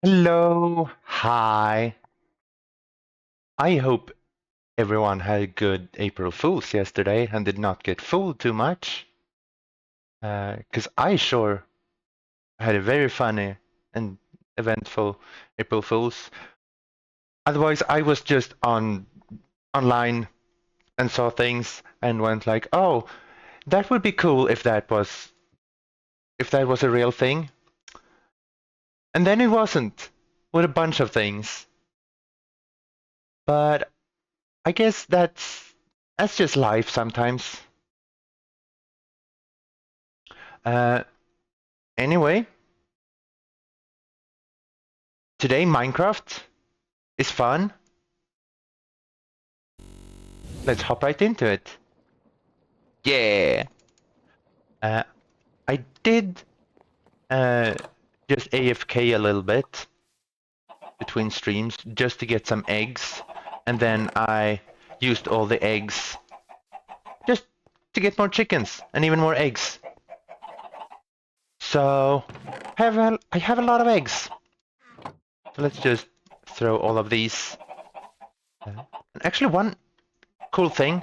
Hello, hi. I hope everyone had a good April Fool's yesterday and did not get fooled too much. Because I sure had a very funny and eventful April Fool's. Otherwise, I was just online and saw things and went like, "Oh, that would be cool if that was a real thing." And then it wasn't, with a bunch of things. But I guess that's just life sometimes. Uh, Anyway, today Minecraft is fun. Let's hop right into it. Yeah. Uh, I did uh, just AFK a little bit between streams just to get some eggs, and then I used all the eggs just to get more chickens and even more eggs. So I have a lot of eggs. So let's just throw all of these. Actually, one cool thing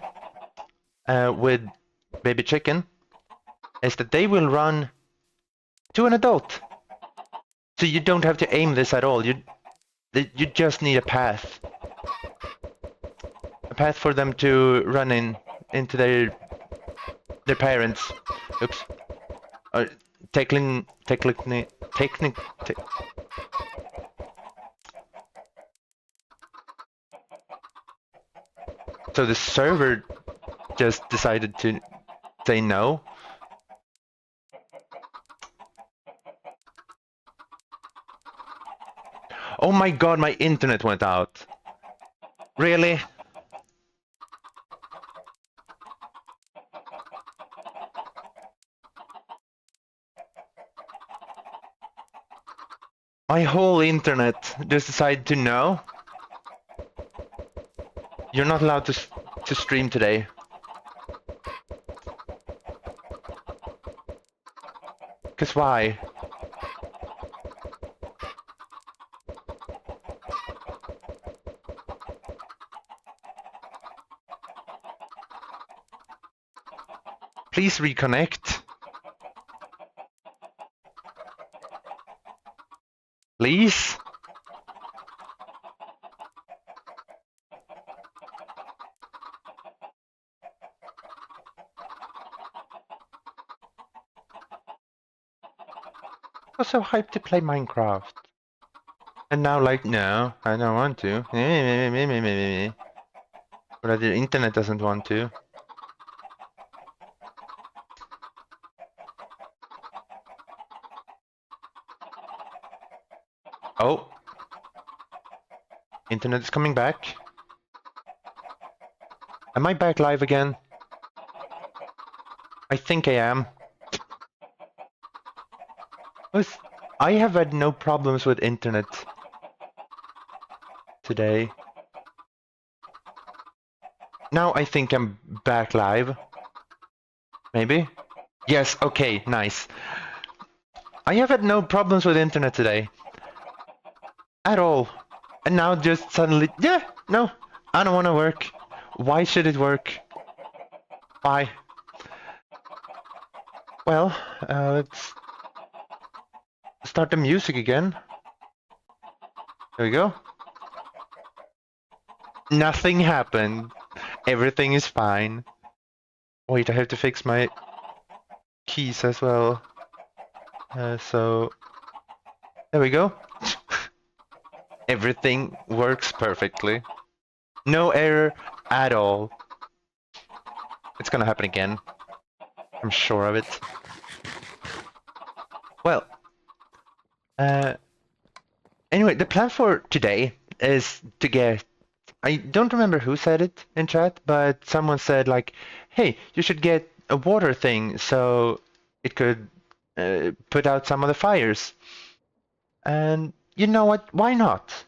with baby chicken is that they will run to an adult. So you don't have to aim this at all. You just need a path for them to run into their parents. Oops. Or technic. So the server just decided to say no. Oh my god, my internet went out. Really? My whole internet just decided to no. You're not allowed to stream today. Cause why? Please reconnect. Please? I was so hyped to play Minecraft. And now like, no, I don't want to. But the internet doesn't want to. Oh. Internet is coming back. Am I back live again? I think I am. I have had no problems with internet today. Now I think I'm back live. Maybe? Yes, okay, nice. I have had no problems with internet today. At all. And now just suddenly, yeah, no, I don't want to work. Why should it work? Why? Well, let's start the music again. There we go. Nothing happened. Everything is fine. Wait, I have to fix my keys as well. So, there we go. Everything works perfectly. No error at all. It's gonna happen again. I'm sure of it. Well, anyway, the plan for today is to get. I don't remember who said it in chat, but someone said like, "Hey, you should get a water thing so it could put out some of the fires." And you know what? Why not?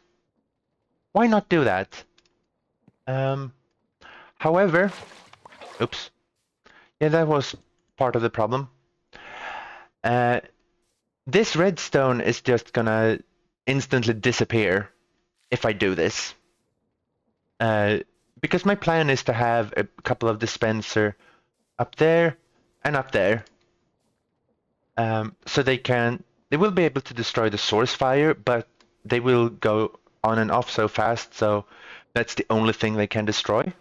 Why not do that? Um, However, oops. Yeah, that was part of the problem. Uh, this redstone is just gonna instantly disappear if I do this. Because my plan is to have a couple of dispenser up there and up there. So they will be able to destroy the source fire, but they will go on and off so fast, so that's the only thing they can destroy.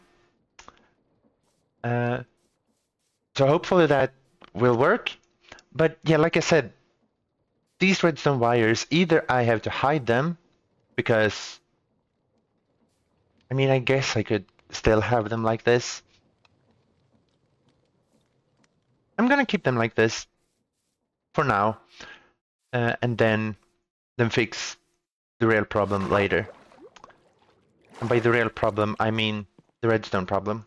So hopefully that will work. But yeah, like I said, these redstone wires, either I have to hide them, because, I mean, I guess I could still have them like this. I'm gonna keep them like this for now, and then fix the real problem later. And by the real problem, I mean the redstone problem.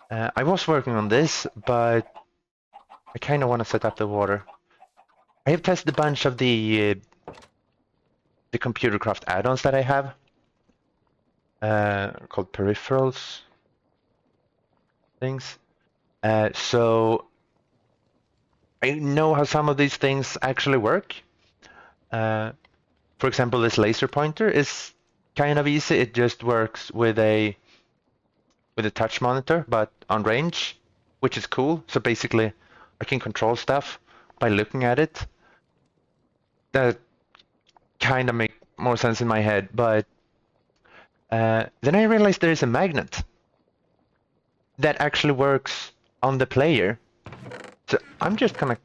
I was working on this, but I kind of want to set up the water. I have tested a bunch of the computer craft add-ons that I have, called peripherals things. So I know how some of these things actually work. For example, this laser pointer is kind of easy. It just works with a touch monitor, but on range, which is cool. So basically, I can control stuff by looking at it. That kind of make more sense in my head, but then I realized there is a magnet that actually works on the player. So I'm just gonna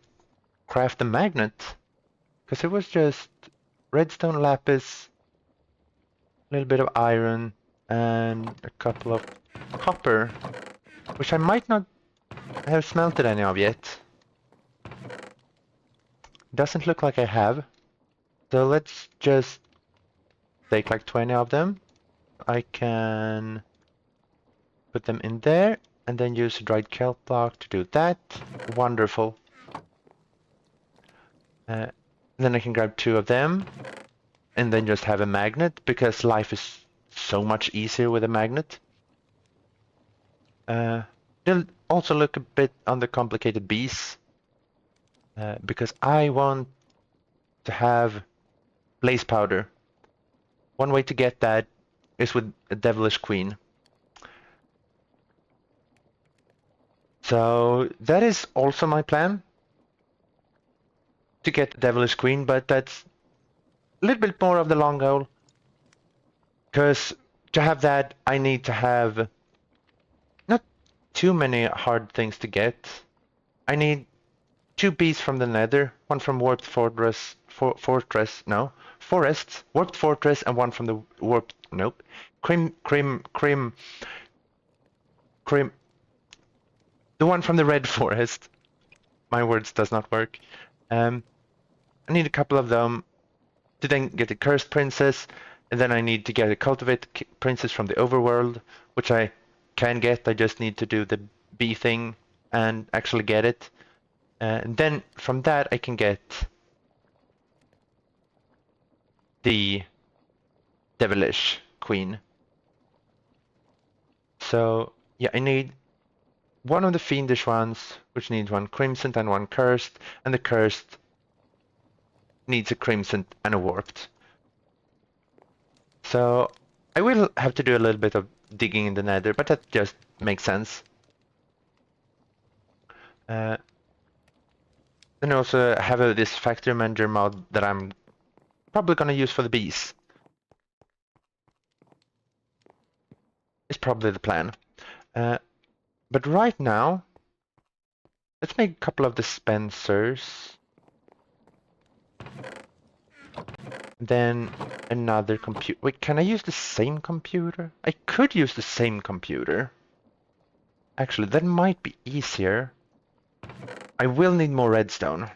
craft a magnet, because it was just redstone, lapis, a little bit of iron, and a couple of copper, which I might not have smelted any of yet. Doesn't look like I have. So let's just take like 20 of them. I can put them in there and then use a dried kelp block to do that. Wonderful. Then I can grab 2 of them and then just have a magnet, because life is so much easier with a magnet. They'll also look a bit on the complicated bees, because I want to have blaze powder. One way to get that is with a devilish queen. So that is also my plan, to get the devilish queen, but that's a little bit more of the long goal, because to have that I need to have not too many hard things to get. I need 2 bees from the nether, one from warped forests, warped fortress, and one from the warped, nope, crim, the one from the red forest. My words does not work. I need a couple of them to then get the cursed princess, and then I need to get a cultivate princess from the overworld, which I can get. I just need to do the bee thing and actually get it. And then from that I can get the devilish queen. So yeah, I need one of the fiendish ones, which needs 1 crimson and 1 cursed, and the cursed needs a crimson and a warped. So I will have to do a little bit of digging in the nether, but that just makes sense. Then I also have this factory manager mod that I'm probably gonna use for the bees. It's probably the plan. But right now, let's make a couple of dispensers. Then another computer. Wait, can I use the same computer? I could use the same computer. Actually, that might be easier. I will need more redstone.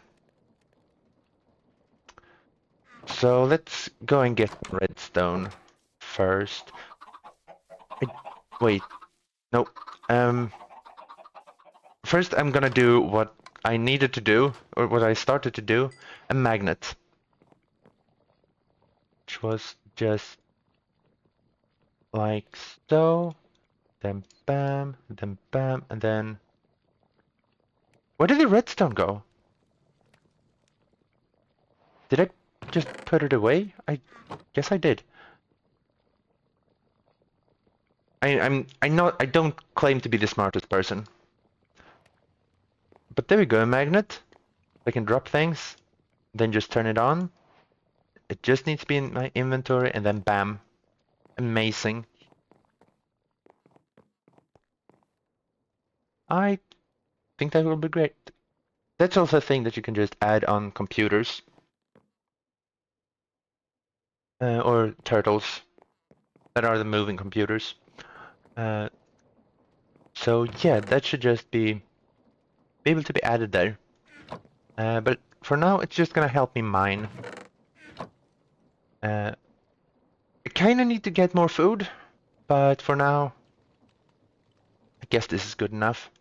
So let's go and get redstone first. Wait, no. First I'm gonna do what I needed to do, or what I started to do, a magnet. Which was just like so, then bam, and then... Where did the redstone go? Did I just put it away? I guess I did. I don't claim to be the smartest person. But there we go, a magnet. I can drop things, then just turn it on. It just needs to be in my inventory, and then bam. Amazing. I think that will be great. That's also a thing that you can just add on computers. Or turtles that are the moving computers. So yeah, that should just be able to be added there. But for now, it's just gonna help me mine. I kinda need to get more food, but for now, I guess this is good enough.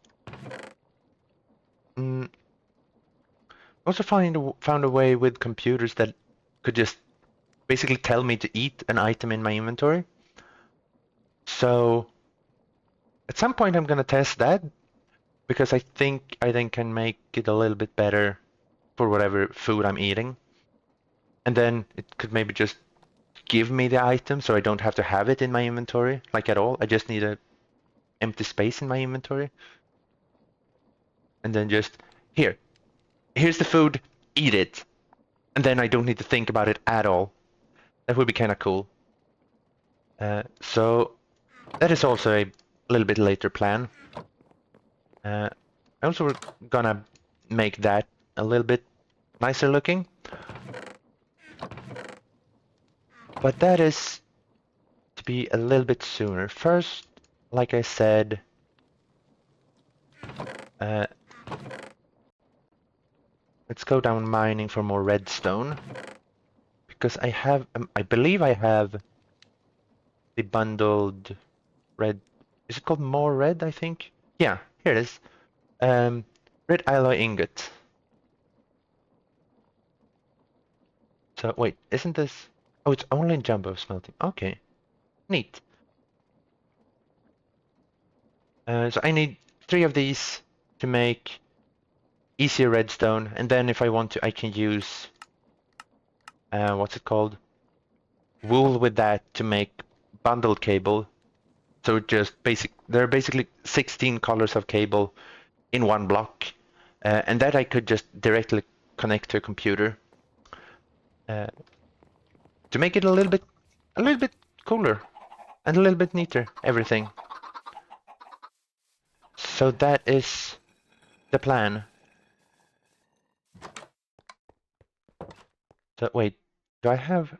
Also found a way with computers that could just basically tell me to eat an item in my inventory. So at some point I'm gonna test that because I think I then can make it a little bit better for whatever food I'm eating. And then it could maybe just give me the item so I don't have to have it in my inventory, like at all. I just need a empty space in my inventory. And then just, here's the food, eat it. And then I don't need to think about it at all. That would be kind of cool. So that is also a little bit later plan. I also gonna make that a little bit nicer looking. But that is to be a little bit sooner. First, like I said, let's go down mining for more redstone. Because I believe I have the bundled red. Is it called more red, I think? Yeah, here it is. Red alloy ingot. So wait, isn't this? Oh, it's only in jumbo smelting. Okay, neat. So I need 3 of these to make easier redstone, and then if I want to, I can use what's it called? Wool with that to make bundled cable. So there are basically 16 colors of cable in one block, and that I could just directly connect to a computer to make it a little bit cooler and a little bit neater, everything. So that is the plan. So wait, do I have?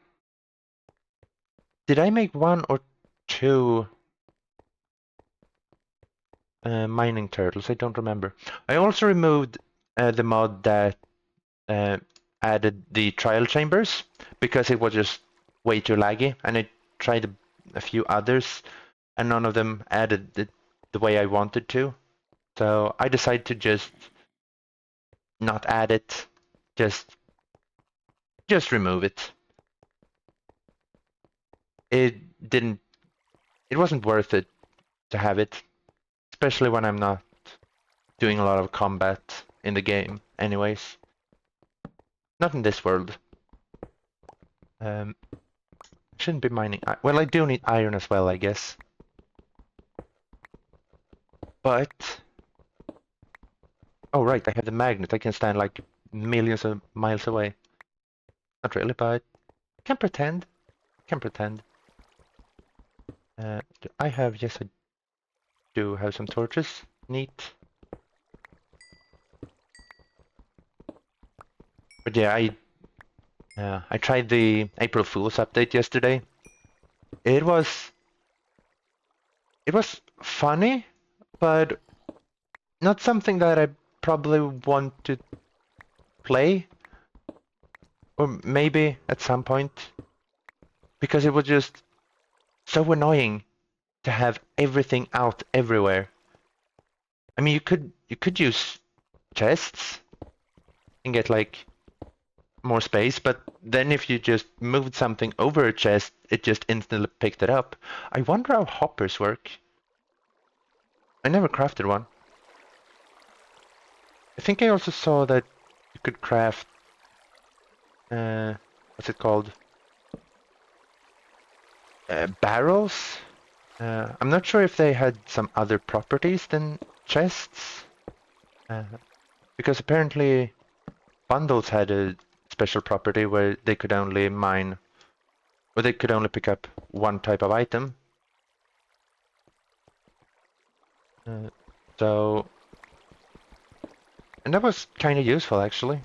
Did I make 1 or 2 mining turtles? I don't remember. I also removed the mod that added the trial chambers because it was just way too laggy, and I tried a few others, and none of them added it the way I wanted to. So I decided to just not add it, just remove it. It didn't. It wasn't worth it to have it, especially when I'm not doing a lot of combat in the game, anyways. Not in this world. Shouldn't be mining. Well, I do need iron as well, I guess. But oh right, I have the magnet. I can stand like millions of miles away. Not really, but can pretend. Can pretend. Do I have? Yes, I do have some torches. Neat. But yeah, I tried the April Fool's update yesterday. It was funny, but not something that I probably want to play, or maybe at some point, because it was just so annoying to have everything out everywhere. I mean, you could use chests and get like more space, but then if you just moved something over a chest, it just instantly picked it up. I wonder how hoppers work. I never crafted one. I think I also saw that you could craft what's it called? Barrels. I'm not sure if they had some other properties than chests, because apparently bundles had a special property where they could only mine, or they could only pick up one type of item. Uh, so, and that was kind of useful actually.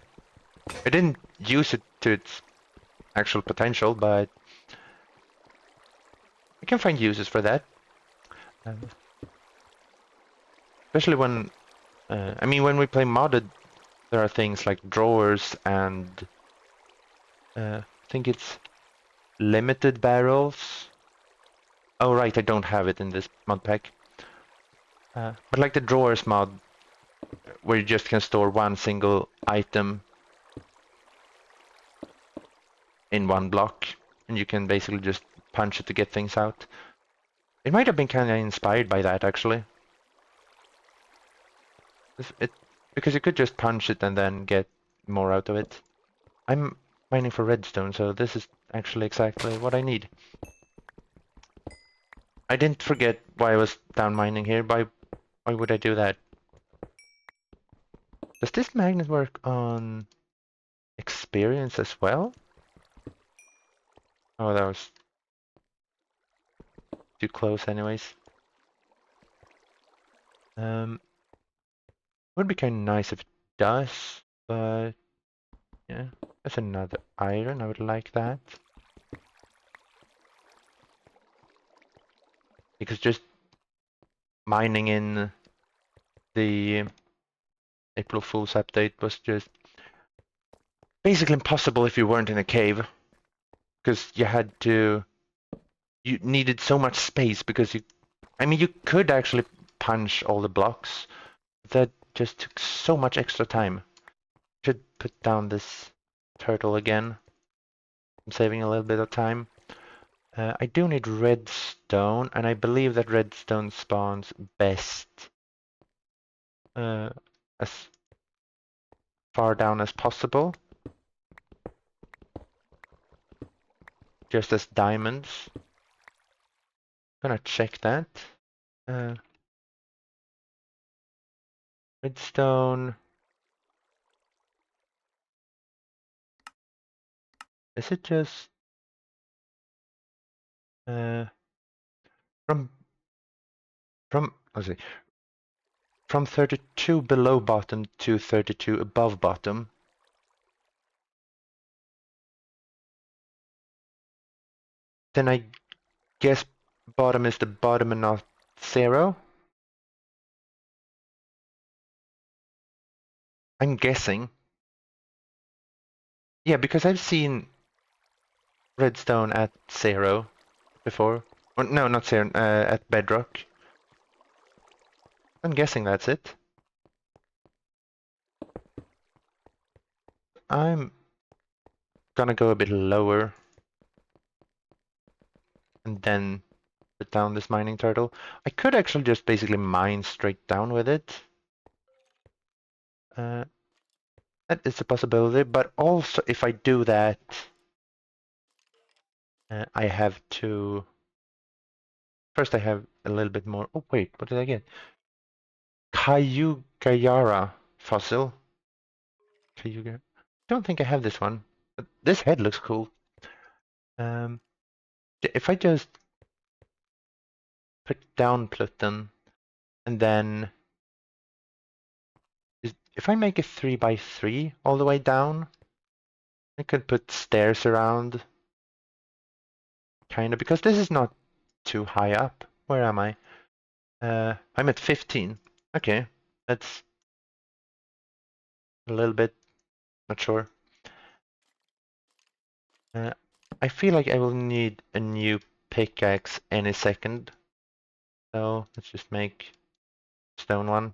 I didn't use it to its actual potential, but I can find uses for that. Uh, especially when, I mean, when we play modded, there are things like drawers and I think it's limited barrels. Oh, right, I don't have it in this mod pack. But like the drawers mod, where you just can store one single item in one block, and you can basically just punch it to get things out. It might have been kind of inspired by that, actually. It, because you could just punch it and then get more out of it. I'm mining for redstone, so this is actually exactly what I need. I didn't forget why I was down mining here. Why would I do that? Does this magnet work on experience as well? Oh, that was too close anyways. Would be kind of nice if it does, but yeah, that's another iron. I would like that. Because just mining in the April Fool's update was just basically impossible if you weren't in a cave. Because you needed so much space because I mean, you could actually punch all the blocks. That just took so much extra time. Should put down this turtle again. I'm saving a little bit of time. I do need redstone, and I believe that redstone spawns best as far down as possible, just as diamonds. Gonna check that. Uh, Redstone. Is it just uh, from let's see, from 32 below bottom to 32 above bottom? Then I guess bottom is the bottom and not 0. I'm guessing. Yeah, because I've seen redstone at 0 before. Or, no, not 0, at bedrock. I'm guessing that's it. I'm gonna go a bit lower and then put down this mining turtle. I could actually just basically mine straight down with it. Uh, that is a possibility, but also if I do that, I have to... First I have a little bit more... Oh wait, what did I get? Kayugayara fossil. Kayugayara. Don't think I have this one, but this head looks cool. If I just put down Pluton and then if I make it 3 by 3 all the way down, I could put stairs around, kind of, because this is not too high up. Where am I? I'm at 15. Okay, that's a little bit, not sure. Uh, I feel like I will need a new pickaxe any second. So let's just make stone one,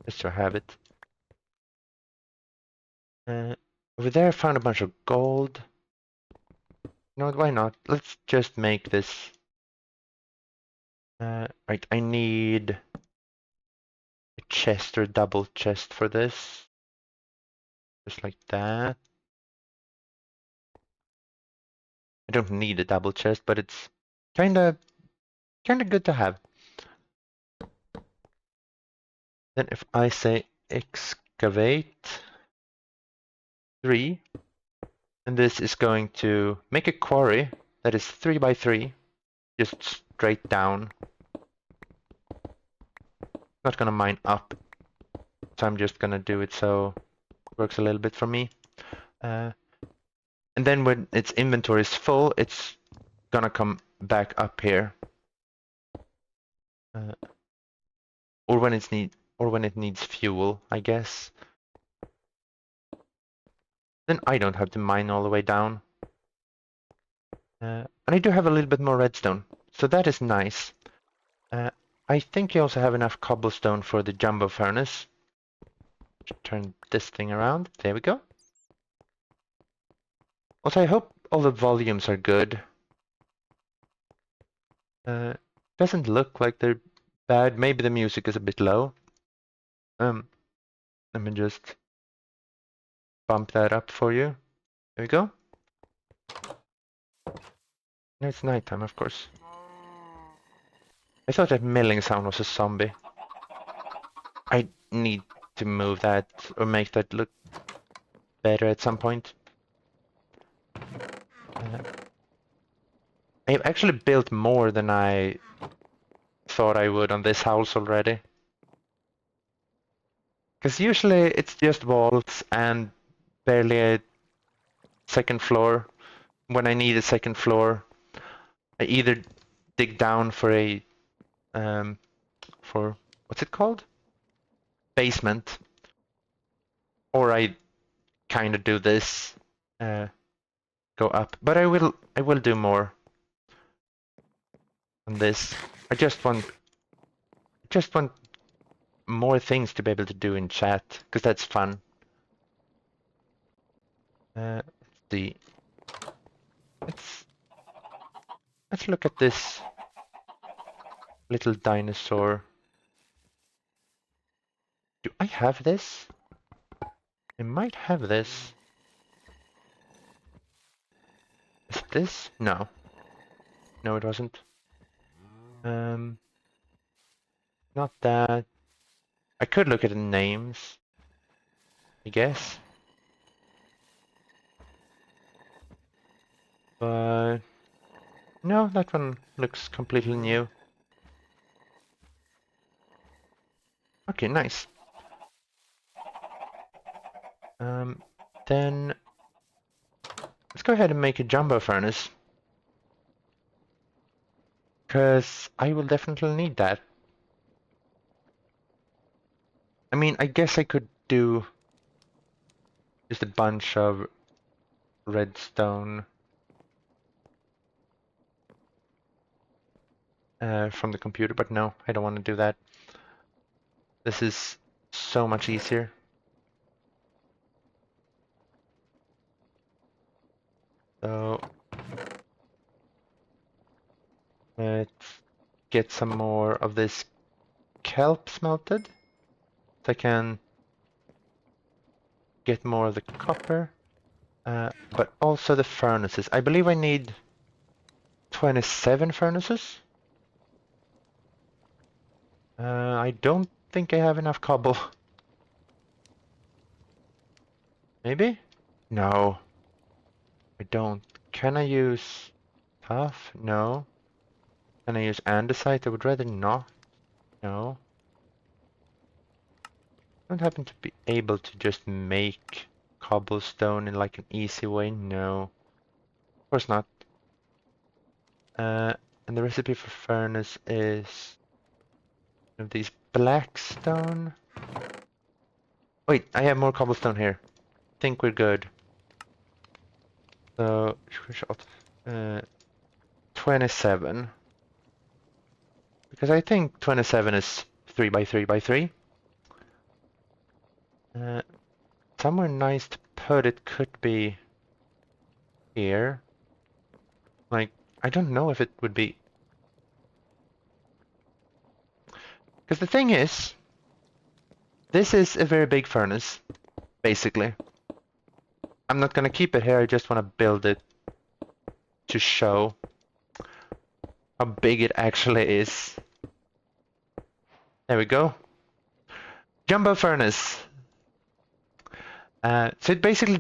just to have it. Over there I found a bunch of gold. You know what, why not? Let's just make this. Right, I need a chest or double chest for this. Just like that. I don't need a double chest, but it's kinda good to have. Then if I say excavate 3, and this is going to make a quarry that is 3 by 3, just straight down. Not gonna mine up, so I'm just gonna do it so it works a little bit for me. And then when its inventory is full, it's gonna come back up here. Or when it needs fuel, I guess. Then I don't have to mine all the way down. And I do have a little bit more redstone, so that is nice. I think you also have enough cobblestone for the jumbo furnace. Just turn this thing around. There we go. Also, I hope all the volumes are good. Doesn't look like they're bad. Maybe the music is a bit low. Let me just bump that up for you. There we go. No, it's nighttime, of course. I thought that milling sound was a zombie. I need to move that or make that look better at some point. I've actually built more than I thought I would on this house already. Because usually it's just walls and barely a second floor. When I need a second floor, I either dig down for a for what's it called? Basement, or I kind of do this, go up. But I will do more on this. I just want more things to be able to do in chat because that's fun. Let's see. Let's look at this little dinosaur. Do I have this? I might have this. Is this? No. No, it wasn't. Not that. I could look at the names, I guess. But no, that one looks completely new. Okay, nice. Then let's go ahead and make a jumbo furnace. Because I will definitely need that. I mean, I guess I could do just a bunch of redstone from the computer, but no, I don't want to do that. This is so much easier. So let's get some more of this kelp smelted. So I can get more of the copper, but also the furnaces. I believe I need 27 furnaces. I don't think I have enough cobble. Maybe? No. I don't. Can I use tough? No. Can I use andesite? I would rather not. No. I don't happen to be able to just make cobblestone in like an easy way. No. Of course not. And the recipe for furnace is of these black stone. Wait, I have more cobblestone here. Think we're good. So, 27. Because I think 27 is 3 by 3 by 3. Somewhere nice to put it could be here. Like, I don't know if it would be. Because the thing is, this is a very big furnace, basically. I'm not gonna keep it here, I just want to build it to show how big it actually is. There we go. Jumbo furnace. So it basically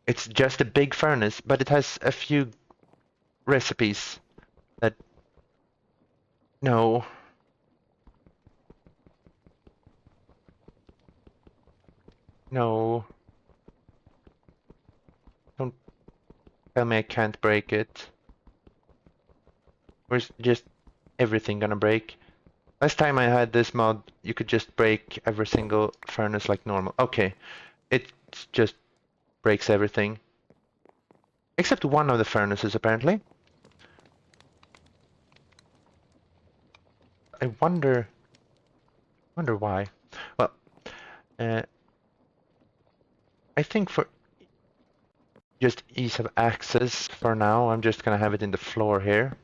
it's just a big furnace, but it has a few recipes that, no. No. Don't tell me I can't break it. Or is just everything gonna break? Last time I had this mod, you could just break every single furnace like normal. Okay, it just breaks everything. Except one of the furnaces, apparently. I wonder why. Well, uh, I think for just ease of access for now, I'm just gonna have it in the floor here.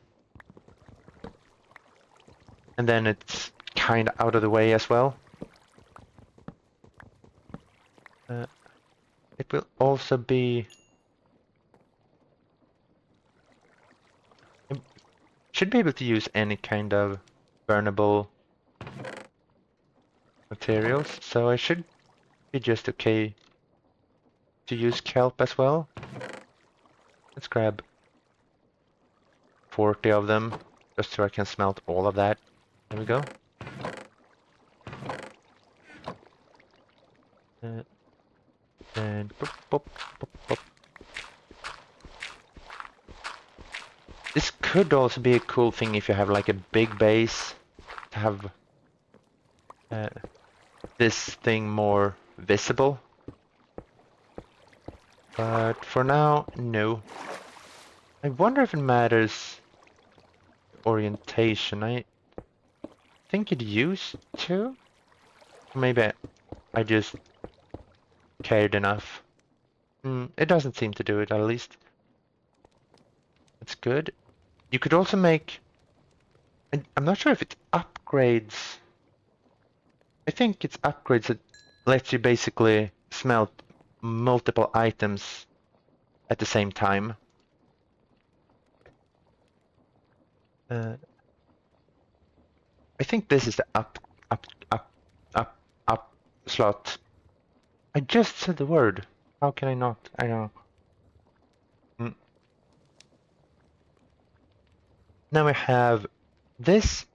And then it's kind of out of the way as well. It will also be... should be able to use any kind of burnable materials, so I should be just okay to use kelp as well. Let's grab 40 of them, just so I can smelt all of that. There we go. And boop, boop, boop, boop. This could also be a cool thing if you have like a big base, to have this thing more visible. But for now, no. I wonder if it matters orientation. I think it used to. Maybe I just cared enough. It doesn't seem to do it, at least. That's good. You could also make... I'm not sure if it upgrades... I think it's upgrades that lets you basically smelt multiple items at the same time. I think this is the up slot. I just said the word. How can I not? I know. Now we have this.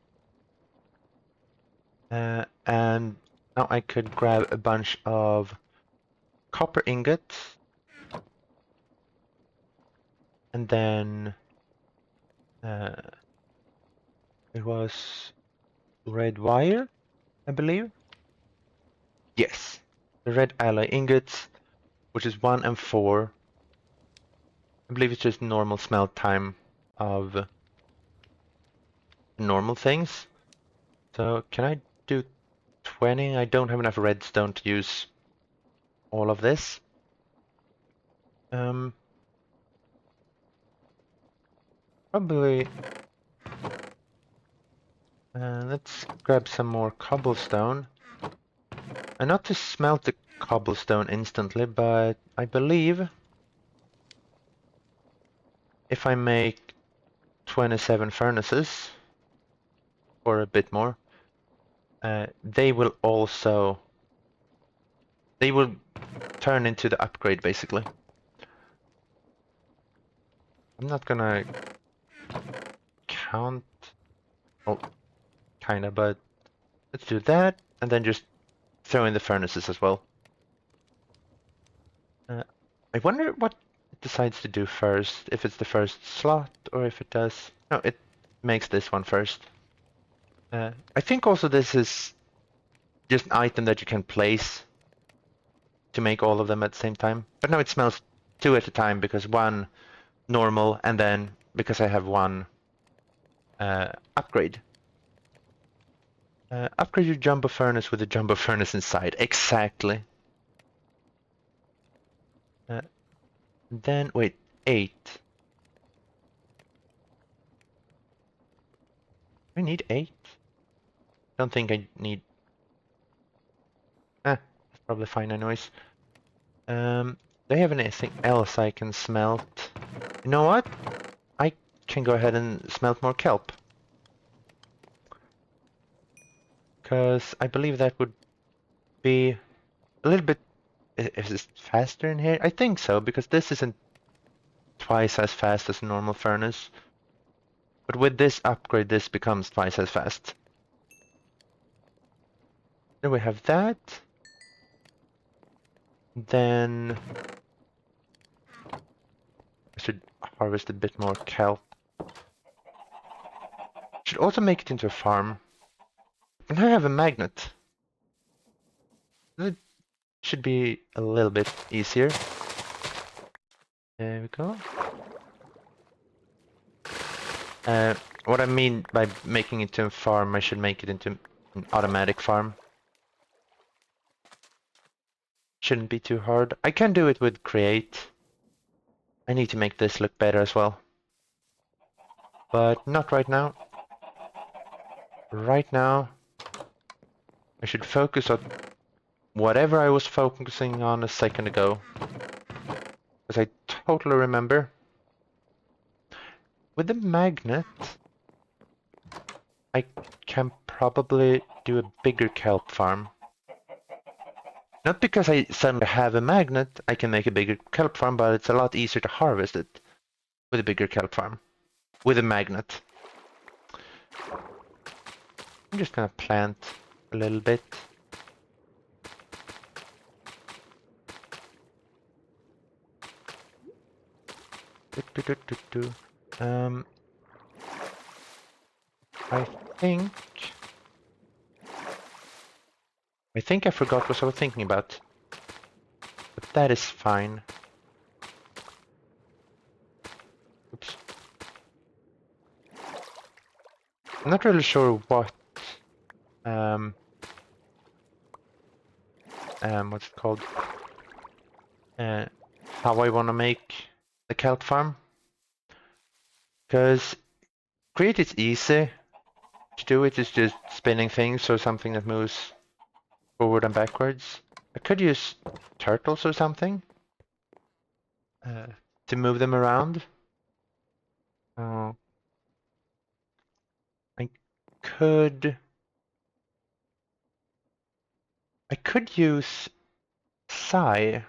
And now I could grab a bunch of copper ingots. And then it was red wire, I believe. Yes, the red alloy ingots, which is 1 and 4. I believe it's just normal smelt time of normal things. So can I do 20? I don't have enough redstone to use all of this. Probably. Let's grab some more cobblestone. And not to smelt the cobblestone instantly, but I believe if I make 27 furnaces, or a bit more, they will turn into the upgrade, basically. I'm not gonna count, oh, kinda, but let's do that, and then just throw in the furnaces as well. I wonder what it decides to do first, if it's the first slot, or if it does... No, it makes this one first. I think also this is just an item that you can place to make all of them at the same time. But now it smells 2 at a time, because 1 normal, and then because I have 1 upgrade. Upgrade your jumbo furnace with a jumbo furnace inside. Exactly. Then, wait, 8. I need 8? Don't think I need... that's probably fine anyways. Do I have anything else I can smelt? You know what? I can go ahead and smelt more kelp. Because I believe that would be a little bit... Is this faster in here? I think so, because this isn't twice as fast as a normal furnace. But with this upgrade, this becomes twice as fast. Then we have that. Then I should harvest a bit more kelp. Should also make it into a farm. And I have a magnet. It should be a little bit easier. There we go. What I mean by making it to a farm, I should make it into an automatic farm. Shouldn't be too hard. I can do it with create. I need to make this look better as well. But not right now. Right now, I should focus on whatever I was focusing on a second ago. Because I totally remember. With the magnet, I can probably do a bigger kelp farm. Not because I suddenly have a magnet, I can make a bigger kelp farm, but it's a lot easier to harvest it with a bigger kelp farm. With a magnet. I'm just gonna plant a little bit. Um, I think... I forgot what I was thinking about. But that is fine. Oops. I'm not really sure what... what's it called? How I want to make the kelp farm. Because create is easy. To do it is just spinning things, so something that moves forward and backwards. I could use turtles or something to move them around. Oh, I could use Psi.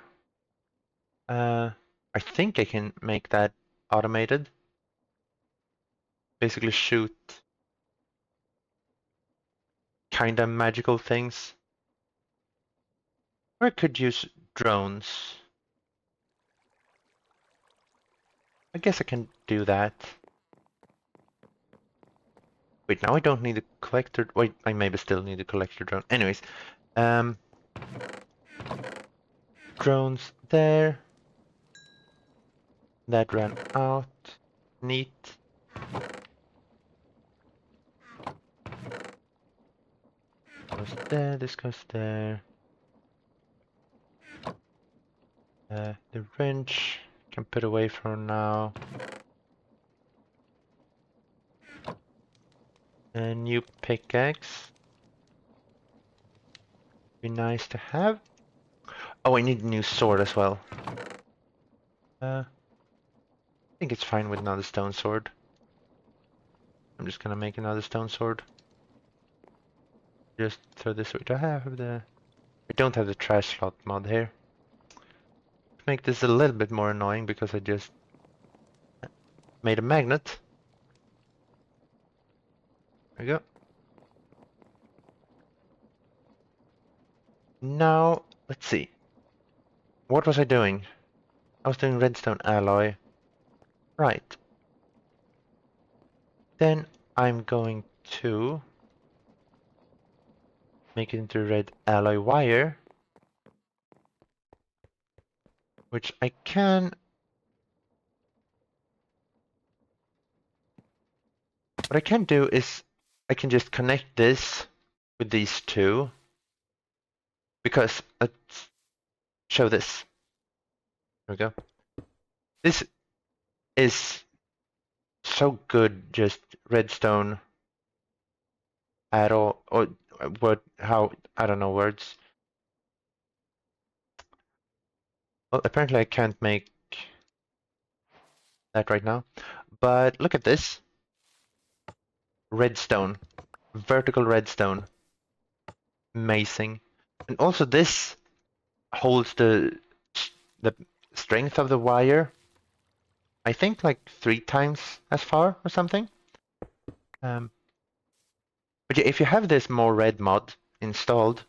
I think I can make that automated. Basically shoot kinda magical things. Or I could use drones. I guess I can do that. Wait, now I don't need a collector. Wait, I maybe still need a collector drone. Anyways, drones there. That ran out. Neat. Goes there, this goes there. The wrench can put away for now. A new pickaxe. Be nice to have. Oh, I need a new sword as well. I think it's fine with another stone sword. I'm just gonna make another stone sword. Just throw this away. Do I have the... I don't have the trash slot mod here. Make this a little bit more annoying because I just made a magnet. There we go. Now, let's see. What was I doing? I was doing redstone alloy. Right. Then I'm going to make it into red alloy wire. Which I can... What I can do is I can just connect this with these two. Because let's show this. There we go. This is so good, just redstone at all, or what, how, I don't know words. Well, apparently I can't make that right now. But look at this. Redstone. Vertical redstone. Amazing. And also this holds the strength of the wire, I think like 3 times as far or something. Um, but yeah, if you have this more red mod installed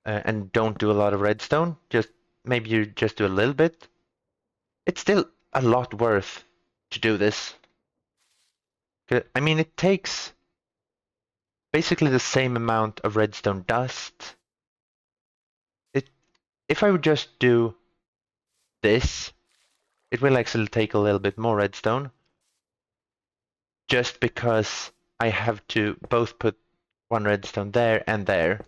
and don't do a lot of redstone, just maybe you just do a little bit, it's still a lot worth to do this. I mean, it takes basically the same amount of redstone dust. It, if I would just do this, it will actually take a little bit more redstone, just because I have to both put one redstone there and there.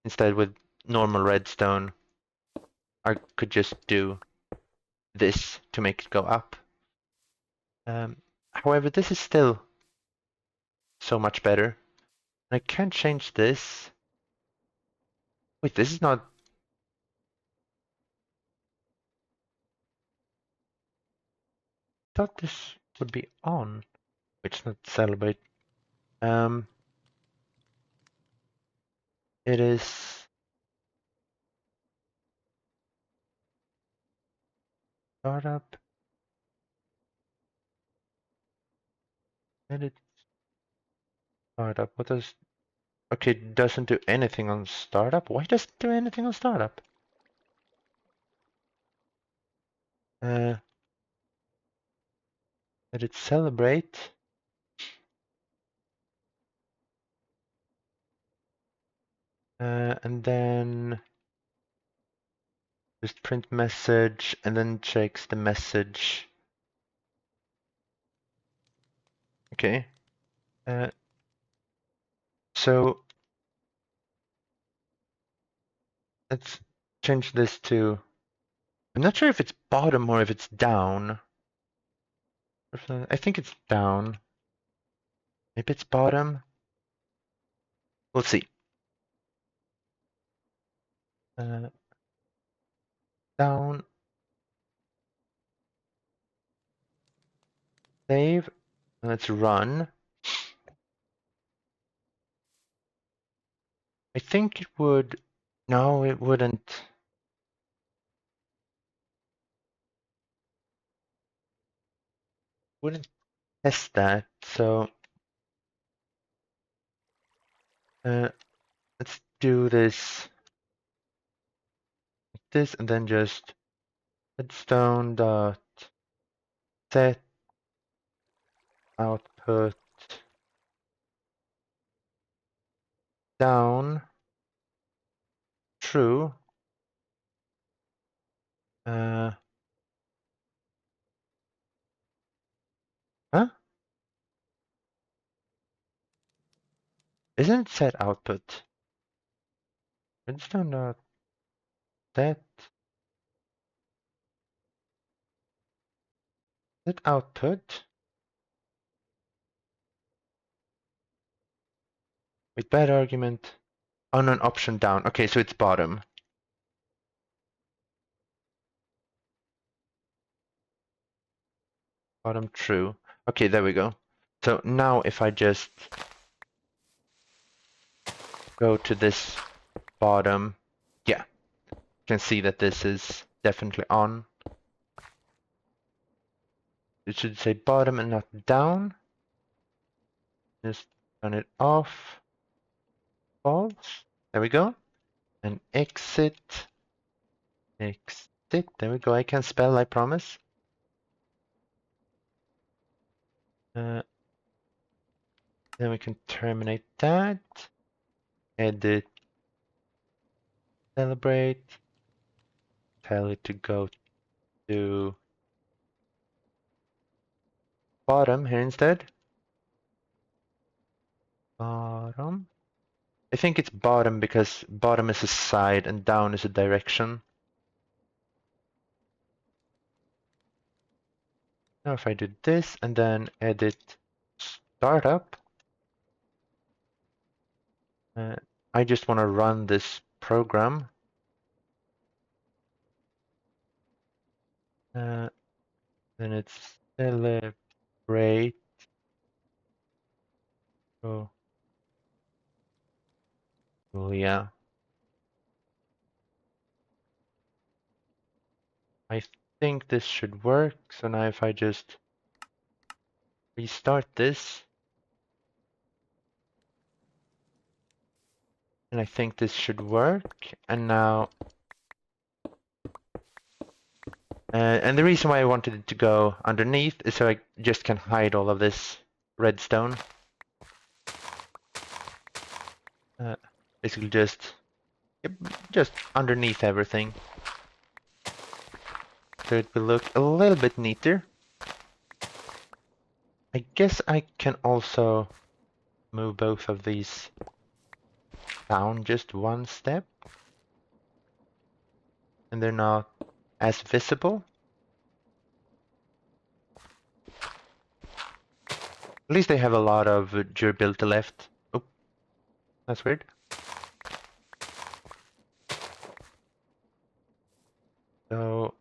Instead, with normal redstone, I could just do this to make it go up. However, this is still so much better. I can't change this. Wait, this is not... I thought this would be on. It's not celebrate. Um, it is startup. Edit startup. What does... Okay, it doesn't do anything on startup. Why does it do anything on startup? Uh, edit celebrate. And then just print message and then checks the message. Okay. So let's change this to... I'm not sure if it's bottom or if it's down. I think it's down. Maybe it's bottom. We'll see. Uh, down. Save. Let's run. I think it would... No, it wouldn't. Wouldn't test that. So let's do this like this and then just redstone dot set output down true. Huh? Isn't it set output? Redstone dot set output with bad argument on an option down. Okay, so it's bottom. Bottom true. Okay, there we go. So now if I just go to this bottom, yeah, you can see that this is definitely on. It should say bottom and not down. Just turn it off. False. There we go. And exit. Exit. There we go. I can spell, I promise. Then we can terminate that. Edit. Celebrate. Tell it to go to bottom here instead. Bottom. I think it's bottom because bottom is a side and down is a direction. Now if I do this and then edit startup, I just want to run this program. Then it's celebrate. Oh, well, yeah. I think this should work. So now if I just restart this, and I think this should work. And now, and the reason why I wanted it to go underneath is so I just can hide all of this redstone. Uh, Basically yep, just underneath everything. So it will look a little bit neater. I guess I can also move both of these down just one step, and they're not as visible. At least they have a lot of durability left. Oh, that's weird. So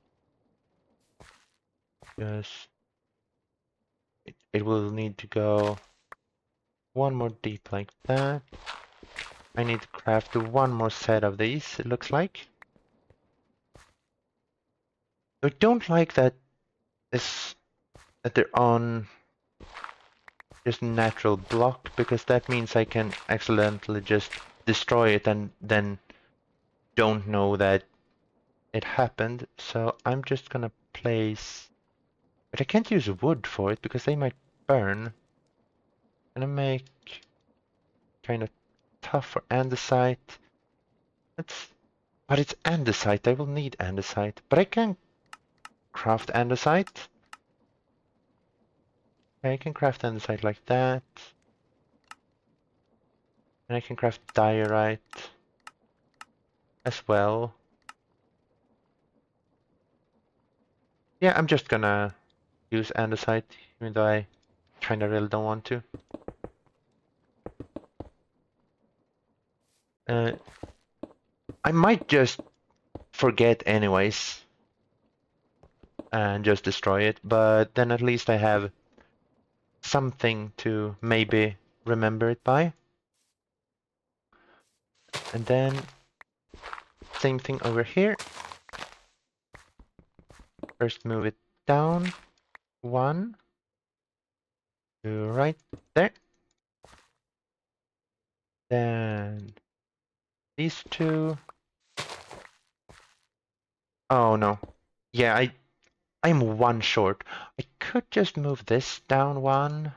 just it will need to go one more deep like that. I need to craft one more set of these, it looks like. I don't like that this that they're on just natural block, because that means I can accidentally just destroy it and then don't know that it happened. So I'm just gonna place, but I can't use wood for it because they might burn. Gonna make kind of tough for andesite. It's, but it's andesite. I will need andesite, but I can craft andesite. I can craft andesite like that, and I can craft diorite as well. Yeah, I'm just gonna use andesite, even though I kinda really don't want to. Uh, I might just forget anyways and just destroy it, but then at least I have something to maybe remember it by. And then same thing over here. First move it down one to right there. Then these two. Oh no. Yeah, I'm one short. I could just move this down one.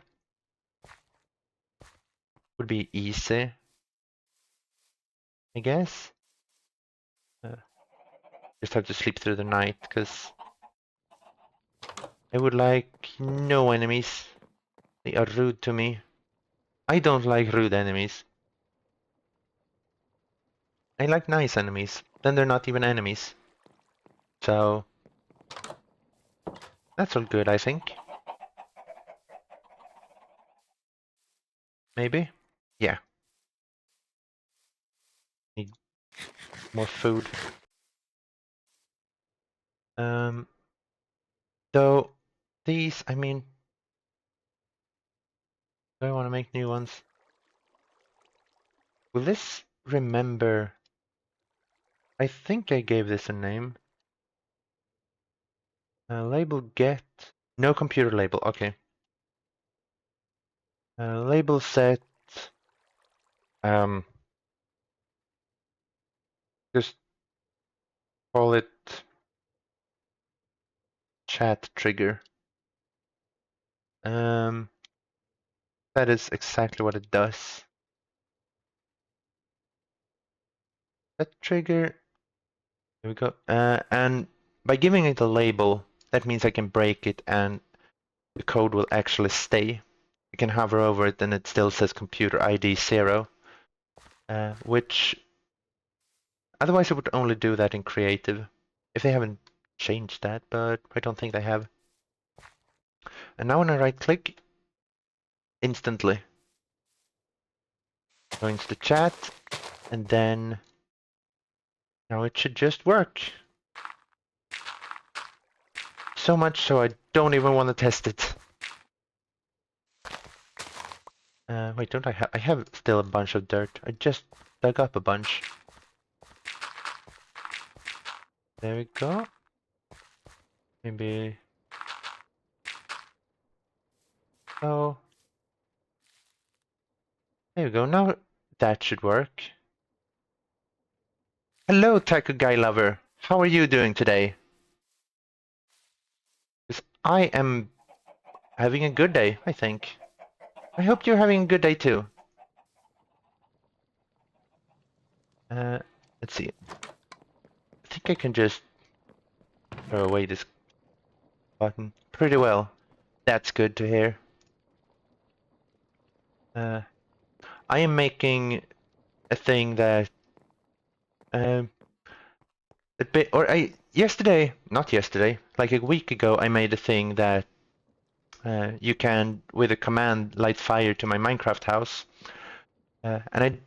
Would be easy, I guess. Uh, just have to sleep through the night because I would like no enemies. They are rude to me. I don't like rude enemies. I like nice enemies. Then they're not even enemies. So that's all good, I think. Maybe? Yeah. Need more food. Um, though these, I mean, do I want to make new ones? Will this remember? I think I gave this a name. Label get. No computer label. Okay. Label set. Um, just call it chat trigger. Um, that is exactly what it does. That trigger. Here we go. And by giving it a label, that means I can break it and the code will actually stay. You can hover over it and it still says computer ID 0, which otherwise it would only do that in creative. If they haven't changed that, but I don't think they have. And now when I right click, instantly go into the chat, and then now it should just work. so much so I don't even want to test it. Wait, don't I have? I have still a bunch of dirt. I just dug up a bunch. There we go. Maybe. Oh. There we go. Now that should work. Hello, Taco Guy Lover. How are you doing today? 'Cause I am having a good day, I think. I hope you're having a good day too. Uh, let's see. I think I can just throw away this button pretty well. That's good to hear. I am making a thing that um a bit or I yesterday, not yesterday, like a week ago, I made a thing that you can with a command light fire to my Minecraft house, and I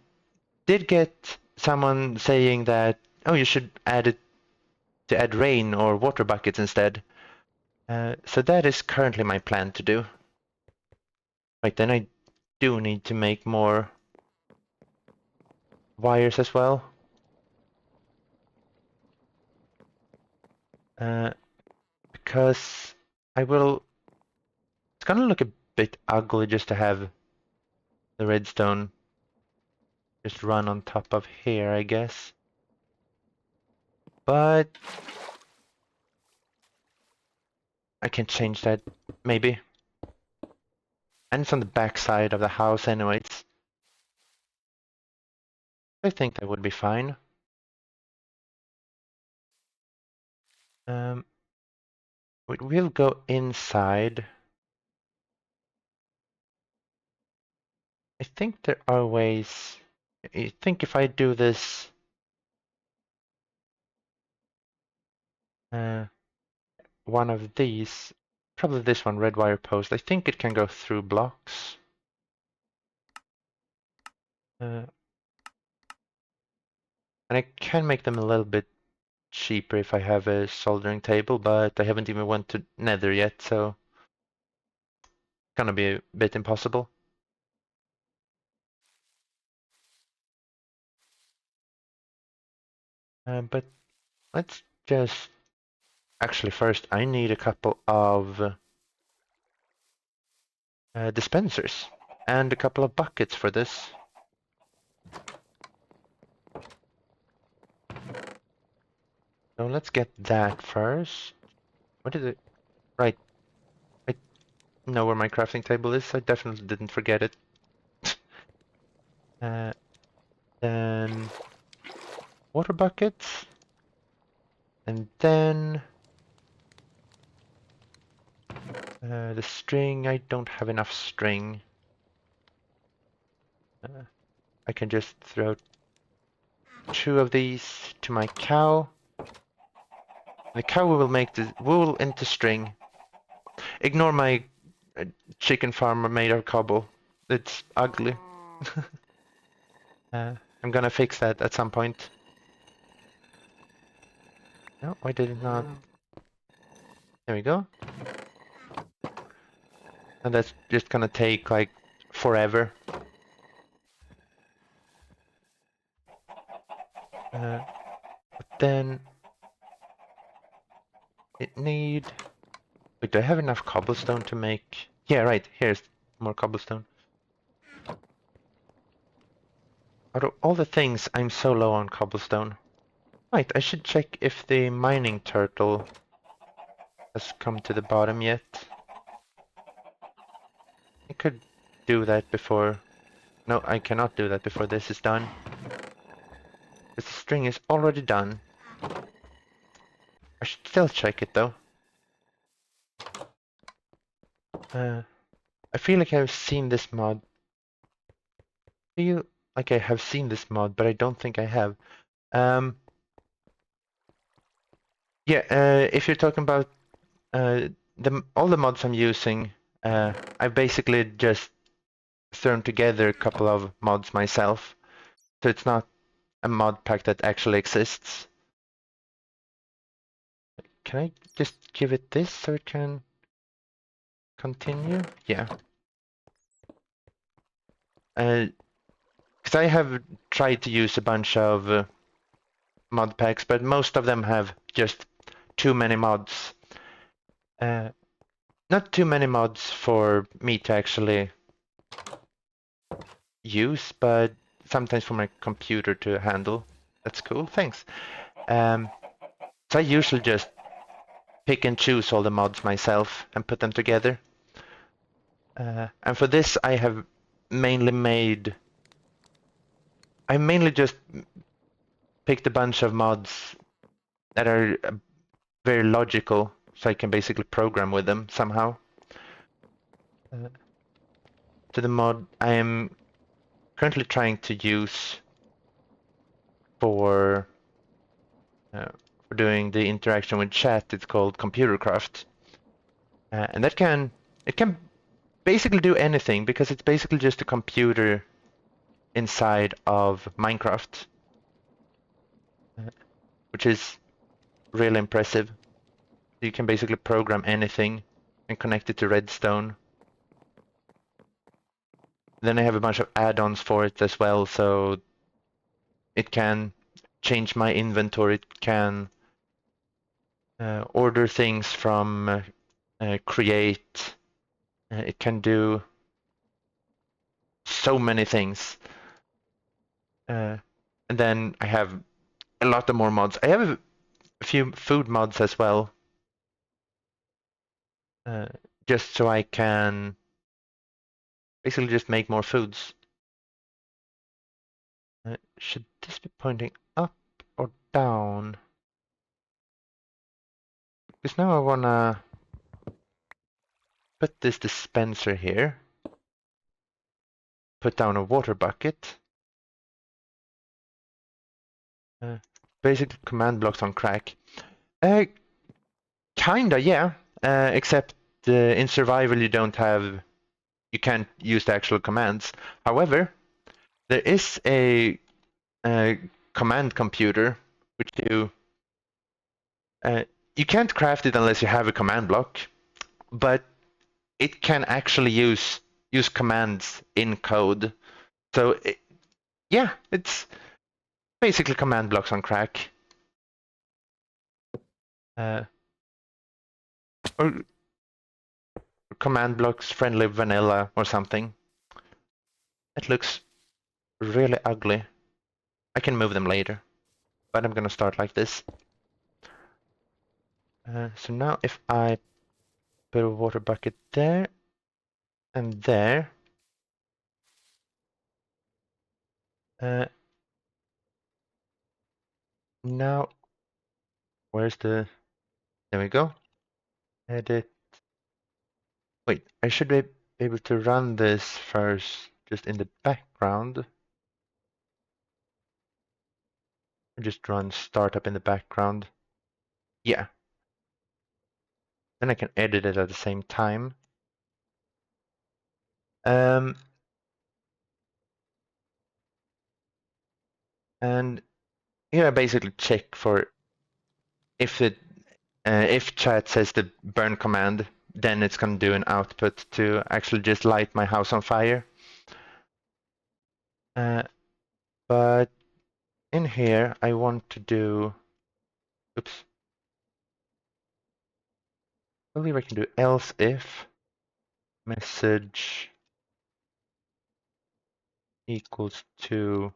did get someone saying that oh you should add it to add rain or water buckets instead. So that is currently my plan to do. Right, then I do need to make more wires as well. Uh, because I will... It's gonna look a bit ugly just to have the redstone just run on top of here, I guess. But I can change that, maybe. And it's on the back side of the house anyways. I think that would be fine. Um, we'll go inside. I think there are ways... I think if I do this... one of these, probably this one, red wire post, I think it can go through blocks. And I can make them a little bit cheaper if I have a soldering table, but I haven't even went to Nether yet, so it's gonna be a bit impossible. But let's just... Actually, first I need a couple of dispensers and a couple of buckets for this. So let's get that first. What is it? Right, I know where my crafting table is. I definitely didn't forget it. Then water buckets, and then the string. I don't have enough string. I can just throw 2 of these to my cow. The cow will make the wool into string. Ignore my chicken farm made of cobble. It's ugly. I'm gonna fix that at some point. No, why did it not? There we go. And that's just gonna take like forever. Then it need... Wait, do I have enough cobblestone to make... Yeah, right, here's more cobblestone. Out of all the things, I'm so low on cobblestone. Right, I should check if the mining turtle has come to the bottom yet. I could do that before... No, I cannot do that before this is done. Because the string is already done. I should still check it though. I feel like I've seen this mod. I feel like I have seen this mod, but I don't think I have. Yeah, if you're talking about all the mods I'm using, I've basically just thrown together a couple of mods myself. So it's not a mod pack that actually exists. Can I just give it this so it can continue. Yeah. Because I have tried to use a bunch of mod packs, but most of them have just too many mods. Not too many mods for me to actually use, but sometimes for my computer to handle. That's cool, thanks. So I usually just pick and choose all the mods myself and put them together. And for this, I mainly just picked a bunch of mods that are very logical, so I can basically program with them somehow. To the mod I am currently trying to use for doing the interaction with chat, it's called Computercraft, and it can basically do anything because it's basically just a computer inside of Minecraft, which is really impressive. You can basically program anything and connect it to Redstone. Then I have a bunch of add-ons for it as well, so it can change my inventory, it can order things from create, it can do so many things. And then I have a lot of more mods. I have a few food mods as well, just so I can basically just make more foods. Should this be pointing up or down? Because now I wanna put this dispenser here, put down a water bucket. Basic command blocks on crack. Kinda, yeah. Except in survival you can't use the actual commands. However, there is a command computer which you can't craft it unless you have a command block, but it can actually use commands in code. So yeah, it's basically command blocks on crack. Or command blocks friendly vanilla or something. It looks really ugly. I can move them later, but I'm gonna start like this. So now if I put a water bucket there and there, now where's the, there we go. Edit. Wait, I should be able to run this first just in the background. Just run startup in the background. Yeah. Then I can edit it at the same time. And here I basically check for if chat says the burn command, then it's going to do an output to actually just light my house on fire. But in here, I want to do, oops, I believe I can do else if message equals to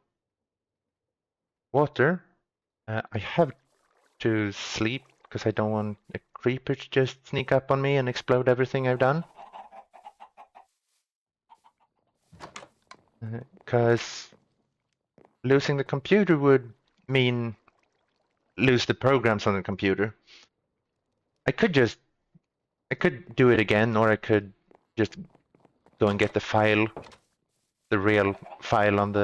water. I have to sleep because I don't want a creeper to just sneak up on me and explode everything I've done. Because losing the computer would mean lose the programs on the computer. I could do it again, or I could just go and get the file, the real file on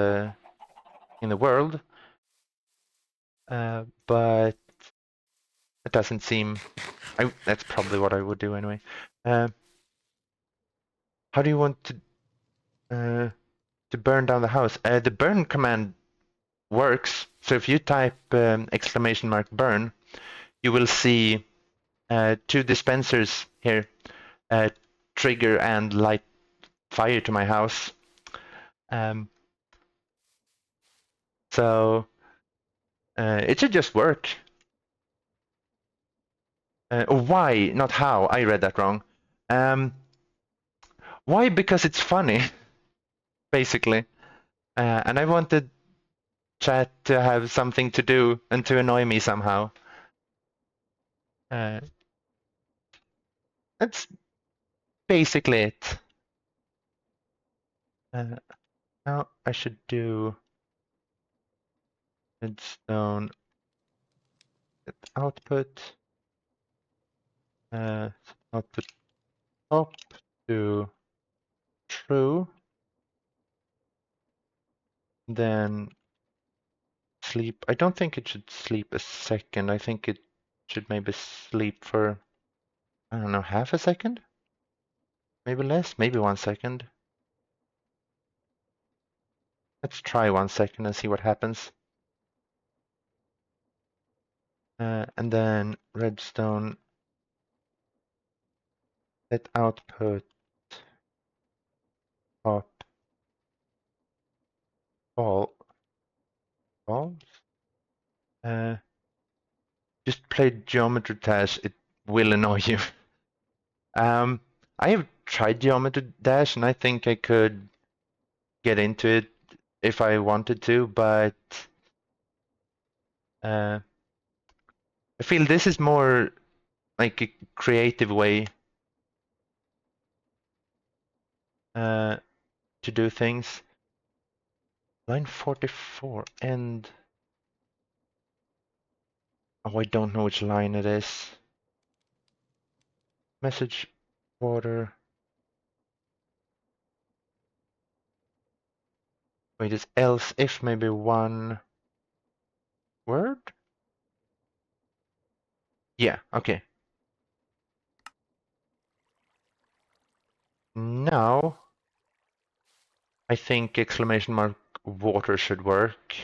in the world. But it doesn't seem. That's probably what I would do anyway. How do you want to burn down the house? The burn command works. So if you type !burn, you will see two dispensers here trigger and light fire to my house. So it should just work. Why, not how? I read that wrong. Why? Because it's funny, basically. And I wanted chat to have something to do and to annoy me somehow. That's basically it. Now I should do redstone output. Output top to true. Then sleep. I don't think it should sleep a second. I think it should maybe sleep for, I don't know, half a second? Maybe less, maybe 1 second. Let's try 1 second and see what happens. And then redstone let output top false. Just play Geometry Dash, it will annoy you. I have tried Geometry Dash and I think I could get into it if I wanted to, but I feel this is more like a creative way to do things. Line 44 and oh, I don't know which line it is. Message border. Wait, is else if maybe one word? Yeah, okay. Now I think exclamation mark water should work.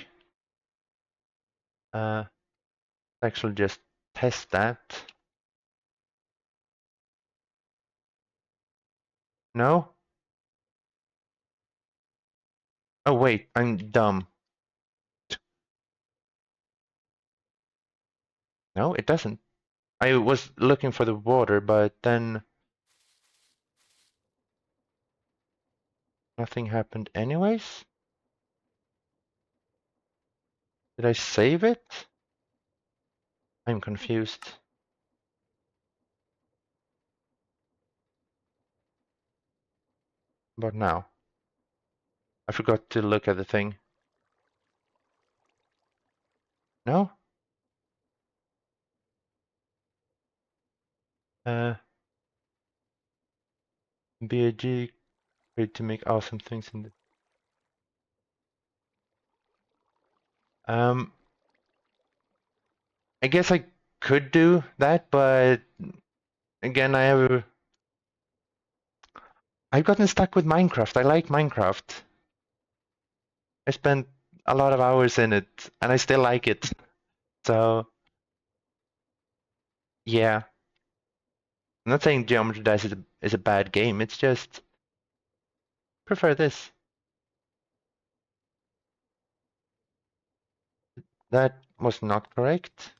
Actually just test that. No? Oh wait, I'm dumb. No, it doesn't. I was looking for the water, but then nothing happened anyways. Did I save it? I'm confused. But now, I forgot to look at the thing. No? BAG create to make awesome things in the I guess I could do that, but again I've gotten stuck with Minecraft. I like Minecraft. I spent a lot of hours in it and I still like it. So yeah. I'm not saying Geometry Dash is a bad game, it's just prefer this. That was not correct.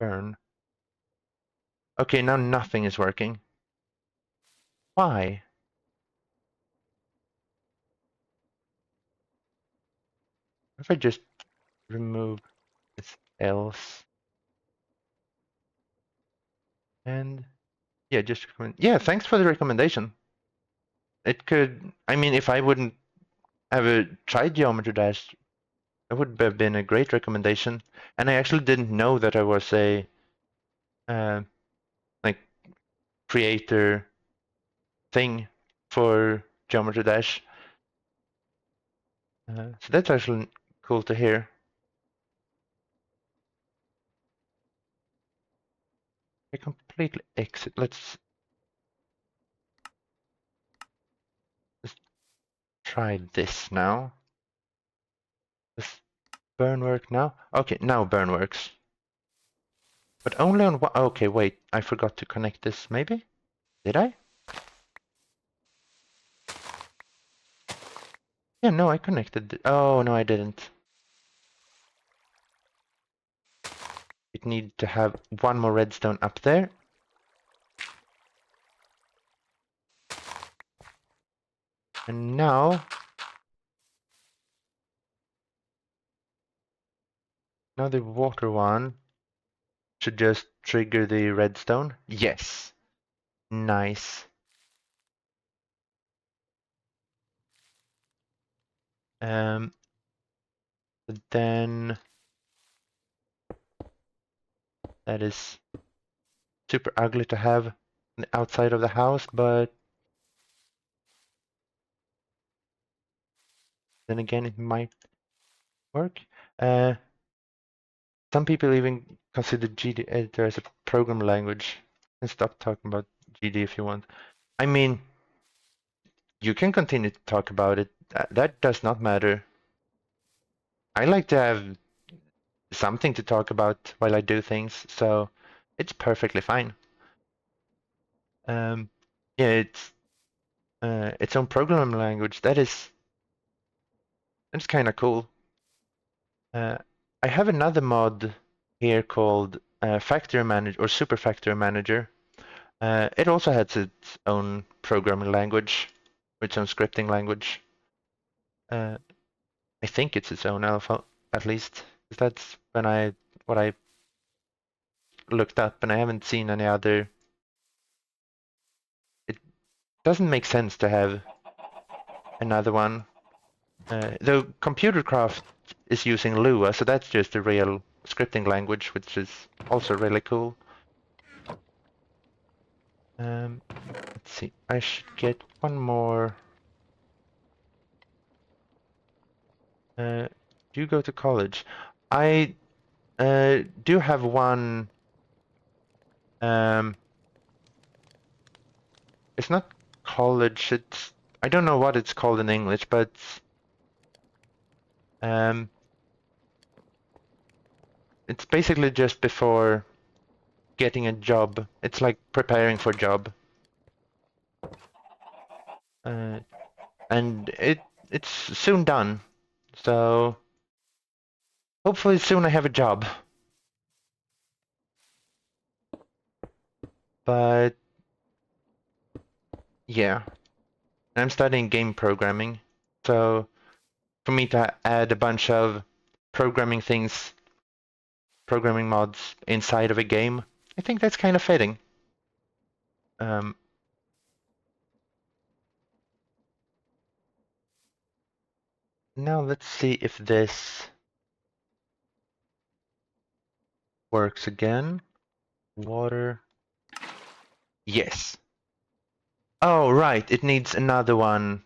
Burn. Okay, now nothing is working. Why? If I just remove this else and yeah, just yeah, thanks for the recommendation. It could, I mean, if I wouldn't have tried Geometry Dash, it would have been a great recommendation. And I actually didn't know that I was a uh, like creator thing for Geometry Dash. So that's actually cool to hear. I completely exit. Let's try this now. Does burn work now? Okay, now burn works. But only on one. Okay, wait. I forgot to connect this, maybe? Did I? Yeah, no, I connected. Oh, no, I didn't. It needed to have one more redstone up there. And now the water one should just trigger the redstone. Yes. Nice. But then that is super ugly to have on the outside of the house, but then again, it might work. Uh, some people even consider GD editor as a programming language. And stop talking about GD if you want. I mean, you can continue to talk about it. That does not matter. I like to have something to talk about while I do things, so it's perfectly fine. Um, yeah, it's its own programming language. That's kind of cool. Uh, I have another mod here called Factory Manager or Super Factory Manager. It also has its own programming language, its own scripting language. Uh, I think it's its own alpha, at least. That's what I looked up, and I haven't seen any other. It doesn't make sense to have another one. Though Computercraft is using Lua, so that's just a real scripting language, which is also really cool. Let's see. I should get one more. Do you go to college? I do have one. Um, it's not college. I don't know what it's called in English, but um, it's basically just before getting a job. It's like preparing for a job. Uh, and it's soon done. So hopefully soon I have a job. But yeah, I'm studying game programming. So for me to add a bunch of programming things, programming mods inside of a game, I think that's kind of fitting. Um, Now let's see if this works again. Water. Yes. Oh, right. It needs another one.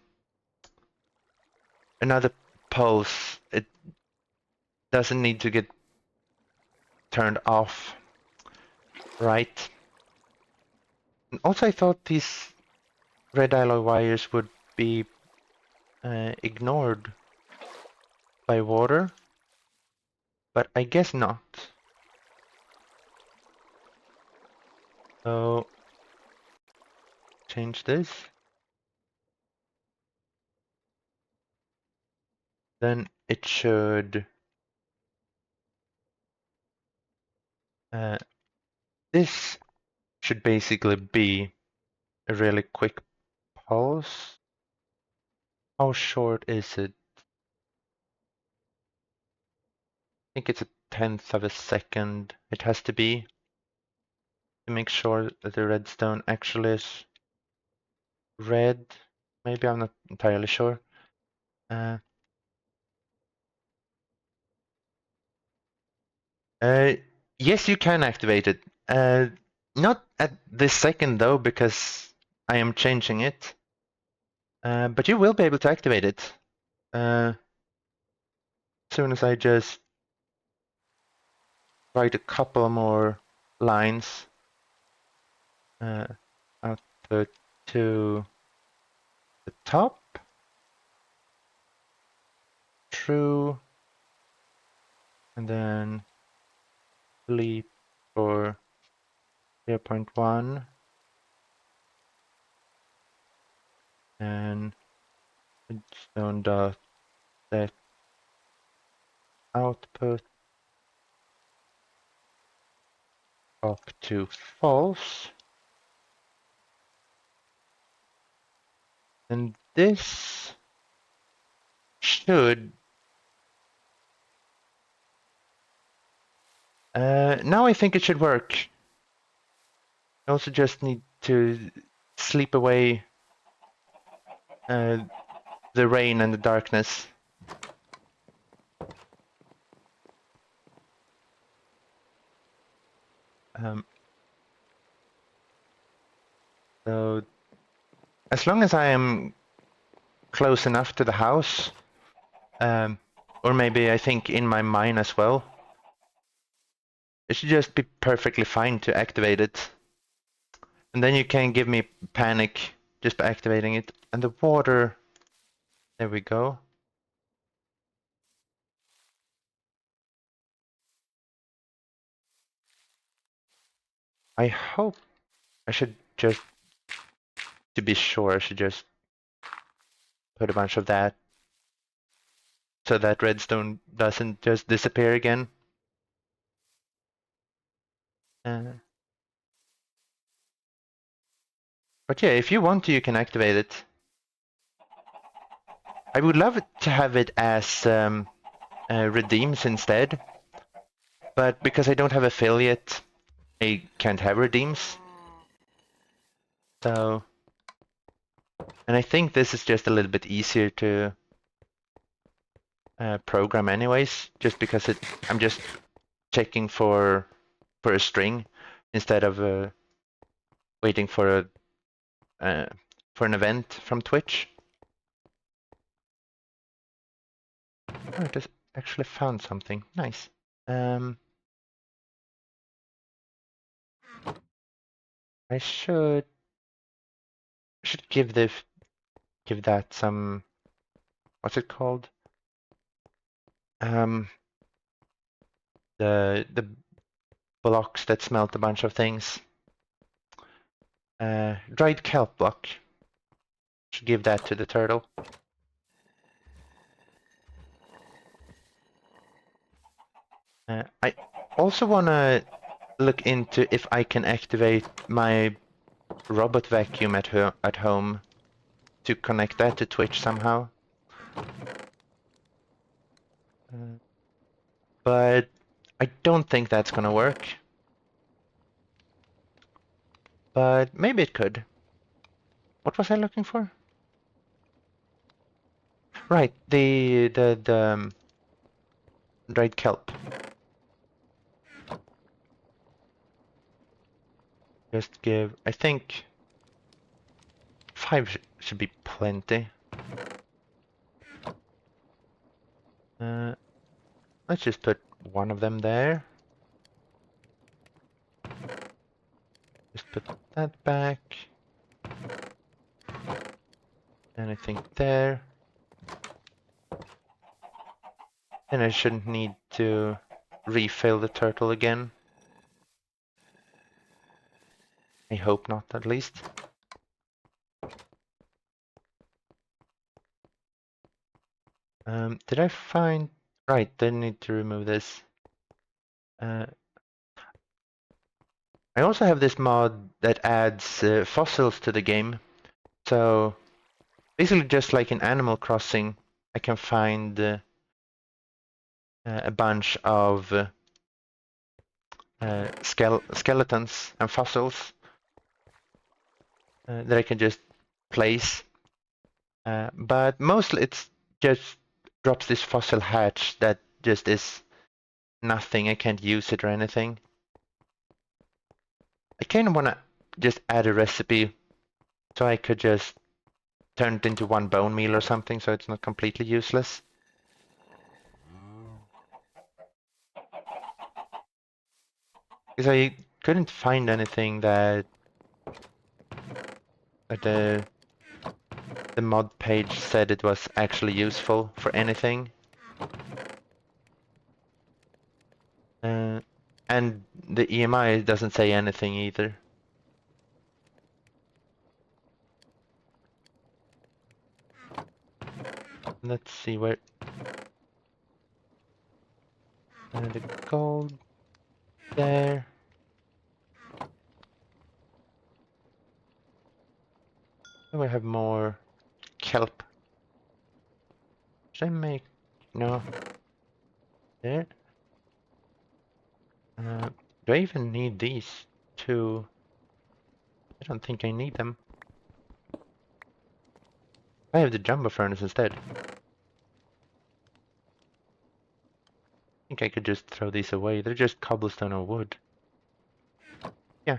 Another pulse. It doesn't need to get turned off. Right. And also, I thought these red alloy wires would be ignored by water, but I guess not. So, change this. Then it should... Uh, this should basically be a really quick pulse. How short is it? I think it's a tenth of a second. It has to be to make sure that the redstone actually is red. Maybe I'm not entirely sure. Uh, uh, yes, you can activate it. Not at this second though, because I am changing it. But you will be able to activate it. As soon as I just write a couple more lines. Output to the top. True. And then bleep for 0.1 and redstone dot set output up to false. And this should now I think it should work. I also just need to sleep away the rain and the darkness. So as long as I am close enough to the house, or maybe I think in my mine as well, it should just be perfectly fine to activate it. And then you can give me panic just by activating it. And the water, there we go. I hope I should just, to be sure, I should just put a bunch of that so that redstone doesn't just disappear again. But yeah, if you want to, you can activate it. I would love to have it as redeems instead, but because I don't have affiliate, I can't have redeems. So, and I think this is just a little bit easier to program anyways, just because I'm just checking for a string instead of waiting for an event from Twitch. Oh, it just actually found something. Nice. I should give that some, what's it called? The blocks that smelt a bunch of things. Dried kelp block. Should give that to the turtle. I also want to look into if I can activate my robot vacuum at home to connect that to Twitch somehow. But I don't think that's gonna work. But maybe it could. What was I looking for? Right, the dried kelp. Just give, I think 5 should be plenty. Let's just put one of them there. Just put that back. And I think there. And I shouldn't need to refill the turtle again. I hope not, at least. Did I find... Right, didn't need to remove this. I also have this mod that adds fossils to the game. So basically just like in Animal Crossing, I can find a bunch of skeletons and fossils that I can just place. But mostly it's just drops this fossil hatch that just is nothing. I can't use it or anything. I kind of want to just add a recipe so I could just turn it into one bone meal or something so it's not completely useless. Because I couldn't find anything that the mod page said it was actually useful for anything. And the EMI doesn't say anything either. Let's see where... the gold there. We have more kelp. Should I make... No. There. Do I even need these two? I don't think I need them. I have the jumbo furnace instead. I think I could just throw these away. They're just cobblestone or wood. Yeah.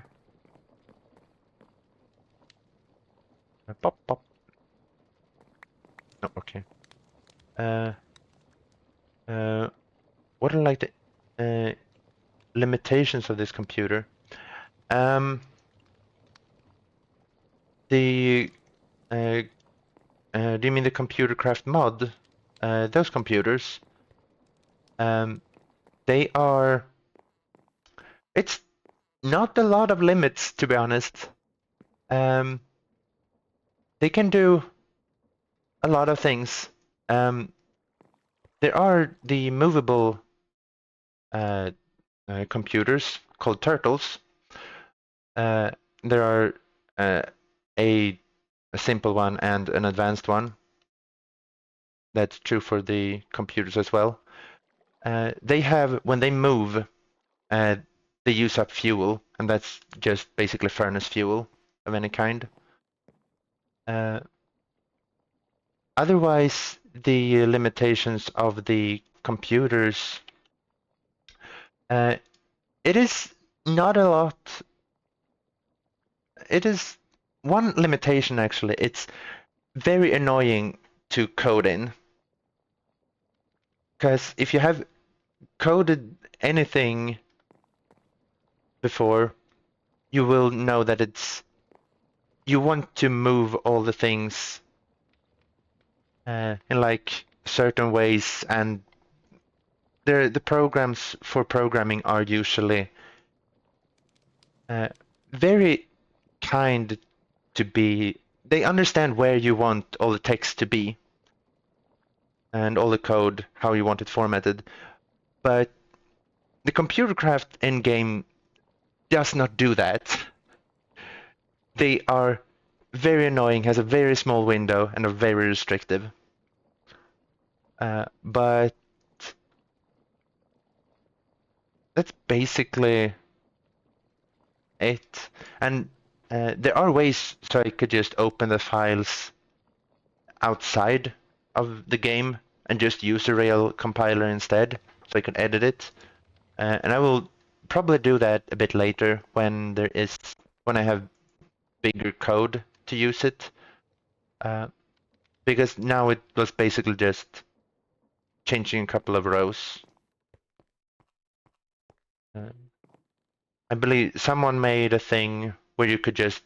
Pop, pop. Oh, okay. What are like the limitations of this computer? The do you mean the computer craft mod? Those computers, they are. It's not a lot of limits, to be honest. They can do a lot of things. There are the movable computers called turtles. There are a simple one and an advanced one. That's true for the computers as well. They have, when they move, they use up fuel, and that's just basically furnace fuel of any kind. Otherwise, the limitations of the computers, it is not a lot. It is one limitation, actually. It's very annoying to code in. Because if you have coded anything before, you will know that you want to move all the things in like certain ways, and the programs for programming are usually very kind to be. They understand where you want all the text to be and all the code, how you want it formatted. But the computer craft in-game does not do that. They are very annoying, has a very small window, and are very restrictive. But that's basically it. And there are ways so I could just open the files outside of the game and just use a Rail compiler instead, so I can edit it. And I will probably do that a bit later when I have bigger code to use it. Because now it was basically just changing a couple of rows. I believe someone made a thing where you could just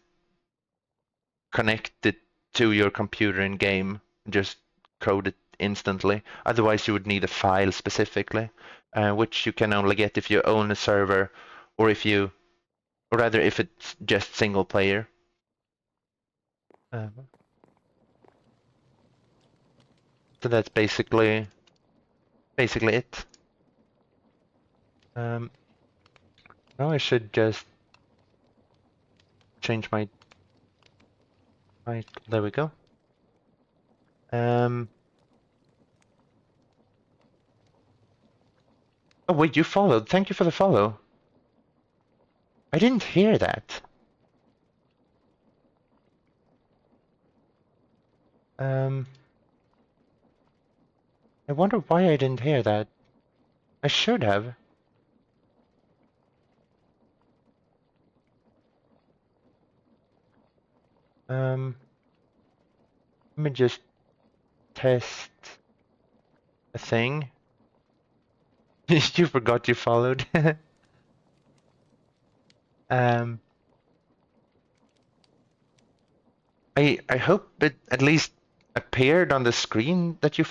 connect it to your computer in game and just code it instantly. Otherwise, you would need a file specifically, which you can only get if you own a server, or rather if it's just single player. So that's basically it. Now I should just change my. Right, there we go. Oh wait, you followed. Thank you for the follow. I didn't hear that. I wonder why I didn't hear that. I should have. Let me just test a thing. You forgot you followed. I hope it at least appeared on the screen that you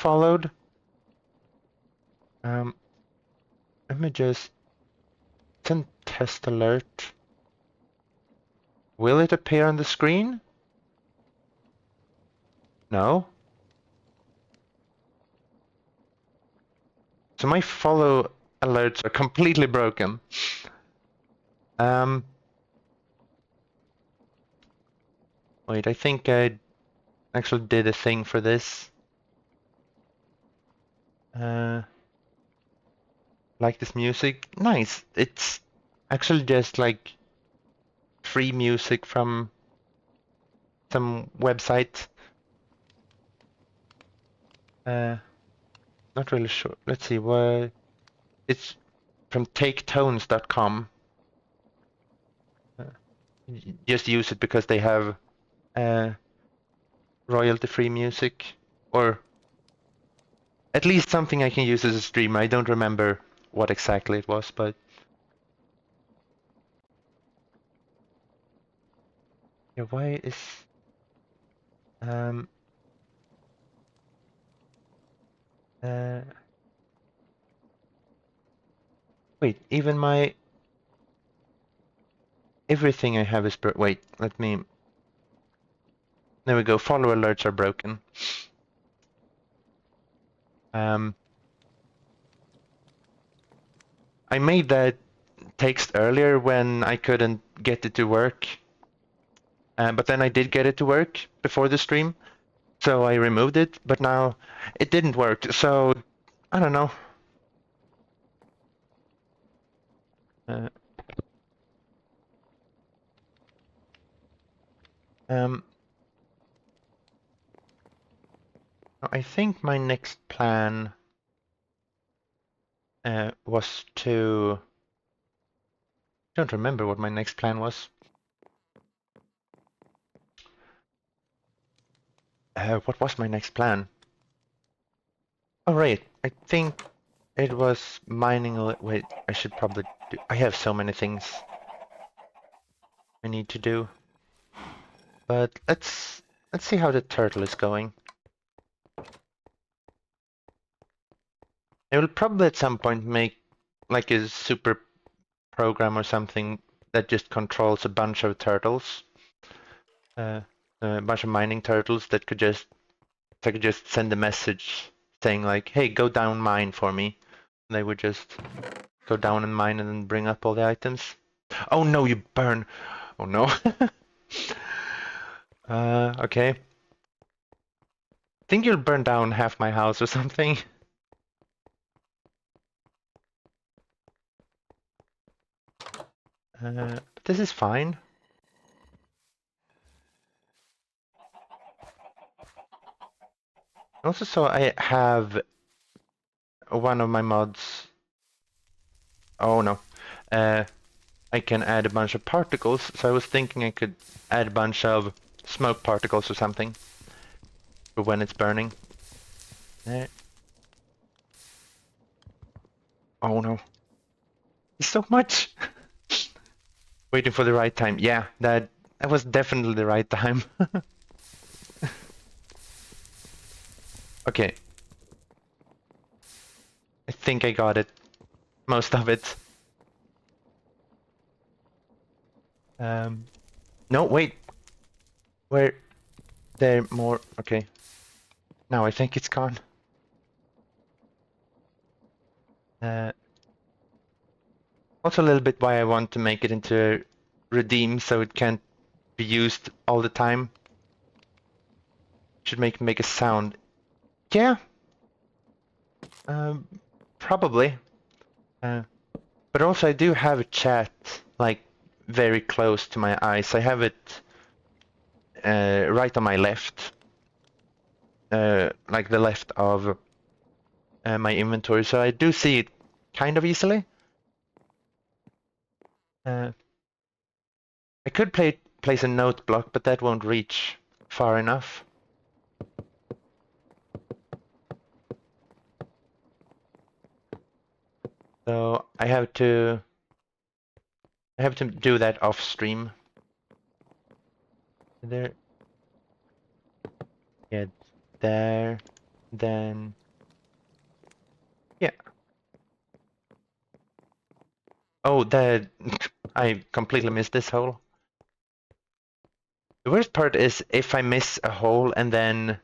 test alert. Will it appear on the screen? No. So my follow alerts are completely broken. Wait, I think I actually did a thing for this. Like this music? Nice. It's actually just like free music from some website. Not really sure. Let's see what it's from taketones.com. Just use it because they have royalty-free music, or at least something I can use as a streamer. I don't remember what exactly it was, but yeah, why is um wait, even my everything I have is wait, let me there we go, follow alerts are broken. I made that text earlier when I couldn't get it to work, but then I did get it to work before the stream, so I removed it, but now it didn't work, so I don't know. Uh, I think my next plan was to... I don't remember what my next plan was. What was my next plan? Oh, right. I think it was mining... Wait, I should probably do... I have so many things I need to do. But let's see how the turtle is going. I will probably at some point make like a super program or something that just controls a bunch of turtles. A bunch of mining turtles that could just... I could just send a message saying like, hey, go down mine for me. And they would just go down and mine and then bring up all the items. Oh no, you burn. Oh no. Okay. I think you'll burn down half my house or something. This is fine. Also, so I have one of my mods. Oh no. I can add a bunch of particles, so I was thinking I could add a bunch of smoke particles or something for when it's burning. There. Oh no. It's so much! Waiting for the right time. Yeah, that was definitely the right time. Okay. I think I got it. Most of it. No, wait. Where? There more. Okay. Now I think it's gone. Also a little bit why I want to make it into redeem so it can't be used all the time. Should make a sound. Yeah. Probably. But also I do have a chat like very close to my eyes. I have it right on my left, like the left of my inventory, so I do see it kind of easily. I could place a note block, but that won't reach far enough. So I have to do that off stream. There, yeah, there, then yeah. Oh, that I completely missed this hole. The worst part is if I miss a hole and then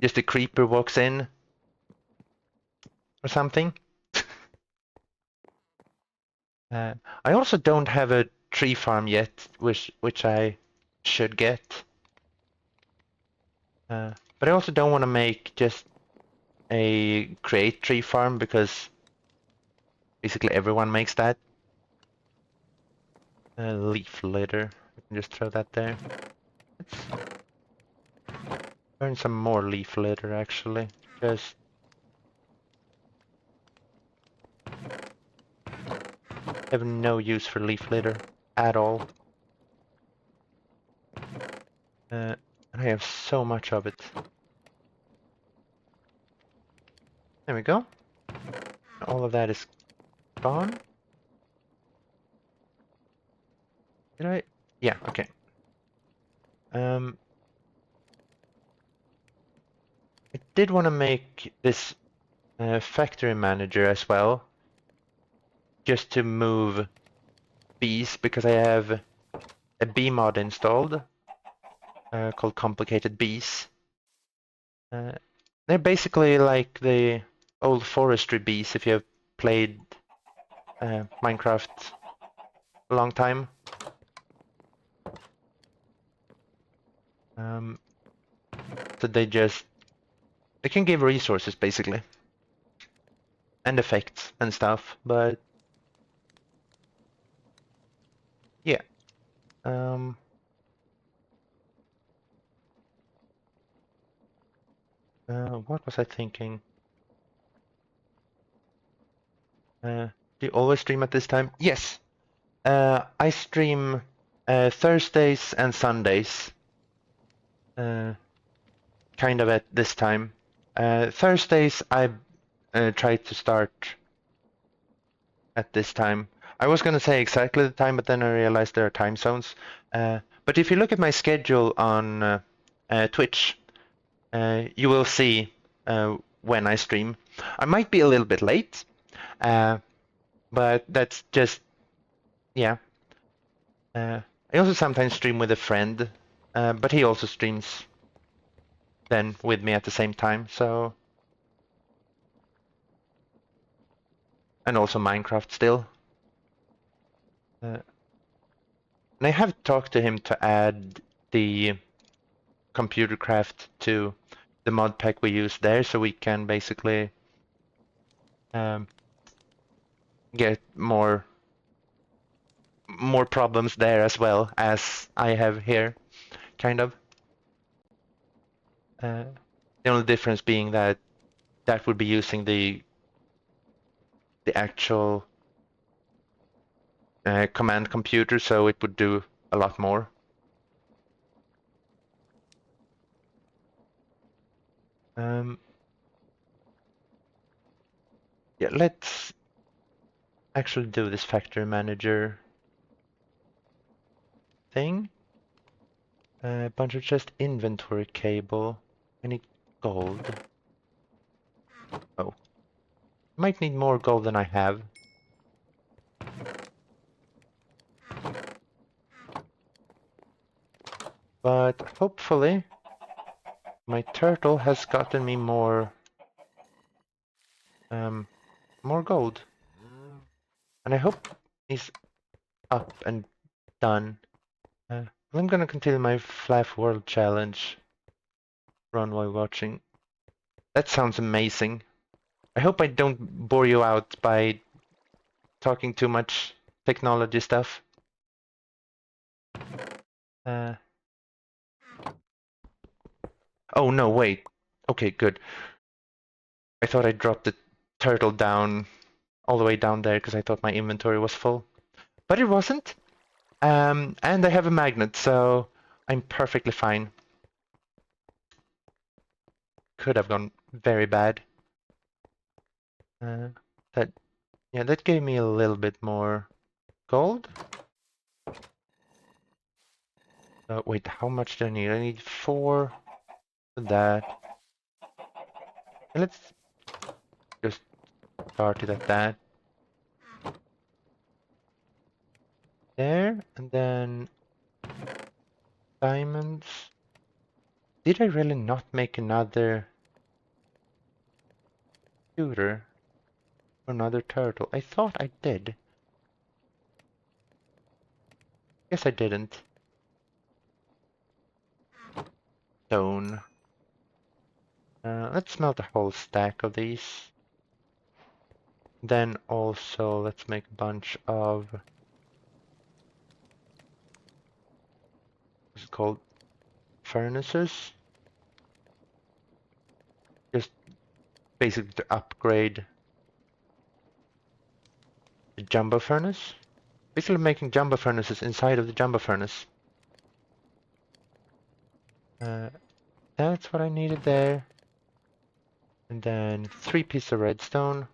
just a creeper walks in or something. Uh, I also don't have a tree farm yet, which I should get. But I also don't want to make just a create tree farm because basically everyone makes that. Leaf litter. I can just throw that there. Let's burn some more leaf litter actually. Just have no use for leaf litter at all. And I have so much of it. There we go. All of that is gone. Did I? Yeah, okay. I did want to make this factory manager as well, just to move bees, because I have a bee mod installed called Complicated Bees. Uh, they're basically like the old forestry bees if you have played Minecraft a long time. Um, so they can give resources basically and effects and stuff, but yeah. Um, what was I thinking? Do you always stream at this time? Yes. I stream Thursdays and Sundays, uh, kind of at this time. Thursdays I try to start at this time. I was going to say exactly the time, but then I realized there are time zones. But if you look at my schedule on Twitch, you will see when I stream. I might be a little bit late, uh, but that's just, yeah. I also sometimes stream with a friend, but he also streams then with me at the same time. So, and also Minecraft still. And I have talked to him to add the computer craft to the mod pack we use there, so we can basically um, get more problems there as well as I have here, kind of. Uh, the only difference being that that would be using the actual command computer, so it would do a lot more. Um, yeah, let's actually do this factory manager thing. A bunch of just inventory cable. I need gold. Oh, might need more gold than I have. But hopefully my turtle has gotten me um, more gold. And I hope he's up and done. I'm gonna continue my Flash World Challenge run while watching. That sounds amazing. I hope I don't bore you out by talking too much technology stuff. Uh, oh no, wait. Okay, good. I thought I dropped the turtle down all the way down there because I thought my inventory was full. But it wasn't. And I have a magnet, so I'm perfectly fine. Could have gone very bad. Uh, that yeah, that gave me a little bit more gold. Wait, how much do I need? I need 4 for that. And let's just start it at that. there, and then diamonds. Did I really not make another shooter or another turtle? I thought I did. Guess I didn't. Stone. Let's melt a whole stack of these. Then also let's make a bunch of what's it called? Furnaces. Just basically to upgrade the jumbo furnace. Basically making jumbo furnaces inside of the jumbo furnace. That's what I needed there. And then 3 pieces of redstone.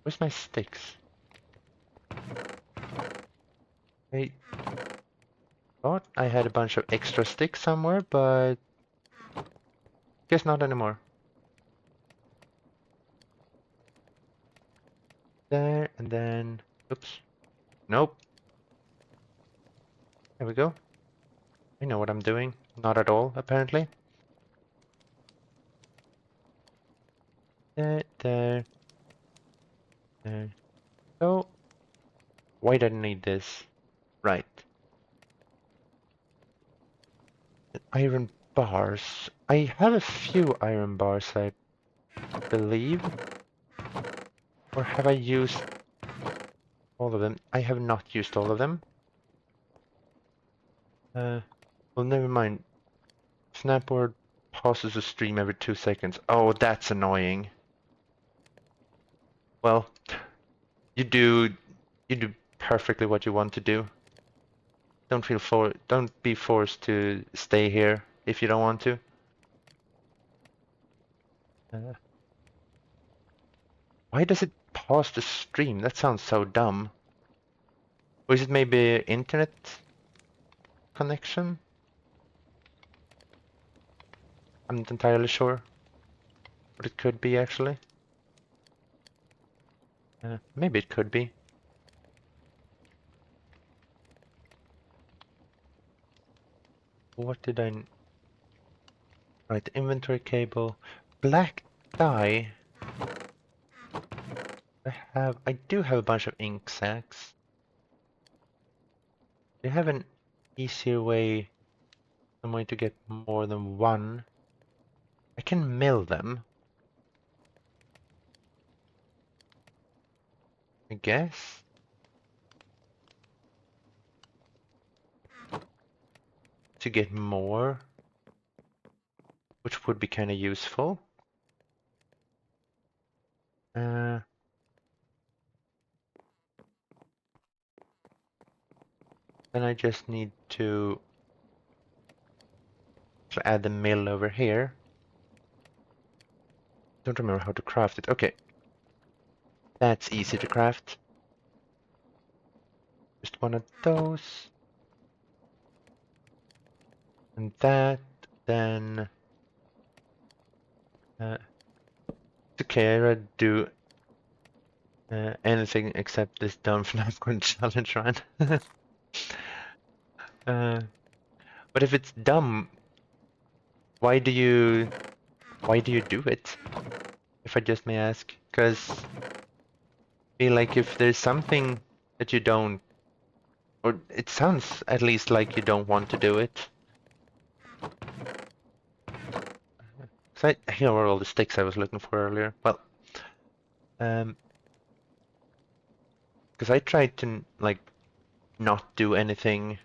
Where's my sticks? I thought I had a bunch of extra sticks somewhere, but guess not anymore. There, and then, oops. Nope. There we go. I know what I'm doing. Not at all, apparently. There, there, there. So, why did I need this? Right. Iron bars. I have a few iron bars, I believe. Or have I used all of them? I have not used all of them. Well, never mind. Snapboard pauses the stream every 2 seconds. Oh, that's annoying. Well, you do perfectly what you want to do. Don't be forced to stay here if you don't want to. Uh, why does it pause the stream? That sounds so dumb. Or is it maybe internet connection? I'm not entirely sure. But it could be actually. Maybe it could be. What did I... Right, inventory cable. Black dye. I do have a bunch of ink sacs. Do you have an easier way, some way to get more than one? I can mill them, I guess. To get more, which would be kind of useful. Then I just need to add the mill over here. Don't remember how to craft it. Okay. That's easy to craft. Just one of those. And that, then... it's okay, I read do anything except this dumb FNAF challenge run. But if it's dumb, why do you do it? If I just may ask, because feel like if there's something that you don't, or it sounds at least like you don't want to do it. So here are all the sticks I was looking for earlier. Well, because I tried to like not do anything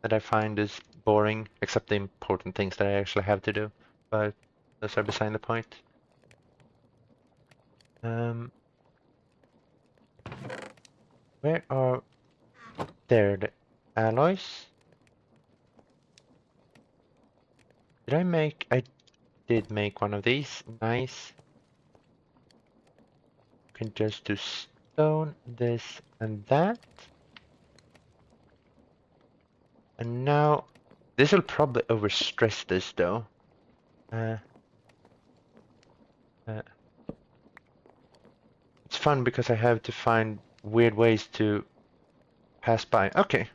that I find is boring, except the important things that I actually have to do. But those are beside the point. Where are there the alloys? I did make one of these. Nice. Can just do stone, this and that. And now this will probably overstress this though. It's fun because I have to find weird ways to pass by. Okay.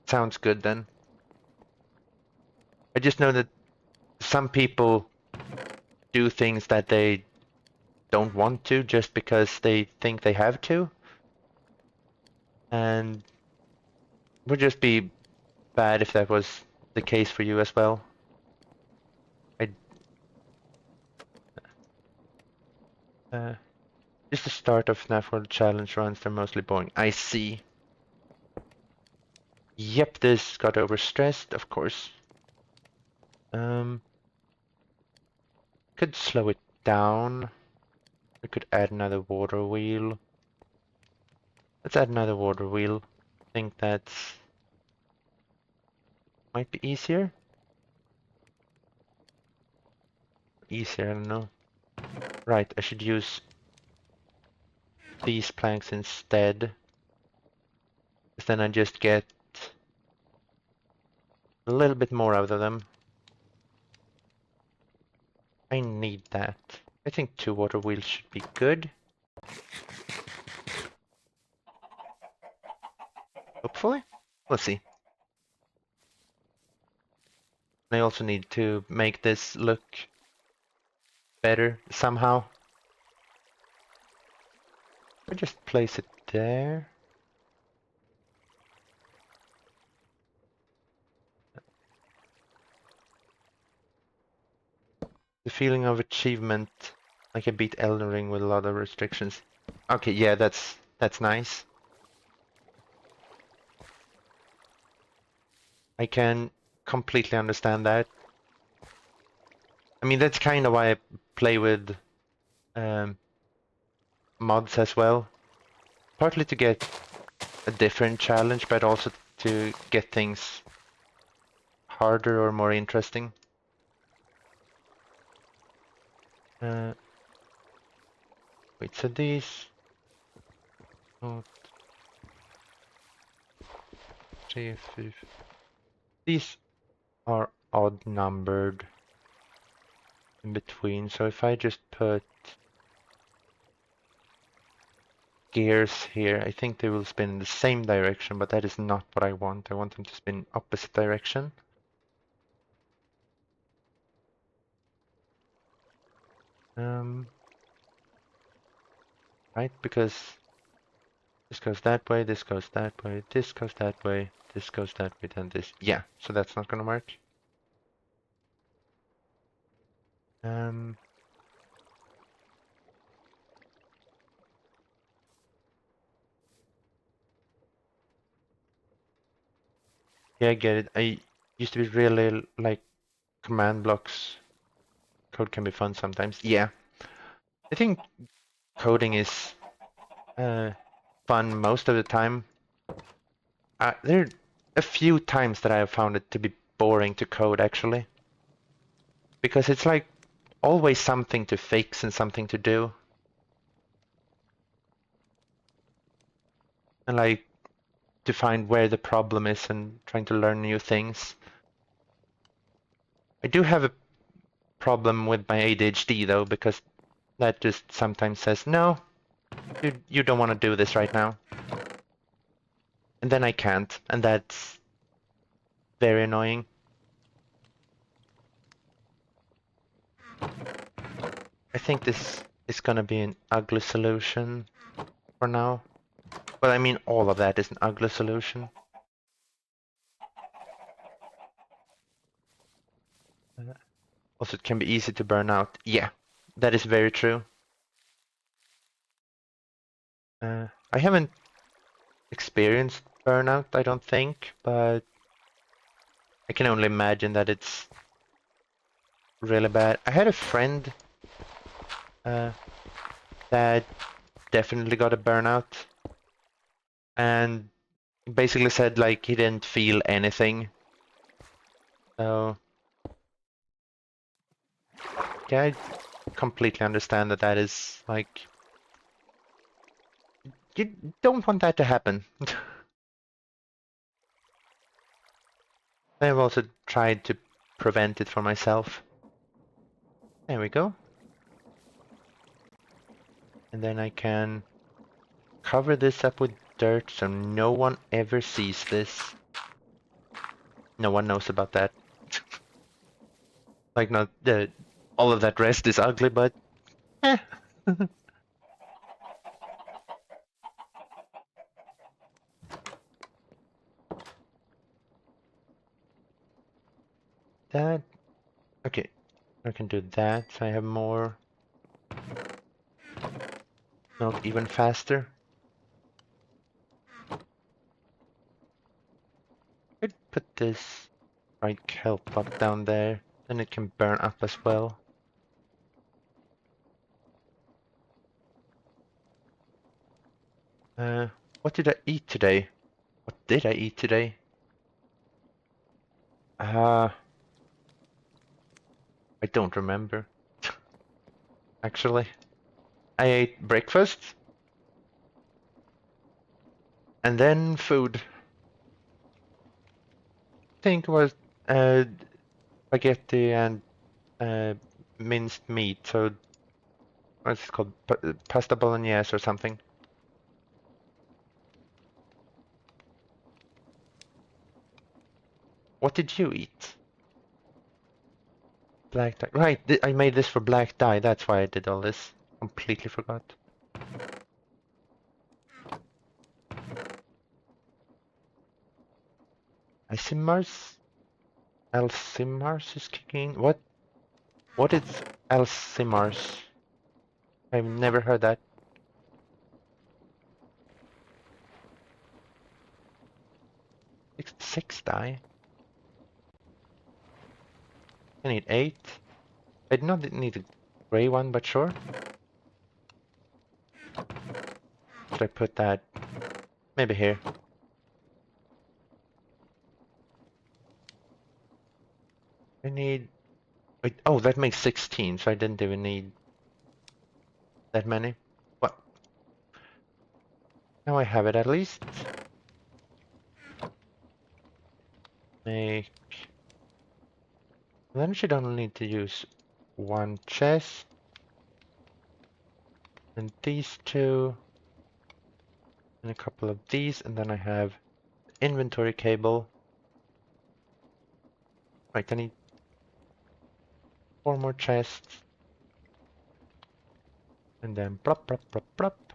Sounds good then. I just know that some people do things that they don't want to just because they think they have to. And would just be bad if that was the case for you as well. I just the start of FNAF World Challenge runs, they're mostly boring. I see. Yep, this got overstressed, of course. Could slow it down. We could add another water wheel. Let's add another water wheel. I think that's might be easier. Easier, I don't know. Right, I should use these planks instead. Because then I just get a little bit more out of them. I need that. I think 2 water wheels should be good. Hopefully. Let's see. I also need to make this look better somehow. I just place it there. The feeling of achievement, like I beat Elden Ring with a lot of restrictions. Okay, yeah, that's nice. I can completely understand that. I mean, that's kind of why I play with mods as well. Partly to get a different challenge, but also to get things harder or more interesting. Wait, so these... Oh, 3, 5... These are odd numbered in between, so if I just put gears here, I think they will spin in the same direction, but that is not what I want. I want them to spin opposite direction. Right, because this goes that way, this goes that way, this goes that way, this goes that way, then this. Yeah, so that's not gonna work. Yeah, I get it. I used to be really like command blocks. Code can be fun sometimes. Yeah, I think coding is fun most of the time. There are a few times that I have found it to be boring to code actually, because it's like always something to fix and something to do, and like to find where the problem is and trying to learn new things. I do have a problem with my ADHD though, because that just sometimes says, no, you don't want to do this right now. And then I can't, and that's very annoying. I think this is gonna be an ugly solution for now. Well, I mean, all of that is an ugly solution. Also, it can be easy to burn out. Yeah, that is very true. I haven't experienced burnout, I don't think, but I can only imagine that it's really bad. I had a friend that definitely got a burnout and basically said like he didn't feel anything. So yeah, I completely understand that that is like you don't want that to happen. I've also tried to prevent it for myself. There we go. And then I can cover this up with dirt so no one ever sees this. No one knows about that. Like, not the all of that rest is ugly, but eh. That okay. I can do that, so I have more milk even faster. Could put this right kelp block down there, then it can burn up as well. Uh, what did I eat today? What did I eat today? Uh, I don't remember, actually. I ate breakfast and then food. I think it was uh, spaghetti and uh, minced meat. So what's it called? Pasta bolognese or something. What did you eat? Black dye. Right, I made this for black dye. That's why I did all this. Completely forgot. Alzheimer's? Alzheimer's is kicking. What is Alzheimer's? I've never heard that. 66 die. I need 8. I do not need a gray one, but sure. Should I put that maybe here? I need. Wait, oh, that makes 16, so I didn't even need that many. What? Now I have it at least. Make. Then I should only need to use one chest. And these two. And a couple of these. And then I have inventory cable. Right, I need 4 more chests. And then plop, plop, plop, plop.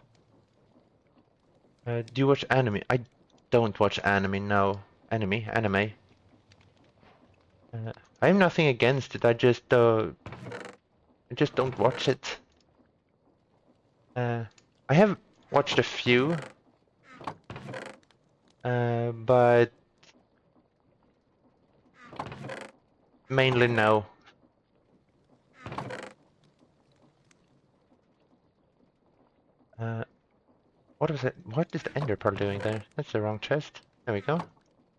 Do you watch anime? I don't watch anime, no. Anime. I have nothing against it. I just don't watch it. I have watched a few, but mainly no. Uh, what was it? What is the ender pearl doing there? That's the wrong chest. There we go.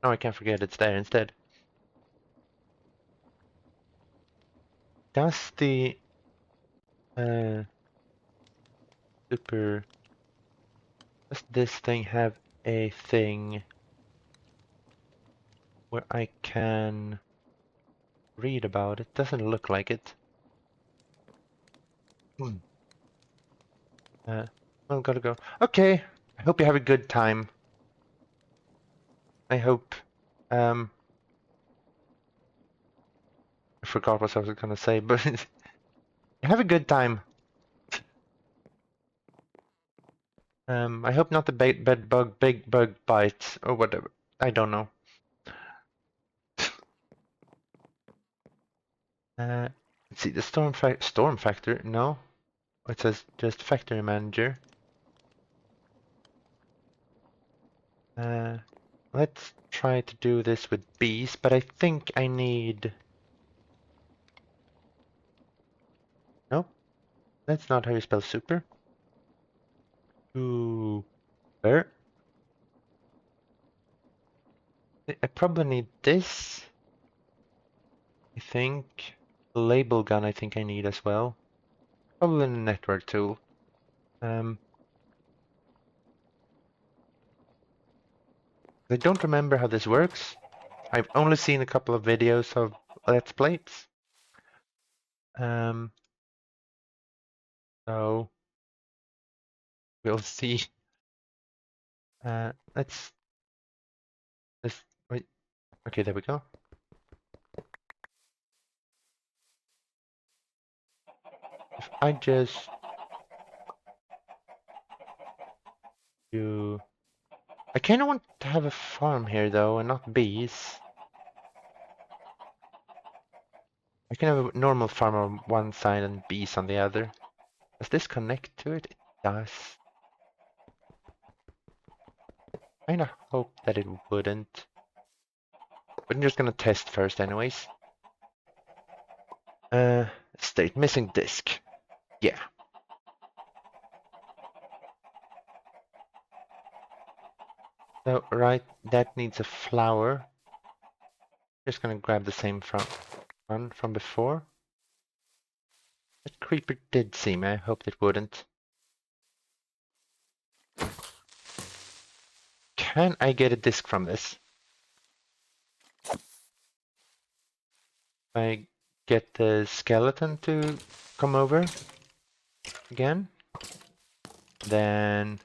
Now I can't forget it's there instead. Does the uh, super... Does this thing have a thing where I can read about it? Doesn't look like it. Hmm. Well, gotta go. Okay. I hope you have a good time. I hope. I forgot what I was gonna say, but have a good time. I hope not the big bug bites or whatever. I don't know. Let's see the storm factor. No, it says just factory manager. Uh, let's try to do this with bees, but I think I need. Nope, that's not how you spell super. Super. I probably need this. I think label gun. I think I need as well. Probably a network tool. I don't remember how this works. I've only seen a couple of videos of Let's Plays. Um, so we'll see. Let's wait. Okay, there we go. If I just do, I kind of want to have a farm here though, and not bees. I can have a normal farm on one side and bees on the other. Does this connect to it? It does. I kinda hope that it wouldn't. But I'm just gonna test first anyways. Uh, State missing disk. Yeah. So, right, that needs a flower. Just gonna grab the same one from before. That creeper did see me. I hoped it wouldn't. Can I get a disc from this? I get the skeleton to come over again. Then,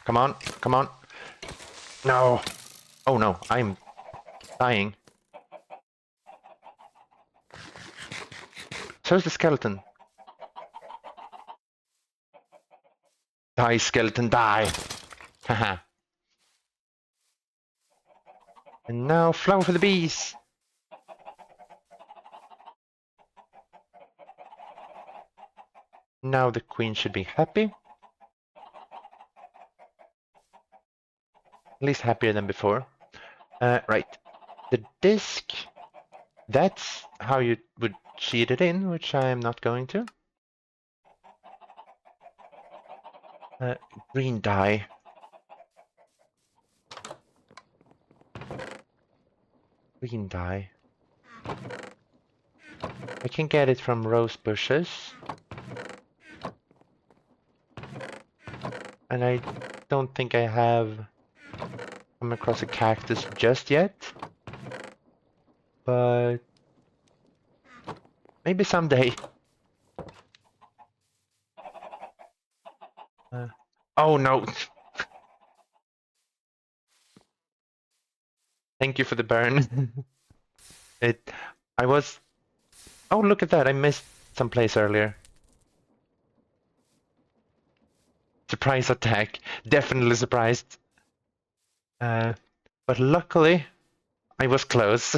come on, come on. No. Oh no, I'm dying. So's the skeleton. Die, skeleton, die. Haha. And now flower for the bees. Now the queen should be happy. At least happier than before. Right. The disc. That's how you would cheat it in, which I'm not going to. Uh, Green dye. Green dye. I can get it from rose bushes. And I don't think I have come across a cactus just yet. But maybe someday. Oh no! Thank you for the burn. It. I was. Oh, look at that! I missed some place earlier. Surprise attack. Definitely surprised. But luckily, I was close.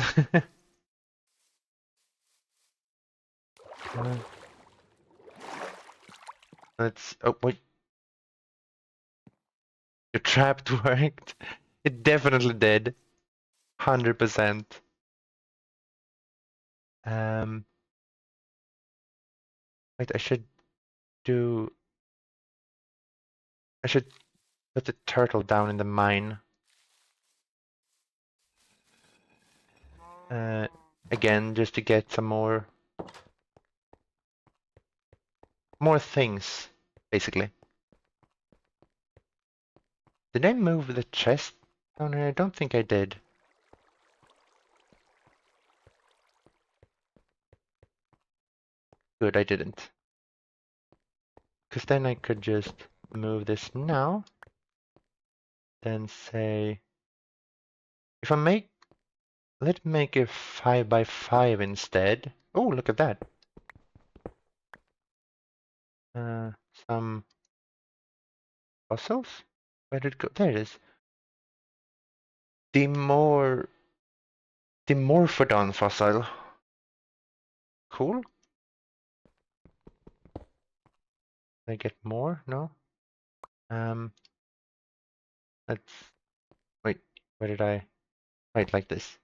Uh, let's. Oh wait, your trap worked. It definitely did. 100%. Um. Wait, do. I should put the turtle down in the mine. Uh, Again, just to get some more things, basically. Did I move the chest down here? I don't think I did. Good, I didn't. Because then I could just move this now. Then say, if I make, let's make a 5 by 5 instead. Oh, look at that. Uh, some fossils? Where did it go? There it is. Demor Dimorphodon fossil. Cool. Can I get more? No. Um, let's wait. Where did I? Right, like this.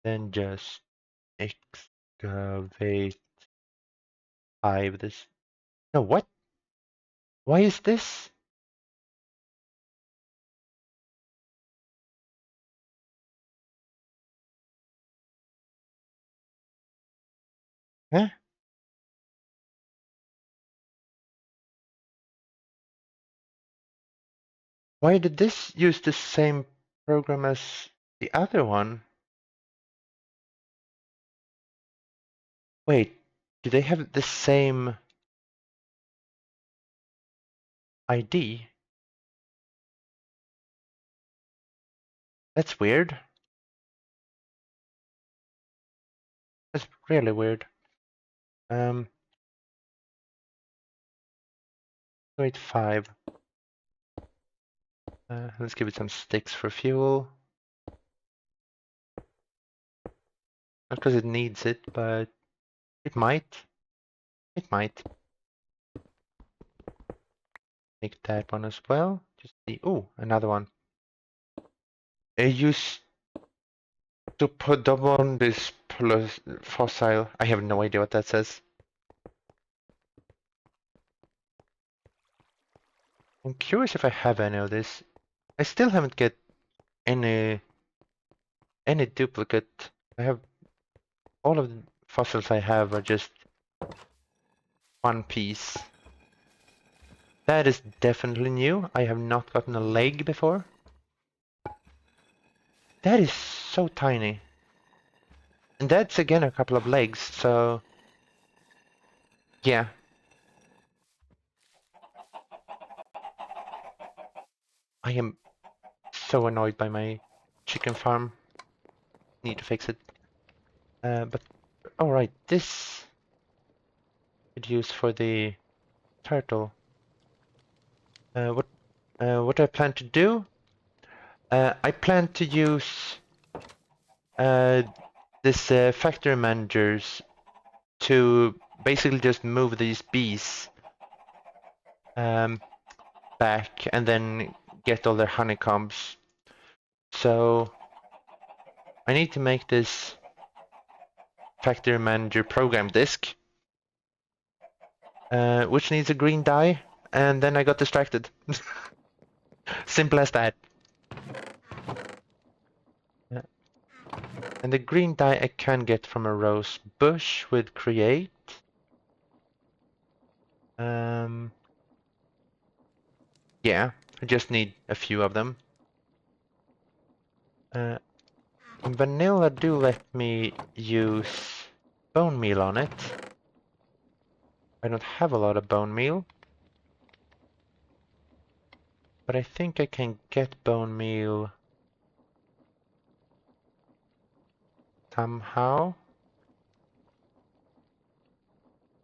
Then just excavate 5 this. No, what? Why is this? Huh? Why did this use the same program as the other one? Wait, do they have the same? ID? That's weird. That's really weird. 285. Let's give it some sticks for fuel. Not because it needs it, but it might. It might. Take that one as well. Just the another one. I used to put double on this plus fossil. I have no idea what that says. I'm curious if I have any of this. I still haven't get any duplicate. I have all of the fossils I have are just one piece. That is definitely new. I have not gotten a leg before. That is so tiny. And that's again a couple of legs, so yeah. I am so annoyed by my chicken farm. Need to fix it. But alright, this could use for the turtle. What I plan to do? I plan to use this factory managers to basically just move these bees back and then get all their honeycombs. So I need to make this factory manager program disk, which needs a green dye, and then I got distracted. Simple as that. And the green dye I can get from a rose bush with create. Yeah, I just need a few of them. Vanilla do let me use bone meal on it. I don't have a lot of bone meal, but I think I can get bone meal somehow.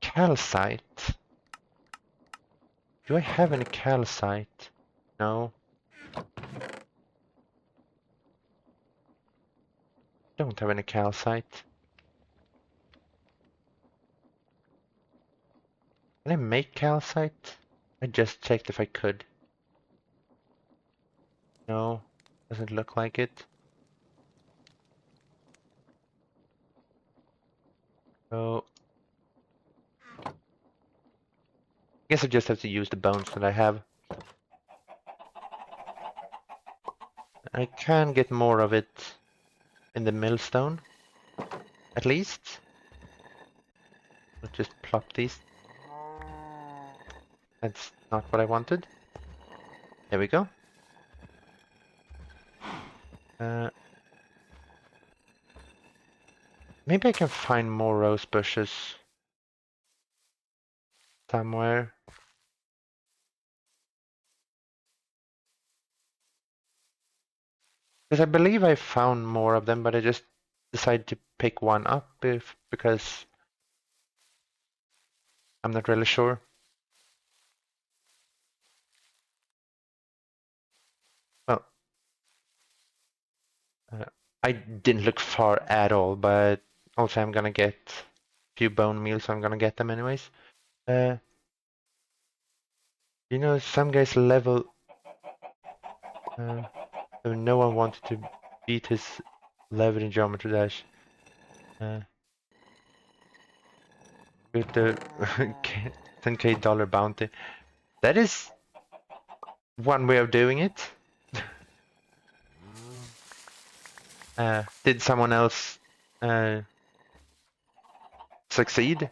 Calcite. Do I have any calcite? No. Don't have any calcite. Can I make calcite? I just checked if I could. No, doesn't look like it. So I guess I just have to use the bones that I have. I can get more of it in the millstone, at least. Let's just plop these. That's not what I wanted. There we go. Maybe I can find more rose bushes somewhere. Because I believe I found more of them, but I just decided to pick one up because I'm not really sure. Well, I didn't look far at all, but also I'm gonna get a few bone meals, so I'm gonna get them anyways. Some guys level. So no one wanted to beat his level in Geometry Dash. With the $10K bounty. That is one way of doing it. Did someone else succeed?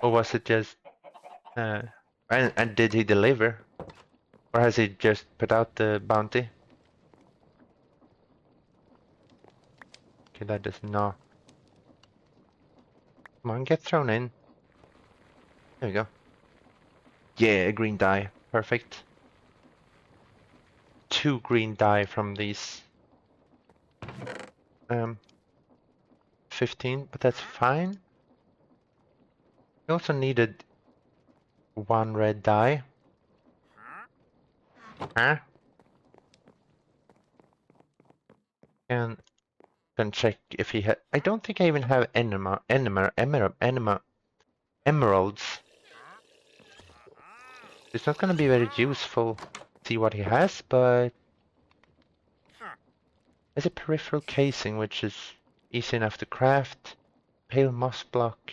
Or was it just... and did he deliver? Or has he just put out the bounty? Okay, that does not... Come on, get thrown in. There we go. Yeah, a green dye. Perfect. 2 green dye from these. 15, but that's fine. We also needed 1 red dye. Huh? And then check if he had. I don't think I even have emeralds. It's not gonna be very useful. See what he has, but there's a peripheral casing which is easy enough to craft. Pale moss block.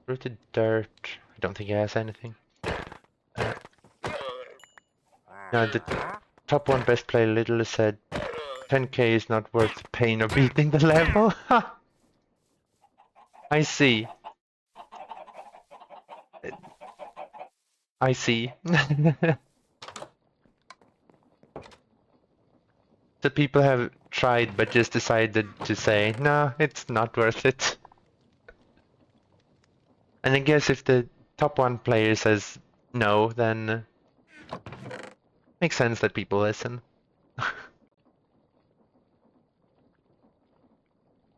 Rooted dirt. I don't think he has anything. No, the top one best player literally said 10k is not worth the pain of beating the level. I see. I see. So people have tried but just decided to say, no, it's not worth it. And I guess if the top one player says no, then makes sense that people listen.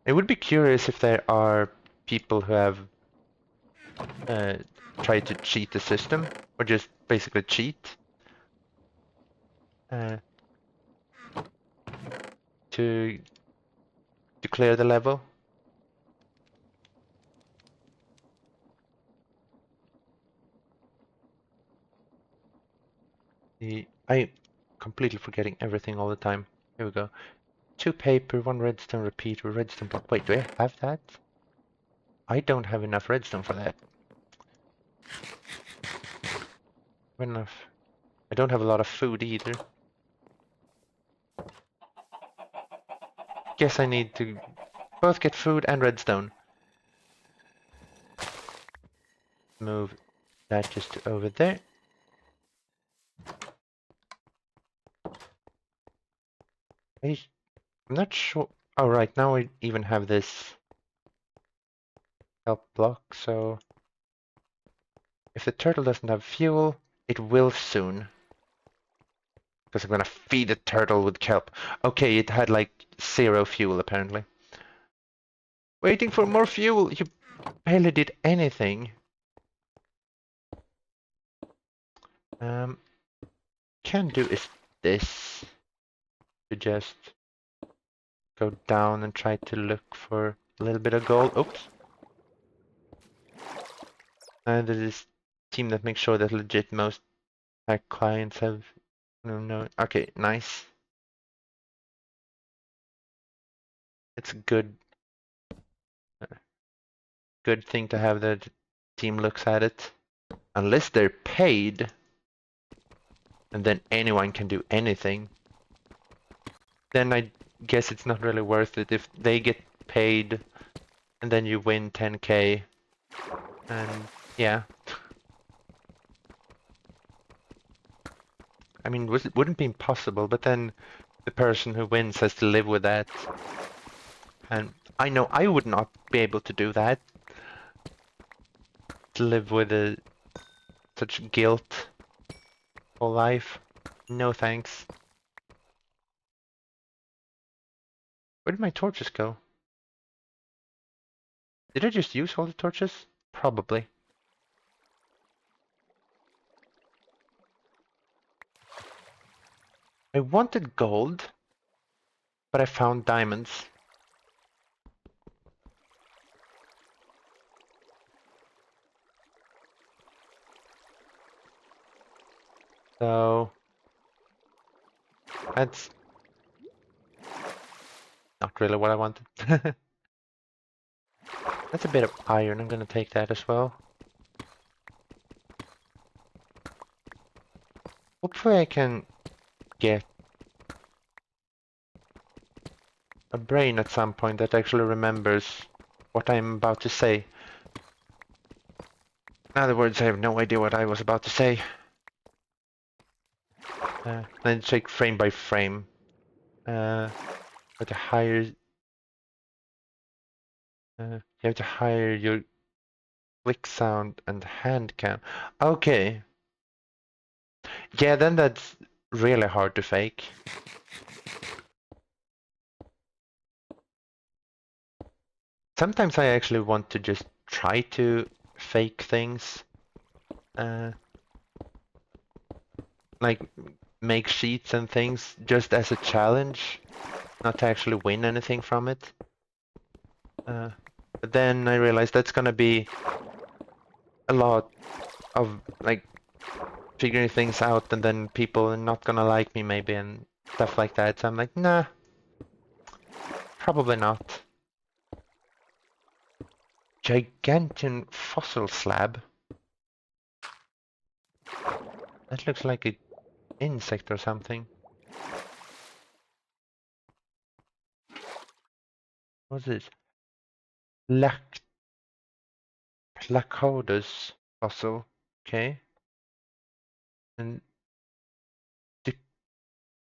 I would be curious if there are people who have tried to cheat the system, or just basically cheat uh, to clear the level. I completely forgetting everything all the time. Here we go. 2 paper, 1 redstone repeater, redstone block. Wait, do I have that? I don't have enough redstone for that. Enough. I don't have a lot of food either. Guess I need to both get food and redstone. Move that just over there. I'm not sure. Oh, right, now I even have this help block, so if the turtle doesn't have fuel, it will soon. Because I'm gonna feed the turtle with kelp. Okay, it had like 0 fuel apparently. Waiting for more fuel! You barely did anything. Can do is this. To just go down and try to look for a little bit of gold. Oops. And there's this team that makes sure that legit most clients have no. Okay, nice. It's a good thing to have that team looks at it. Unless they're paid, and then anyone can do anything. Then I guess it's not really worth it if they get paid and then you win 10k. And yeah. I mean, it wouldn't be impossible, but then the person who wins has to live with that. And I know I would not be able to do that. To live with such guilt for life. No thanks. Where did my torches go? Did I just use all the torches? Probably. I wanted gold, but I found diamonds. So that's not really what I wanted. That's a bit of iron. I'm gonna take that as well. Hopefully I can get a brain at some point that actually remembers what I'm about to say. In other words, I have no idea what I was about to say. Then check frame by frame. With a higher, you have to higher your click sound and hand cam. Okay. Yeah, then that's really hard to fake. Sometimes I actually want to just try to fake things. Uh, like make sheets and things just as a challenge, not to actually win anything from it. But then I realized that's gonna be a lot of like figuring things out, and then people are not gonna like me maybe and stuff like that. So I'm like, nah, probably not. Gigantian fossil slab. That looks like an insect or something. What's this? Placodus fossil. Okay. And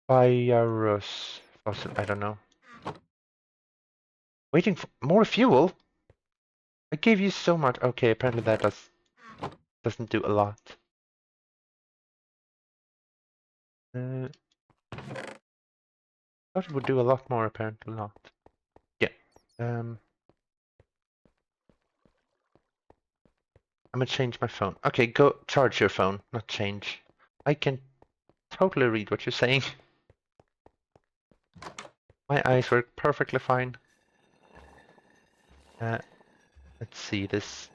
Dipyrus fossil. I don't know. Waiting for more fuel? I gave you so much. Okay, apparently that doesn't do a lot. Thought it would do a lot more, apparently not. Yeah. I'm gonna change my phone. Okay, go charge your phone, not change. I can totally read what you're saying. My eyes work perfectly fine. Let's see this.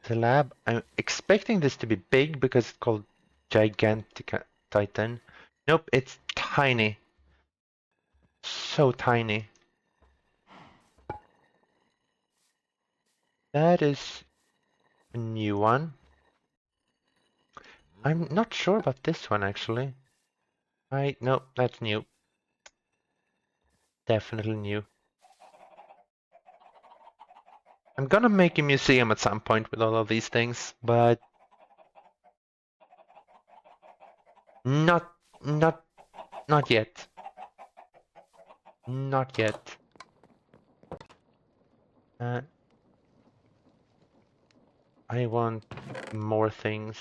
The lab. I'm expecting this to be big because it's called Gigantica Titan. Nope, it's tiny. So tiny. That is a new one. I'm not sure about this one actually. No, that's new. Definitely new. I'm gonna make a museum at some point with all of these things, but not not not yet. Not yet. Uh, I want more things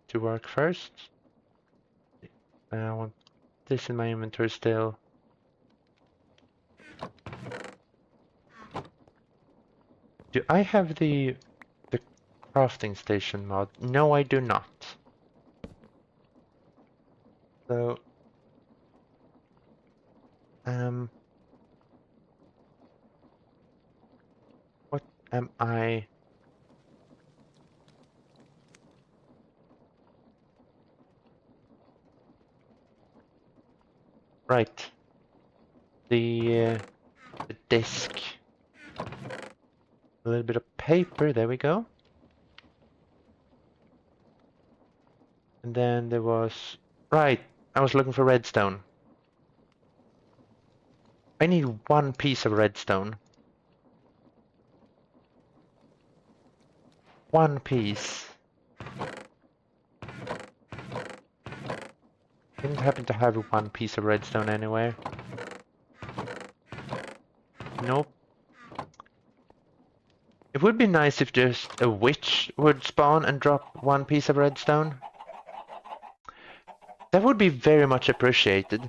to work first. I want this in my inventory still. Do I have the crafting station mod? No, I do not. So what am I? Right. The disk. A little bit of paper. There we go. And then there was... Right, I was looking for redstone. I need one piece of redstone. One piece. Didn't happen to have one piece of redstone anywhere. Nope. It would be nice if just a witch would spawn and drop one piece of redstone. That would be very much appreciated.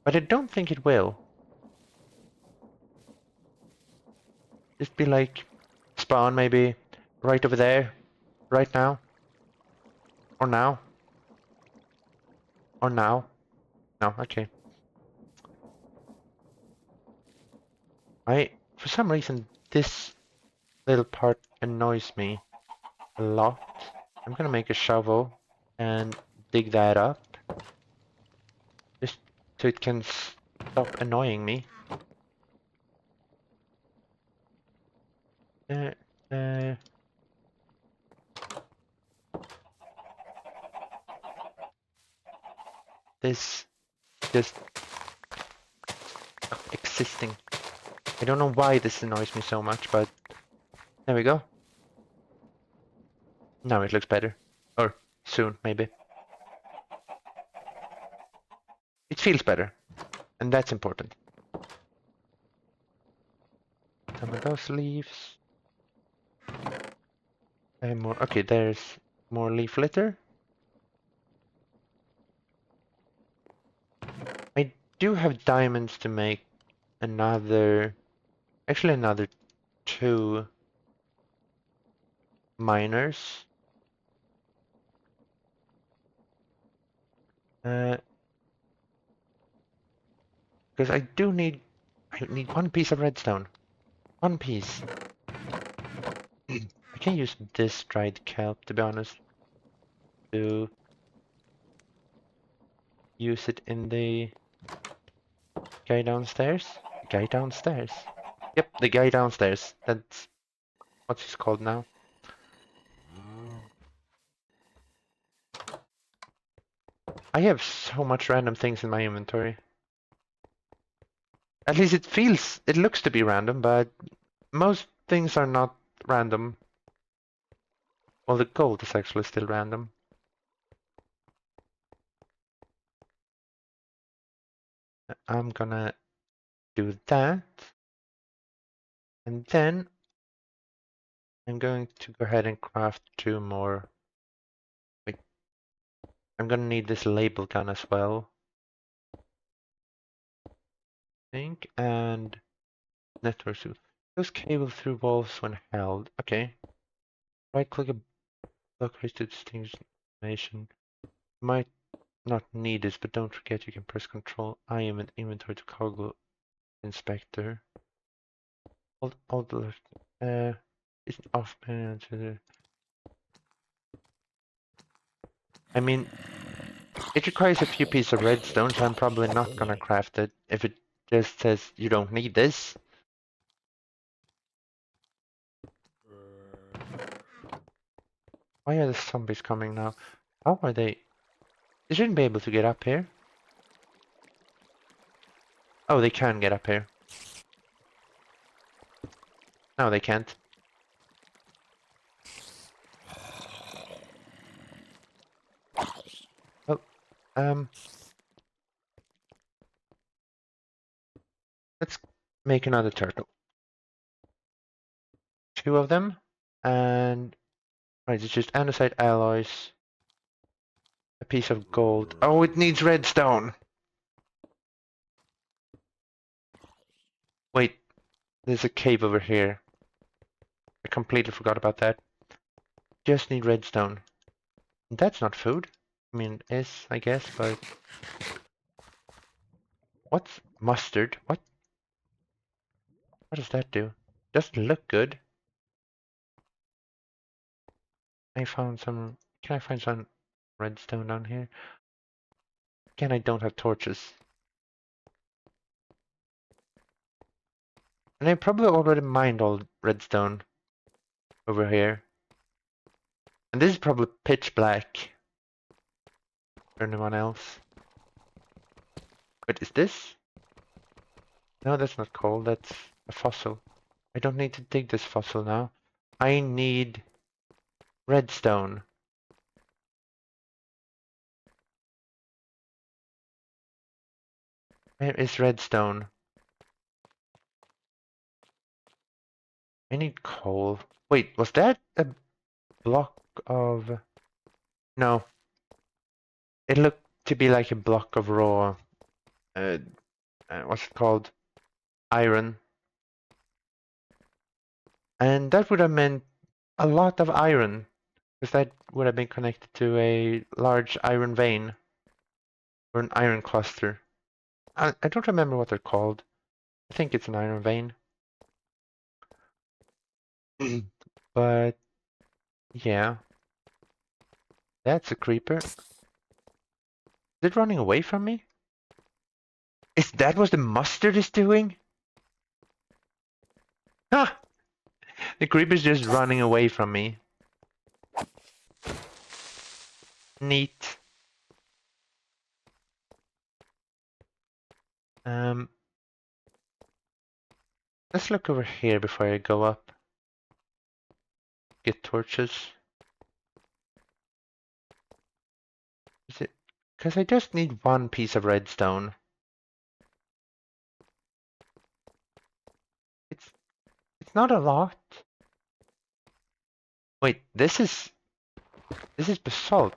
But I don't think it will. Just be like, spawn maybe right over there, right now, or now, or now. No, okay. For some reason, this little part annoys me a lot. I'm gonna make a shovel and dig that up, just so it can stop annoying me. Uh, uh, this just existing. I don't know why this annoys me so much, but there we go. Now it looks better. Or soon, maybe. It feels better, and that's important. Some of those leaves. And more. Okay, there's More leaf litter. I do have diamonds to make another, actually another 2 miners. Because I need 1 piece of redstone. 1 piece. I can use this dried kelp, to be honest, to use it in the guy downstairs. Guy downstairs. Yep, the guy downstairs. That's what he's called now. I have so much random things in my inventory. At least it looks to be random, but most things are not random. Well, the gold is actually still random. I'm gonna do that. And then I'm going to go ahead and craft 2 more. Wait, I'm gonna need this label gun as well, I think, and network suit. Goes cable through walls when held. Okay. Right click a block raise to distinguish information. Might not need this, but don't forget you can press Control I am in inventory to cargo inspector. Hold the left. It's off to the. I mean, it requires a few pieces of redstone, so I'm probably not gonna craft it if it just says you don't need this. Why are the zombies coming now? How are they? They shouldn't be able to get up here. Oh, they can get up here. No, they can't. Oh, let's make another turtle. 2 of them, and right, it's just andesite alloys, a piece of gold. Oh, it needs redstone. Wait, there's a cave over here. I completely forgot about that. Just need redstone. That's not food. I mean, it is, I guess, but what's mustard? What does that do? Doesn't look good. I found some. Can I find some redstone down here? Again, I don't have torches. And I probably already mined all redstone over here. And this is probably pitch black for anyone else. But is this? No, that's not coal. That's a fossil. I don't need to dig this fossil now. I need redstone. Where is redstone? I need coal. Wait, was that a block of... No. It looked to be like a block of raw... what's it called? Iron. And that would have meant a lot of iron, because that would have been connected to a large iron vein, or an iron cluster. I don't remember what they're called. I think it's an iron vein. But, yeah. That's a creeper. Is it running away from me? Is that what the mustard is doing? Ah! The creeper's just running away from me. Neat. Um, let's look over here before I go up. Get torches. Is it? Because I just need 1 piece of redstone. It's it's not a lot. Wait, this is This is basalt.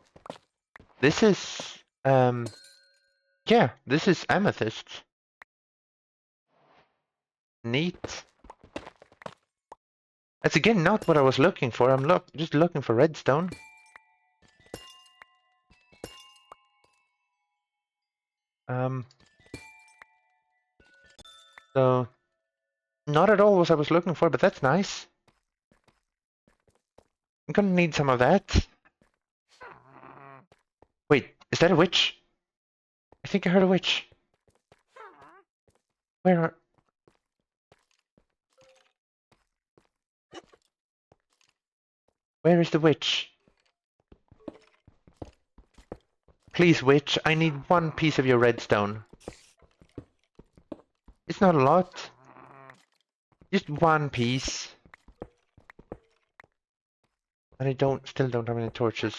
This is, yeah, this is amethyst. Neat. That's again not what I was looking for. I'm just looking for redstone. So not at all what I was looking for, but that's nice. I'm gonna need some of that. Wait, is that a witch? I think I heard a witch. Where are... Where is the witch? Please, witch, I need one piece of your redstone. It's not a lot. Just one piece. And I still don't have any torches.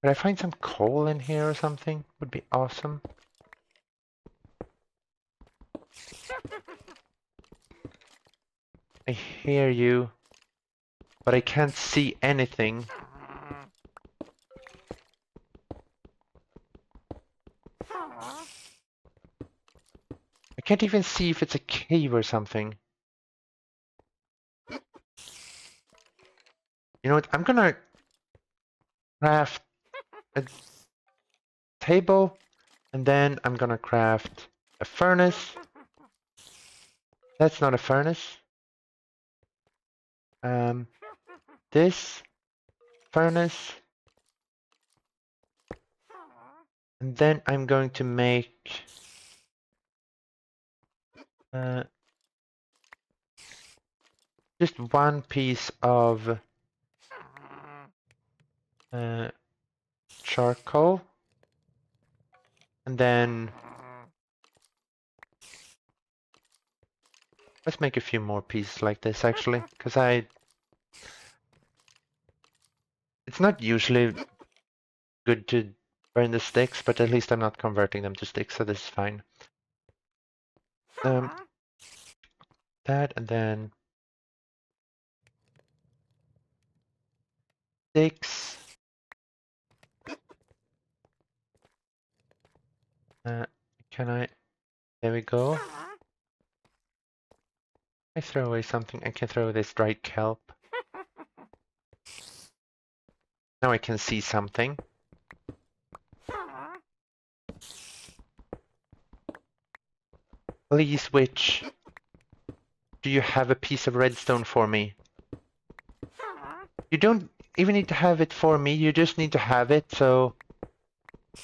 Could I find some coal in here or something? Would be awesome. I hear you, but I can't see anything. I can't even see if it's a cave or something. You know what? I'm gonna craft a table, and then I'm gonna craft a furnace. That's not a furnace. This furnace. And then I'm going to make just one piece of charcoal. And then let's make a few more pieces like this actually, because it's not usually good to burn the sticks, but at least I'm not converting them to sticks, so this is fine. That and then sticks. Can I? There we go. I throw away something. I can throw this dried kelp. Now I can see something. Please, witch. Do you have a piece of redstone for me? You don't even need to have it for me. You just need to have it so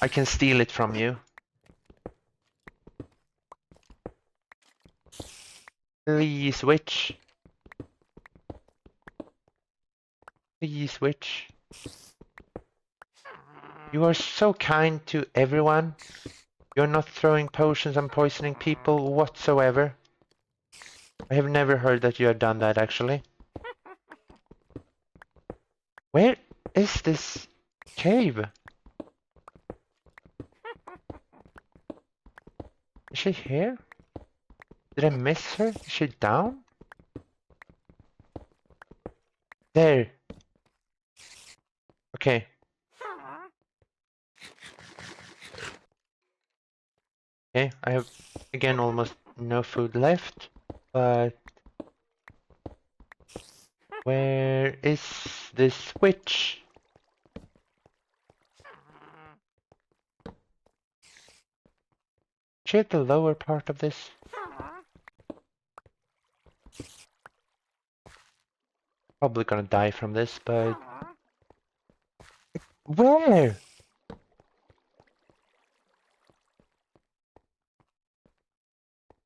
I can steal it from you. Please, witch. Please, witch. You are so kind to everyone. You're not throwing potions and poisoning people whatsoever. I have never heard that you have done that, actually. Where is this cave? Is she here? Did I miss her? Is she down? There. Okay. Okay, I have, again, almost no food left, but where is this witch? She at the lower part of this? Probably gonna die from this, but... Where?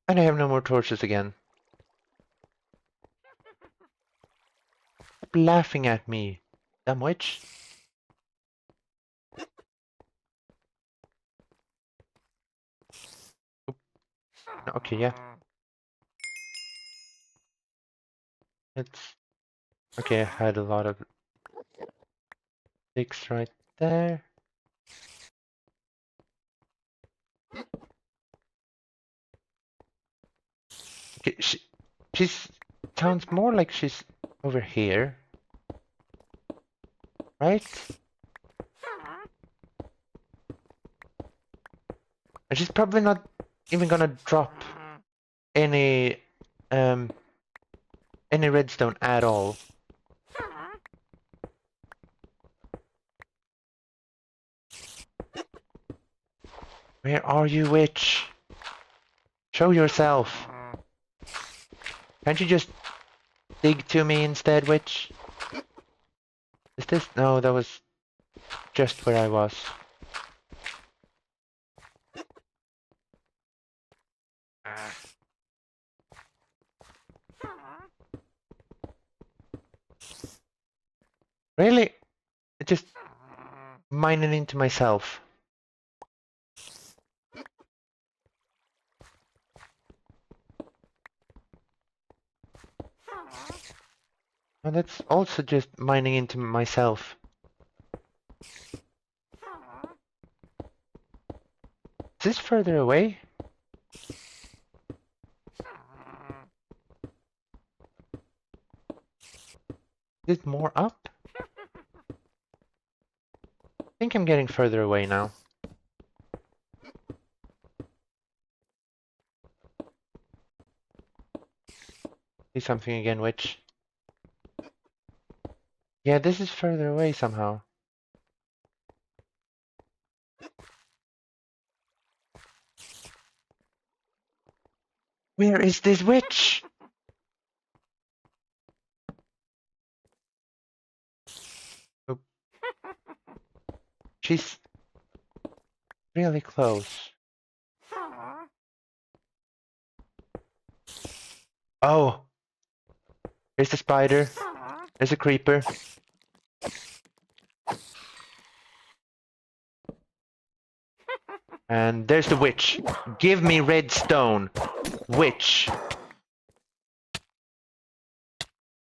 And I have no more torches again. Stop laughing at me, dumb witch. Okay, yeah. It's... Okay, I had a lot of sticks right there. Okay, She's sounds more like she's over here, right? And she's probably not even gonna drop any um any redstone at all. Where are you, witch? Show yourself. Can't you just dig to me instead, witch? Is this? No, that was just where I was. Really? It just mining into myself. And that's also just mining into myself. Is this further away? Is it more up? I think I'm getting further away now. See something again, witch. Yeah, this is further away somehow. Where is this witch? Oh, she's really close. Oh, there's a spider. There's a creeper. And there's the witch. Give me redstone. Witch.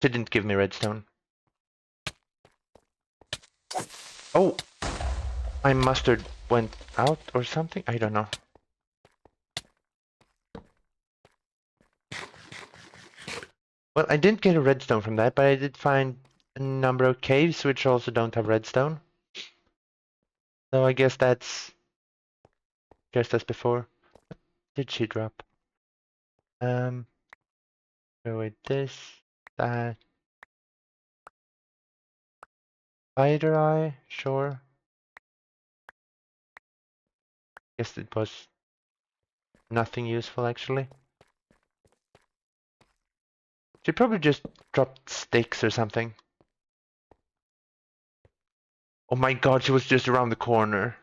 She didn't give me redstone. Oh, my mustard went out or something? I don't know. Well, I didn't get a redstone from that, but I did find a number of caves which also don't have redstone. So I guess that's just as before. What did she drop? Go with this, that. Spider eye, sure. Guess it was nothing useful actually. She probably just dropped sticks or something. Oh my god, she was just around the corner.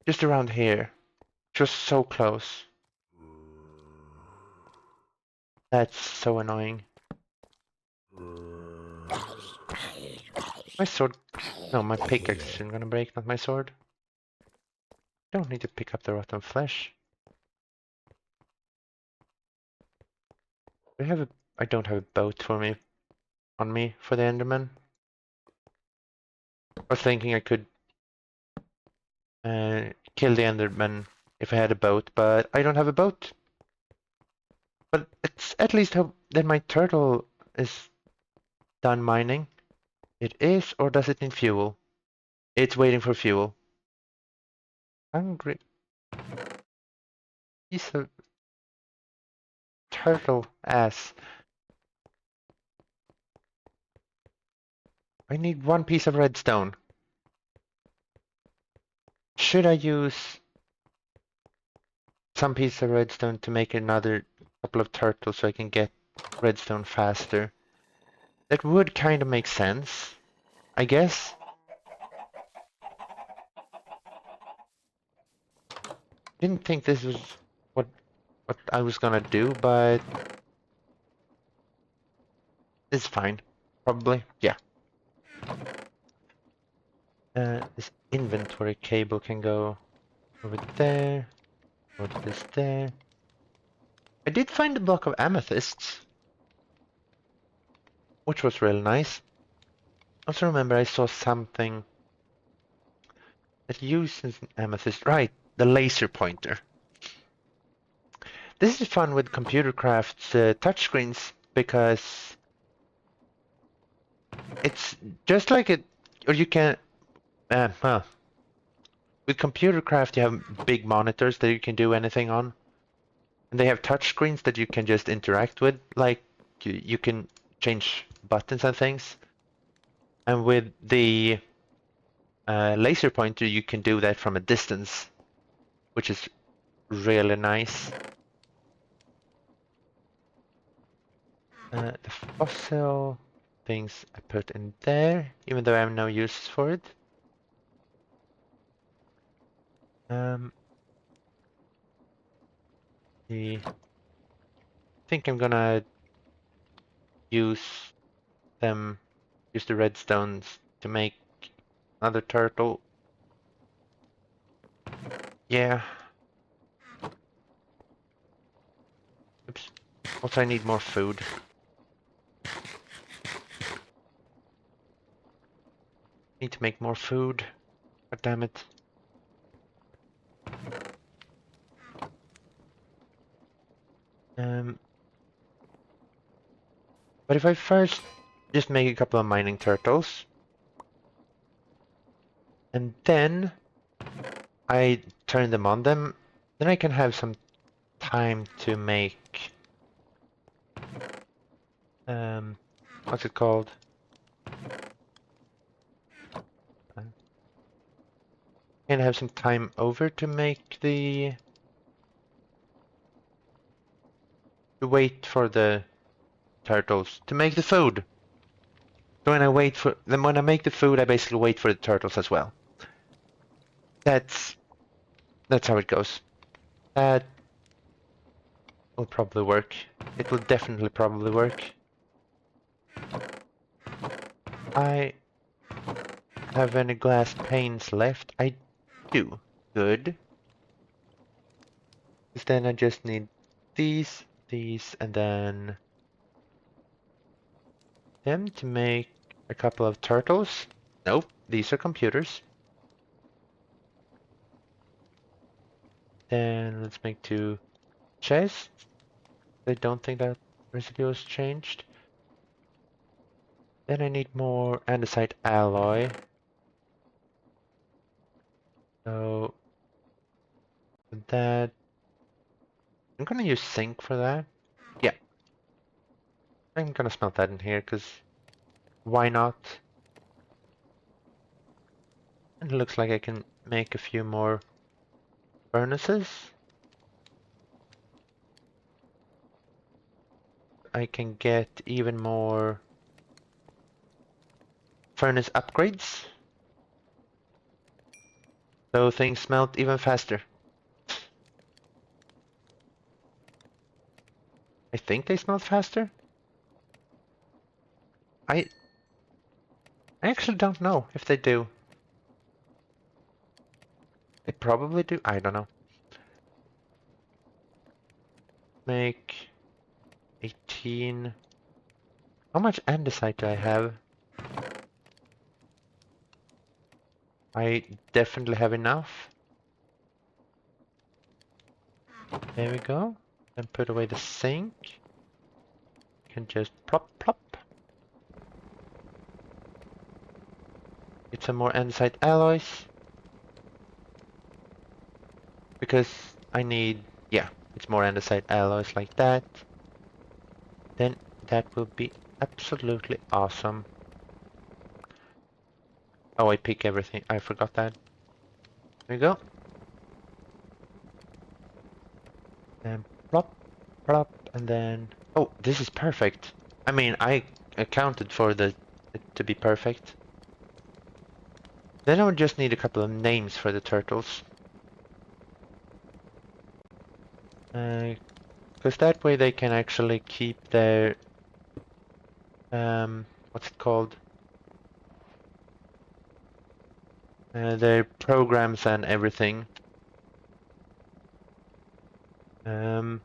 Just around here. She was so close. That's so annoying. My sword... No, my pickaxe isn't gonna break, not my sword. Don't need to pick up the rotten flesh. We have a... I don't have a boat for me... on me for the Enderman. I was thinking I could... kill the Enderman if I had a boat, but I don't have a boat. But it's at least hope that my turtle is done mining. It is, or does it need fuel? It's waiting for fuel. Hungry. Piece of turtle ass. I need one piece of redstone. Should I use some piece of redstone to make another couple of turtles so I can get redstone faster? That would kind of make sense, I guess. Didn't think this was what I was gonna do, but it's fine. Probably, yeah. This inventory cable can go over there, or this there. I did find a block of amethysts, which was real nice. Also remember I saw something that uses amethyst. Right, the laser pointer. This is fun with computer crafts touchscreens because it's just like it, or you can, well, with computer craft you have big monitors that you can do anything on, and they have touchscreens that you can just interact with, like you can change buttons and things. And with the laser pointer, you can do that from a distance, which is really nice. The fossil things I put in there, even though I have no use for it. I think I'm gonna use them, use the redstones to make another turtle. Yeah. Oops. Also, I need more food. Need to make more food. God damn it. But if I first just make a couple of mining turtles, and then I turn them on them, then I can have some time to make what's it called? And have some time over to make to wait for the turtles to make the food. So when I make the food, I basically wait for the turtles as well. That's how it goes. That will probably work. It will definitely probably work. I have any glass panes left? I do. Good. Because then I just need these, and then them to make a couple of turtles. Nope, these are computers. Then let's make 2 chests. I don't think that recipe was changed. Then I need more andesite alloy. So that I'm gonna use zinc for that. Yeah, I'm gonna smelt that in here because why not? And it looks like I can make a few more furnaces. I can get even more furnace upgrades. So things smelt even faster. I think they smelt faster. I actually don't know if they do. They probably do. I don't know. Make 18. How much andesite do I have? I definitely have enough. There we go. Then put away the sink. Can just plop plop. Get some more andesite alloys. Because I need, yeah, it's more andesite alloys like that. Then that will be absolutely awesome. Oh, I pick everything. I forgot that. There we go. And plop, plop, and then... Oh, this is perfect. I mean, I accounted for it to be perfect. Then I would just need a couple of names for the turtles. Because that way they can actually keep their... what's it called? Their programs and everything. So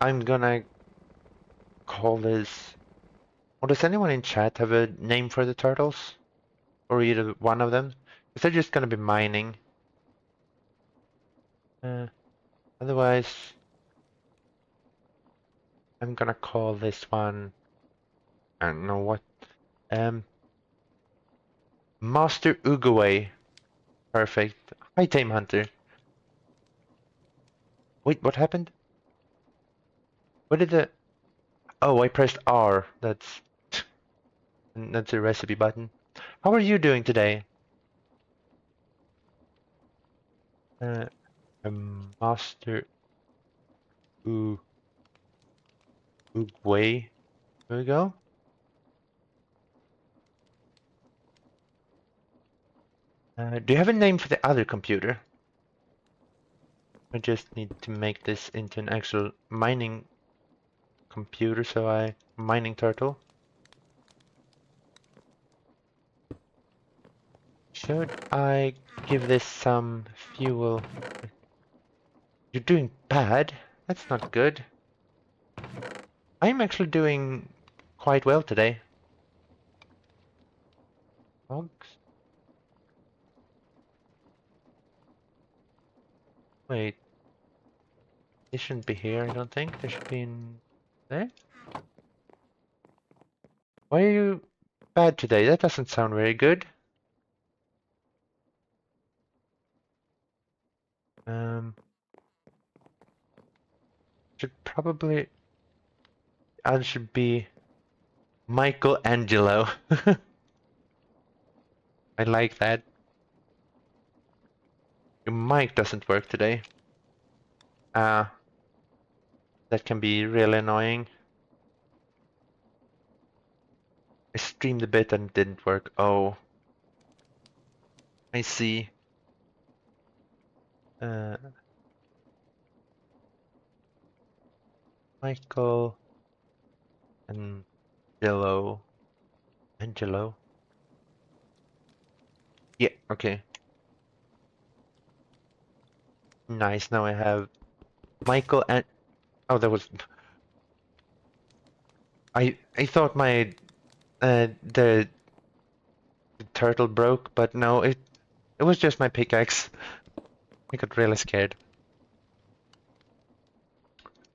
I'm gonna call this... Or does anyone in chat have a name for the turtles? Or either one of them? Because they're just gonna be mining. Otherwise, I'm gonna call this one, I don't know what, Master Uguay. Perfect. Hi, Tame Hunter. Wait, what happened? What did the... Oh, I pressed R. That's a recipe button. How are you doing today? Uh, Master Uguay. There we go. Do you have a name for the other computer? I just need to make this into an actual mining computer, so mining turtle. Should I give this some fuel? You're doing bad. That's not good. I'm actually doing quite well today. Logs? Wait, they shouldn't be here, I don't think. They should be in there. Why are you bad today? That doesn't sound very good. Um, should probably... I should be Michelangelo. I like that. Your mic doesn't work today. That can be really annoying. I streamed a bit and it didn't work. Oh, I see. Uh, Michael and Angelo. Yeah, okay. Nice. Now I have Michael and oh, that was I thought my the turtle broke, but no, it was just my pickaxe. I got really scared.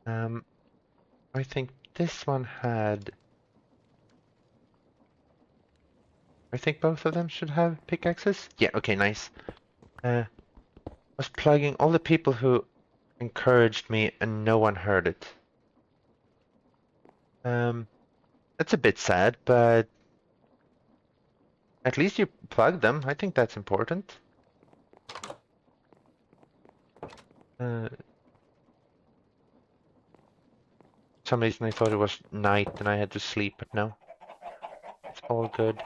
I think this one had. I think both of them should have pickaxes. Yeah, okay, nice. I was plugging all the people who encouraged me and no one heard it. That's a bit sad, but at least you plugged them. I think that's important. For some reason I thought it was night and I had to sleep, but no. It's all good.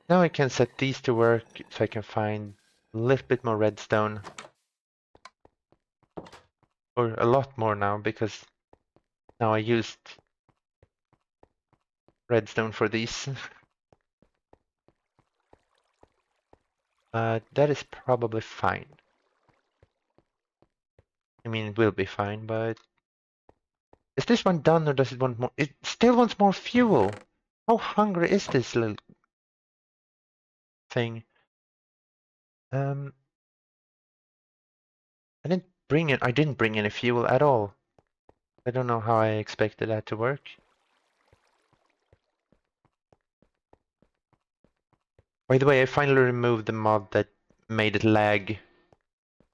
Now I can set these to work so I can find a little bit more redstone. Or a lot more now, because now I used redstone for these. That is probably fine. I mean, it will be fine, but... Is this one done or does it want more? It still wants more fuel! How hungry is this little thing? I didn't bring any fuel at all. I don't know how I expected that to work. By the way, I finally removed the mod that made it lag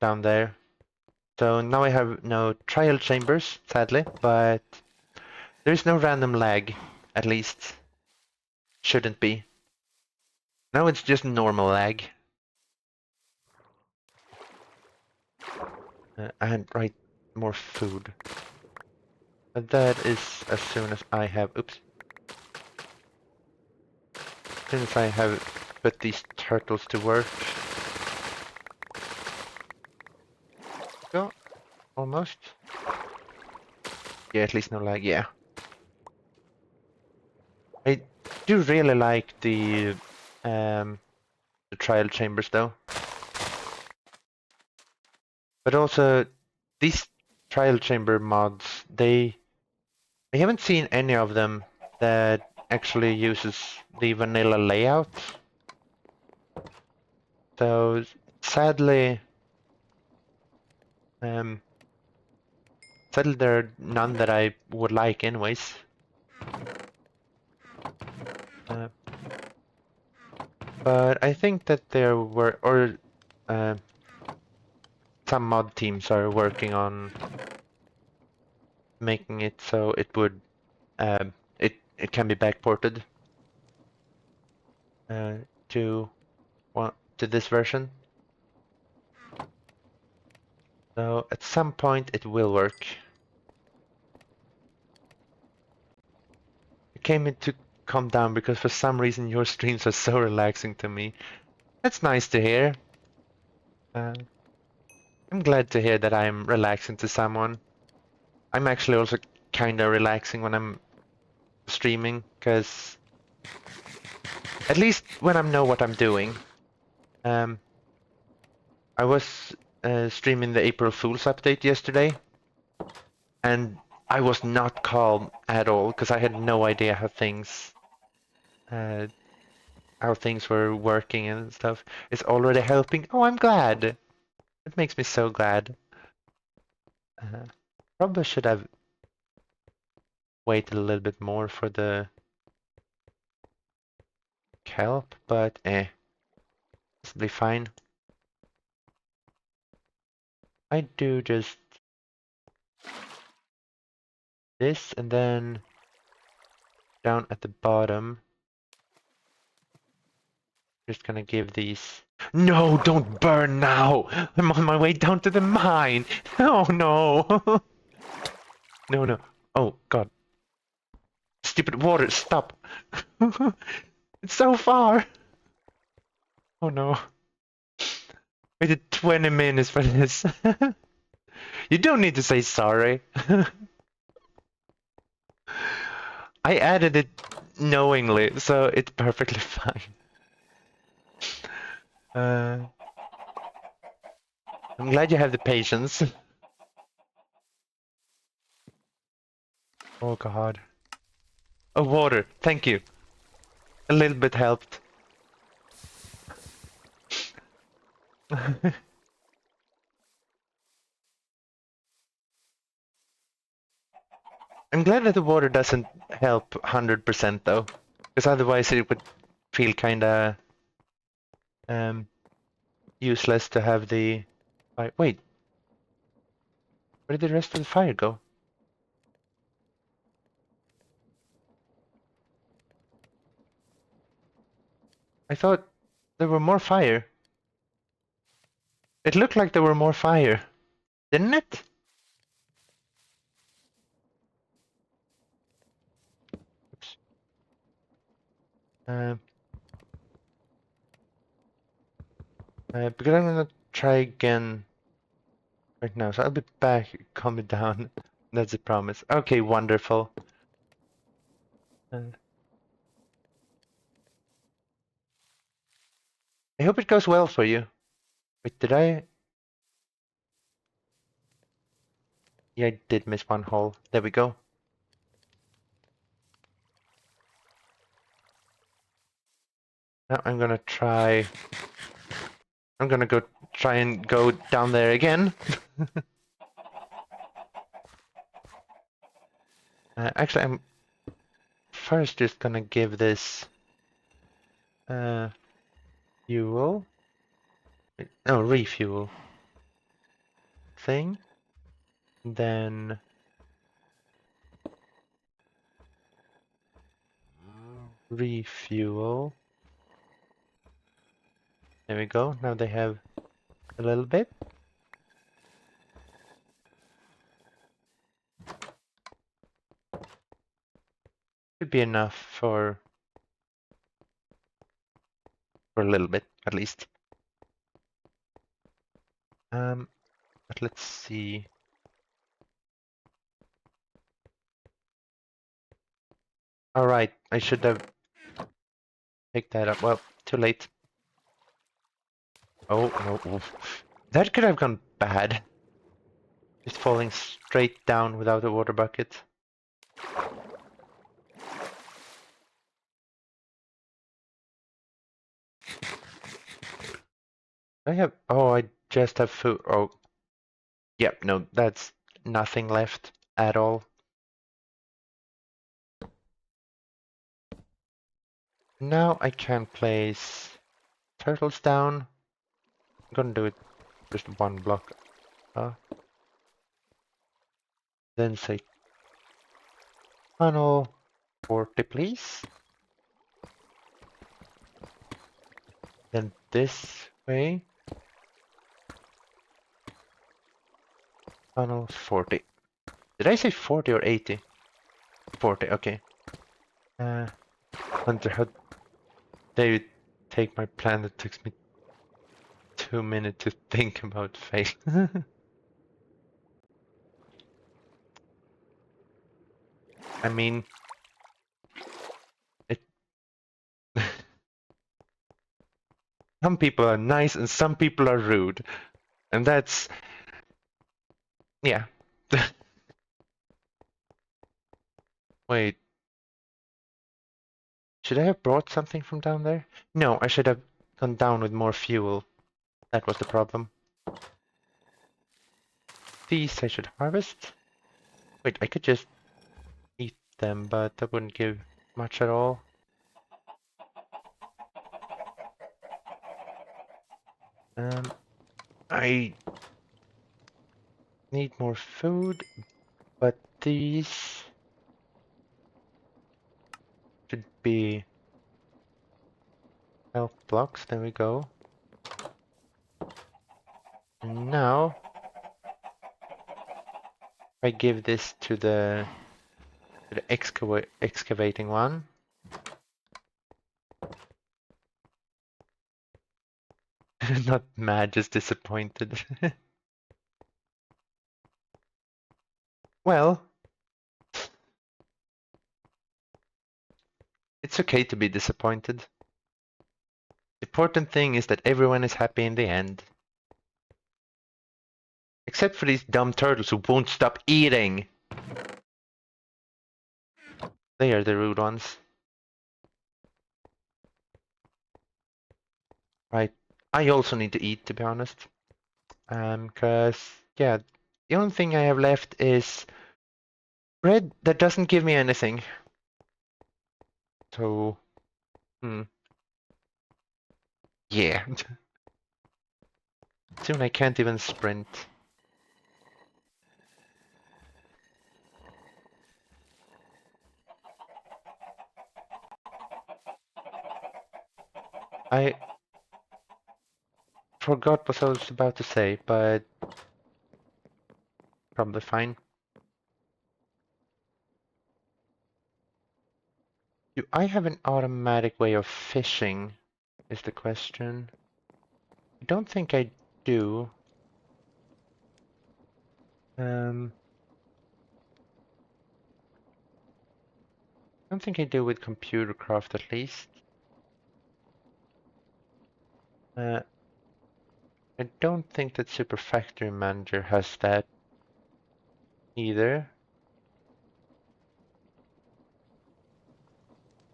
down there. So now I have no trial chambers, sadly, but there's no random lag, at least. Shouldn't be. Now it's just normal lag. And right, more food. But that is as soon as I have, oops. As soon as I have put these turtles to work. Go, almost. Yeah, at least no lag, yeah. I do really like the trial chambers though. But also these trial chamber mods, I haven't seen any of them that actually uses the vanilla layout. So sadly Um, Sadly, there are none that I would like anyways. Uh, but I think that there were, or uh, some mod teams are working on making it so it would, it can be backported uh, to to this version. So at some point it will work. I came in to calm down because for some reason your streams are so relaxing to me. That's nice to hear. Uh, I'm glad to hear that I'm relaxing to someone. I'm actually also kind of relaxing when I'm streaming, because at least when I know what I'm doing. Um, I was streaming the April Fool's update yesterday, and I was not calm at all because I had no idea uh, how things were working and stuff. It's already helping. Oh, I'm glad. It makes me so glad. Uh, Probably should have waited a little bit more for the kelp, but this will be fine. I do just this, and then down at the bottom, just gonna give these. No, don't burn now! I'm on my way down to the mine! Oh no! No, no. Oh god. Stupid water, stop! It's so far! Oh no. Waited 20 minutes for this. You don't need to say sorry. I added it knowingly, so it's perfectly fine. Uh, I'm glad you have the patience. Oh god. Oh, water. Thank you. A little bit helped. I'm glad that the water doesn't help 100% though, because otherwise it would feel kinda um, useless to have the. Wait, where did the rest of the fire go? I thought there were more fire. It looked like there were more fire, didn't it? Oops. Uh, because I'm gonna try again right now, so I'll be back. Calm it down. That's a promise. Okay, wonderful. I hope it goes well for you. Wait, did I? Yeah, I did miss one hole. There we go. Now I'm gonna try. I'm gonna go try and go down there again. Actually, I'm first just gonna give this fuel. No, refuel thing. Then refuel. There we go. Now they have a little bit. Should be enough for a little bit at least. But let's see. All right, I should have picked that up. Well, too late. Oh no, that could have gone bad. Just falling straight down without a water bucket. I have. Oh, I just have food. Oh, Yep, no, that's nothing left at all. Now I can place turtles down. I'm gonna do it just one block up. Then say tunnel 40, please. Then this way, tunnel 40. Did I say 40 or 80? 40, okay. Hunter, how dare you take my plan that took me 2 minutes to think about fate? I mean, it. Some people are nice and some people are rude, and that's yeah. Wait, should I have brought something from down there? No, I should have gone down with more fuel. That was the problem. These I should harvest. Wait, I could just eat them, but that wouldn't give much at all. I need more food, but these should be health blocks. There we go. And now I give this to the excavating one. Not mad, just disappointed. Well, it's okay to be disappointed. The important thing is that everyone is happy in the end. Except for these dumb turtles who won't stop eating. They are the rude ones. Right. I also need to eat, to be honest. Cause yeah, the only thing I have left is bread that doesn't give me anything. So, yeah. Soon I can't even sprint. I forgot what I was about to say, but probably fine. Do I have an automatic way of fishing, is the question. I don't think I do. I don't think I do with computer craft at least. I don't think that Super Factory Manager has that either.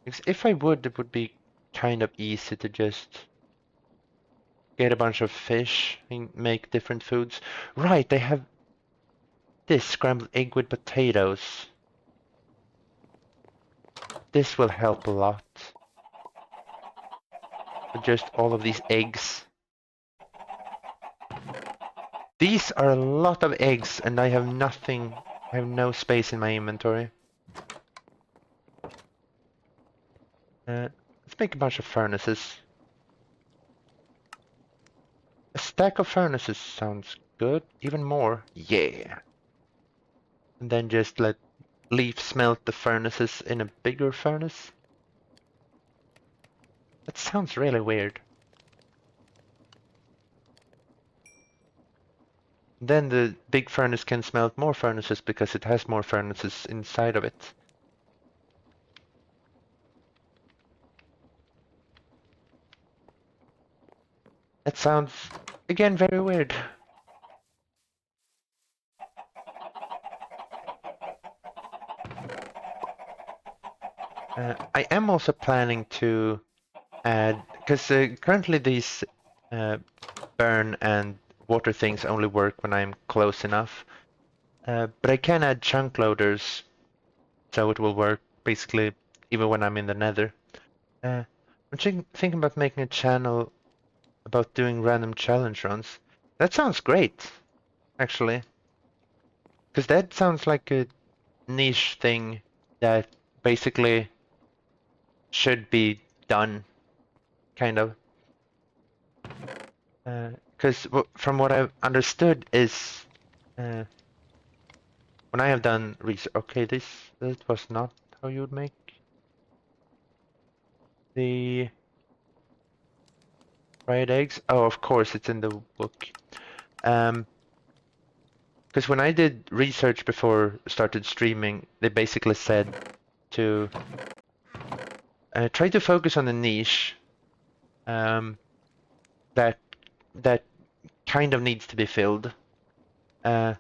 Because if I would, it would be kind of easy to just get a bunch of fish and make different foods. Right, they have this scrambled egg with potatoes. This will help a lot. Just all of these eggs. These are a lot of eggs and I have nothing. I have no space in my inventory. Let's make a bunch of furnaces. A stack of furnaces sounds good. Even more. Yeah. And then just let Leaf smelt the furnaces in a bigger furnace. That sounds really weird. Then the big furnace can smelt more furnaces because it has more furnaces inside of it. That sounds, again, very weird. I am also planning to add, because currently these burn and water things only work when I'm close enough. But I can add chunk loaders, so it will work basically even when I'm in the nether. I'm thinking about making a channel about doing random challenge runs. That sounds great, actually. Because that sounds like a niche thing that basically should be done, kind of. Because from what I've understood is when I have done research. Okay, this was not how you would make the fried eggs. Oh, of course, it's in the book. Because when I did research before started streaming, they basically said to try to focus on a niche that that kind of needs to be filled. And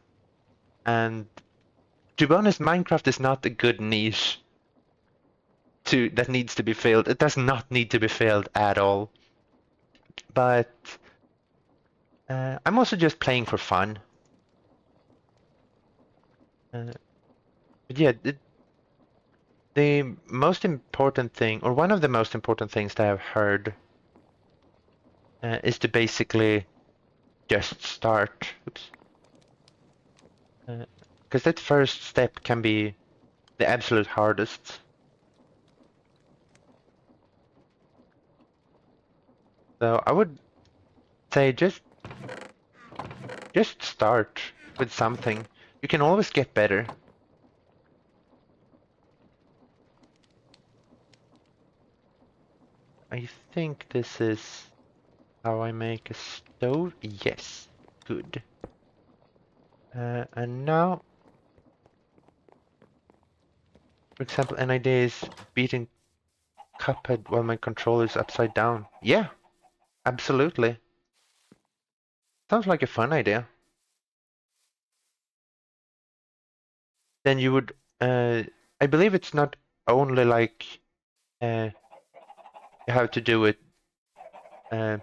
to be honest, Minecraft is not a good niche that needs to be filled. It does not need to be filled at all. But I'm also just playing for fun. But yeah, the most important thing, or one of the most important things that I've heard, is to basically just start. Oops. Because that first step can be the absolute hardest. So I would say just start with something. You can always get better. I think this is how I make a stove. Yes, good. And now, for example, an idea is beating Cuphead while my controller is upside down. Yeah, absolutely. Sounds like a fun idea. Then you would, I believe it's not only like you have to do it, uh,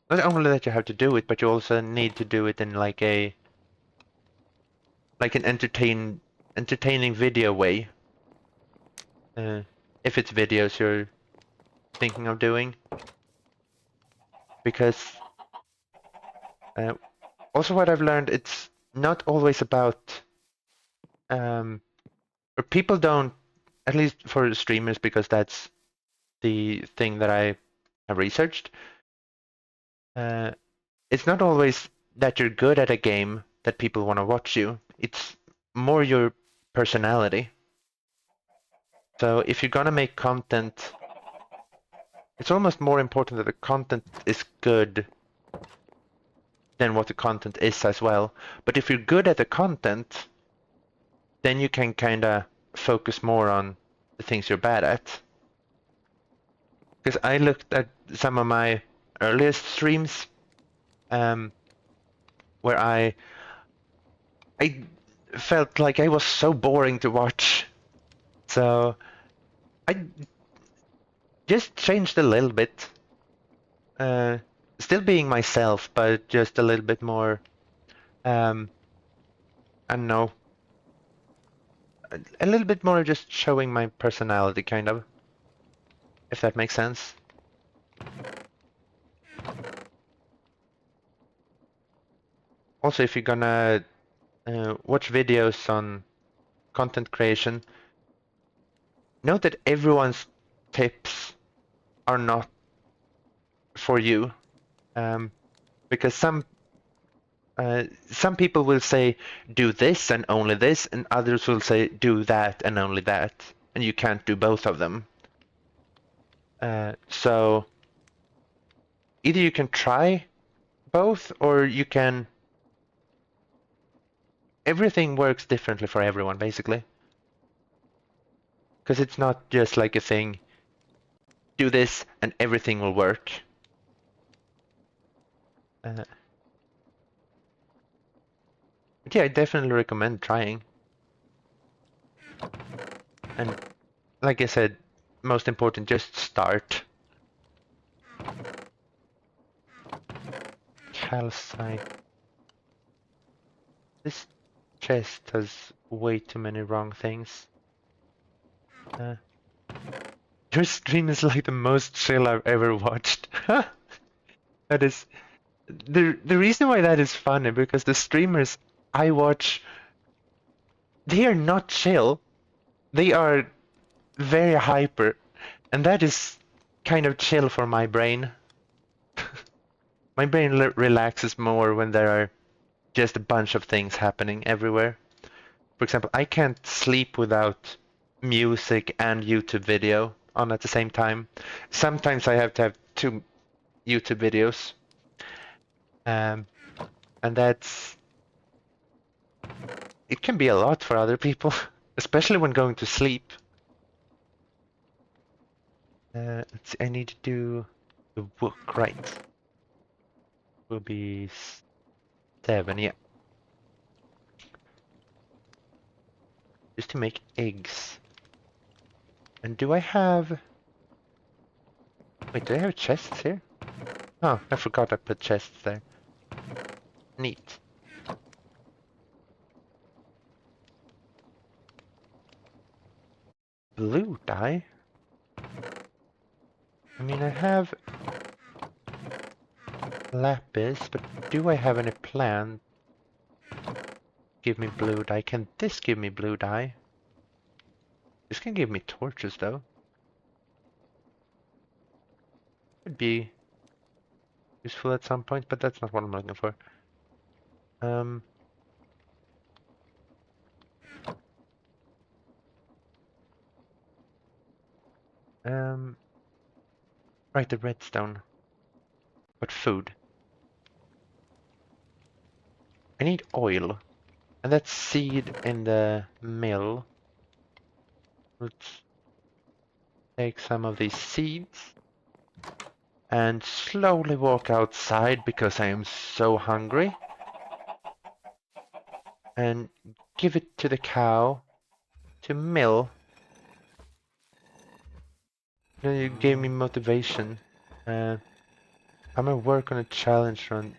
not only that you have to do it, but you also need to do it in like an entertaining video way. If it's videos you're thinking of doing, because also what I've learned, it's not always about or people don't, at least for streamers, because that's the thing that I have researched. Uh, it's not always that you're good at a game that people want to watch you. It's more your personality. So if you're gonna make content, it's almost more important that the content is good than what the content is as well. But if you're good at the content, then you can kind of focus more on the things you're bad at. Because I looked at some of my earliest streams, where I felt like I was so boring to watch. So I just changed a little bit. Uh, Still being myself, but just a little bit more, I don't know, a little bit more just showing my personality, kind of, if that makes sense. Also, if you're gonna watch videos on content creation, note that everyone's tips are not for you, because some people will say do this and only this, and others will say do that and only that, and you can't do both of them. So either you can try both, or you can. Everything works differently for everyone, basically, because it's not just like a thing. Do this and everything will work. But yeah, I definitely recommend trying. And like I said, most important, just start. Calcite. This chest has way too many wrong things. Your stream is like the most chill I've ever watched. That is the reason why that is funny because the streamers I watch, they are not chill. They are very hyper, and that is kind of chill for my brain. My brain relaxes more when there are just a bunch of things happening everywhere. For example, I can't sleep without music and YouTube video on at the same time. Sometimes I have to have two YouTube videos. Um, and it can be a lot for other people, especially when going to sleep. Let's see, I need to do the book right. Will be 7, yeah. Just to make eggs. And do I have... Wait, do I have chests here? Oh, I forgot I put chests there. Neat. Blue dye? I mean, I have lapis, but do I have any plan? Give me blue dye. Can this give me blue dye? This can give me torches, though. Could be useful at some point, but that's not what I'm looking for. Um, right, the redstone. What food? I need oil. And that's seed in the mill. Let's take some of these seeds and slowly walk outside because I am so hungry. And give it to the cow to mill. You gave me motivation. I'm gonna work on a challenge run.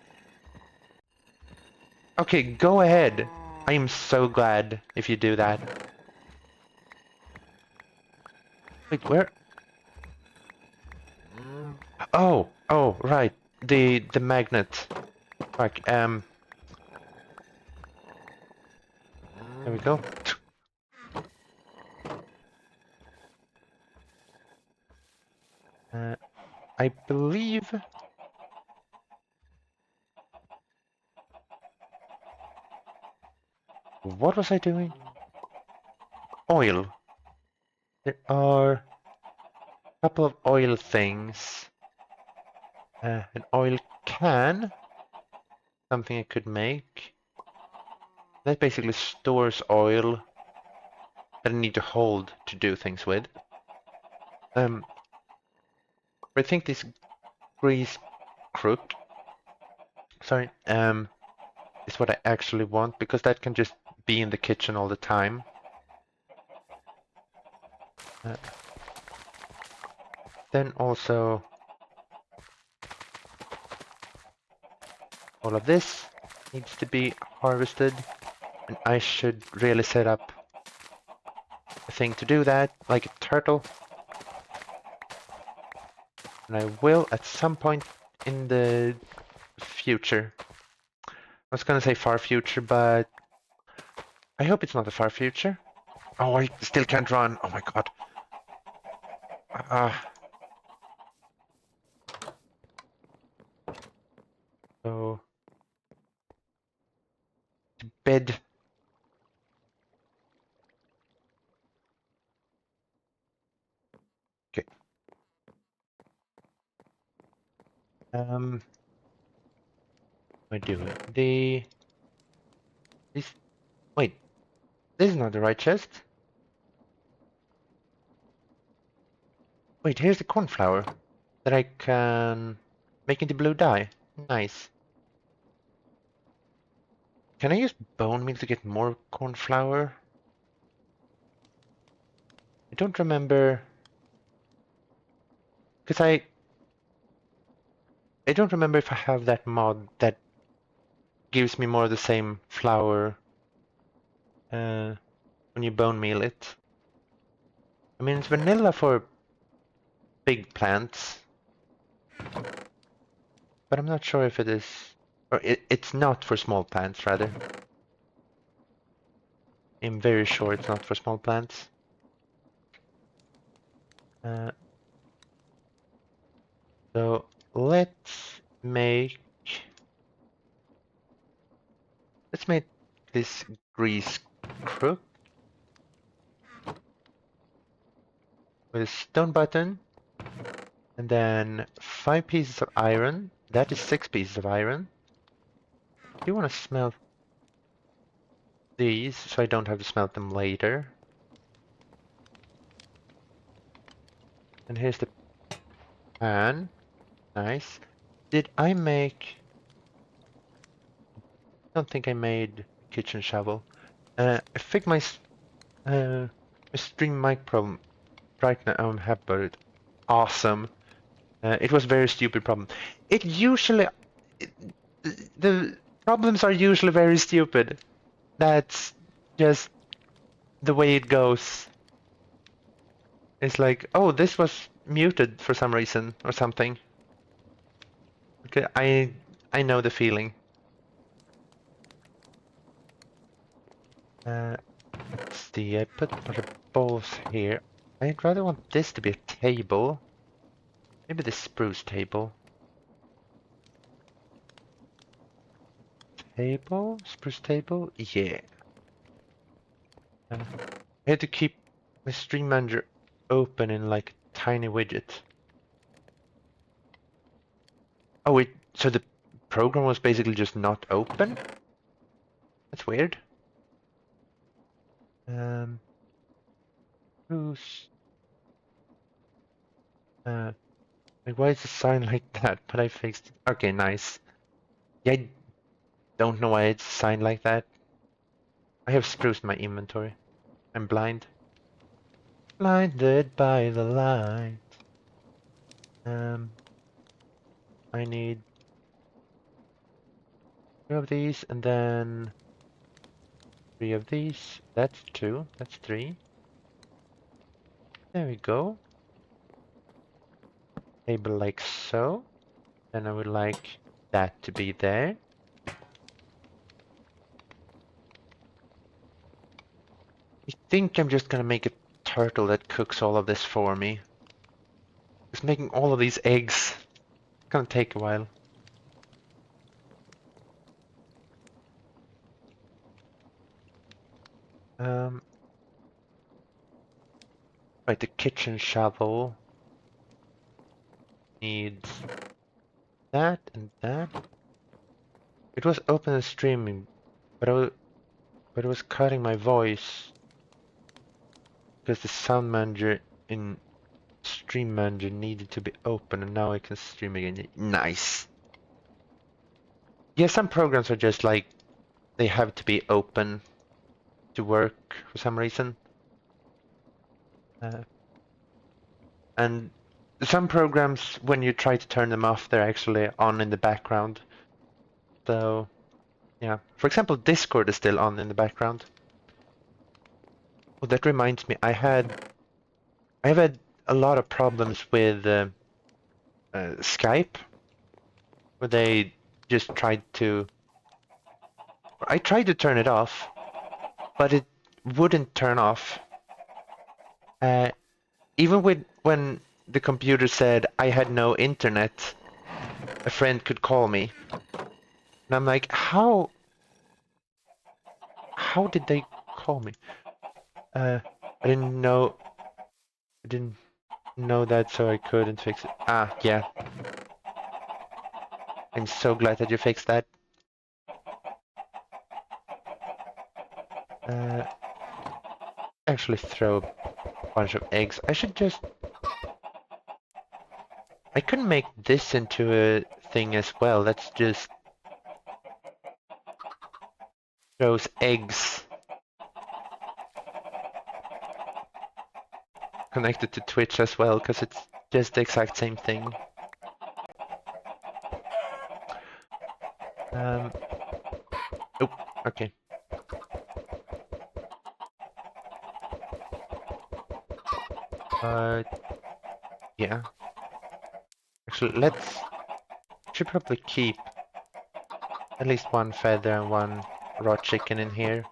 Okay, go ahead. I am so glad if you do that. Wait, where? Oh, right. The magnet. Like, there we go. I believe. What was I doing? Oil. There are a couple of oil things. An oil can. Something I could make. That basically stores oil that I need to hold to do things with. I think this grease crook, sorry, is what I actually want because that can just be in the kitchen all the time. Then also all of this needs to be harvested, and I should really set up a thing to do that, like a turtle. And I will at some point in the future. I was gonna say far future, but I hope it's not a far future. Oh, I still can't run. Oh my god. So bed. Okay. What am I doing? This. Wait. This is not the right chest. Wait, here's the cornflower that I can make into blue dye. Nice. Can I use bone meal to get more cornflower? I don't remember. Because I don't remember if I have that mod that gives me more of the same flour when you bone meal it. I mean, it's vanilla for big plants, but I'm not sure if it is, or it's not for small plants, rather. I'm very sure it's not for small plants. So let's make this grease crook with a stone button, and then 5 pieces of iron. That is 6 pieces of iron. I do want to smelt these so I don't have to smelt them later. And here's the pan. Nice. Did I make... I don't think I made a kitchen shovel. I think my stream mic problem right now I'm happy about it. Awesome. It was a very stupid problem. It usually... the problems are usually very stupid. That's just the way it goes. It's like, oh, this was muted for some reason or something. Okay, I know the feeling. Let's see, I put a bunch of bowls here. I'd rather want this to be a table. Maybe the spruce table. Table? Spruce table? Yeah. I had to keep my stream manager open in like a tiny widget. Oh, wait, so the program was basically just not open? That's weird. Spruce. Like, why is the sign like that? But I fixed it. Okay, nice. Yeah, I don't know why it's a sign like that. I have spruced my inventory. I'm blind. Blinded by the light. I need 2 of these and then 3 of these. That's 2. That's 3. There we go. Table like so. Then I would like that to be there. I think I'm just gonna make a turtle that cooks all of this for me. Just making all of these eggs. It's gonna take a while. Right, the kitchen shovel needs that and that. It was open and streaming, but it was cutting my voice because the sound manager in Stream Manager needed to be open, and now I can stream again. Nice. Yeah, some programs are just like they have to be open to work for some reason. And some programs, when you try to turn them off, they're actually on in the background. So, yeah. For example, Discord is still on in the background. Oh, that reminds me, I've had a lot of problems with Skype, where they just tried to... I tried to turn it off, but it wouldn't turn off. Even when the computer said I had no internet, a friend could call me. And I'm like, how did they call me? I didn't know that, so I couldn't fix it. Ah, yeah. I'm so glad that you fixed that. Actually throw a bunch of eggs. I couldn't make this into a thing as well. Let's just those eggs connected to Twitch as well, because it's just the exact same thing. Okay. But yeah. Actually, let's should probably keep at least one feather and one raw chicken in here.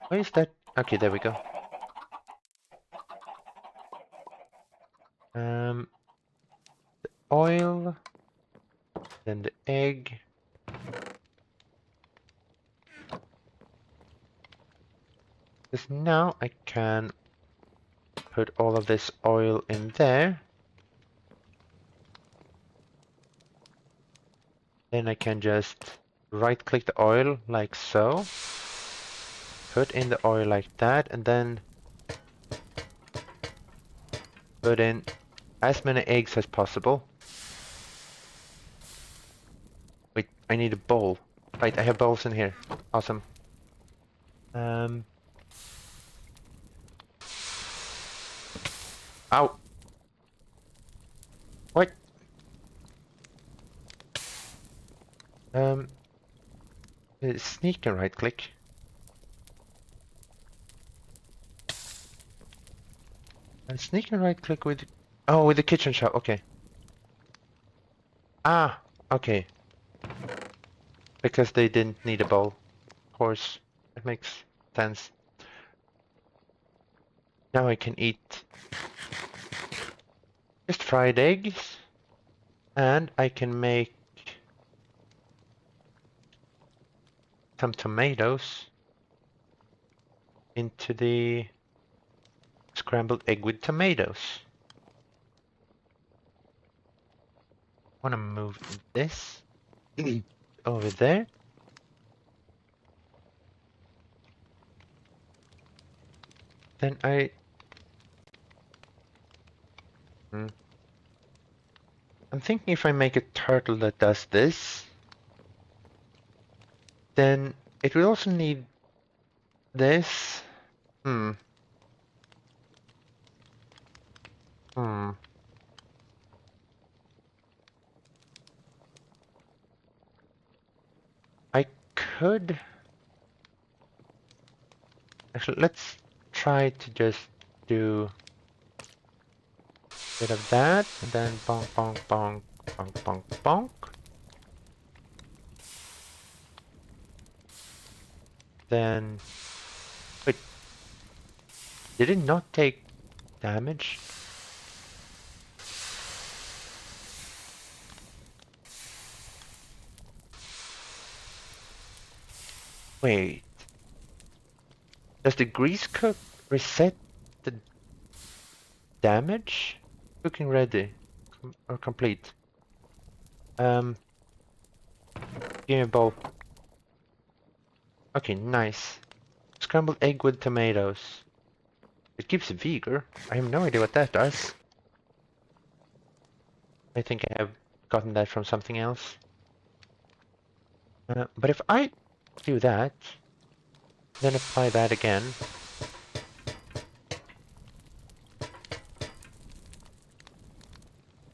Where is that? Okay, there we go. The oil, then the egg. Because now I can put all of this oil in there. Then I can just right click the oil like so. Put in the oil like that, and then put in as many eggs as possible. Wait, I need a bowl. Right, I have bowls in here. Awesome. Ow. What? Um, sneak and right click. And sneak and right click with, oh, with the kitchen shovel. Okay. Ah, okay. Because they didn't need a bowl. Of course, it makes sense. Now I can eat just fried eggs, and I can make some tomatoes into the scrambled egg with tomatoes. I want to move this over there. Then I'm thinking if I make a turtle that does this, then it will also need this. Hmm. Hmm. I could actually let's try to just do a bit of that, and then bonk bonk bonk bonk bonk bonk. Then wait, did it not take damage? Wait, does the grease cook reset the damage? Cooking ready or complete. Give me a bowl. Okay, nice. Scrambled egg with tomatoes. It gives vigor. I have no idea what that does. I think I have gotten that from something else. But if I do that, then apply that again.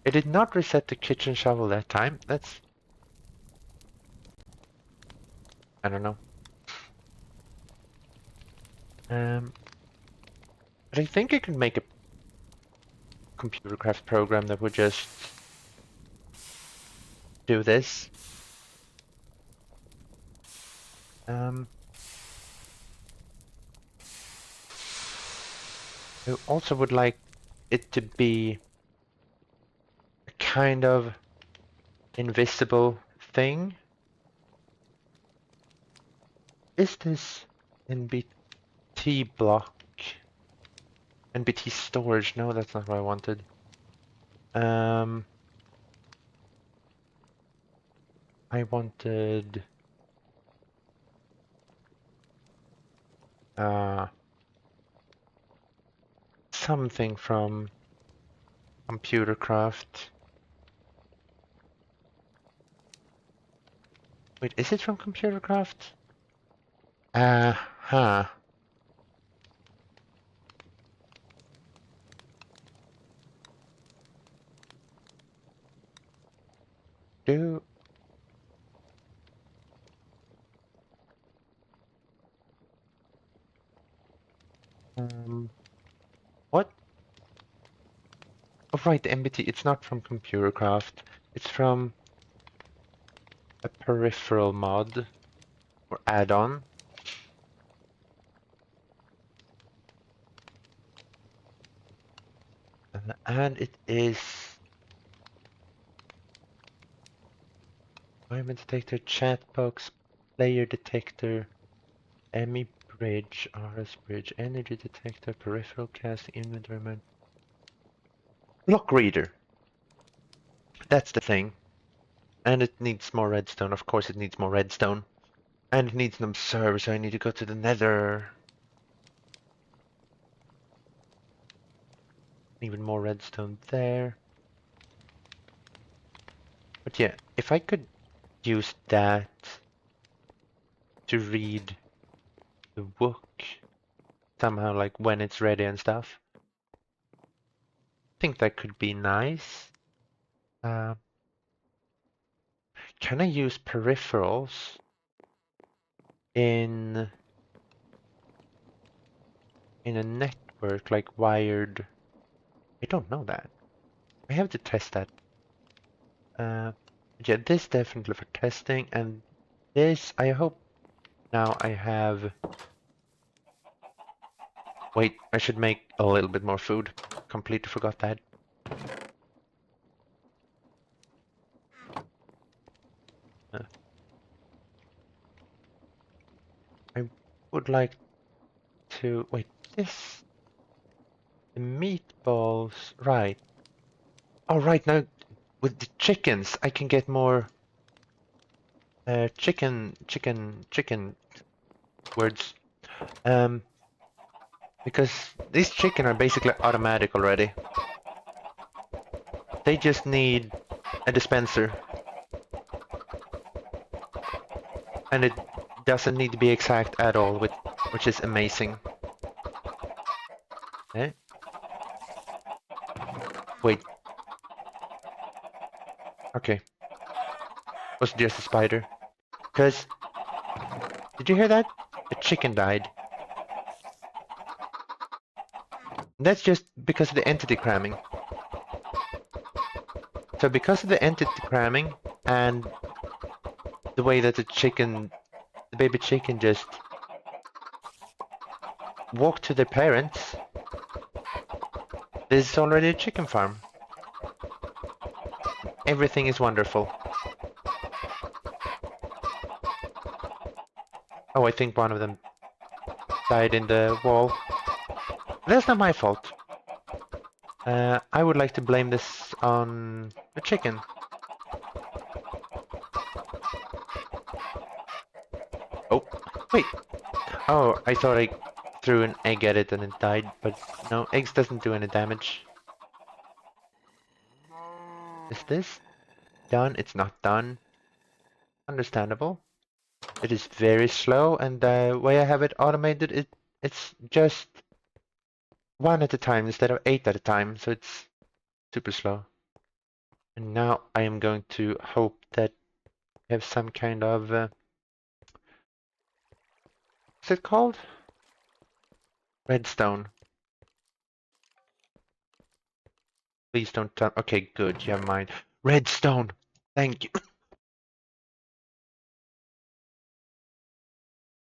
It did not reset the kitchen shovel that time. That's... I don't know. But I think I can make a computer craft program that would just do this. I also would like it to be a kind of invisible thing. Is this NBT block? NBT storage? No, that's not what I wanted. I wanted something from computer craft. Wait, is it from computer craft? Huh. Do What? Oh, right, the MBT. It's not from ComputerCraft. It's from a peripheral mod or add-on. And it is environment detector, chat box, player detector, ME bridge, RS bridge, energy detector, peripheral casting, inventory mode. Lock reader. That's the thing. And it needs more redstone. Of course it needs more redstone. And it needs an observer, so I need to go to the nether. Even more redstone there. But yeah, if I could use that to read the book somehow, like when it's ready and stuff, I think that could be nice. Uh, can I use peripherals in a network like wired? I don't know that. I have to test that. Uh, yeah, this definitely for testing, and this I hope now I have. Wait, I should make a little bit more food. Completely forgot that. Uh, I would like to wait. This the meatballs, right? Oh, right now with the chickens, I can get more chicken words. Um, because these chicken are basically automatic already. They just need a dispenser, and it doesn't need to be exact at all, which is amazing. Eh? Wait. Okay. Was just a spider. Cause did you hear that? A chicken died. That's just because of the entity cramming. So because of the entity cramming and the way that the baby chicken just walked to their parents, this is already a chicken farm. Everything is wonderful. Oh, I think one of them died in the wall. That's not my fault. I would like to blame this on the chicken. Oh, wait. Oh, I thought I threw an egg at it and it died, but no, eggs doesn't do any damage. Is this done? It's not done. Understandable. It is very slow, and the way I have it automated, it's just one at a time instead of 8 at a time, so it's super slow. And now I am going to hope that I have some kind of what's it called? Redstone. Please don't tell. Okay, good. You have mine. Redstone. Thank you.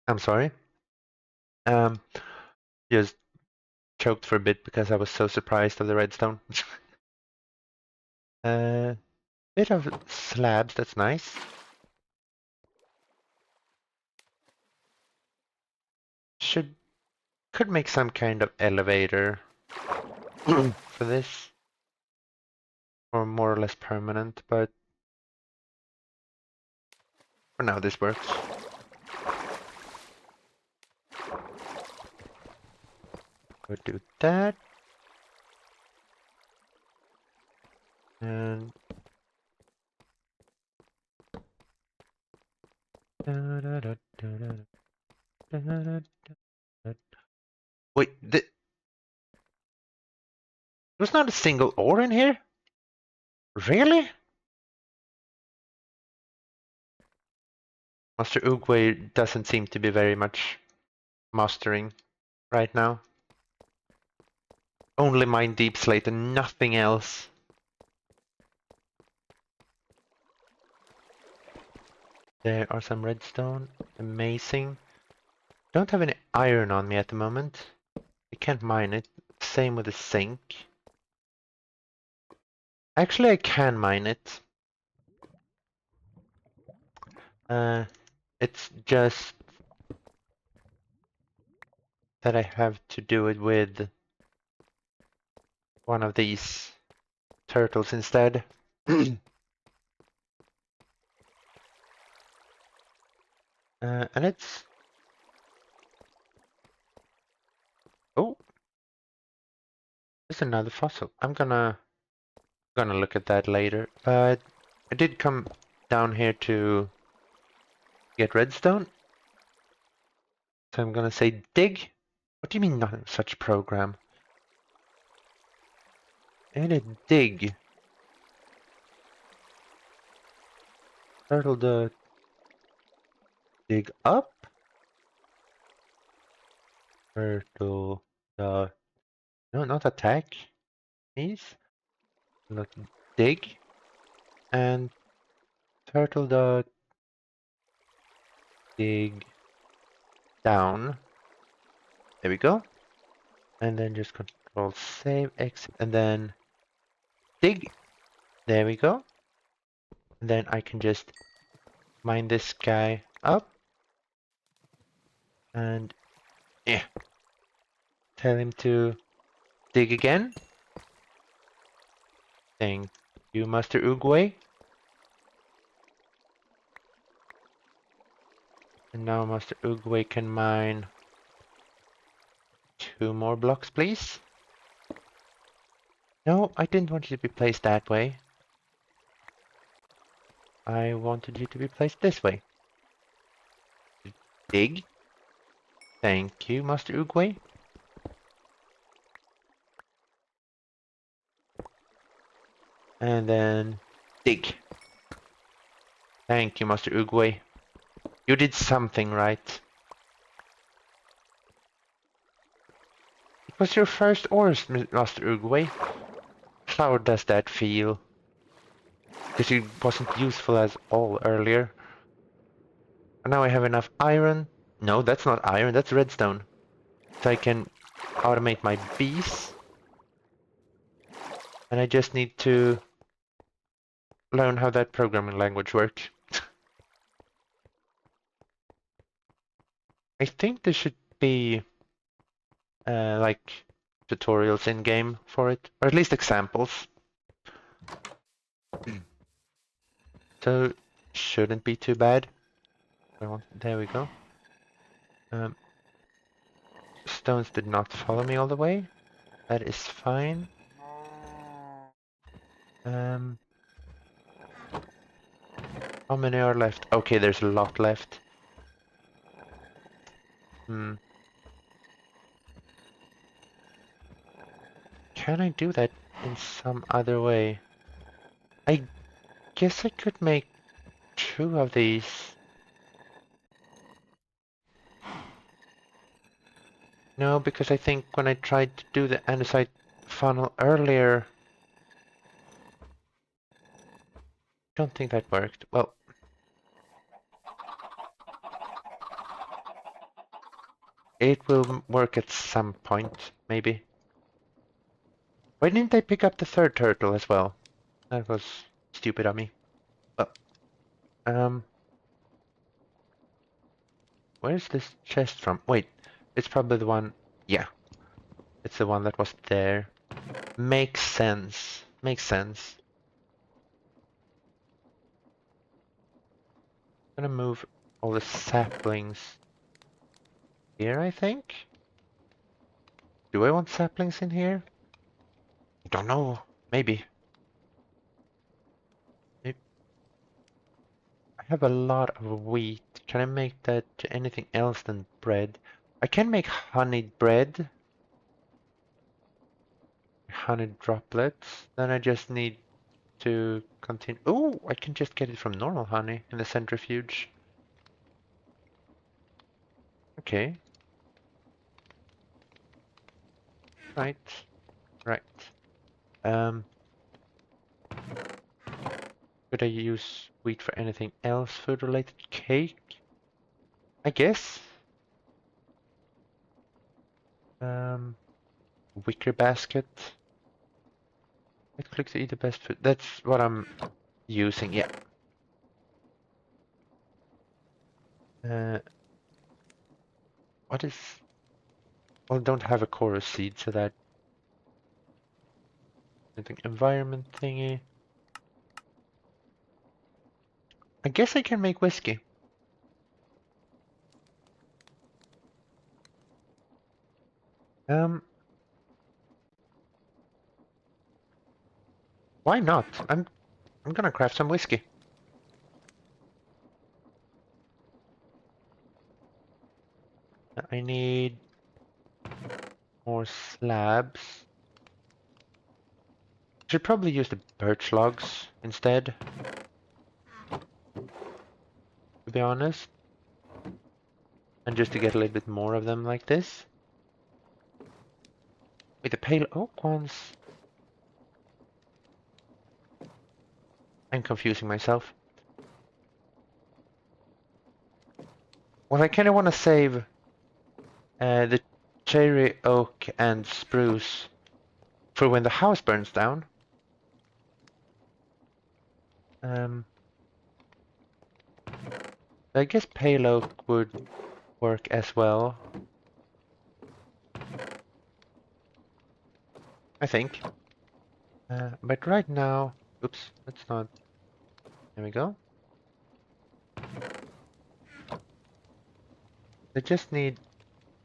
I'm sorry. Um, just choked for a bit because I was so surprised of the redstone. Bit of slabs. That's nice. Should could make some kind of elevator for this, or more or less permanent. But for now, this works. We'll do that. And wait, there's not a single ore in here? Really? Master Oogway doesn't seem to be very much mastering right now. only mine deep slate and nothing else. There are some redstone. Amazing. Don't have any iron on me at the moment. I can't mine it. Same with the zinc. Actually, I can mine it. It's just that I have to do it with one of these turtles instead. And it's... Oh, there's another fossil. I'm gonna look at that later. But I did come down here to get redstone. So I'm gonna say dig. What do you mean not in such program? And a dig. Turtle the dig up. Turtle the... No, not attack. Please. Not dig. And turtle the dig down. There we go. And then just control save, exit, and then dig. There we go. And then I can just mine this guy up. And yeah, tell him to dig again. Thank you, Master Uguay. And now Master Uguay can mine 2 more blocks, please. No, I didn't want you to be placed that way. I wanted you to be placed this way. Dig. Thank you, Master Uguay. And then dig. Thank you, Master Uguay. You did something right. It was your first ores, Master Uguay. How does that feel? Because it wasn't useful as all earlier. And now I have enough iron. No, that's not iron, that's redstone. So I can automate my bees. And I just need to learn how that programming language works. I think there should be like tutorials in game for it, or at least examples. So shouldn't be too bad. There we go. Stones did not follow me all the way. That is fine. How many are left? Okay, there's a lot left. Can I do that in some other way? I guess I could make 2 of these. No, because I think when I tried to do the andesite funnel earlier, don't think that worked. Well, it will work at some point, maybe. Why didn't I pick up the 3rd turtle as well? That was stupid of me. Well, where's this chest from? Wait, it's probably the one... Yeah, it's the one that was there. Makes sense. Makes sense. I'm gonna move all the saplings here, I think. Do I want saplings in here? I don't know. Maybe. I have a lot of wheat. Can I make that to anything else than bread? I can make honeyed bread. Honey droplets. Then I just need to continue. Oh, I can just get it from normal honey in the centrifuge. Okay. Right. Right. Could I use wheat for anything else? Food related cake? I guess. Wicker basket. Right click to eat the best food. That's what I'm using, yeah. Uh, what is... Well, I don't have a chorus seed, so that... I think environment thingy. I guess I can make whiskey. Why not? I'm gonna craft some whiskey. I need more slabs. Should probably use the birch logs instead, to be honest. And just to get a little bit more of them like this. With the pale oak ones. I'm confusing myself. Well, I kind of want to save the cherry, oak, and spruce for when the house burns down. I guess pale oak would work as well. I think. But right now, oops, that's not. There we go. I just need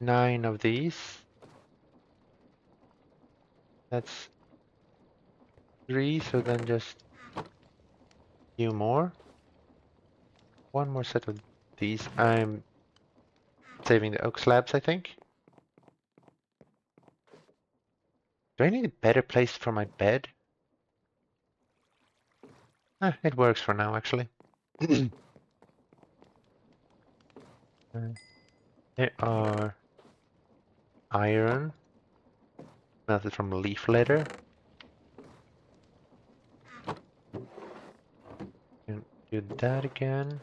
9 of these. That's 3, so then just a few more. One more set of these. I'm saving the oak slabs, I think. Do I need a better place for my bed? It works for now, actually. There are iron, melted from leaf litter. And do that again.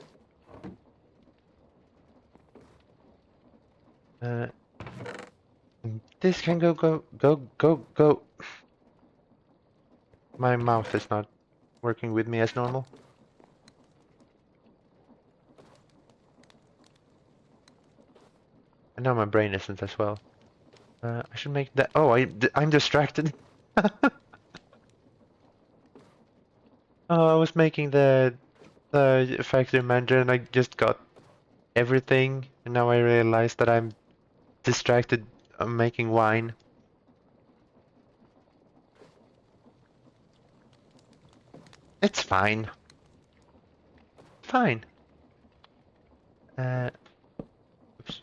This can go, go, go, go, go. My mouth is not working with me as normal. And now my brain isn't as well. I should make that. Oh, I'm distracted. Oh, I was making the factory manager and I just got everything. And now I realize that I'm distracted making wine. It's fine. Fine. Oops.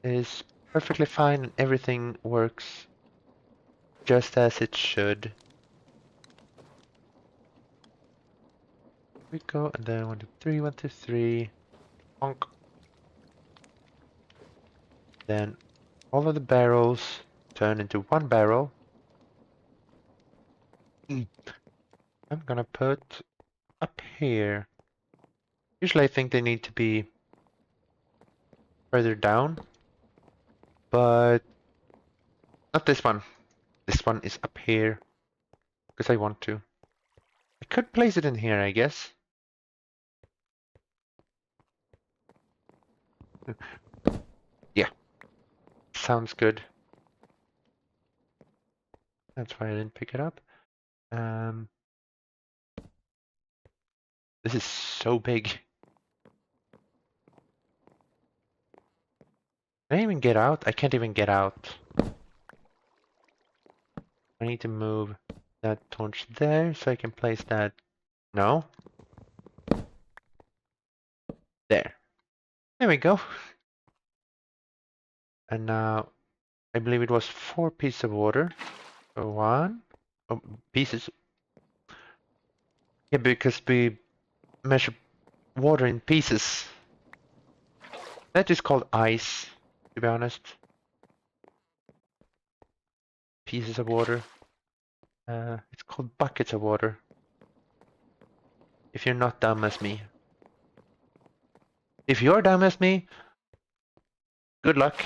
Is perfectly fine and everything works just as it should. We go and then 1, 2, 3, 1, 2, 3. Honk. Then all of the barrels turn into one barrel. I'm gonna put up here. Usually I think they need to be further down, but not this one. This one is up here because I want to. I could place it in here, I guess. Yeah, sounds good. That's why I didn't pick it up. This is so big. Can I even get out? I can't even get out. I need to move that torch there so I can place that. No? There. There we go. And now I believe it was 4 pieces of water. So 1. Oh, pieces. Yeah, because we measure water in pieces. That is called ice, to be honest. pieces of water. It's called buckets of water. If you're not dumb as me. If you're dumb as me, good luck.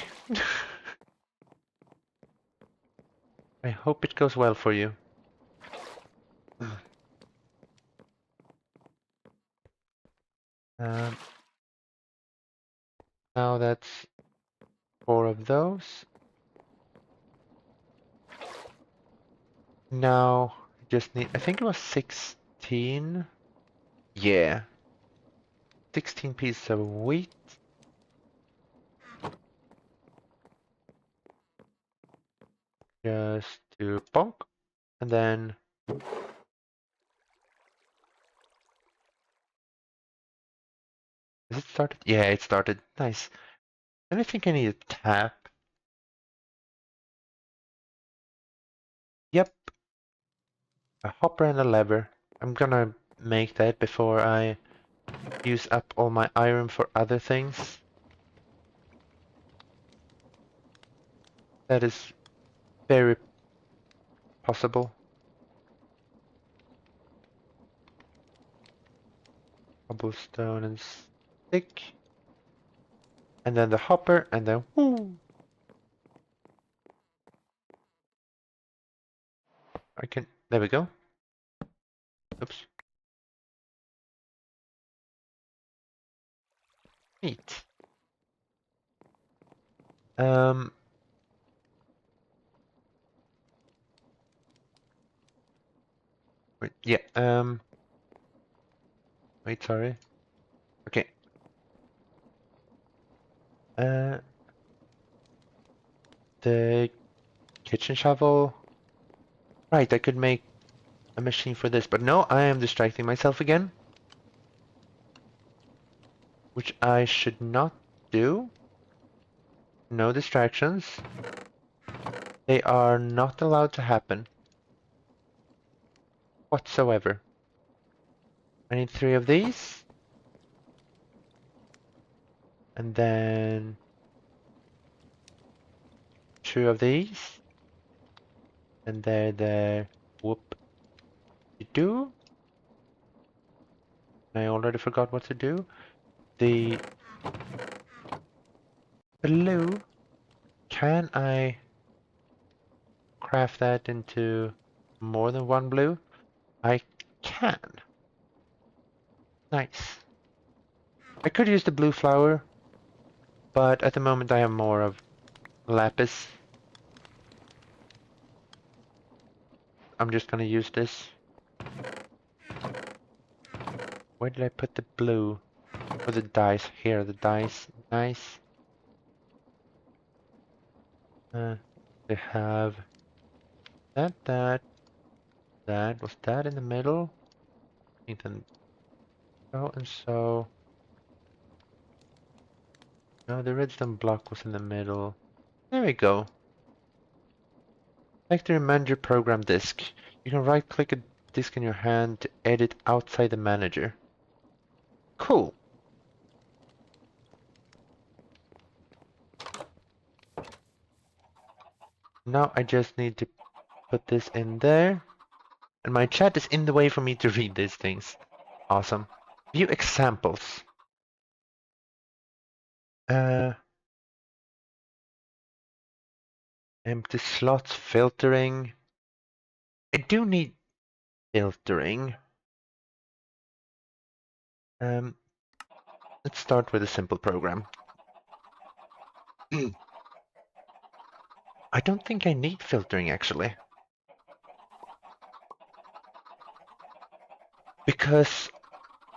I hope it goes well for you. Um, now that's 4 of those. Now, just need, I think it was 16. Yeah. 16 pieces of wheat. Just to bonk. And then is it started? Yeah, it started. Nice. Then I think I need a tap. Yep. A hopper and a lever. I'm gonna make that before I use up all my iron for other things. That is very possible. Cobblestone and stick. And then the hopper, and then whoo! I can, there we go. Oops. Neat. Um, wait, yeah, wait, sorry. Okay. Uh, the kitchen shovel. Right, I could make a machine for this, but no, I am distracting myself again. Which I should not do. No distractions. They are not allowed to happen. Whatsoever. I need 3 of these. And then 2 of these. And there. Whoop. You do? I already forgot what to do. The blue. Can I craft that into more than 1 blue? I can. Nice. I could use the blue flower, but at the moment I have more of lapis. I'm just gonna use this. Where did I put the blue? Or the dice? Here, the dice. Nice. They have that. Was that in the middle? I think then so and so. No, the redstone block was in the middle. There we go. Like the manager program disk. You can right click a disk in your hand to edit outside the manager. Cool. Now I just need to put this in there. And my chat is in the way for me to read these things. Awesome. View examples. Uh, Empty slots, filtering. I do need filtering. Um, let's start with a simple program. I don't think I need filtering actually. Because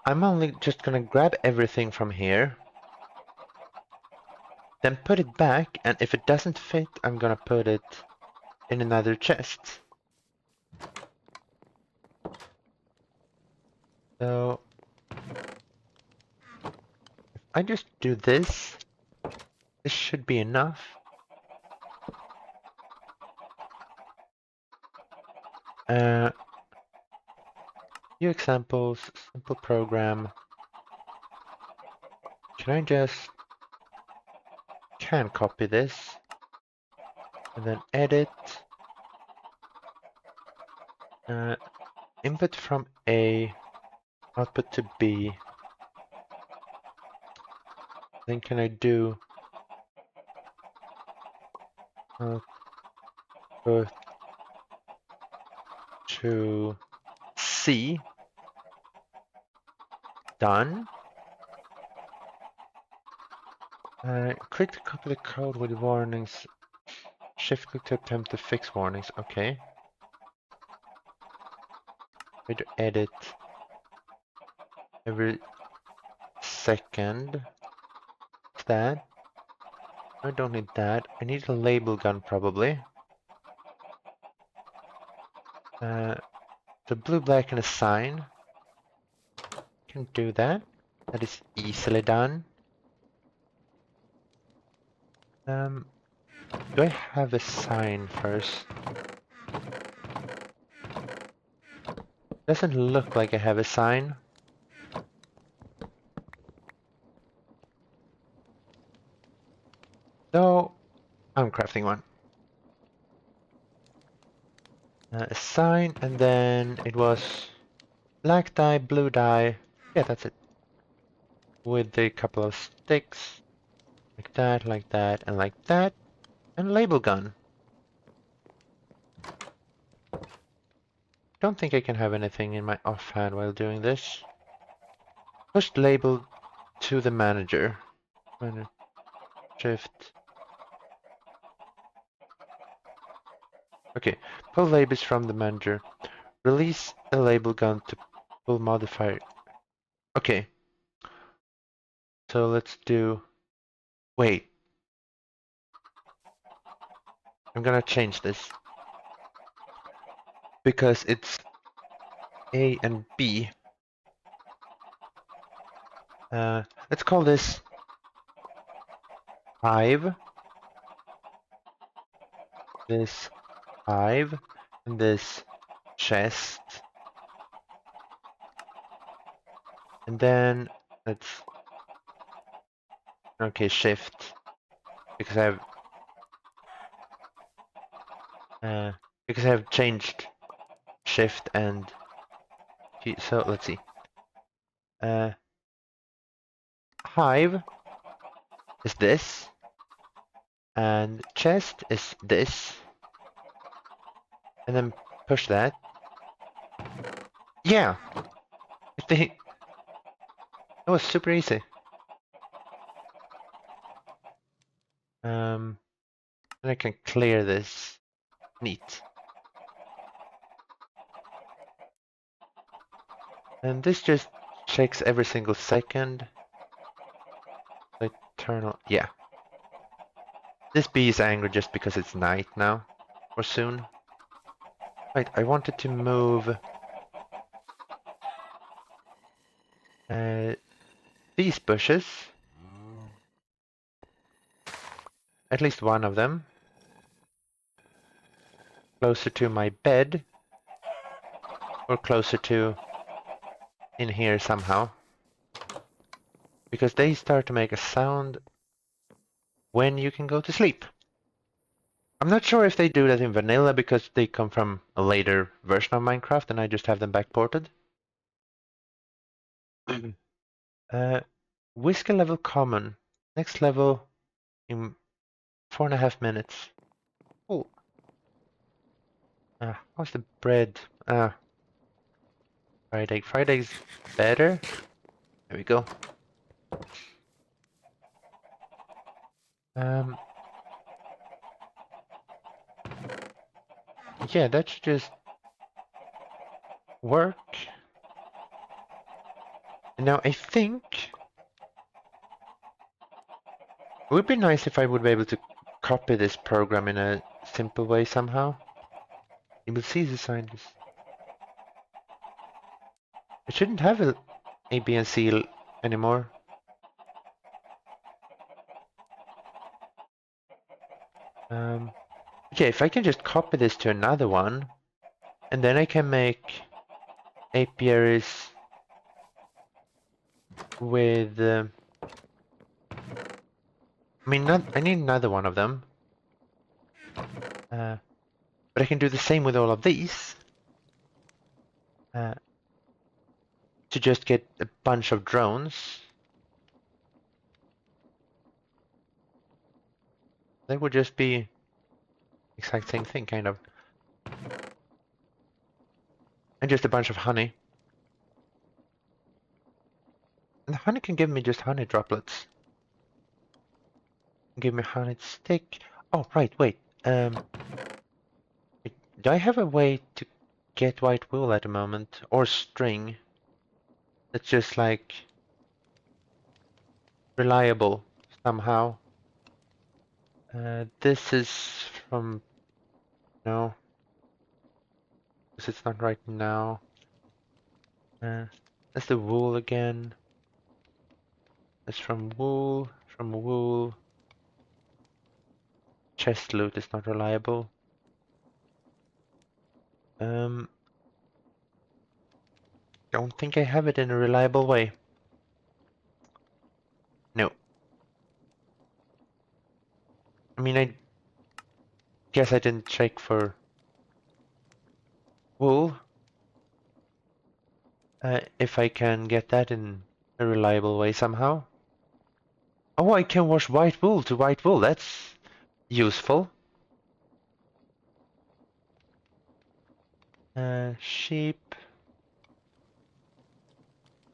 I'm only just gonna grab everything from here, then put it back, and if it doesn't fit, I'm gonna put it in another chest. So if I just do this, this should be enough. Few examples, simple program. Can I just can copy this and then edit Input from A, output to B. Then can I do output to C? Done. Click to copy the code with warnings. Shift click to attempt to fix warnings. Okay. Way to edit every second. What's that? I don't need that. I need a label gun probably. The blue, black, and a sign. Can do that. That is easily done. Do I have a sign first? Doesn't look like I have a sign. So I'm crafting one. A sign, and then it was black dye, blue dye. Yeah, that's it. With a couple of sticks. Like that, and like that. And label gun. Don't think I can have anything in my offhand while doing this. Push label to the manager. Shift. Okay, pull labels from the manager. Release a label gun to pull modifier. Okay. So let's do... Wait. I'm gonna change this. Because it's A and B. Let's call this 5. This 5. And this chest. And then let's... Okay, shift. Because I have changed shift and key. So let's see. Hive is this, and chest is this, and then push that. Yeah, that was super easy. And I can clear this. Neat. And this just checks every single second. Eternal, yeah. This bee is angry just because it's night now, or soon. Wait, I wanted to move these bushes. At least one of them. Closer to my bed. Or closer to in here somehow. Because they start to make a sound when you can go to sleep. I'm not sure if they do that in vanilla because they come from a later version of Minecraft and I just have them backported. Whiskey level common. Next level in 4.5 minutes. Oh. How's the bread? Fried egg. Fried egg's better. There we go. Yeah, that should just work. Now I think it would be nice if I would be able to copy this program in a simple way somehow. You will see the sign. I shouldn't have A, B, and C anymore. Okay, if I can just copy this to another one, and then I can make apiaries with... I mean, I need another one of them. But I can do the same with all of these. uh, to just get a bunch of drones. That would just be exact same thing, kind of. And just a bunch of honey. And the honey can give me just honey droplets. Give me honey stick. Oh, right, wait. Do I have a way to get white wool at the moment? Or string? That's just like reliable somehow. This is from no, because it's not right now. That's the wool again. That's from wool. From wool. Chest loot is not reliable. Don't think I have it in a reliable way. No. I mean, I guess I didn't check for wool. If I can get that in a reliable way somehow. Oh, I can wash white wool to white wool. That's useful. Sheep.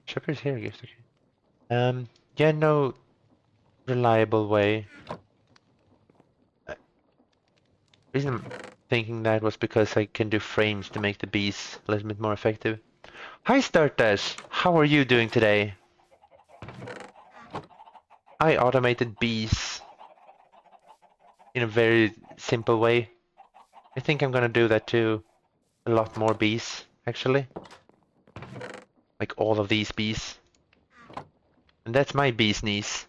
Shepherd's hair gift. Okay. Yeah, no reliable way. Reason I'm thinking that was because I can do frames to make the bees a little bit more effective. Hi, Startash. How are you doing today? I automated bees in a very simple way. I think I'm gonna do that too. A lot more bees, actually. Like all of these bees. And that's my bee sneeze.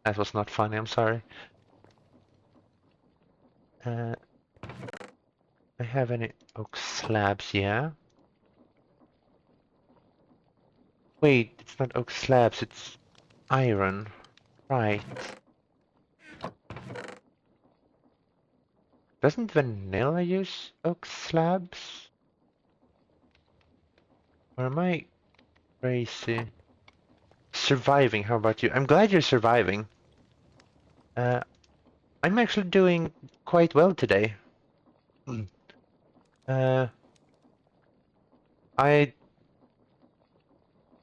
That was not funny, I'm sorry. Uh, I have any oak slabs, yeah? Wait, it's not oak slabs, it's iron. Right. Doesn't vanilla use oak slabs? Or am I crazy? Surviving, how about you? I'm glad you're surviving. Uh, I'm actually doing quite well today. Uh, I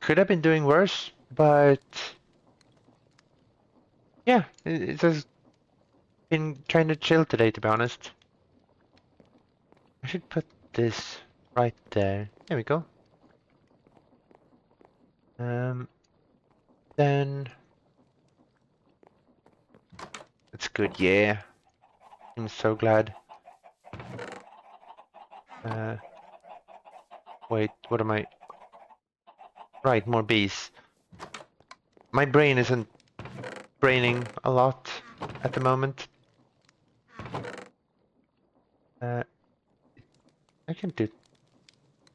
could have been doing worse, but yeah, it's just been trying to chill today, to be honest. I should put this right there. There we go. Um, then it's good. Yeah, I'm so glad. Uh, wait, what am I? Right, more bees. My brain isn't braining a lot at the moment. Uh, I can do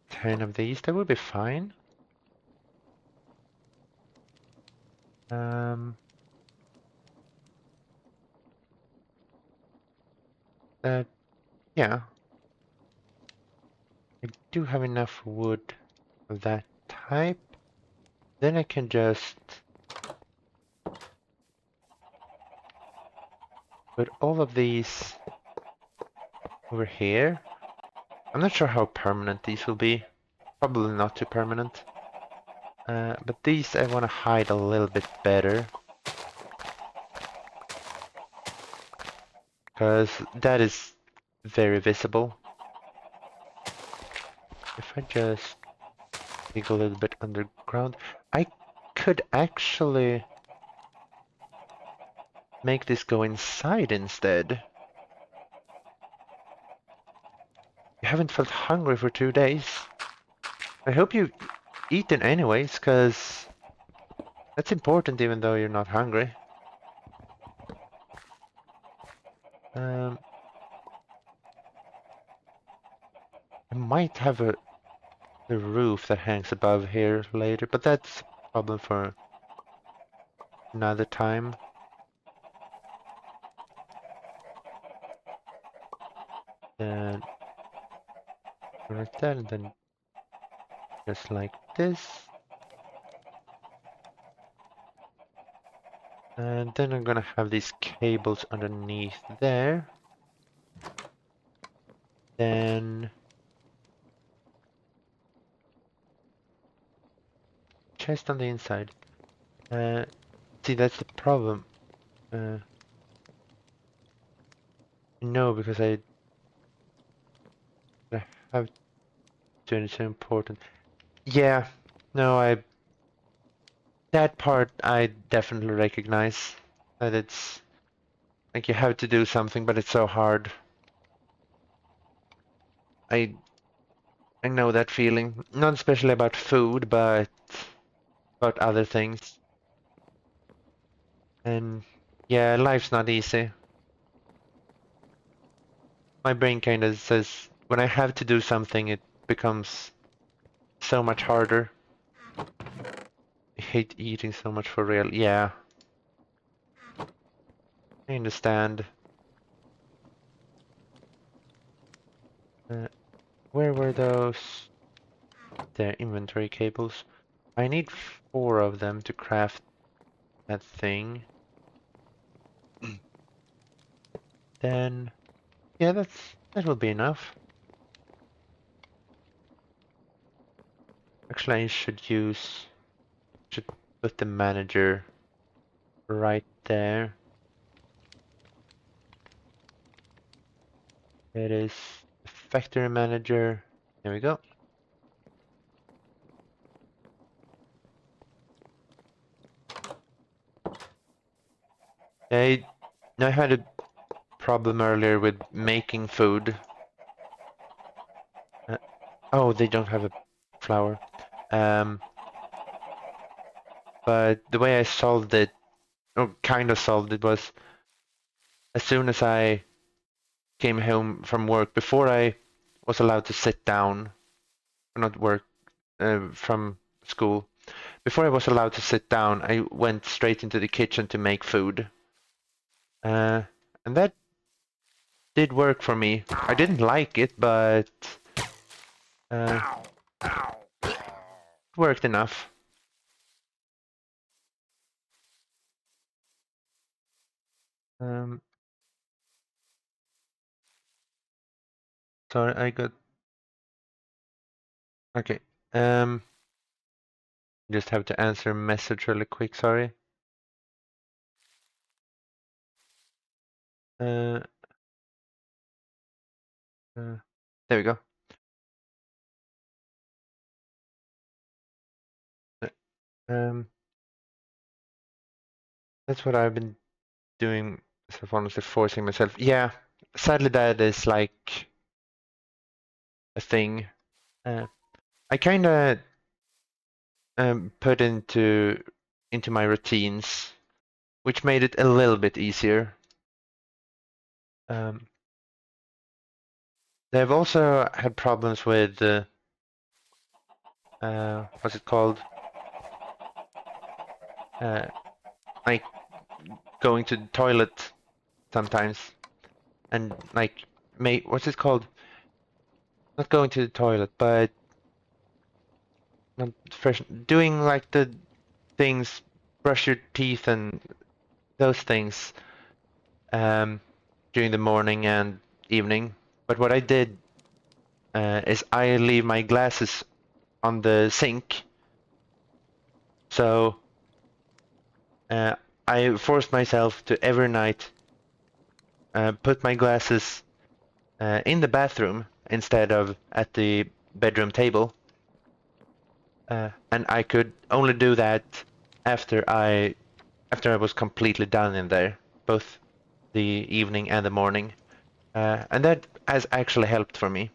10 of these. That would be fine. Um, uh, yeah, I do have enough wood of that type. Then I can just put all of these over here. I'm not sure how permanent these will be. Probably not too permanent. But these I want to hide a little bit better. Because that is very visible. If I just dig a little bit underground, I could actually make this go inside instead. You haven't felt hungry for 2 days. I hope you've eaten anyways, because that's important even though you're not hungry. Um, I might have a roof that hangs above here later, but that's a problem for another time. Then like that, and then just like this. And then I'm gonna have these cables underneath there. Then chest on the inside. See, that's the problem. No, because I have to, and it's so important. Yeah, no, that part I definitely recognize. That it's like you have to do something, but it's so hard. I I know that feeling. Not especially about food, but about other things. And yeah, life's not easy. My brain kind of says when I have to do something, it becomes so much harder. I hate eating so much for real. Yeah, I understand. Uh, where were those? The inventory cables. I need 4 of them to craft that thing. Then, yeah, that will be enough. Actually, I should put the manager right there. It is the factory manager. There we go. I had a problem earlier with making food. Uh, oh, they don't have a flour. Um, but the way I solved it, or kind of solved it, was as soon as I came home from work, before I was allowed to sit down, or not work, from school, before I was allowed to sit down, I went straight into the kitchen to make food. Uh, and that did work for me. I didn't like it, but uh, it worked enough. Um, sorry, I got okay. Um, just have to answer a message really quick. Sorry. Uh, uh, there we go. Uh, Um, that's what I've been doing. So honestly, forcing myself. Yeah, sadly, that is like a thing. Uh, I kind of put into my routines, which made it a little bit easier. Um, they've also had problems with what's it called? Uh, like going to the toilet sometimes, and like what's it called? Not going to the toilet, but not fresh, doing like the things, brush your teeth and those things um, during the morning and evening. But what I did is I leave my glasses on the sink, so uh, I forced myself to every night put my glasses in the bathroom instead of at the bedroom table. And I could only do that after I was completely done in there, both the evening and the morning. And that has actually helped for me.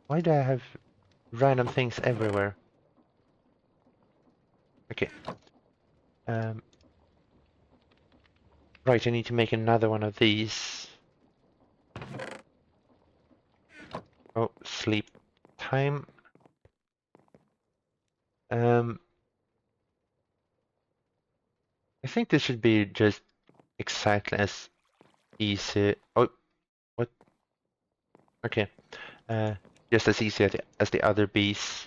Why do I have random things everywhere? Okay. Um, right, I need to make another one of these. Oh, sleep time. Um, I think this should be just exactly as easy. Oh, what? Okay. Just as easy as the other bees.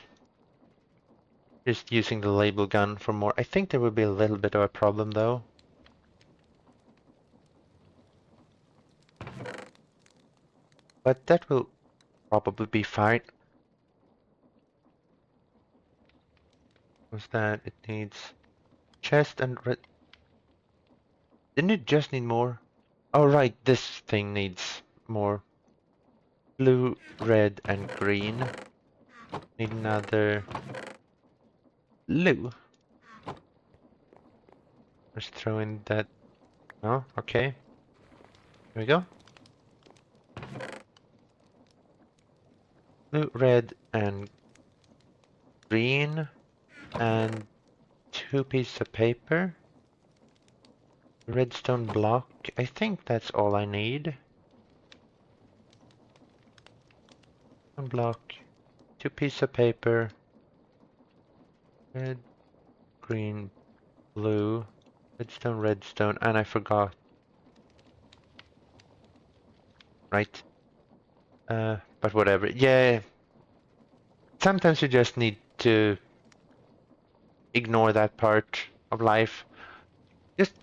Just using the label gun for more. I think there will be a little bit of a problem though. But that will probably be fine. What's that? It needs chest and red. Didn't it just need more? Oh, right, this thing needs more. Blue, red, and green. Need another blue. Let's throw in that. Oh, okay. Here we go. Blue, red, and green. And 2 pieces of paper. Redstone block. I think that's all I need. One block. 2 pieces of paper. Red, green, blue. Redstone, redstone. And I forgot. Right. But whatever. Yeah. Sometimes you just need to ignore that part of life. Just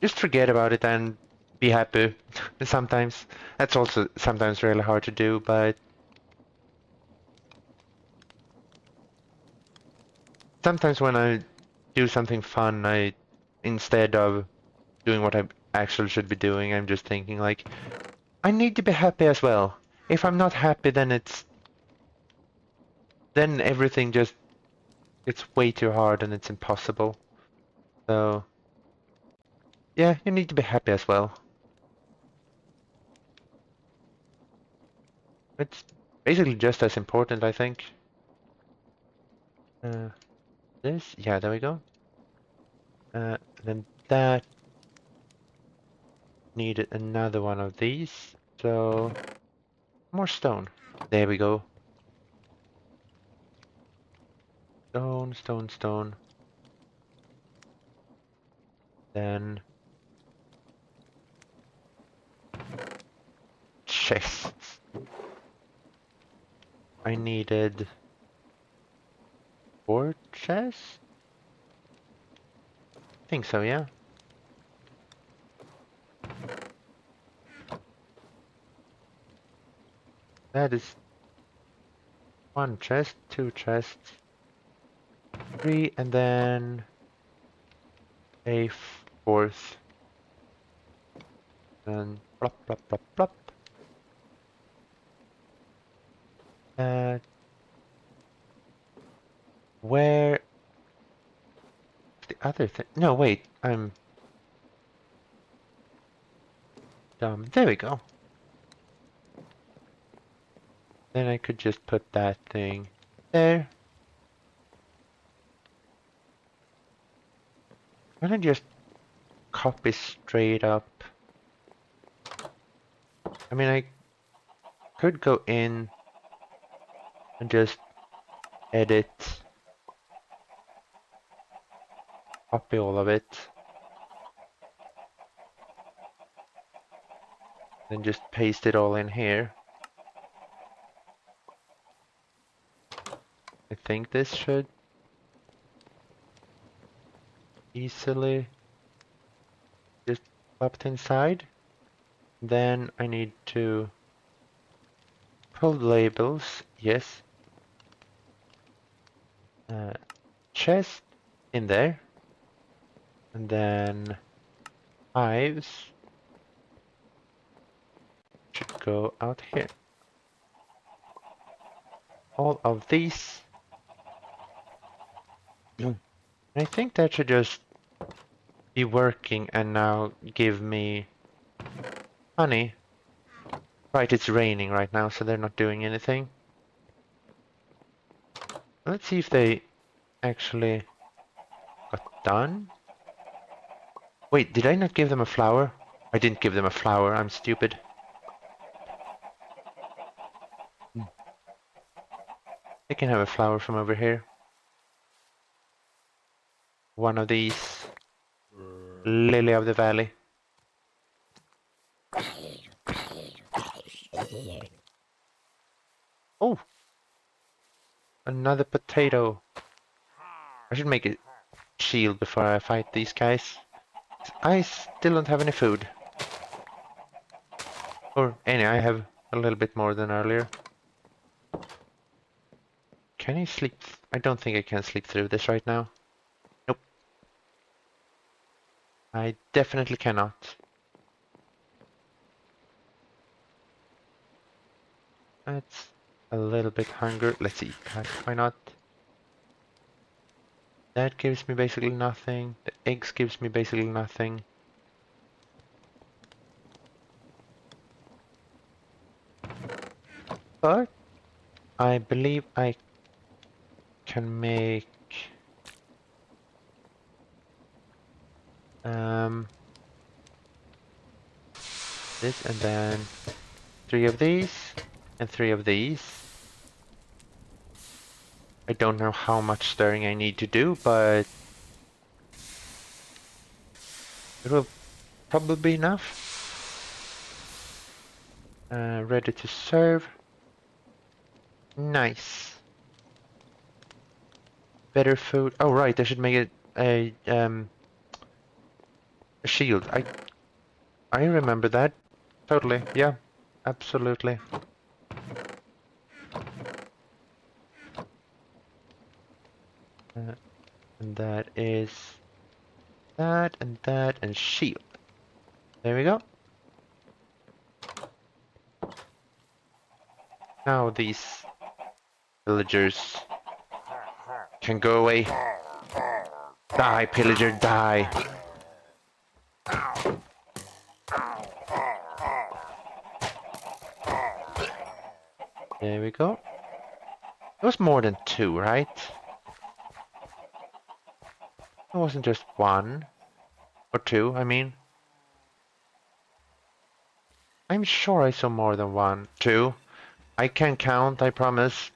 just forget about it and be happy. Sometimes that's also sometimes really hard to do, but sometimes when I do something fun, I instead of doing what I actually should be doing, I'm just thinking like I need to be happy as well. If I'm not happy, then everything just it's way too hard and it's impossible. So yeah, you need to be happy as well. It's basically just as important, I think. Uh, this, yeah, there we go. Then that needed another one of these. So more stone. There we go. Stone, stone, stone. Then chests. I needed 4 chests? I think so, yeah. That is 1 chest, 2 chests, 3, and then a 4th. Then plop, plop, plop, plop. Uh, where the other thing? No, wait, I'm dumb. There we go. Then I could just put that thing there. Why don't I just copy straight up? I mean, I could go in and just edit, copy all of it, then just paste it all in here. I think this should easily just pop inside. Then I need to pull labels, yes. Chest in there. And then hives should go out here. All of these. I think that should just be working and now give me honey. Right, it's raining right now, so they're not doing anything. Let's see if they actually got done. Wait, did I not give them a flower? I didn't give them a flower, I'm stupid. They can have a flower from over here. One of these. Lily of the Valley. Oh, another potato. I should make a shield before I fight these guys. I still don't have any food. Or any, I have a little bit more than earlier. Can I sleep? I don't think I can sleep through this right now. Nope. I definitely cannot. That's a little bit hunger. Let's eat that. Why not? That gives me basically nothing. The eggs gives me basically nothing. But I believe I can make this and then 3 of these and 3 of these. I don't know how much stirring I need to do, but it will probably be enough. Ready to serve. Nice. Better food. Oh right, I should make it a shield. I remember that. Totally. Yeah. Absolutely. And that is that and shield. There we go. Now these villagers can go away. Die, pillager, die. There we go. It was more than 2, right? It wasn't just 1. Or 2, I mean. I'm sure I saw more than 1. 2. I can count, I promise.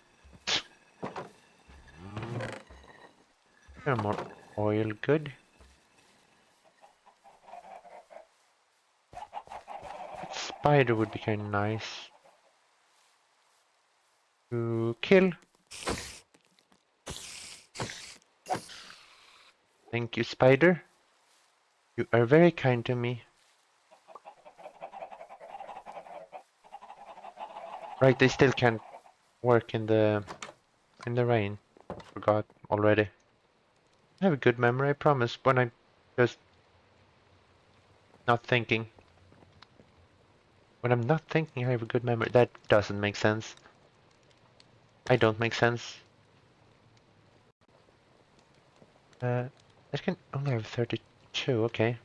More oil, good. Spider would be kind of nice. To kill. Thank you, spider. You are very kind to me. Right, they still can't work in the rain. Forgot already. I have a good memory, I promise, when I'm just not thinking. When I'm not thinking, I have a good memory. That doesn't make sense. I don't make sense. I can only have 32, okay.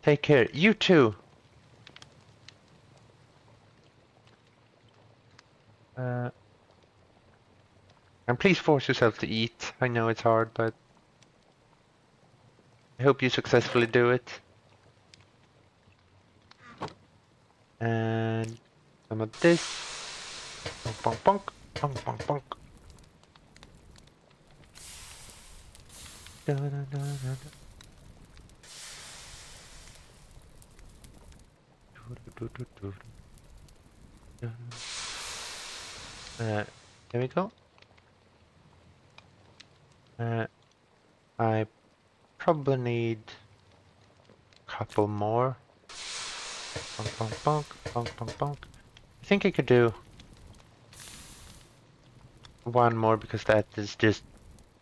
Take care. You too! And please force yourself to eat. I know it's hard, but I hope you successfully do it. And some of this. Bonk, bonk, bonk, bonk, bonk, bonk. Da, da, da, da, da. There we go. I probably need a couple more. Bonk, bonk, bonk, bonk, bonk, bonk. I think I could do one more because that is just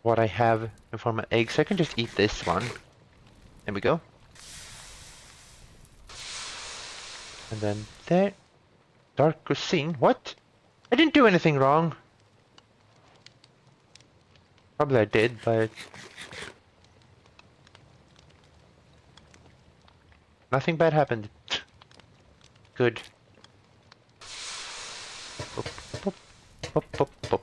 what I have in form of eggs. So I can just eat this one. There we go. And then there. Dark cuisine? What? I didn't do anything wrong. Probably I did, but nothing bad happened. Good. Boop, boop, boop, boop, boop.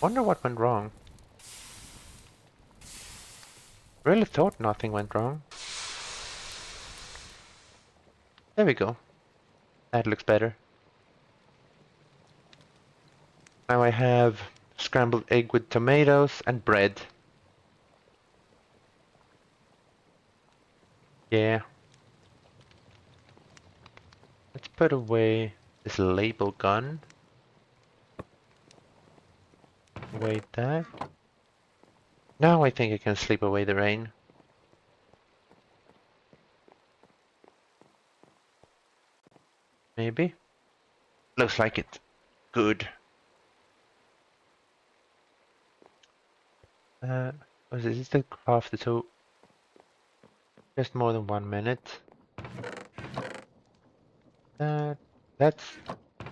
Wonder what went wrong. Really thought nothing went wrong. There we go. That looks better. Now I have scrambled egg with tomatoes and bread. Yeah. Let's put away this label gun. Wait that. Now I think I can sleep away the rain. Maybe. Looks like it. Good. Was this the craft so just more than 1 minute? That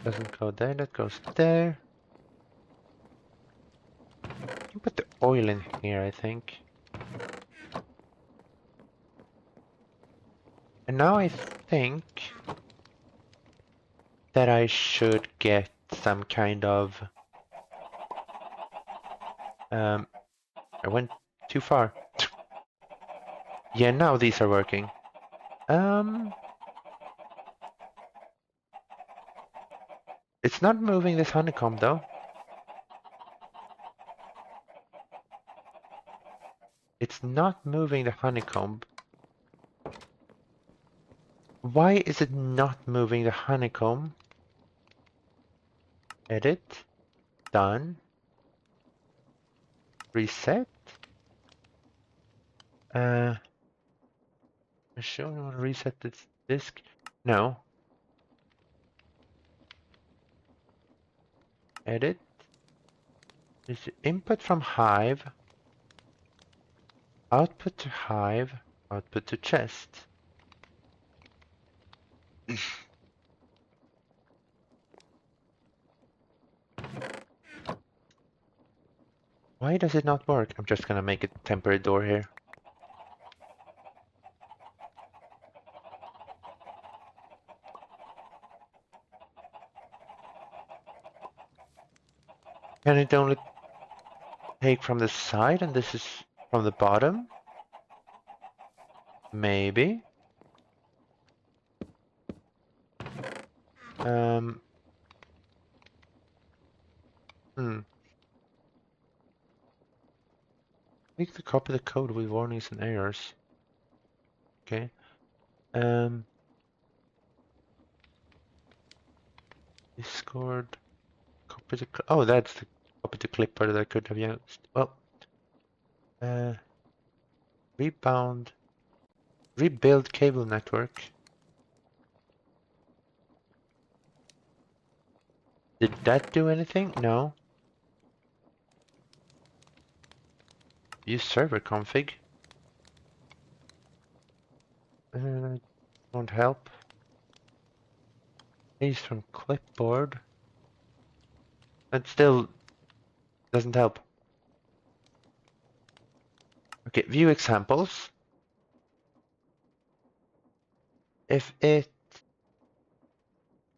doesn't go there, that goes there. I can put the oil in here, I think. And now I think that I should get some kind of... I went too far. Yeah, now these are working. It's not moving this honeycomb though. It's not moving the honeycomb. Why is it not moving the honeycomb? Edit. Done. Reset. I sure want to reset this disk. No. Edit. Is input from Hive. Output to Hive. Output to chest. Why does it not work? I'm just gonna make a temporary door here. Can it only take from the side and this is from the bottom? Maybe. Hmm. Click to copy the code with warnings and errors. Okay. Discord. Copy the. Oh, that's the copy to clipboard that I could have used. Well. Rebound. Rebuild cable network. Did that do anything? No. Use server config. Won't help. Paste from clipboard. That still doesn't help. Okay, view examples. If it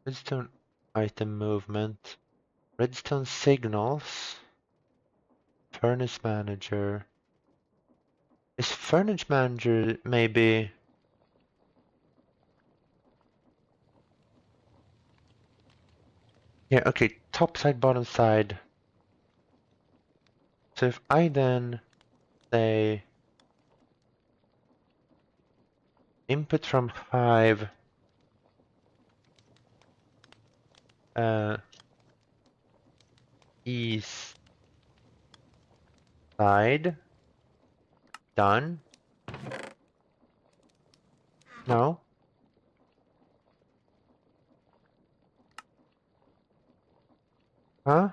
redstone item movement, redstone signals, furnace manager. Is furnace manager maybe? Yeah, okay, top side, bottom side. So if I then say input from Hive, east side, done. No. Huh?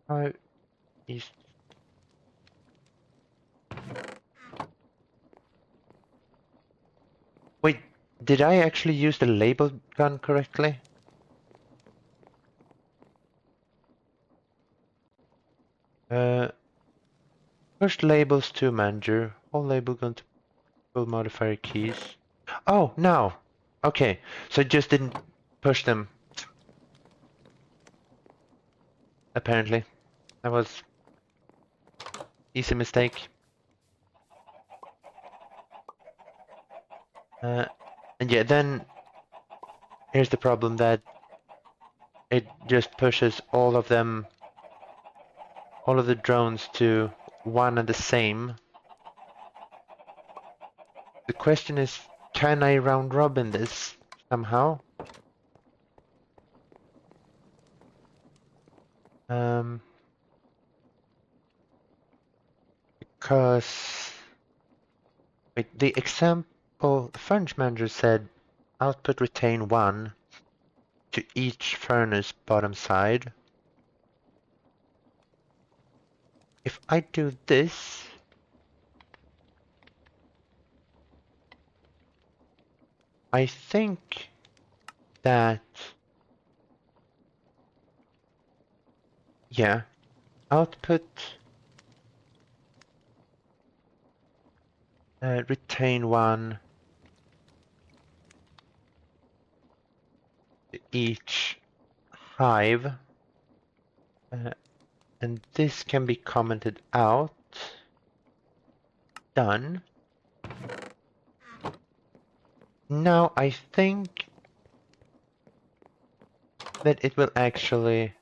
Hive east. Wait, did I actually use the label gun correctly? First labels to manager, all label gun to full modifier keys. Oh, now. Okay, so I just didn't push them. Apparently, that was easy mistake. And yeah, then here's the problem that it just pushes all of them, all of the drones to one and the same. The question is, can I round robin this somehow? Because wait, the example the furnace manager said output retain 1 to each furnace bottom side. If I do this, I think that, yeah, output retain 1 to each hive, and this can be commented out. Done. Now I think that it will actually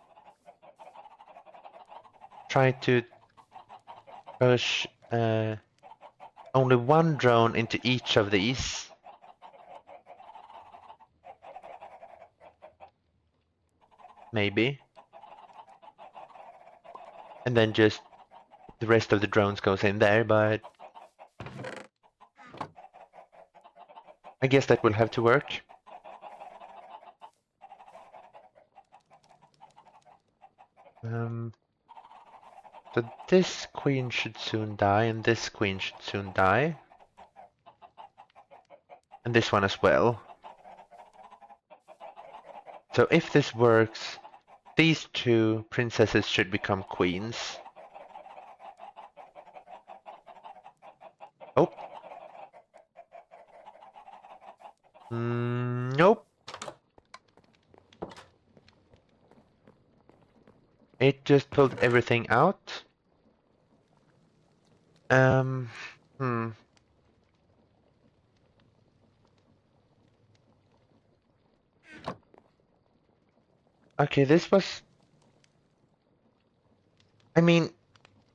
try to push only one drone into each of these. Maybe. And then just the rest of the drones goes in there, but I guess that will have to work. So this queen should soon die, and this queen should soon die. And this one as well. So if this works, these two princesses should become queens. Oh. Nope. It just pulled everything out. Hmm. Okay, this was... I mean,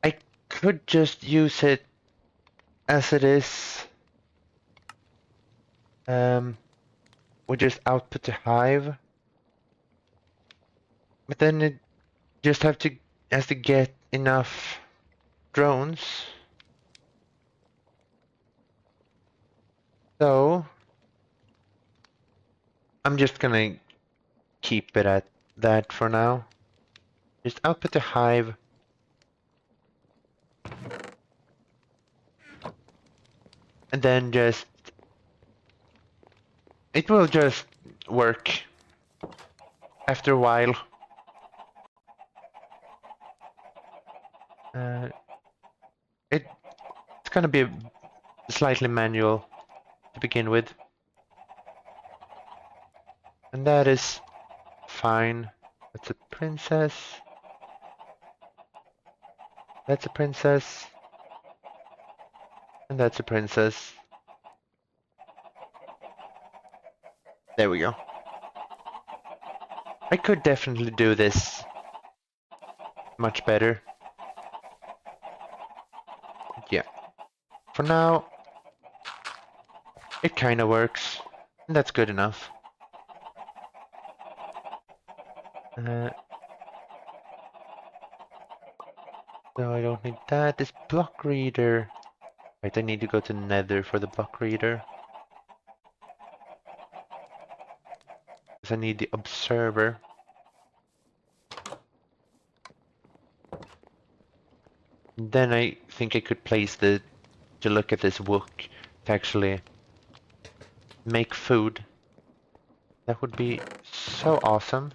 I could just use it as it is. We just output the hive. But then it just has to get enough drones. So I'm just gonna keep it at that for now. Just output the hive. And then just... It will just work after a while. Uh, it's gonna be slightly manual to begin with. And that is fine. That's a princess. That's a princess. And that's a princess. There we go. I could definitely do this much better. Yeah. For now, it kinda works. And that's good enough. So I don't need that. This block reader. Right, I need to go to Nether for the block reader. Because I need the observer. Then I think I could place to look at this wook to actually make food. That would be so awesome.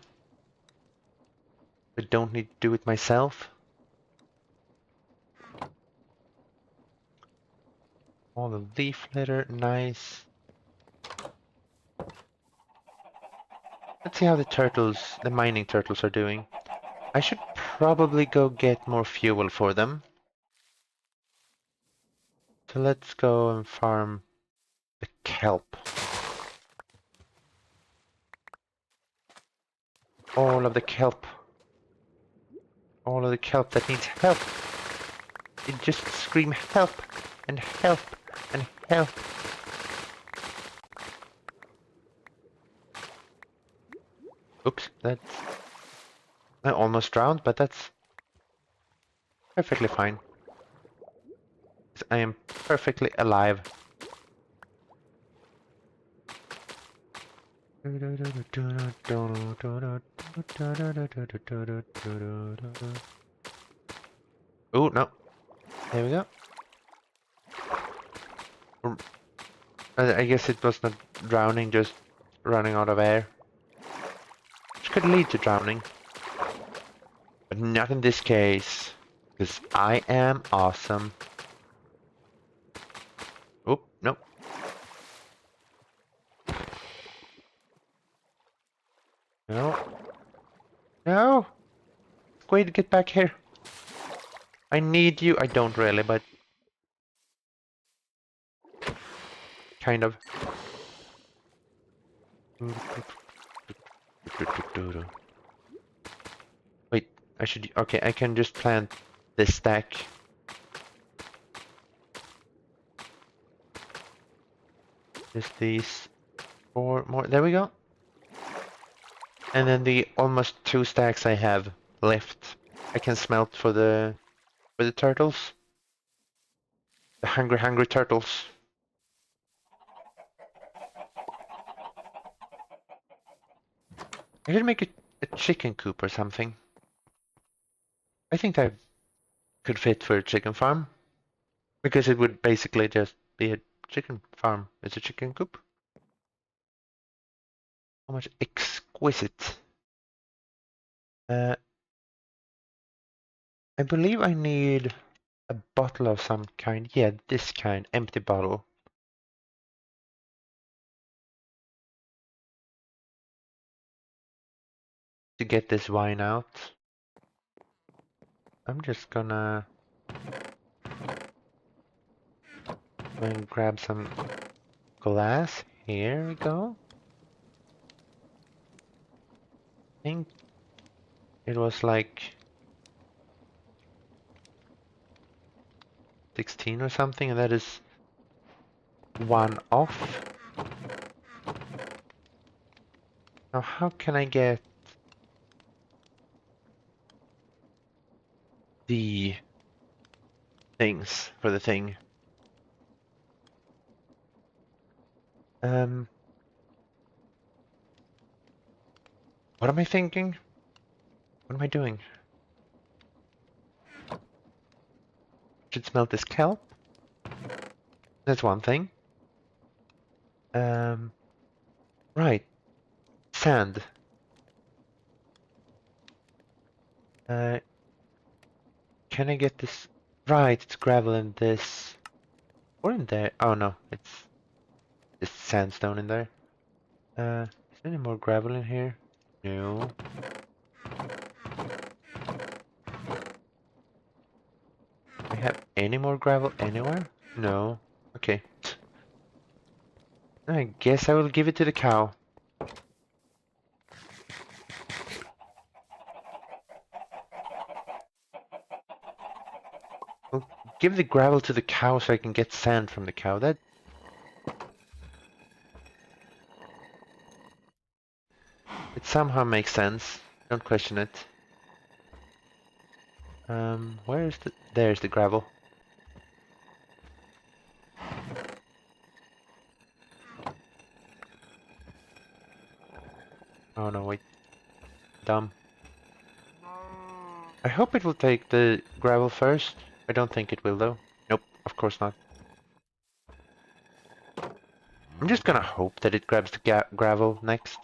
I don't need to do it myself. All the leaf litter, nice. Let's see how the turtles, the mining turtles are doing. I should probably go get more fuel for them. So let's go and farm the kelp. All of the kelp. All of the kelp that needs help. It just scream help and help and help. Oops, that's... I almost drowned, but that's perfectly fine. I am perfectly alive. Oh, no. There we go. I guess it was not drowning, just running out of air. Which could lead to drowning. But not in this case. Because I am awesome. Oh, no. No. No! Squid, get back here. I need you. I don't really, but... kind of. Wait, I should... Okay, I can just plant this stack. Just these 4 more. There we go. And then the almost 2 stacks I have left, I can smelt for the turtles. The hungry turtles. I should make a chicken coop or something. I think that could fit for a chicken farm. Because it would basically just be a chicken farm. It's a chicken coop. How much exquisite. I believe I need a bottle of some kind. Yeah, this kind. Empty bottle. To get this wine out. I'm just gonna grab some glass. Here we go. I think it was like 16 or something, and that is 1 off. Now how can I get the things for the thing? What am I thinking? What am I doing? Should smelt this kelp. That's one thing. Right. Sand. Can I get this? Right, it's gravel in this. Or in there. Oh no, it's just sandstone in there. Is there any more gravel in here? No. I have any more gravel anywhere? No. Okay. I guess I will give it to the cow. I'll give the gravel to the cow so I can get sand from the cow. That... it somehow makes sense. Don't question it. Where is the... there's the gravel. Oh no, wait. Dumb. I hope it will take the gravel first. I don't think it will though. Nope, of course not. I'm just gonna hope that it grabs the gravel next.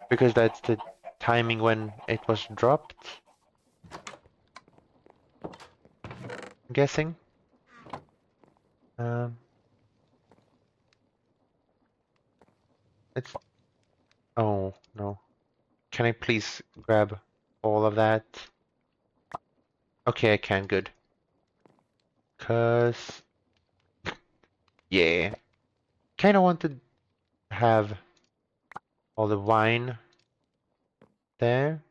Because that's the timing when it was dropped. I'm guessing. It's... oh, no. Can I please grab all of that? Okay, I can, good. 'Cause... yeah. Kinda want to have all the wine there.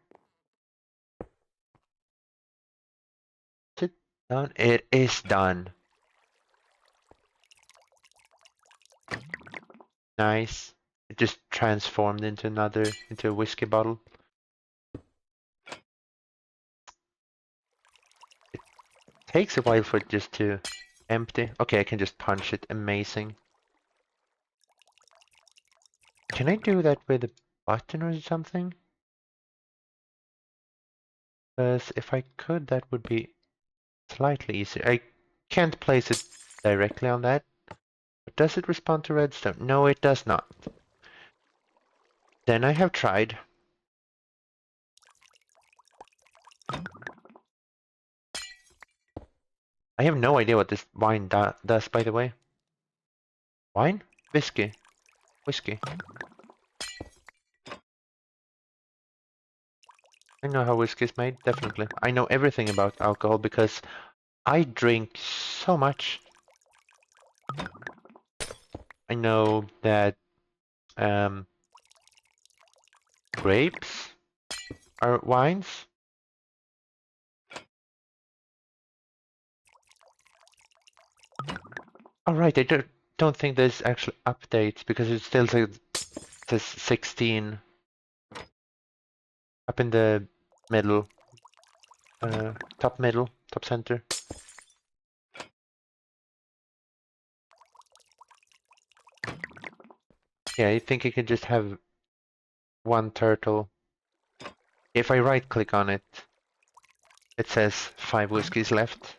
Is it done? It is done. Nice. It just transformed into into a whiskey bottle. It takes a while for it just to empty. Okay, I can just punch it. Amazing. Can I do that with a button or something? Because if I could, that would be slightly easier. I can't place it directly on that. But does it respond to redstone? No, it does not. Then I have tried. I have no idea what this wine does, by the way. Wine? Whiskey. Whiskey. I know how whiskey is made, definitely. I know everything about alcohol because I drink so much. I know that grapes are wines. Oh, right, I don't think there's actually updates because it still says 16 up in the middle, top center. Yeah, I think you can just have one turtle. If I right click on it, it says 5 whiskeys left.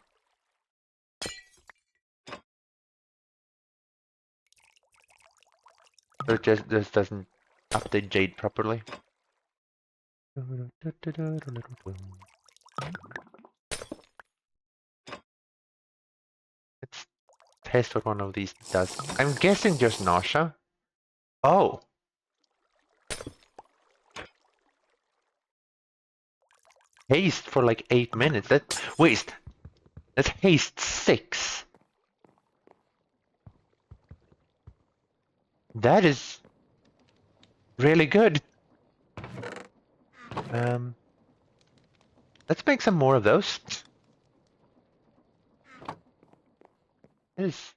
So it just doesn't update Jade properly. Let's test what one of these does. I'm guessing just nausea. Oh! Haste for like 8 minutes. That's haste 6. That is really good. Let's make some more of those. It is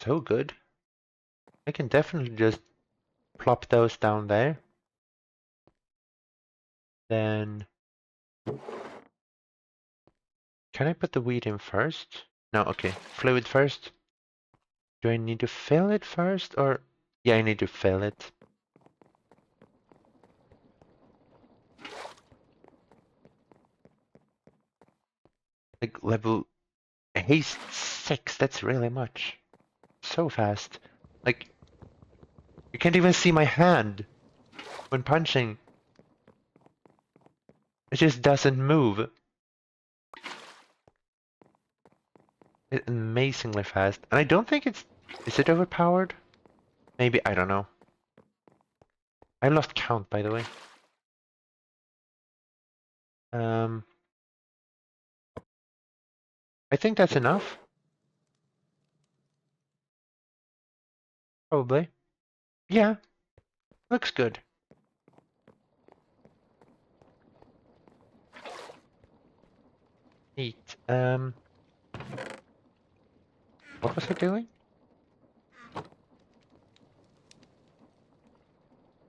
so good. I can definitely just plop those down there. Then can I put the wheat in first? No, okay. Fluid first. Do I need to fill it first or yeah, I need to fill it. Like level haste 6, that's really much. So fast. Like you can't even see my hand when punching. It just doesn't move. It's amazingly fast. And I don't think is it overpowered? Maybe, I don't know. I lost count, by the way. I think that's enough. Probably. Yeah, looks good. Neat. What was I doing?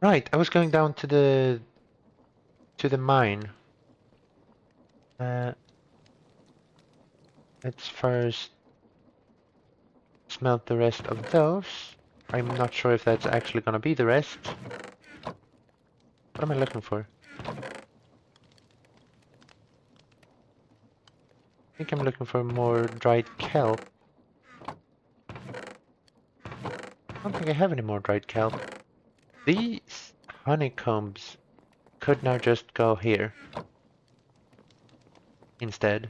Right, I was going down to the mine. Let's first smelt the rest of those. I'm not sure if that's actually gonna be the rest. What am I looking for? I think I'm looking for more dried kelp. I don't think I have any more dried kelp. These honeycombs could now just go here instead.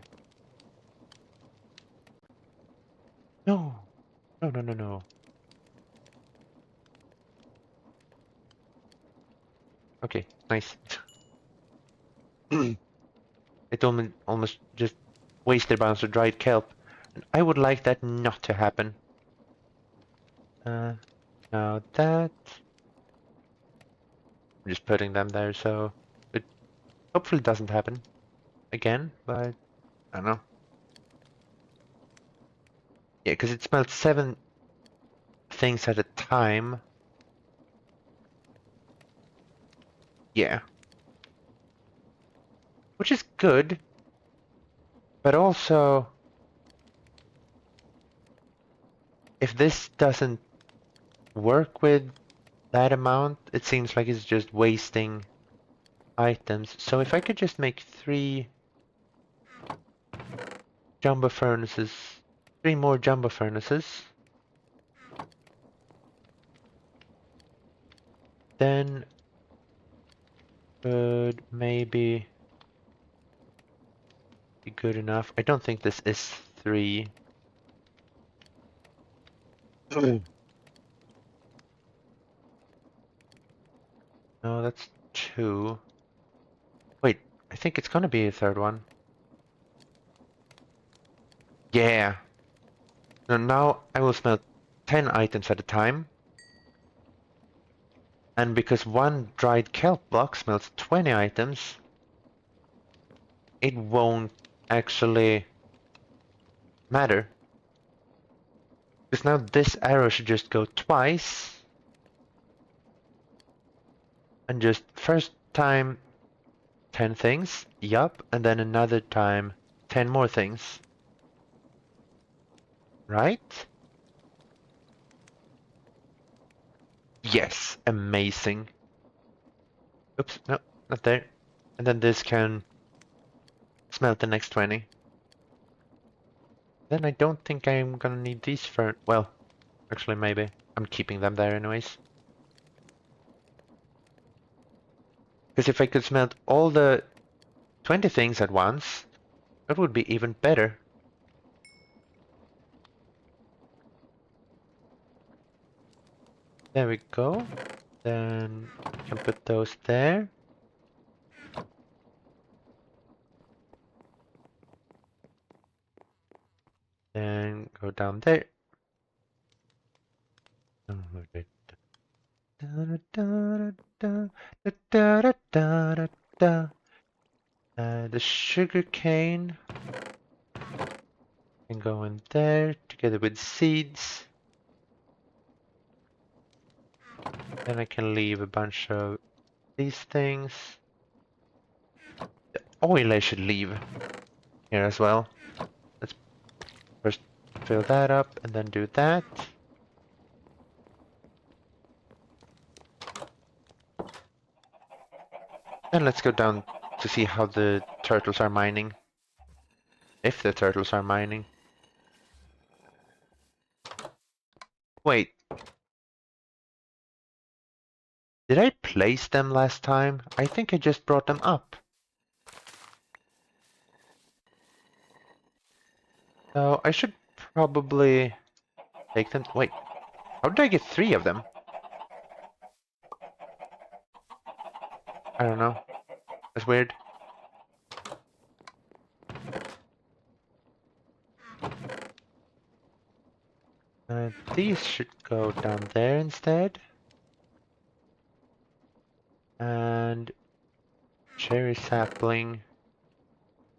No, no, no, no, no. Okay, nice. It almost just wasted a bunch of dried kelp. And I would like that not to happen. Now that... I'm just putting them there, so... Hopefully it doesn't happen again, but I don't know. Yeah, because it smelled 7 things at a time. Yeah. Which is good, but also if this doesn't work with that amount, it seems like it's just wasting items. So if I could just make 3 jumbo furnaces, 3 more jumbo furnaces, then could maybe be good enough. I don't think this is 3. No, that's 2. Wait, I think it's gonna be a third one. Yeah. Now I will smelt 10 items at a time. And because one dried kelp block smelts 20 items, it won't actually matter. Because now this arrow should just go twice. And just first time 10 things, yup, and then another time 10 more things. Right? Yes, amazing. Oops, no, not there. And then this can smelt the next 20. Then I don't think I'm gonna need these for, well, actually maybe. I'm keeping them there anyways. Because if I could smelt all the 20 things at once, that would be even better. There we go. Then we can put those there. Then go down there. The sugar cane can go in there together with seeds. Then I can leave a bunch of these things. The oil I should leave here as well. Let's first fill that up and then do that. And let's go down to see how the turtles are mining. If the turtles are mining. Wait. Did I place them last time? I think I just brought them up. So I should probably take them. Wait. How did I get 3 of them? I don't know. That's weird. These should go down there instead. And cherry sapling. I'm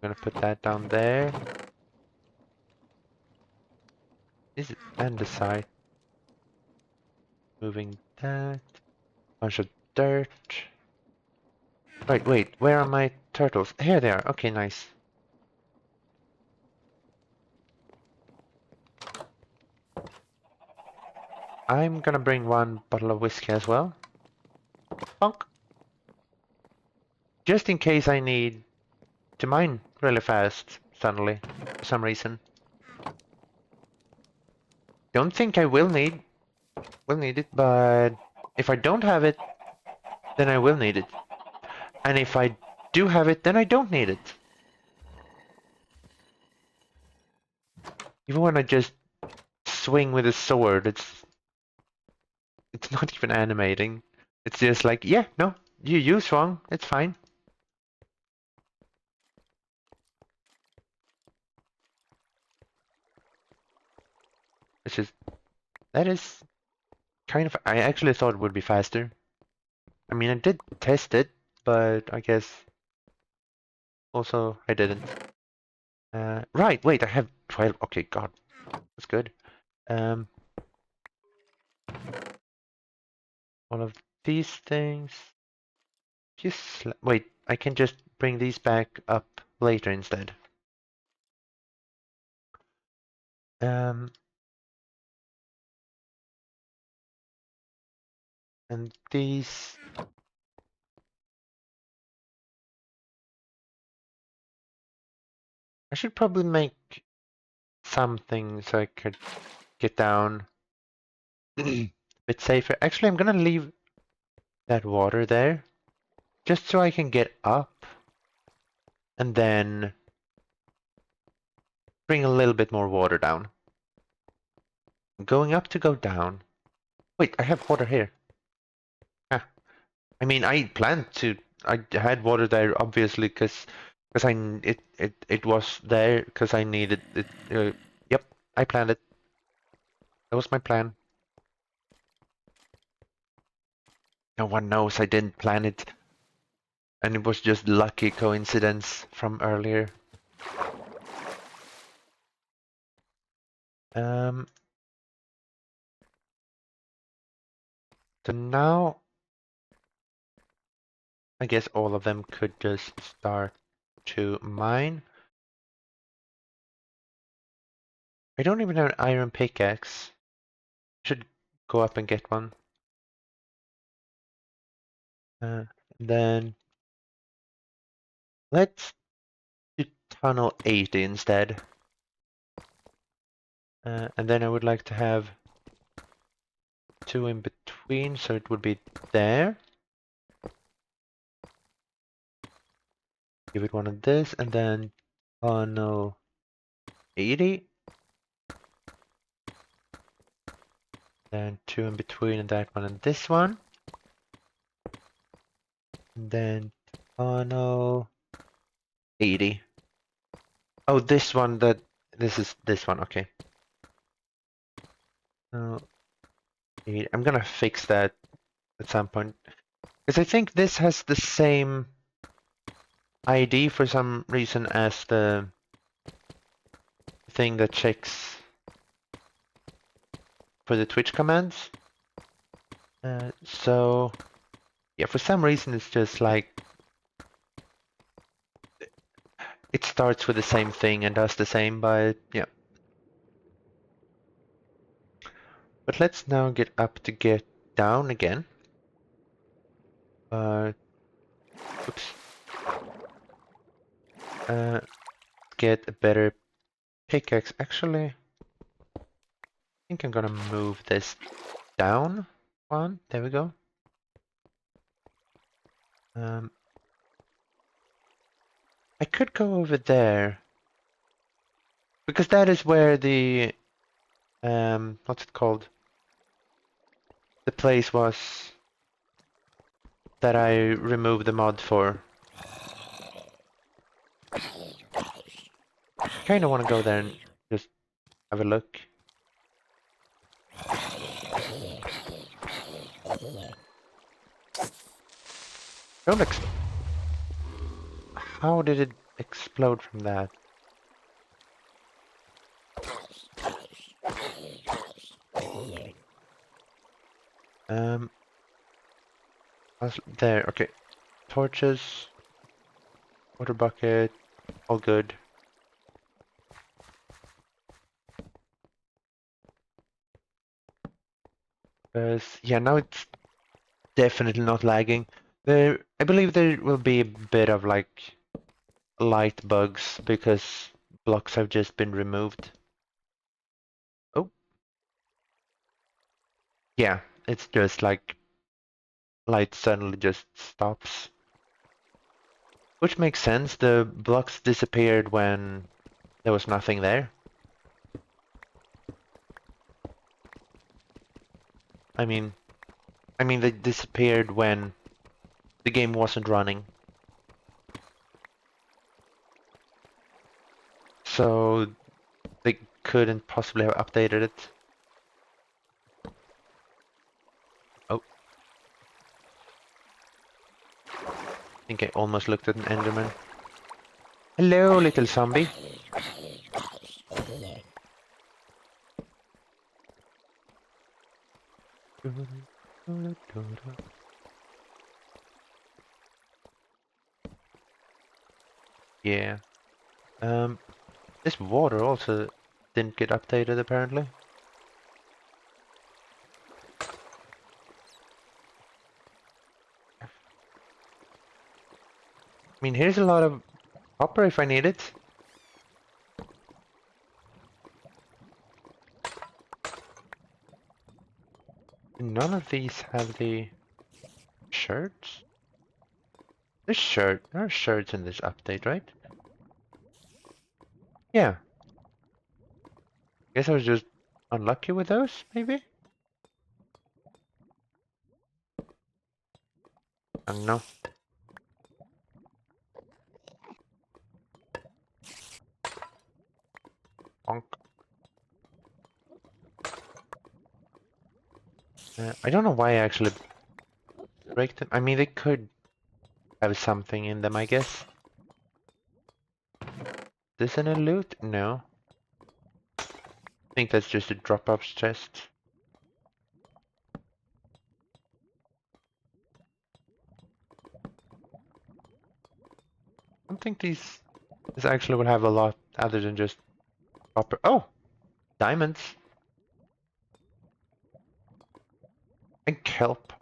gonna put that down there. Is it andesite? Moving that. Bunch of dirt. Right, wait, where are my turtles? Here they are. Okay, nice. I'm gonna bring 1 bottle of whiskey as well. Bonk. Just in case I need to mine really fast suddenly, for some reason. Don't think I will need it, but if I don't have it, then I will need it. And if I do have it, then I don't need it. Even when I just swing with a sword, it's not even animating. It's just like, yeah, no, you use wrong, it's fine. It's just, that is kind of, I actually thought it would be faster. I mean, I did test it, but I guess Also, I didn't. Right, wait, I have 12. Okay, God, that's good. Um, all of these things. Just wait, I can just bring these back up later instead. Um, and these. I should probably make something so I could get down a bit safer. Actually, I'm gonna leave that water there just so I can get up and then bring a little bit more water down. Going up to go down. Wait, I have water here. Ah, I mean, I planned to. I had water there obviously because it was there because I needed it. Yep, I planned it. That was my plan. No one knows I didn't plan it, and it was just lucky coincidence from earlier. Um, so now I guess all of them could just start to mine. I don't even have an iron pickaxe. Should go up and get one. Uh, then let's do tunnel 80 instead. And then I would like to have two in between, so it would be there. Give it one of this, and then tunnel 80. Then two in between, and that one and this one. And then tunnel 80. Oh, this one, this is this one, okay. Uh, I'm gonna fix that at some point. Because I think this has the same ID for some reason as the thing that checks for the Twitch commands. So, yeah, for some reason it's just like it starts with the same thing and does the same, but yeah. But let's now get up to get down again. Oops. Get a better pickaxe. Actually, I think I'm gonna move this down one. There we go. I could go over there because that is where the what's it called? The place was that I removed the mod for. Kinda wanna go there and just have a look. Don't ex- How did it explode from that? Um, there, okay. Torches, water bucket, all good. Yeah, now it's definitely not lagging. I believe there will be a bit of like light bugs because blocks have just been removed. Oh, yeah, it's just like light suddenly just stops. Which makes sense, the blocks disappeared when there was nothing there. I mean, they disappeared when the game wasn't running. So they couldn't possibly have updated it. Oh, I think I almost looked at an Enderman. Hello, little zombie. Yeah. This water also didn't get updated apparently. I mean, here's a lot of copper if I need it. None of these have the shirts. There are shirts in this update, right? Yeah. Guess I was just unlucky with those, maybe? I don't know. Bonk. I don't know why I actually break them. I mean, they could have something in them, I guess. This in a loot? No. I think that's just a drop-off chest. I don't think this actually will have a lot other than just copper. Oh! Diamonds! And kelp.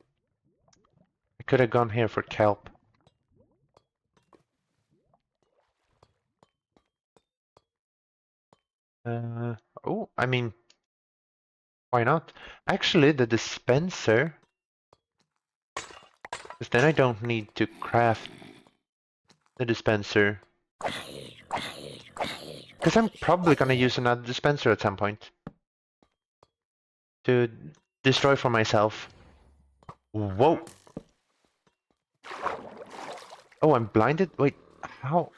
I could have gone here for kelp. Oh, I mean, why not? Actually, the dispenser, because then I don't need to craft the dispenser. Because I'm probably gonna use another dispenser at some point to destroy for myself. Whoa! Oh, I'm blinded? Wait, how?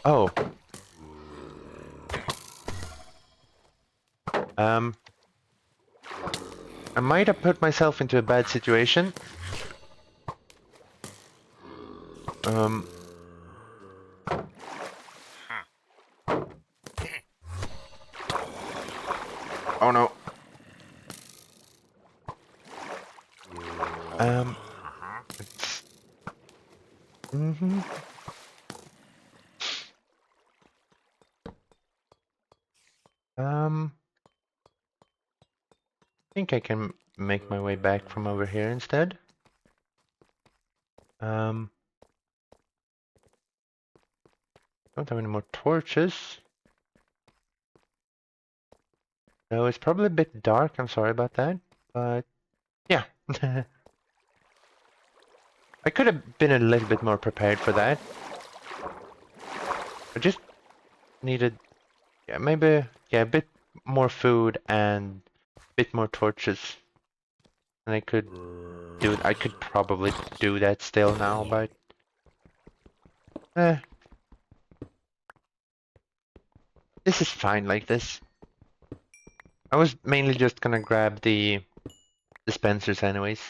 Oh. Um, I might have put myself into a bad situation. Um, oh no. Um, mm-hmm. I think I can make my way back from over here instead. Don't have any more torches. No, it's probably a bit dark. I'm sorry about that. But yeah. I could have been a little bit more prepared for that. I just needed, yeah, maybe, yeah, a bit more food and a bit more torches. And I could do it. I could probably do that still now, but this is fine like this. I was mainly just gonna grab the dispensers anyways.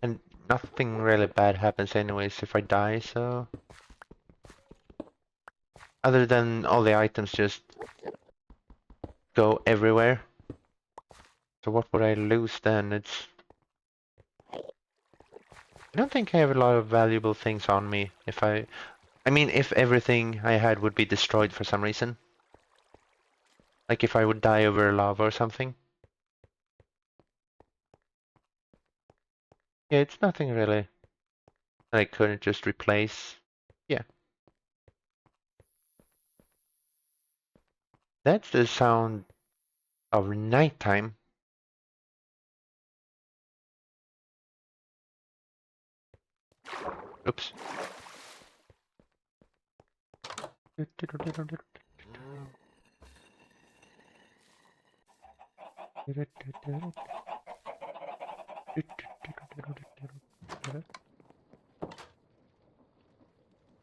And nothing really bad happens anyways if I die, so... Other than all the items just go everywhere. So what would I lose then? I don't think I have a lot of valuable things on me if I mean, if everything I had would be destroyed for some reason. Like if I would die over lava or something. Yeah, it's nothing really that I couldn't just replace. Yeah. That's the sound of nighttime. Oops.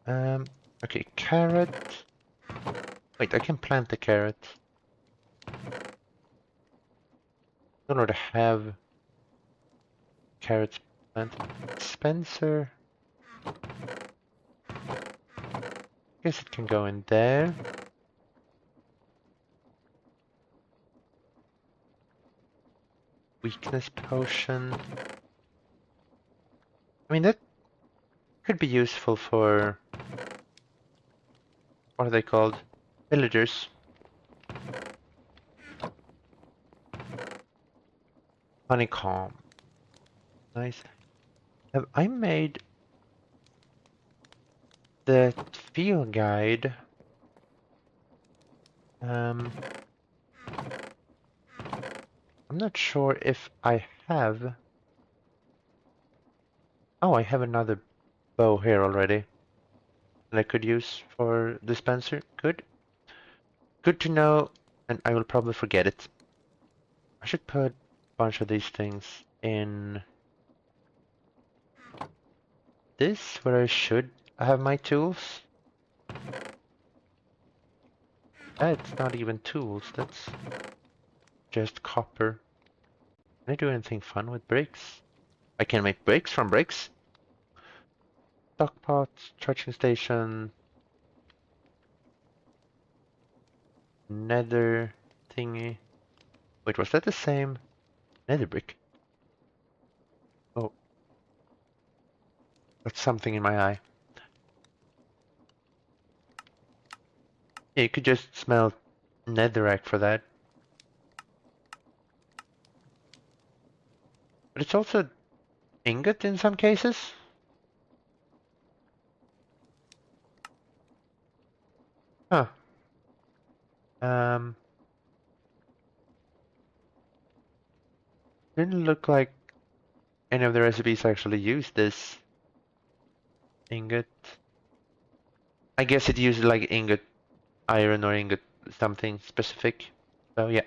Okay, carrot. Wait, I can plant the carrot. Don't know to have carrots planted. Spencer. Guess it can go in there. Weakness potion. I mean, that could be useful for, what are they called? Villagers. Honeycomb. Nice. Have I made the field guide? I'm not sure if I have. Oh, I have another bow here already that I could use for dispenser. Good. Good to know, and I will probably forget it. I should put a bunch of these things in this, where I should have my tools. That's not even tools, that's just copper. Can I do anything fun with bricks? I can make bricks from bricks. Stockpot, charging station, nether thingy. Wait, was that the same nether brick? Oh, that's something in my eye. Yeah, you could just smell netherrack for that. But it's also ingot in some cases. Huh. Um, didn't look like any of the recipes actually use this ingot. I guess it uses like ingot iron or ingot something specific. So yeah.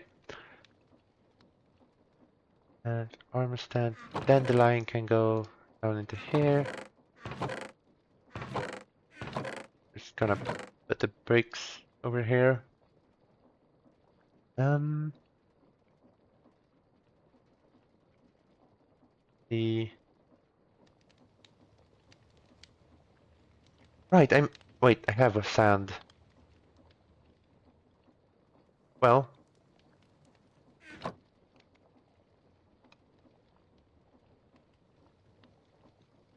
Armor stand. Dandelion can go down into here. Just gonna put the bricks over here. Um, the right. Wait. I have a sand. Well,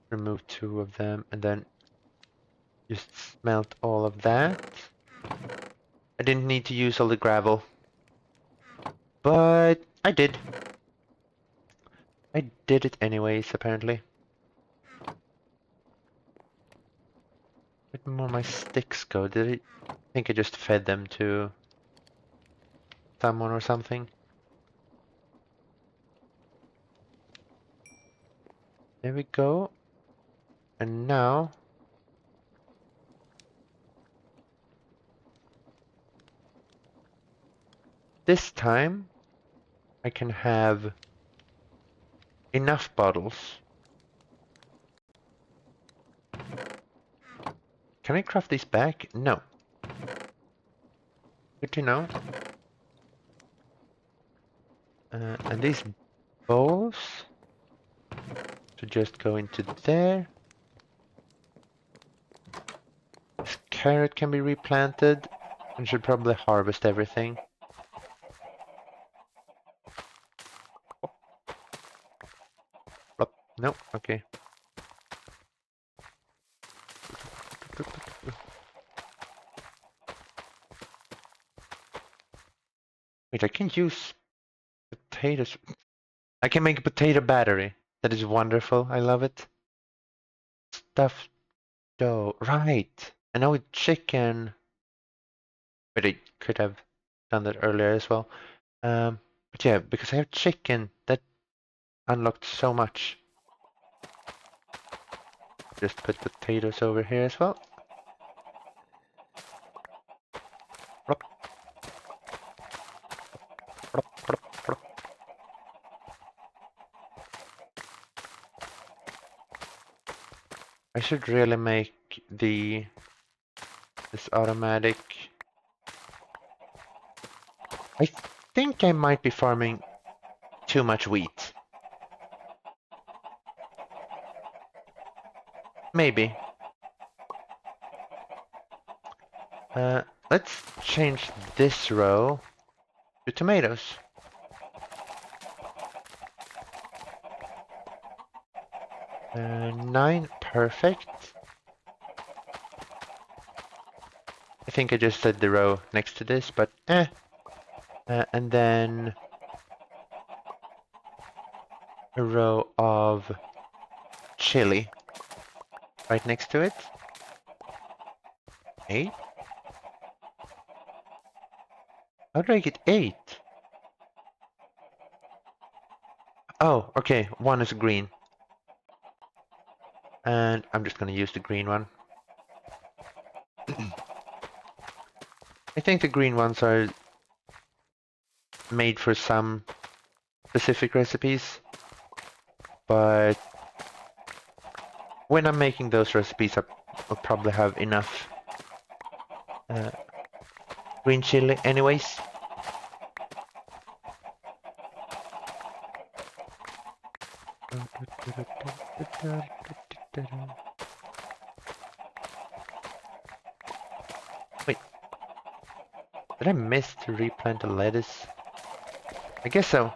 remove two of them and then just smelt all of that. I didn't need to use all the gravel, but I did. I did it anyways, apparently. Where did more my sticks go? Did I think I just fed them to someone or something? There we go. And now this time I can have enough bottles. Can I craft these back? No. Good to know. And these bowls should just go into there. This carrot can be replanted and should probably harvest everything. No, okay. Wait, I can use potatoes. I can make a potato battery. That is wonderful. I love it. Stuffed dough. Right. And now with chicken. But I could have done that earlier as well. But yeah, because I have chicken, that unlocked so much. Just put potatoes over here as well. Plop, plop, plop, plop. I should really make this automatic. I think I might be farming too much wheat. Maybe. Let's change this row to tomatoes. Uh, 9, perfect. I think I just said the row next to this, but eh. And then a row of chili right next to it. 8? How do I get 8? Oh, okay, 1 is green. And I'm just gonna use the green one. I think the green ones are made for some specific recipes, but when I'm making those recipes, I'll probably have enough green chili anyways. Wait, did I miss to replant the lettuce? I guess so.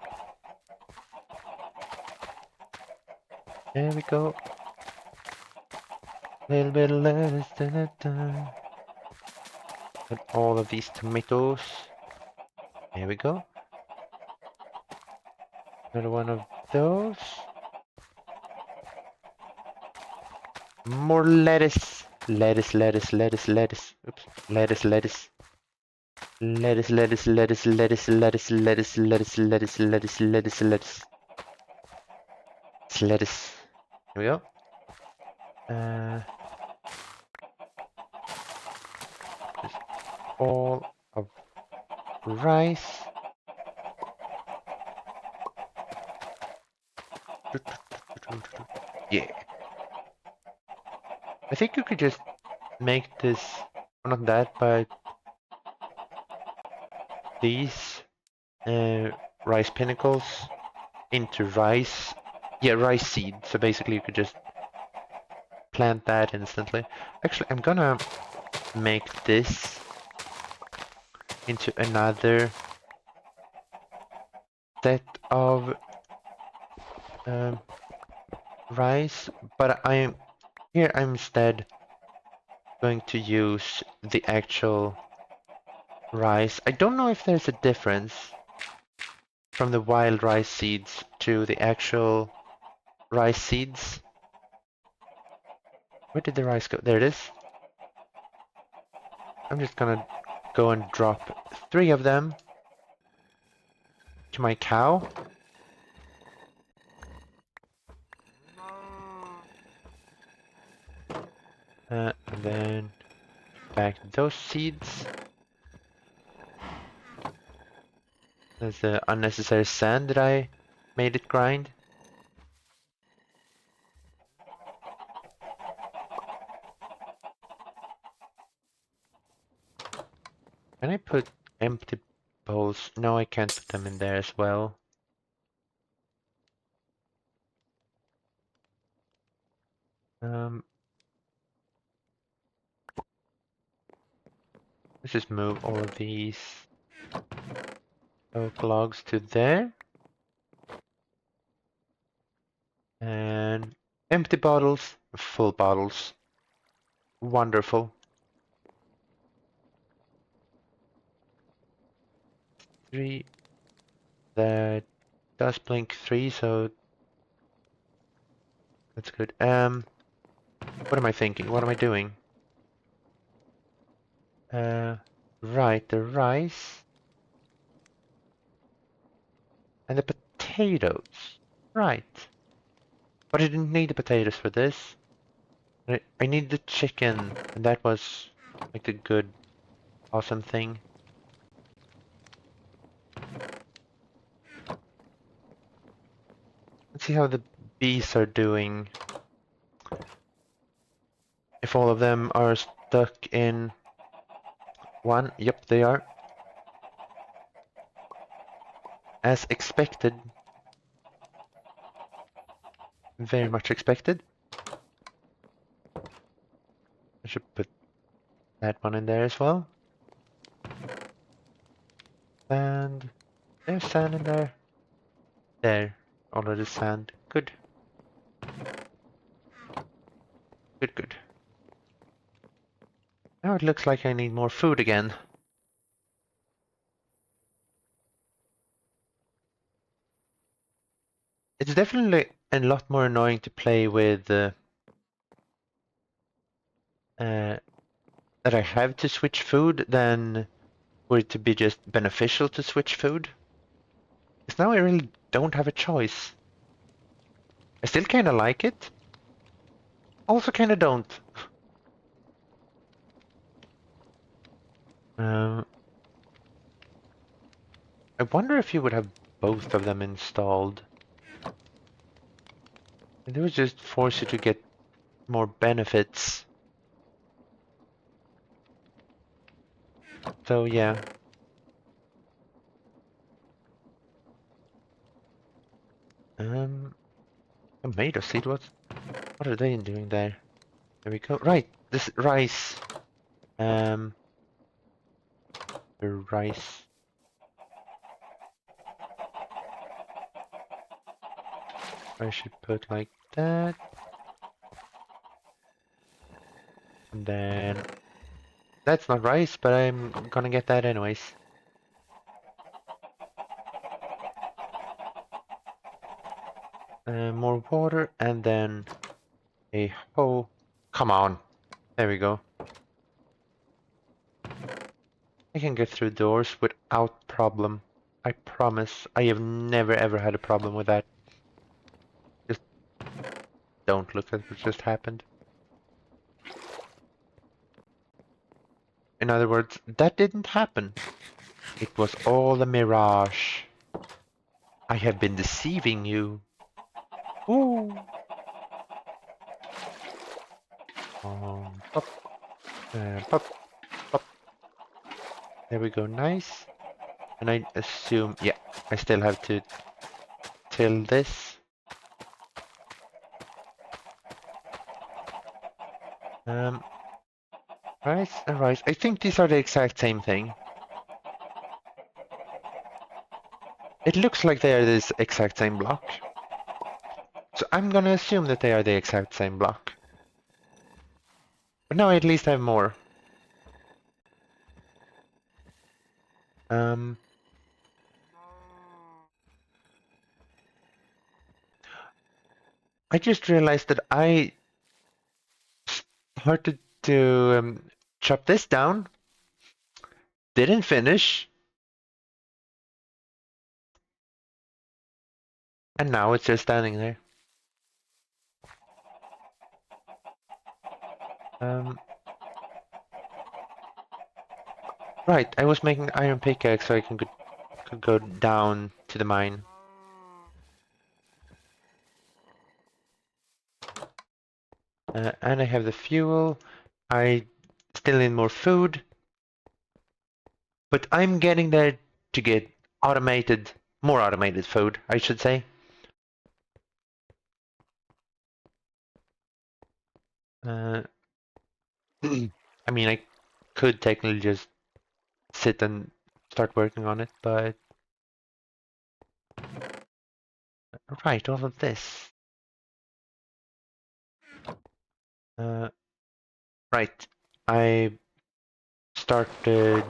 There we go. Little bit of lettuce, and all of these tomatoes. There we go. Another one of those. More lettuce. Lettuce, lettuce, lettuce, lettuce. Oops. Lettuce, lettuce. Lettuce, lettuce, lettuce, lettuce, lettuce, lettuce, lettuce, lettuce, lettuce, lettuce, lettuce. It's lettuce. Here we go. Just all of rice. Yeah. I think you could just make this, well, not that, but these rice pinnacles into rice. Yeah, rice seed. So basically you could just plant that instantly. Actually, I'm gonna make this into another set of rice, but I'm instead going to use the actual rice. I don't know if there's a difference from the wild rice seeds to the actual rice seeds. Where did the rice go? There it is. I'm just gonna go and drop 3 of them to my cow. And then back those seeds. There's the unnecessary sand that I made it grind. Can I put empty bowls? No, I can't put them in there as well. Let's just move all of these oak logs to there. And empty bottles, full bottles. Wonderful. 3. That does blink 3, so that's good. What am I thinking? What am I doing? Right, the rice and the potatoes. Right. But I didn't need the potatoes for this. I need the chicken, and that was like the good, awesome thing. Let's see how the bees are doing. if all of them are stuck in one. Yep, they are. As expected. Very much expected. I should put that one in there as well. And there's sand in there. There. Already sand. Good. Good, good. Now it looks like I need more food again. It's definitely a lot more annoying to play with that I have to switch food than for it to be just beneficial to switch food. Because now I really don't have a choice. I still kind of like it. Also kind of don't. Um, I wonder if you would have both of them installed. It would just force you to get more benefits. So yeah. Tomato seed, what are they doing there? There we go. Right, this rice. Um, the rice. I should put like that. And then that's not rice, but I'm gonna get that anyways. More water and then a hoe. Come on. There we go. I can get through doors without problem. I promise. I have never ever had a problem with that. Just don't look at what just happened. In other words, that didn't happen. It was all a mirage. I have been deceiving you. Ooh. Pop, pop, pop. There we go, nice. And I assume, yeah, I still have to till this. Rice and rice. I think these are the exact same thing. It looks like they are this exact same block. So I'm gonna assume that they are the exact same block. But now I at least have more. Um, I just realized that I started to chop this down, didn't finish, and now it's just standing there. Um, right, I was making iron pickaxe so I could go down to the mine. And I have the fuel. I still need more food. But I'm getting there to get more automated food, I should say. Uh, I mean, I could technically just sit and start working on it, but right, all of this. Uh, right, I started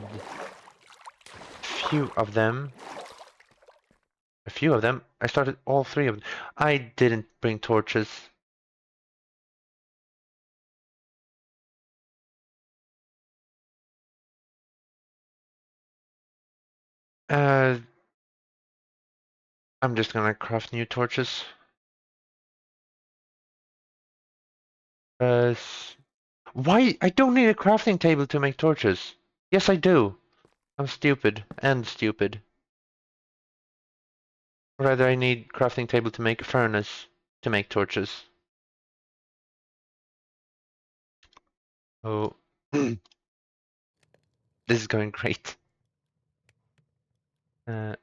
few of them. A few of them. I started all three of them. I didn't bring torches. Uh, I'm just gonna craft new torches. Uh, why? I don't need a crafting table to make torches. Yes, I do. I'm stupid and stupid. Rather, I need crafting table to make a furnace to make torches. Oh, this is going great. Let's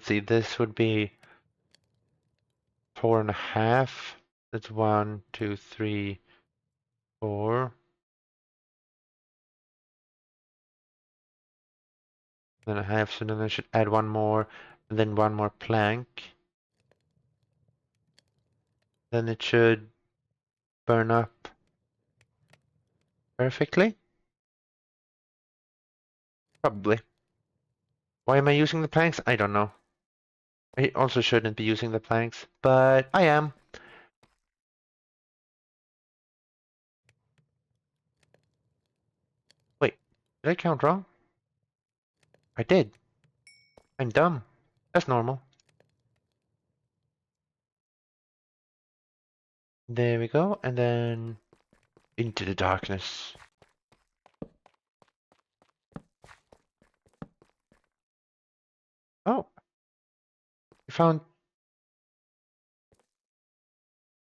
see, this would be 4.5. That's 1, 2, 3, 4. Then a half, so then I should add one more, and then one more plank. Then it should burn up perfectly. Probably. Why am I using the planks? I don't know. I also shouldn't be using the planks, but I am. Wait, did I count wrong? I did. I'm dumb. That's normal. There we go, and then into the darkness. Oh, we found.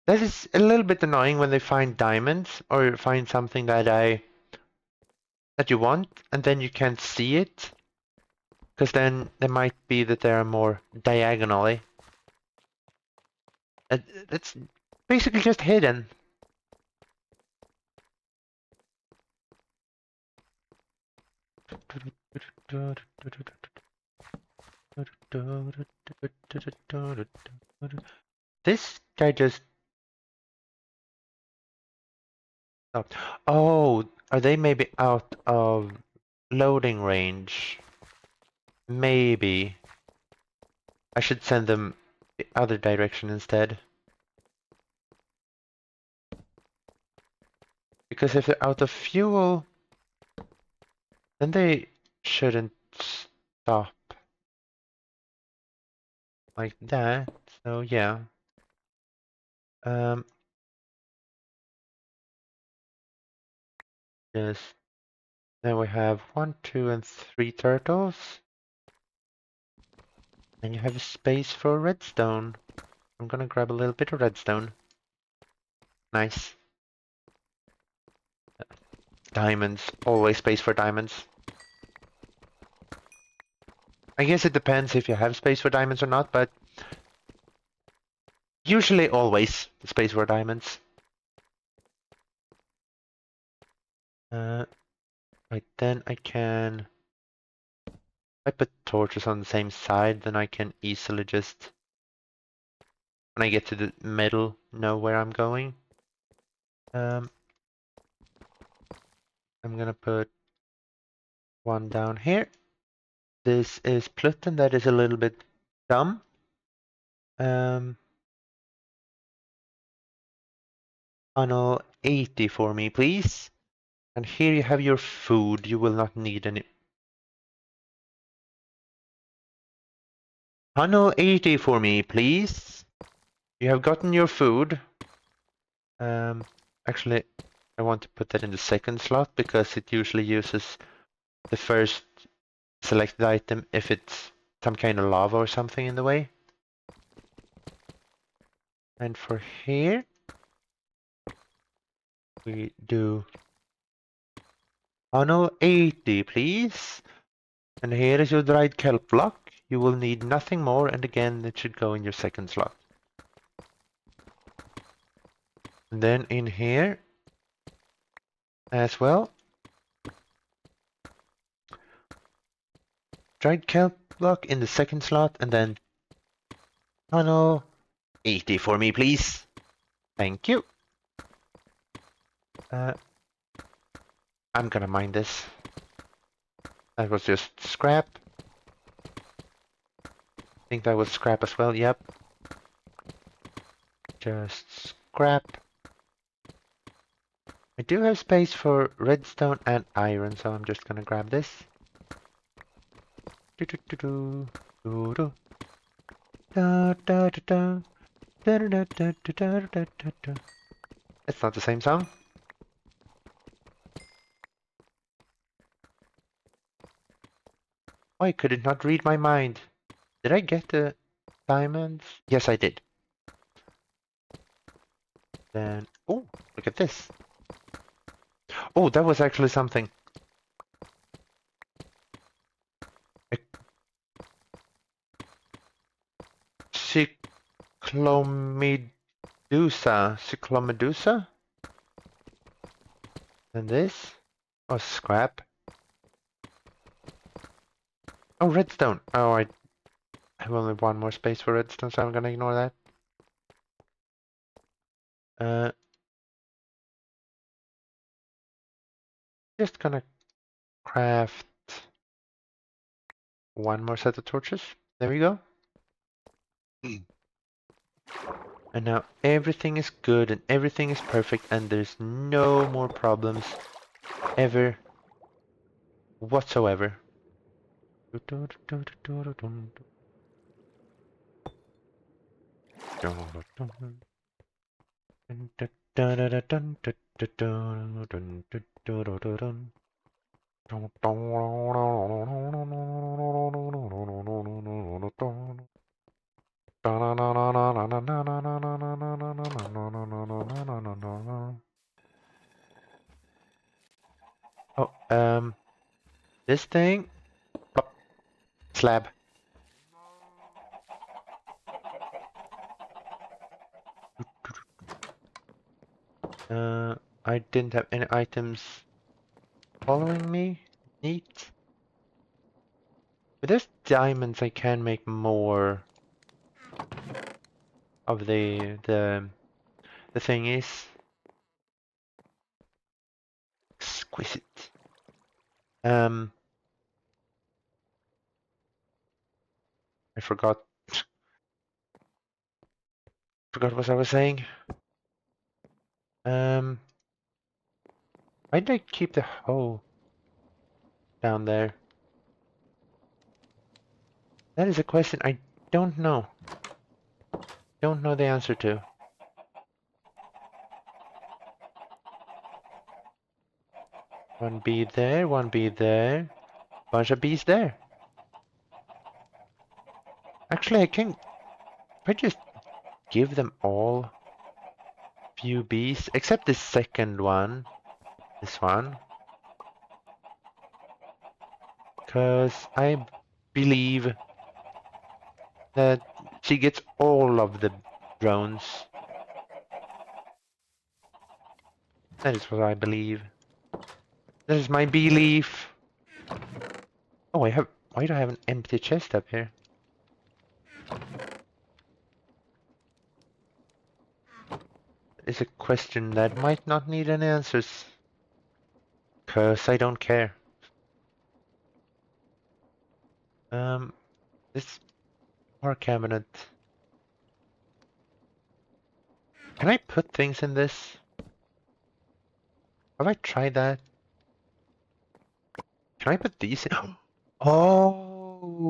That is a little bit annoying when they find diamonds or find something that you want, and then you can't see it, because then there might be that they are more diagonally. It's basically just hidden. This guy just stopped. Oh, are they maybe out of loading range? Maybe. I should send them the other direction instead. Because if they're out of fuel, then they shouldn't stop like that. So yeah. Um, yes. Then we have 1, 2, and 3 turtles. And you have a space for redstone. I'm gonna grab a little bit of redstone. Nice. Diamonds. Always space for diamonds. I guess it depends if you have space for diamonds or not, but usually always space for diamonds. Right, then I can... If I put torches on the same side, then I can easily just, when I get to the middle, know where I'm going. I'm gonna put one down here. This is Pluton, that is a little bit dumb. Funnel 80 for me, please. And here you have your food. You will not need any. Funnel 80 for me, please. You have gotten your food. Actually, I want to put that in the second slot because it usually uses the first selected item if it's some kind of lava or something in the way. And for here, we do funnel 80, please. And here is your dried kelp block. You will need nothing more, and again, it should go in your second slot. And then in here as well, dried kelp block in the second slot, and then funnel 80 for me, please. Thank you. I'm gonna mine this. That was just scrap. I think that was scrap as well, yep. Just scrap. I do have space for redstone and iron, so I'm just gonna grab this. Do do do do do do. Da da da da. Da da da da da da da da. It's not the same song. Why could it not read my mind? Did I get the diamonds? Yes, I did. Then, oh, Look at this. Oh, that was actually something. A cyclomedusa? And this? Oh, scrap. Oh, redstone. Oh, I have only one more space for redstone, so I'm gonna ignore that. Just gonna craft one more set of torches. There we go. And now everything is good and everything is perfect and there's no more problems ever whatsoever. Oh, this thing, plop, slab. I didn't have any items following me. Neat. With those diamonds, I can make more of the thing is exquisite. I forgot what I was saying. Why did I keep the hoe down there? That is a question I don't know. Don't know the answer to. One bee there, one bee there. Bunch of bees there. Actually, if I just give them all few bees, except the second one, this one, because I believe that she gets all of the drones. That is what I believe. That is my belief. Oh, why do I have an empty chest up here? It's a question that might not need any answers. Cause I don't care. This more cabinet. Can I put things in this? Have I tried that? Can I put these in? Oh!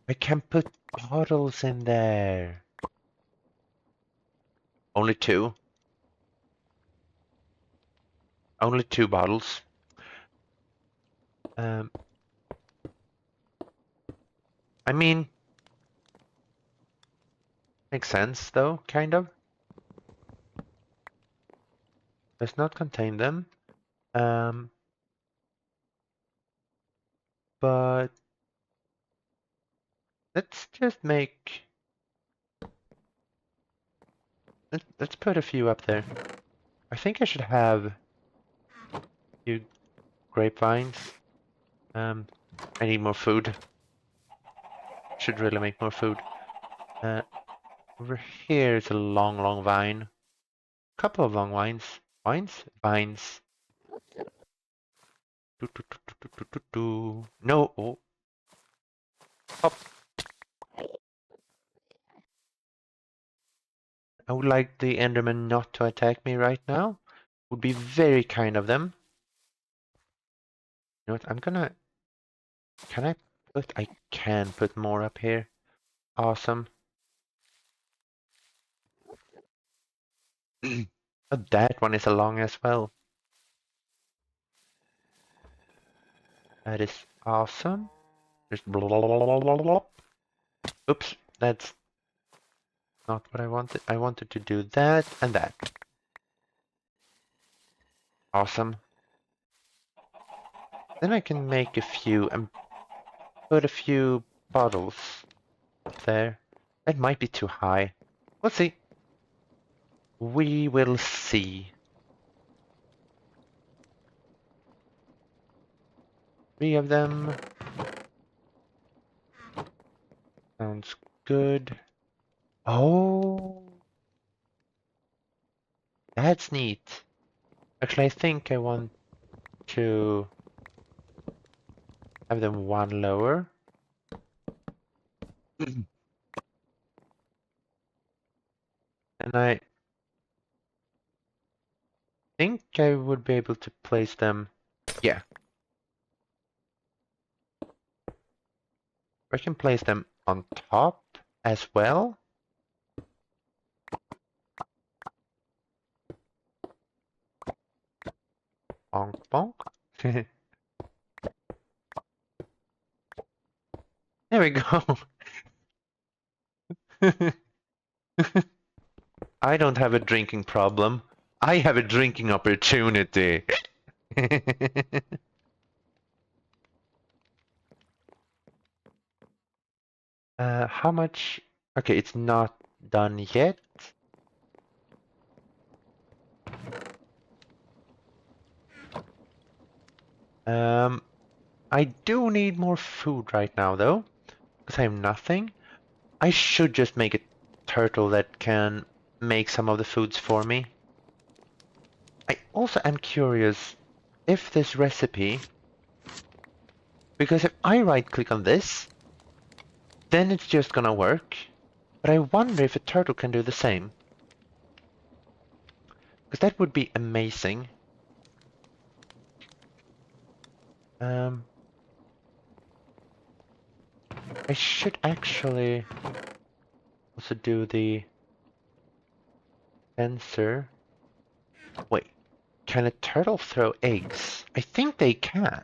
I can put bottles in there. Only two. Only two bottles. I mean, makes sense though, kind of. Does not contain them. Um, but let's just make. Let's put a few up there. I think I should have a few grapevines. I need more food. Should really make more food. Over here is a long, long vine. Couple of long vines. Vines? Vines. Do, do, do, do, do, do, do. No. Oh. Up. I would like the Enderman not to attack me right now. Would be very kind of them. You know what? I'm gonna. Can I put? I can put more up here. Awesome. Oh, that one is long as well. That is awesome. Just blah, blah, blah, blah, blah, blah. Oops, that's not what I wanted. I wanted to do that and that. Awesome. Then I can make a few and put a few bottles there. That might be too high. We'll see. We will see. 3 of them. Sounds good. Oh, that's neat. Actually, I think I want to have them one lower. And I think I would be able to place them. Yeah, I can place them on top as well. Bonk, bonk. There we go. I don't have a drinking problem. I have a drinking opportunity. How much? Okay, it's not done yet. Um, I do need more food right now, though, because I have nothing. I should just make a turtle that can make some of the foods for me. I also am curious if this recipe, because if I right-click on this, then it's just gonna work. But I wonder if a turtle can do the same. Because that would be amazing. I should actually also do the sensor. Wait, can a turtle throw eggs? I think they can.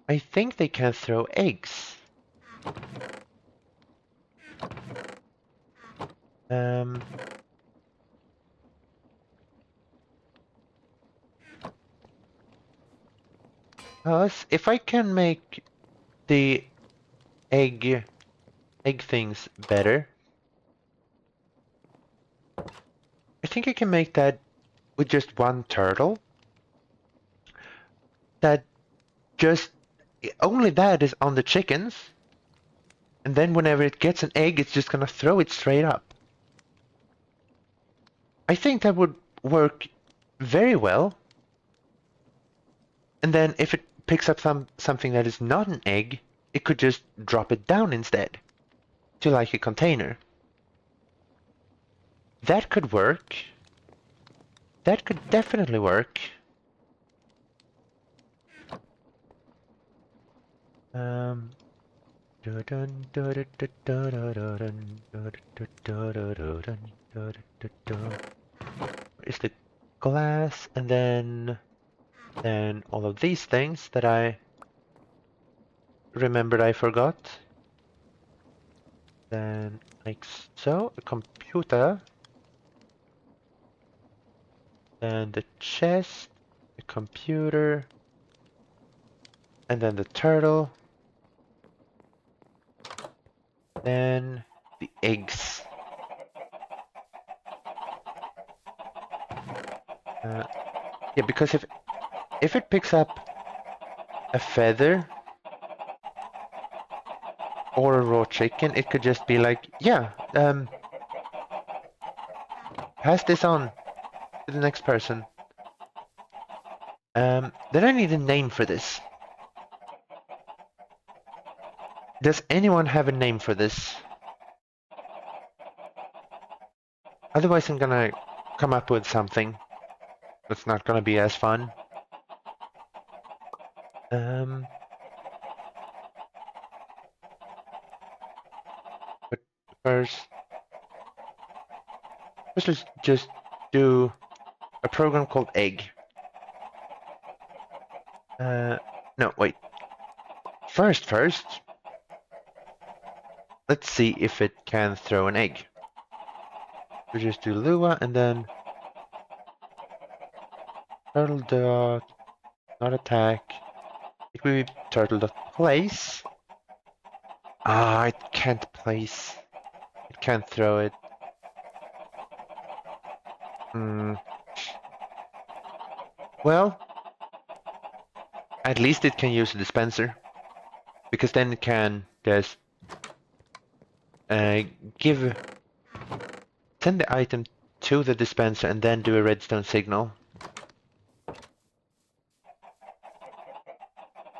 I think they can throw eggs. Um, if I can make the egg things better, I think I can make that with just one turtle. That just only that is on the chickens, and then whenever it gets an egg, it's just gonna throw it straight up. I think that would work very well. And then if it picks up something that is not an egg, it could just drop it down instead to like a container. That could work. That could definitely work. Is the glass and then all of these things that I remembered I forgot. Then like so, a computer. Then the chest, the computer, and then the turtle. Then the eggs. Yeah, because if it picks up a feather or a raw chicken, it could just be like, yeah, pass this on to the next person. Then I need a name for this. Does anyone have a name for this? Otherwise, I'm gonna come up with something that's not gonna be as fun. But first, let's just do a program called egg. No, wait. First, let's see if it can throw an egg. We just do Lua and then turtle dot, not attack. It will be turtle dot place. Ah, it can't place. It can't throw it. Hmm. Well, at least it can use a dispenser, because then it can just uh, give send the item to the dispenser and then do a redstone signal.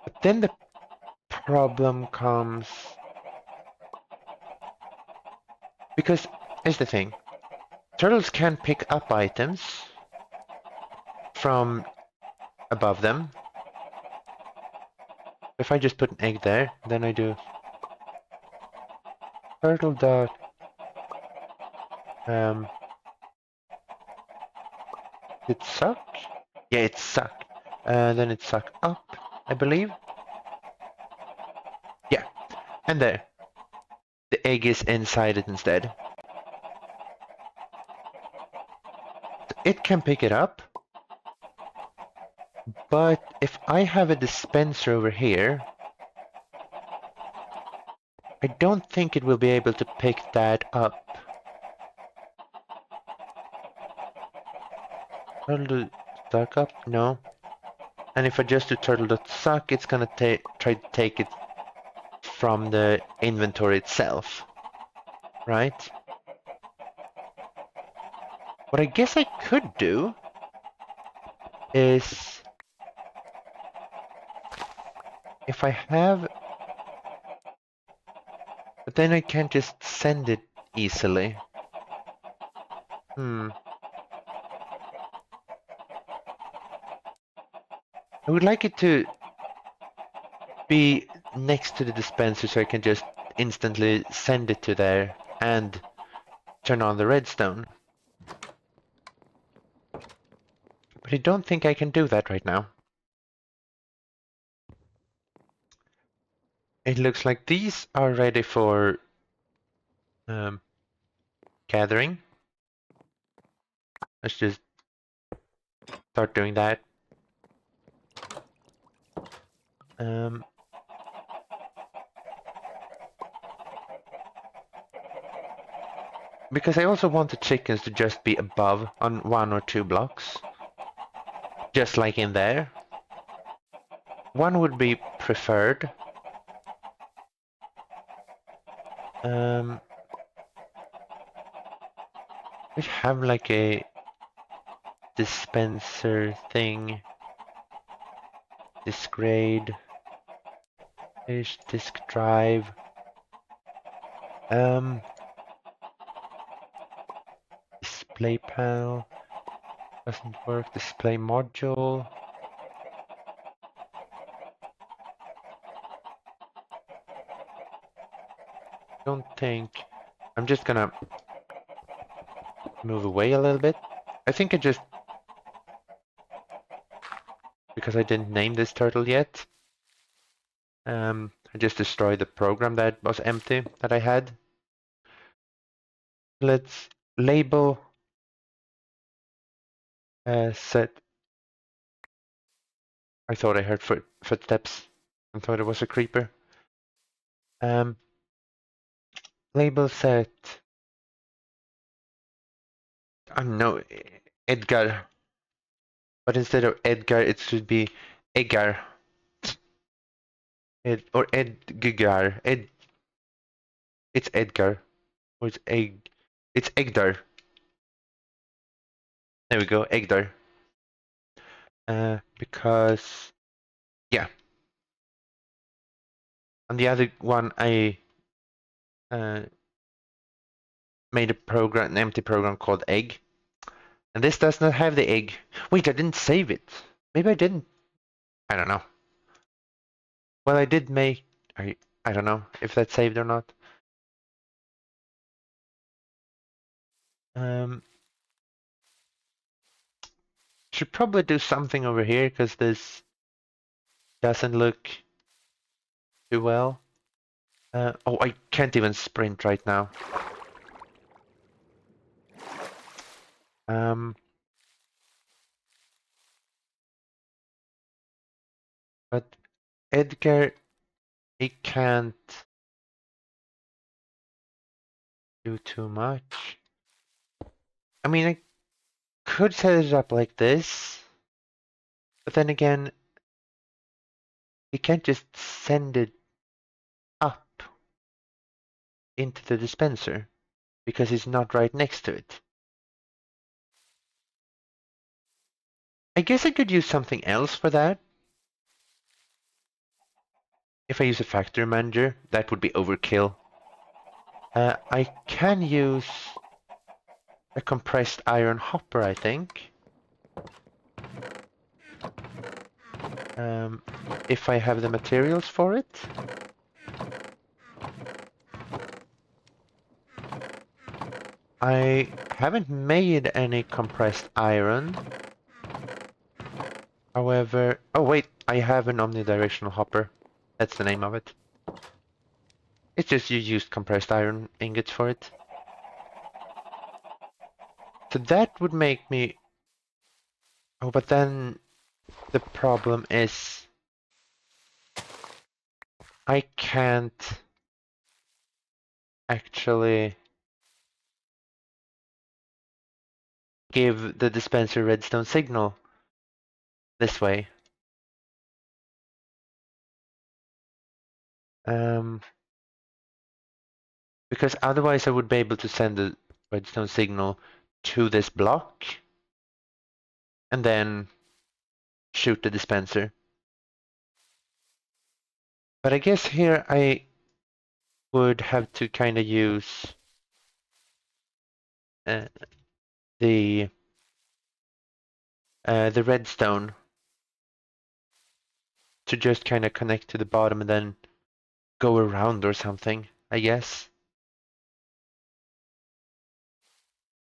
But then the problem comes because here's the thing: turtles can pick up items from above them. If I just put an egg there, then I do turtle dot it suck? Yeah, it suck. Then it suck up, I believe. Yeah, and there. The egg is inside it instead. It can pick it up, but if I have a dispenser over here, I don't think it will be able to pick that up. Turtle suck up? No. And if I just do turtle.suck, it's gonna try to take it from the inventory itself, right? What I guess I could do is if I have, but then I can't just send it easily. I would like it to be next to the dispenser so I can just instantly send it to there and turn on the redstone. But I don't think I can do that right now. It looks like these are ready for gathering. Let's just start doing that. Um, because I also want the chickens to just be above on 1 or 2 blocks, just like in there. One would be preferred. We have like a dispenser thing. Disk RAID. There's disk drive. Display panel. Doesn't work. Display module. Don't think. I'm just gonna move away a little bit. I think I just, because I didn't name this turtle yet, I just destroyed the program that was empty that I had. Let's label set. I thought I heard footsteps. I thought it was a creeper. Label set. I don't know, Edgar. But instead of Edgar, it should be Edgar. Or Edgar. It's Edgar. Or it's Egg. It's Egdar. There we go, Egdar. Because, yeah. On the other one, I made a program, an empty program called egg. And this does not have the egg. Wait, I didn't save it. Maybe I didn't. I don't know. Well, I did make. I don't know if that's saved or not. Should probably do something over here because this doesn't look too well. Oh, I can't even sprint right now. Um, but Edgar, he can't do too much. I mean, I could set it up like this, but then again, he can't just send it up into the dispenser because he's not right next to it. I guess I could use something else for that. If I use a factory manager, that would be overkill. I can use a compressed iron hopper, I think. Um, if I have the materials for it. I haven't made any compressed iron. However, oh wait, I have an omnidirectional hopper. That's the name of it. It's just you used compressed iron ingots for it. So that would make me... Oh, but then the problem is I can't actually give the dispenser redstone signal this way. Because otherwise I would be able to send the redstone signal to this block and then shoot the dispenser. But I guess here I would have to kind of use uh, the the redstone to just kind of connect to the bottom and then go around or something, I guess.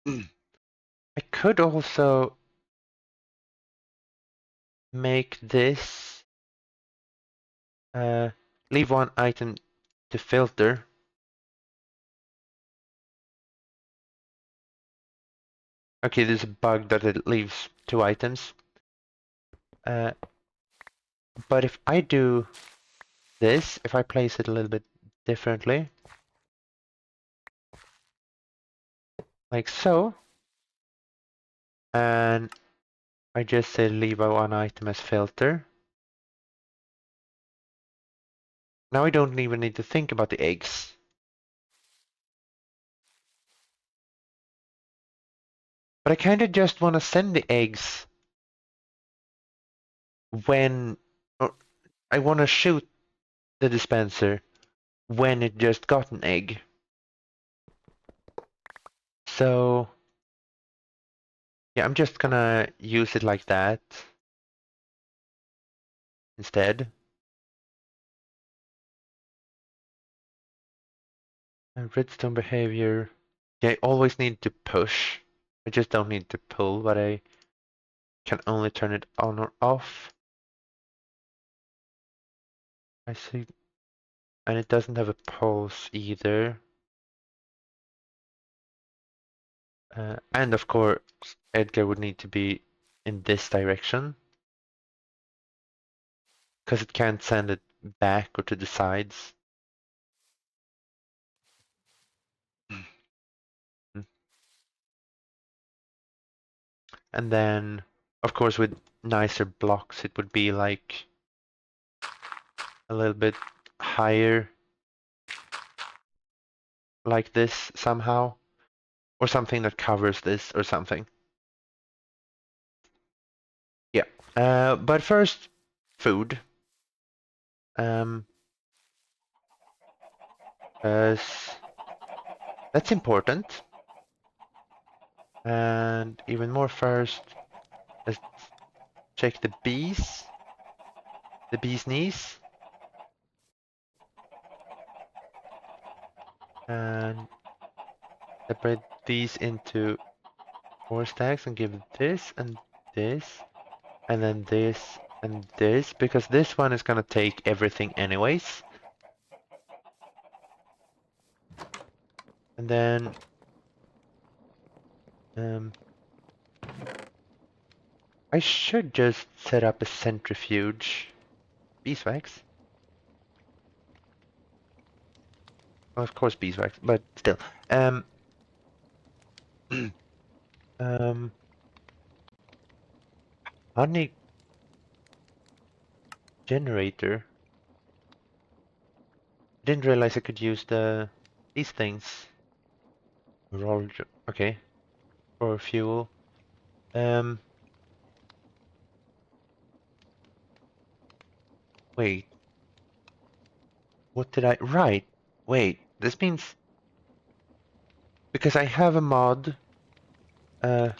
I could also make this leave one item to filter. Okay, there's a bug that it leaves 2 items. But if I do this, if I place it a little bit differently, like so, and I just say leave one item as filter. Now I don't even need to think about the eggs. But I kind of just want to send the eggs when or I want to shoot the dispenser when it just got an egg. So yeah, I'm just gonna use it like that instead. And redstone behavior. Yeah, I always need to push. I just don't need to pull, but I can only turn it on or off. I see. And it doesn't have a pulse either. And of course, Edgar would need to be in this direction because it can't send it back or to the sides. And then, of course, with nicer blocks, it would be like a little bit higher, like this somehow, or something that covers this or something. Yeah. But first, food. Because that's important. And even more first, let's check the bee's knees. And separate these into 4 stacks and give this and this, and then this and this, because this one is gonna take everything anyways. And then I should just set up a centrifuge. Beeswax? Well, of course beeswax, but still. Um, um, honey generator. I didn't realize I could use these things. Okay, for fuel. Um, wait, what did I write? Wait, this means because I have a mod uh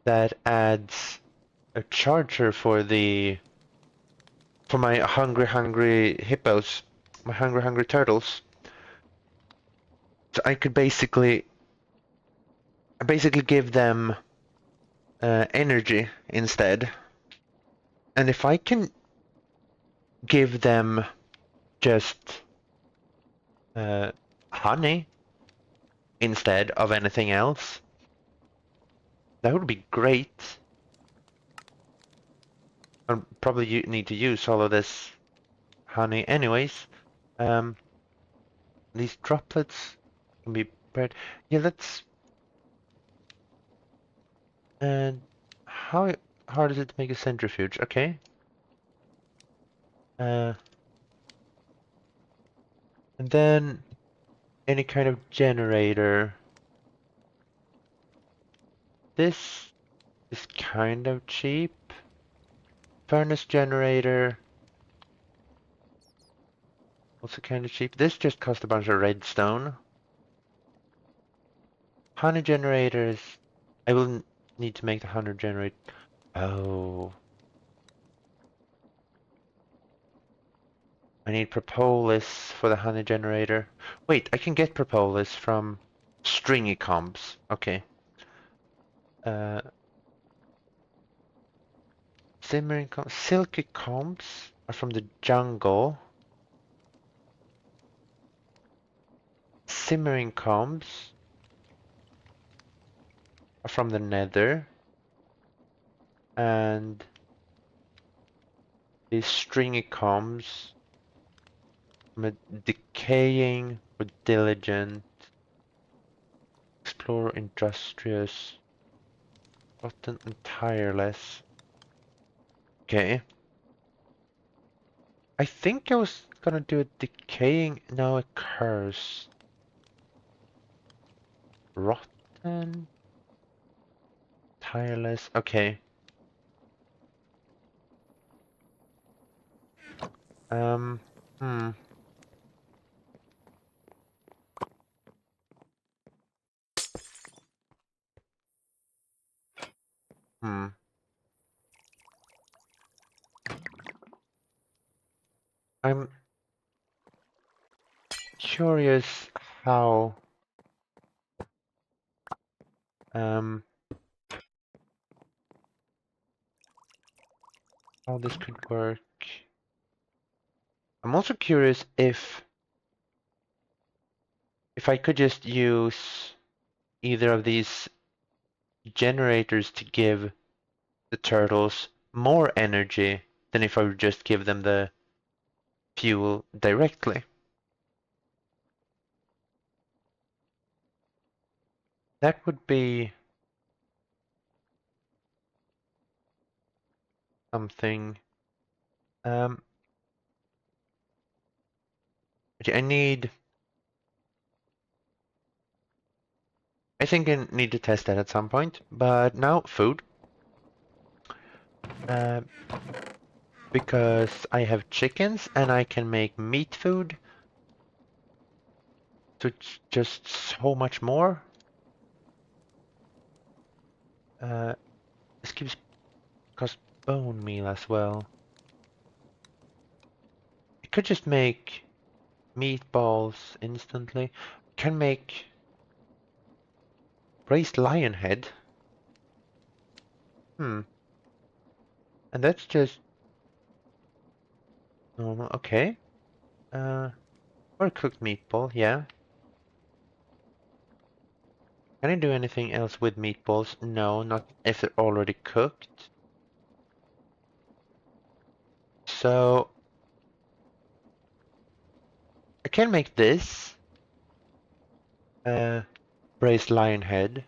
that adds a charger for my hungry hippos, my hungry turtles. So I could basically give them energy instead. And if I can give them just uh, honey instead of anything else, that would be great. I'll probably need to use all of this honey anyways. Um, these droplets can be prepared. Yeah, let's. And how hard is it to make a centrifuge? Okay. Uh, and then any kind of generator. This is kind of cheap. Furnace generator, also kind of cheap. This just cost a bunch of redstone. Honey generators, I will need to make the honey generate. Oh, I need propolis for the honey generator. Wait, I can get propolis from stringy comps. Okay. Uh, simmering comps, silky comps are from the jungle. Simmering comps are from the nether. And these stringy comps from a decaying or diligent. Explore industrious. Rotten and tireless. Okay. I think I was gonna do a decaying. No, a curse. Rotten. Tireless. Okay. Um. Hmm. Hmm. I'm curious how um how this could work. I'm also curious if I could just use either of these generators to give the turtles more energy than if I would just give them the fuel directly. That would be something. Um, okay, I think I need to test that at some point. But now food. Uh, because I have chickens and I can make meat food. So it's just so much more. Uh, this gives cost bone meal as well. I could just make meatballs instantly. Can make braised lion head. Hmm. And that's just normal. Okay. Or cooked meatball, yeah. Can I do anything else with meatballs? No, not if they're already cooked. So I can make this braised lion head,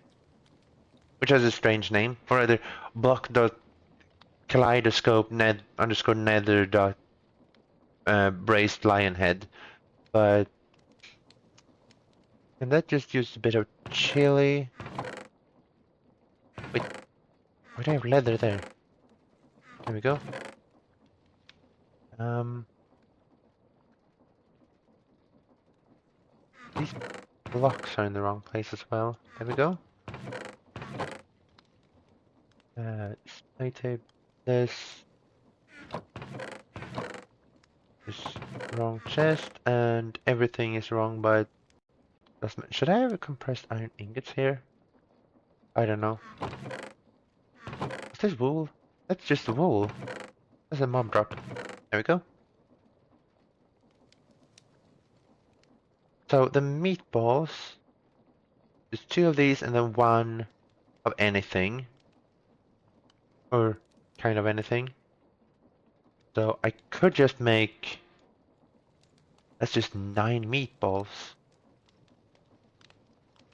which has a strange name, or either block.kaleidoscope ned underscore nether dot braised lion head. But and that just used a bit of chili. Wait, why do I have leather there? There we go. These blocks are in the wrong place as well. There we go. Display tape. This is wrong chest, and everything is wrong, but should I have a compressed iron ingots here? I don't know. Is this wool? That's just wool. That's a mob drop. There we go. So the meatballs, there's 2 of these and then 1 of anything. Or kind of anything. So I could just make, that's just 9 meatballs.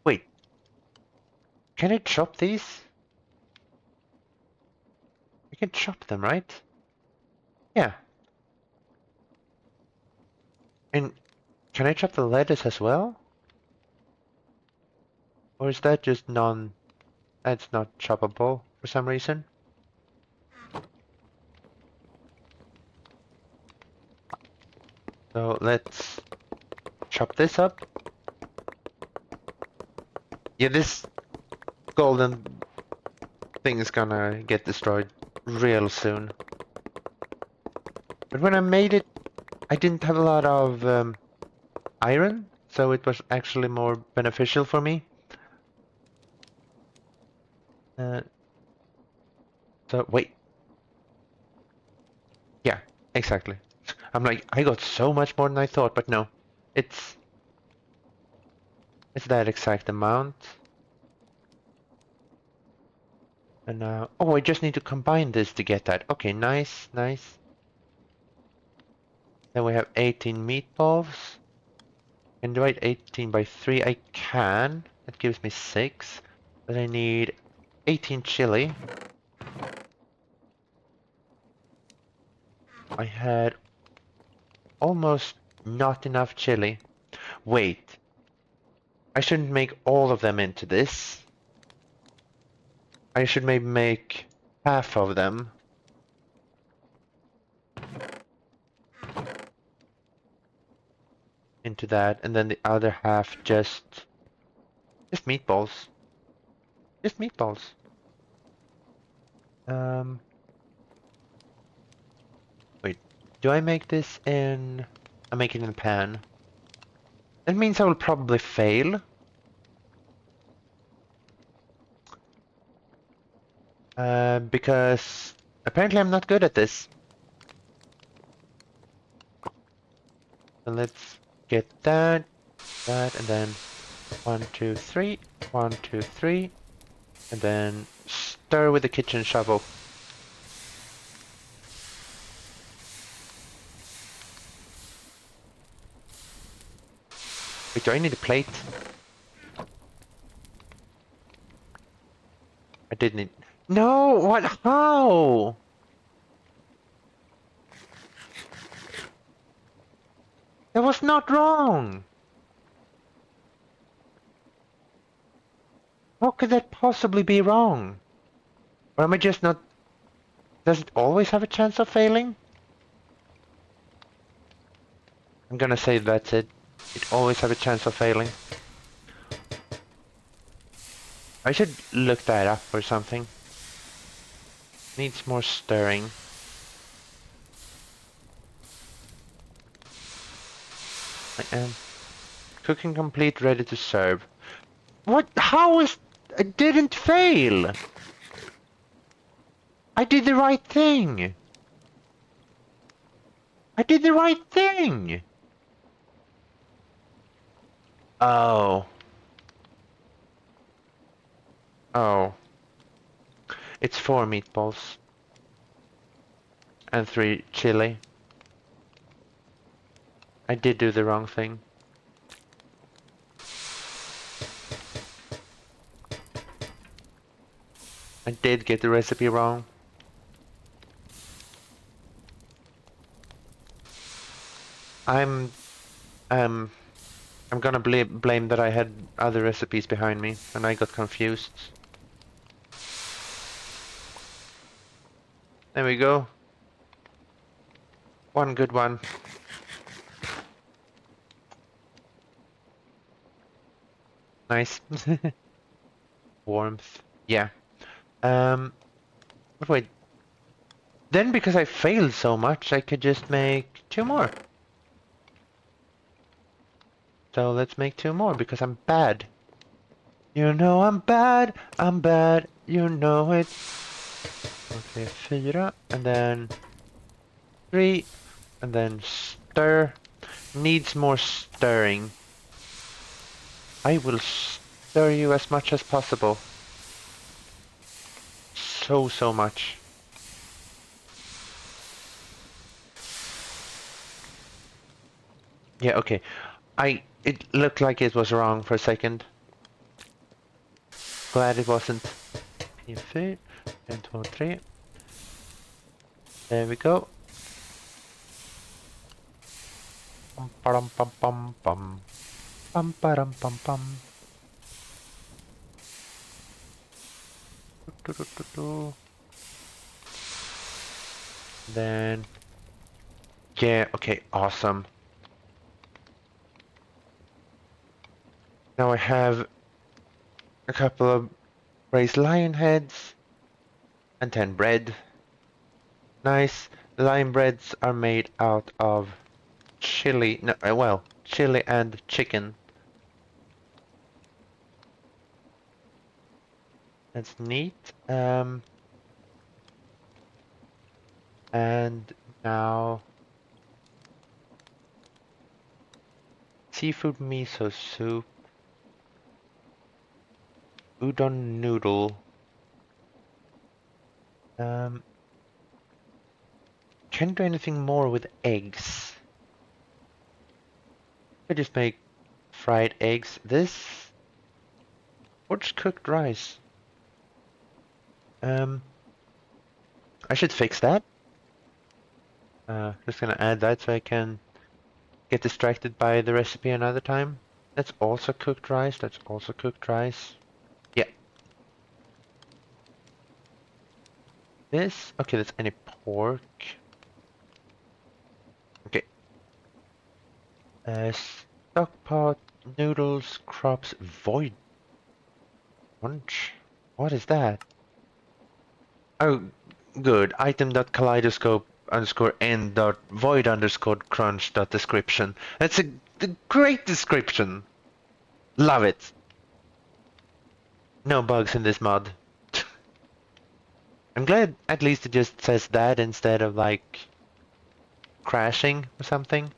Wait, can I chop these? I can chop them, right? Yeah. And can I chop the lettuce as well? Or is that just that's not choppable for some reason? So let's chop this up. Yeah, this golden thing is gonna get destroyed real soon. But when I made it, I didn't have a lot of iron, so it was actually more beneficial for me. So wait, yeah, exactly. I'm like, I got so much more than I thought, but no, it's that exact amount. And now, oh, I just need to combine this to get that. Okay, nice, nice. Then we have 18 meatballs. Can divide 18 by 3. I can. That gives me 6. But I need 18 chili. I had almost not enough chili. Wait. I shouldn't make all of them into this. I should maybe make half of them. Into that, and then the other half just meatballs. Just meatballs. Wait, do I make this in... I make it in a pan. That means I will probably fail. Because apparently I'm not good at this. So let's get that, and then 1, 2, 3, 1, 2, 3, and then stir with the kitchen shovel. Wait, do I need a plate? I did need... No! What? How? That was not wrong! How could that possibly be wrong? Or am I just not... Does it always have a chance of failing? I'm gonna say that's it. It always have a chance of failing. I should look that up or something. Needs more stirring. I am cooking complete, ready to serve. What? How is... I didn't fail! I did the right thing! I did the right thing! Oh. Oh, it's 4 meatballs and 3 chili. I did do the wrong thing. I did get the recipe wrong. I'm um I'm gonna blame that I had other recipes behind me and I got confused. There we go. One good one. Nice. Warmth. Yeah. But wait. Then because I failed so much, I could just make 2 more. So let's make 2 more because I'm bad. You know I'm bad, you know it. Okay, 4, and then 3, and then stir. Needs more stirring. I will stir you as much as possible. So much. Yeah, okay. It looked like it was wrong for a second. Glad it wasn't. P4, 1, 2, 3. There we go. Pum pam pam pam pam. Pam pam pam pam. Do, do, do, do. Then yeah, okay, awesome. Now I have a couple of raised lion heads and 10 bread. Nice. The lion breads are made out of chili, no, well, chili and chicken. That's neat. And now seafood miso soup, udon noodle. Can't do anything more with eggs. I just make fried eggs. This, or just cooked rice. I should fix that. Just gonna add that so I can get distracted by the recipe another time. That's also cooked rice. That's also cooked rice. Yeah. This, okay, that's any pork. Okay. Stockpot, noodles, crops, void lunch. What is that? Oh, good. Item.kaleidoscope underscore n dot void underscore crunch dot description. That's a great description. Love it. No bugs in this mod. I'm glad at least it just says that instead of like crashing or something.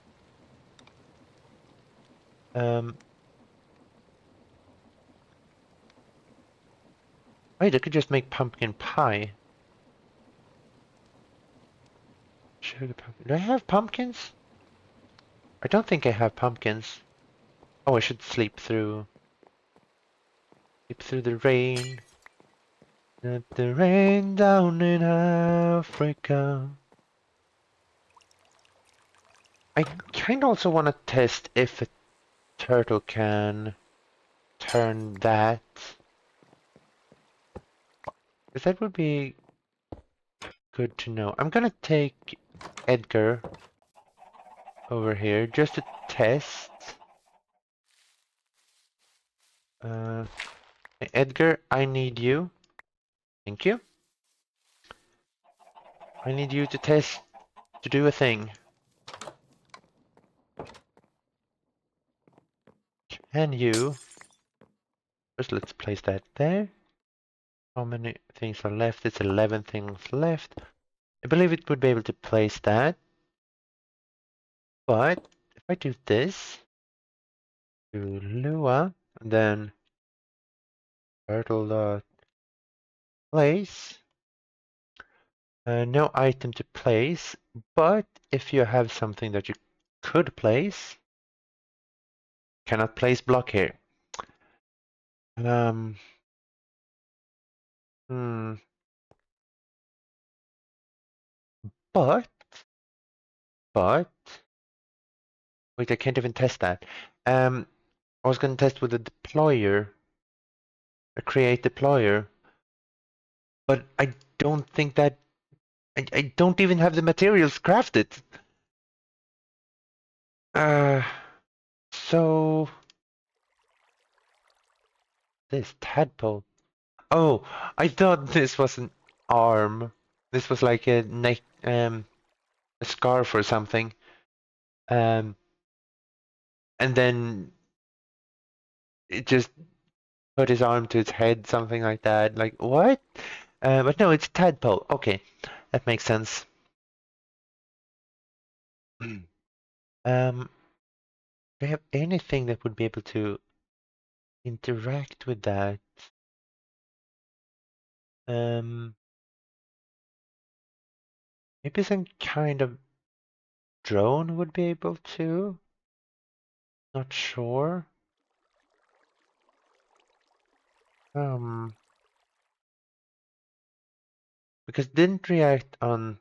Wait, I could just make pumpkin pie. Sugar pumpkin. Do I have pumpkins? I don't think I have pumpkins. Oh, I should sleep through the rain. Let the rain down in Africa. I kind of also want to test if a turtle can turn that. Because that would be good to know. I'm gonna take Edgar over here just to test. Edgar, I need you. Thank you. I need you to test to do a thing. Can you? First, let's place that there. How many things are left? It's 11 things left. I believe it would be able to place that. But if I do this, to Lua, and then turtle dot place. No item to place, but if you have something that you could place, cannot place block here. Um, hmm, but, but, wait, I can't even test that. I was going to test with a deployer, a create deployer, but I don't think that, I don't even have the materials crafted. Uh, so, this tadpole. Oh, I thought this was an arm. This was like a neck, a scarf or something. Um, and then it just put his arm to its head, something like that. Like, what? But no, it's tadpole. Okay, that makes sense. Do you have anything that would be able to interact with that? Um, maybe some kind of drone would be able to? Not sure. Um, because it didn't react on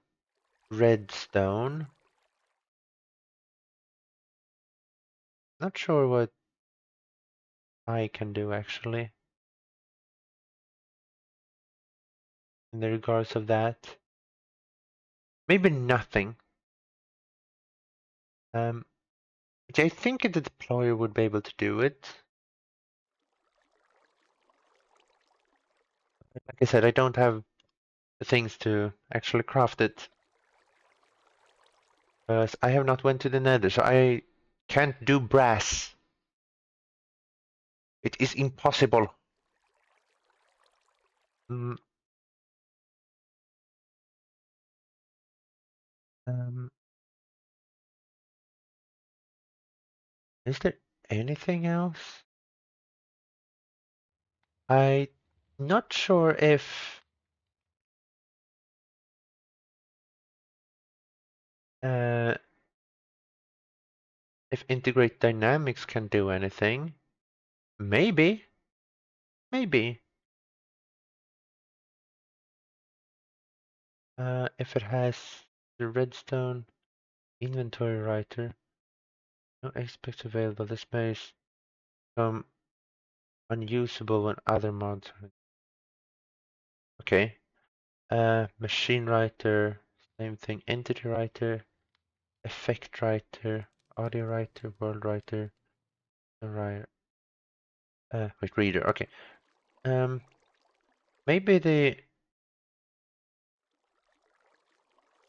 redstone. Not sure what I can do actually in the regards of that. Maybe nothing. Which I think the deployer would be able to do it. Like I said, I don't have the things to actually craft it. Because I have not went to the nether, so I can't do brass. It is impossible. Mm, um, is there anything else? I'm not sure uh, if integrate dynamics can do anything. Maybe, maybe. If it has the redstone inventory writer, no aspects available. The space become unusable when other mods. Okay. Machine writer, same thing. Entity writer, effect writer, audio writer, world writer, writer. Wait, reader. Okay. Um, maybe the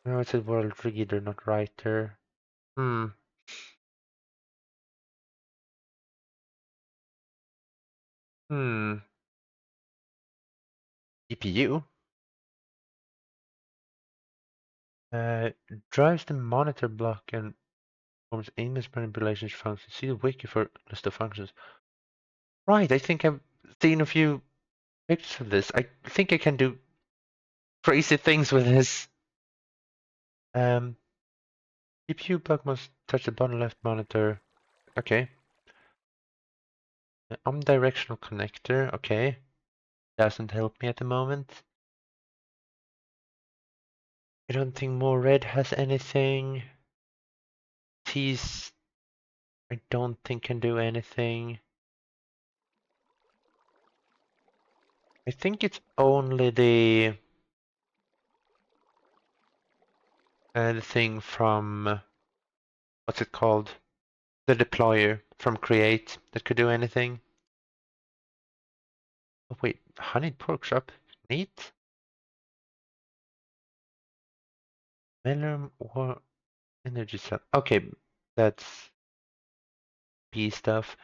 no, it's a world reader, not writer. Hmm. Hmm. GPU. Uh, drives the monitor block and performs image manipulation functions. See the wiki for list of functions. Right. I think I've seen a few pictures of this. I think I can do crazy things with this. Um, GPU block must touch the bottom left monitor. Okay. Omnidirectional connector. Okay. Doesn't help me at the moment. I don't think more red has anything. T's I don't think can do anything. I think it's only the thing from what's it called? The deployer from create that could do anything. Oh wait, honeyed pork chop. Neat. Mineral or energy cell. Okay, that's B stuff.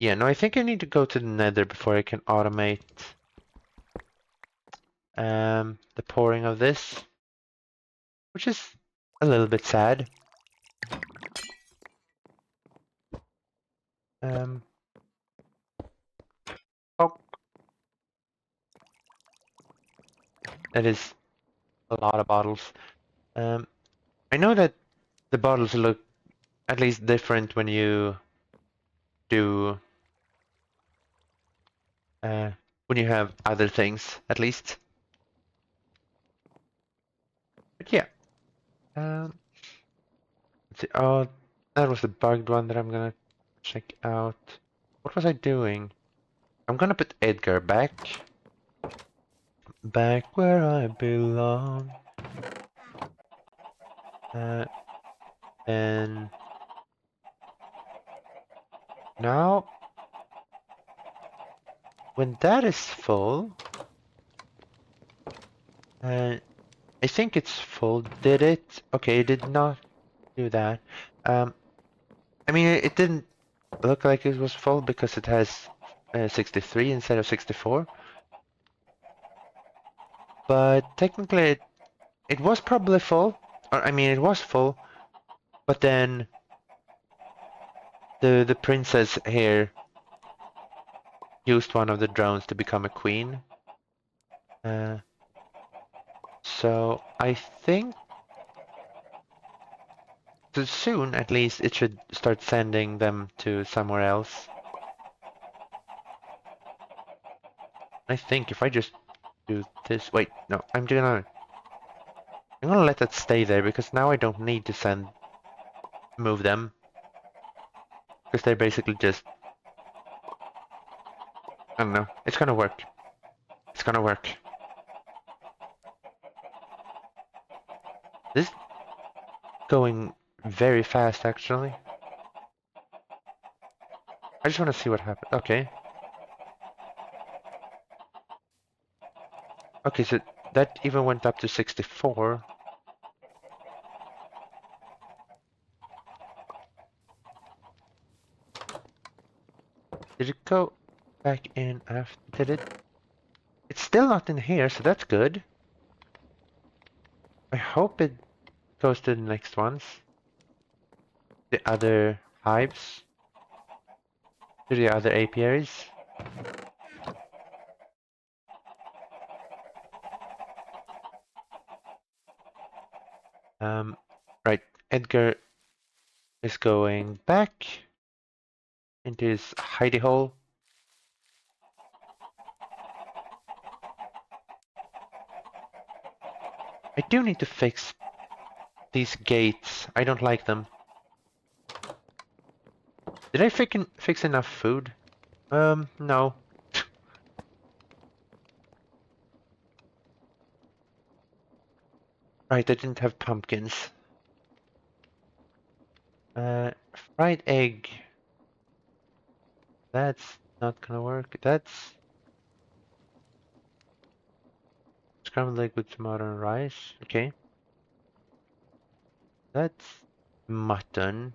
Yeah, no, I think I need to go to the nether before I can automate the pouring of this, which is a little bit sad. Um, oh, That is a lot of bottles. I know that the bottles look at least different when you do when you have other things, at least. But yeah. Let's see. Oh, that was the bugged one that I'm gonna check out. What was I doing? I'm gonna put Edgar back where I belong. Uh, and now, when that is full, uh, I think it's full. Did it? Okay, it did not do that. Um, I mean, it didn't look like it was full because it has 63 instead of 64. But technically, it was probably full. Or, I mean, it was full. But then the princess here used one of the drones to become a queen. Uh, so I think soon, at least, it should start sending them to somewhere else. I think if I just do this, wait, no, I'm gonna let that stay there because now I don't need to move them because they're basically just, I don't know, it's gonna work. It's gonna work. This is going very fast, actually. I just want to see what happened. Okay. Okay, so that even went up to 64. Did it go back in after? Did it? It's still not in here, so that's good. I hope it goes to the next ones. The other hives. To the other apiaries. Right. Edgar is going back into his hidey hole. I do need to fix these gates. I don't like them. Did I fix enough food? No. Right, I didn't have pumpkins. Fried egg. That's not gonna work. That's scrambled egg with tomato and rice. Okay. That's mutton.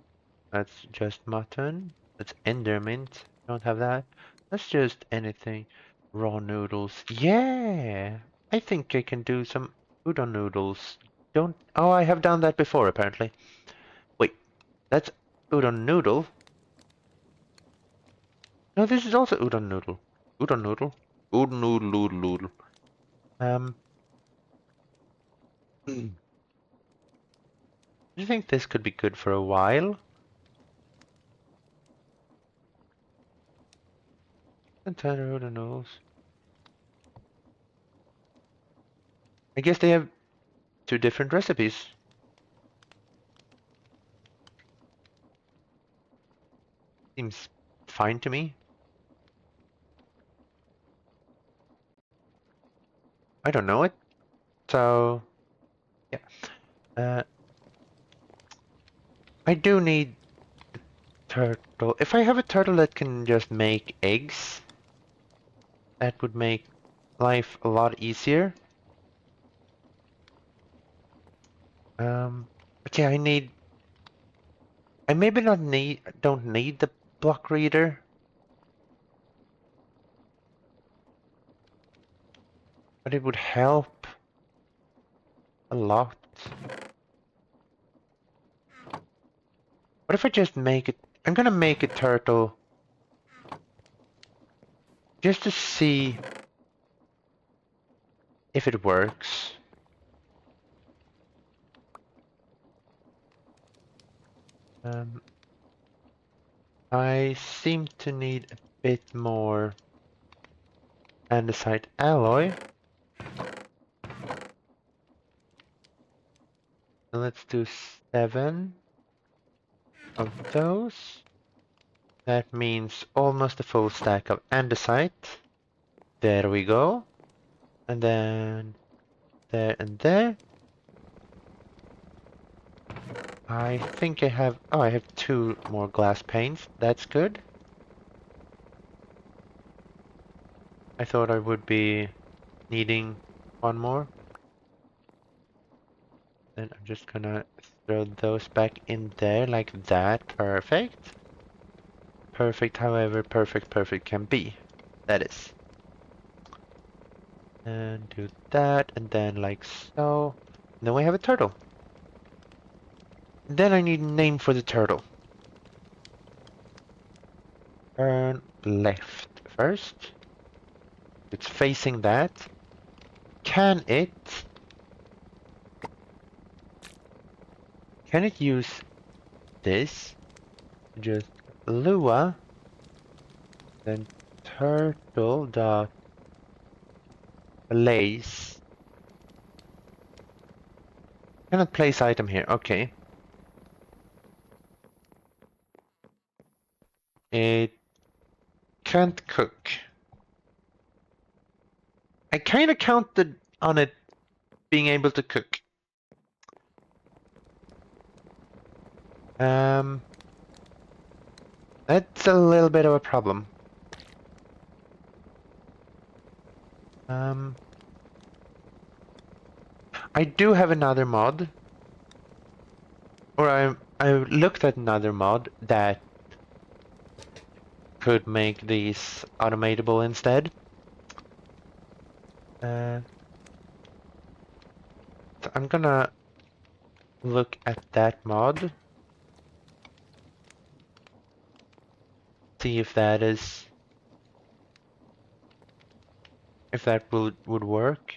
That's just mutton. That's endermint. Don't have that. That's just anything. Raw noodles. Yeah! I think I can do some udon noodles. Don't. Oh, I have done that before, apparently. Wait, that's udon noodle. No, this is also udon noodle. Udon noodle. Udon noodle, noodle, noodle. Um, do you think this could be good for a while? Container udon noodles. I guess they have two different recipes. Seems fine to me. I don't know it. So, yeah. Uh, I do need turtle. If I have a turtle that can just make eggs, that would make life a lot easier. But yeah, I maybe don't need the block reader, but it would help a lot. What if I just make it? I'm gonna make a turtle just to see if it works. I seem to need a bit more andesite alloy. And let's do 7 of those. That means almost a full stack of andesite. There we go. And then there and there. I think I have... Oh, I have 2 more glass panes. That's good. I thought I would be needing 1 more. Then I'm just gonna throw those back in there like that. Perfect. Perfect, however perfect can be. That is. And do that, and then like so. And then we have a turtle. Then I need a name for the turtle. Turn left first. It's facing that. Can it use this? Just Lua, then turtle dot place. Cannot place item here. Okay. It can't cook. I kind of counted on it being able to cook. That's a little bit of a problem. I do have another mod, or I looked at another mod that could make these automatable instead. So I'm gonna look at that mod, see if that would work.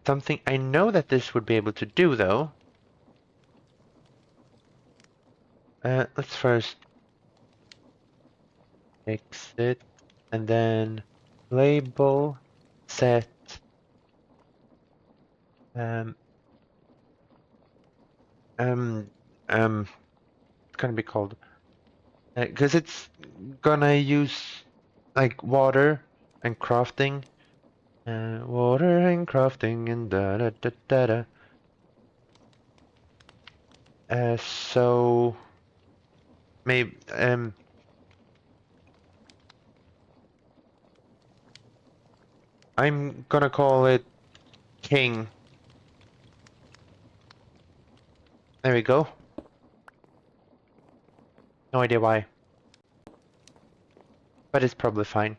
Something I know that this would be able to do though. Let's first exit and then label set it's gonna be called because it's gonna use like water and crafting, water and crafting and da da da da da. So maybe I'm gonna call it King. There we go. No idea why, but it's probably fine.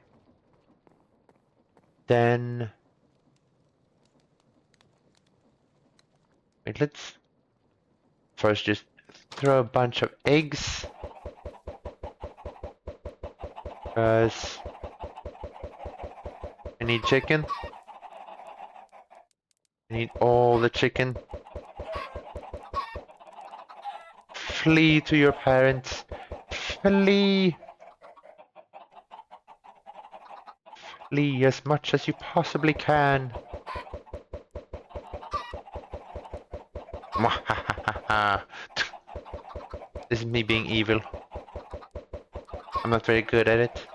Then wait, let's first just throw a bunch of eggs, because I need chicken. I need all the chicken. Flee to your parents. Flee. Flee as much as you possibly can. This is me being evil. I'm not very good at it.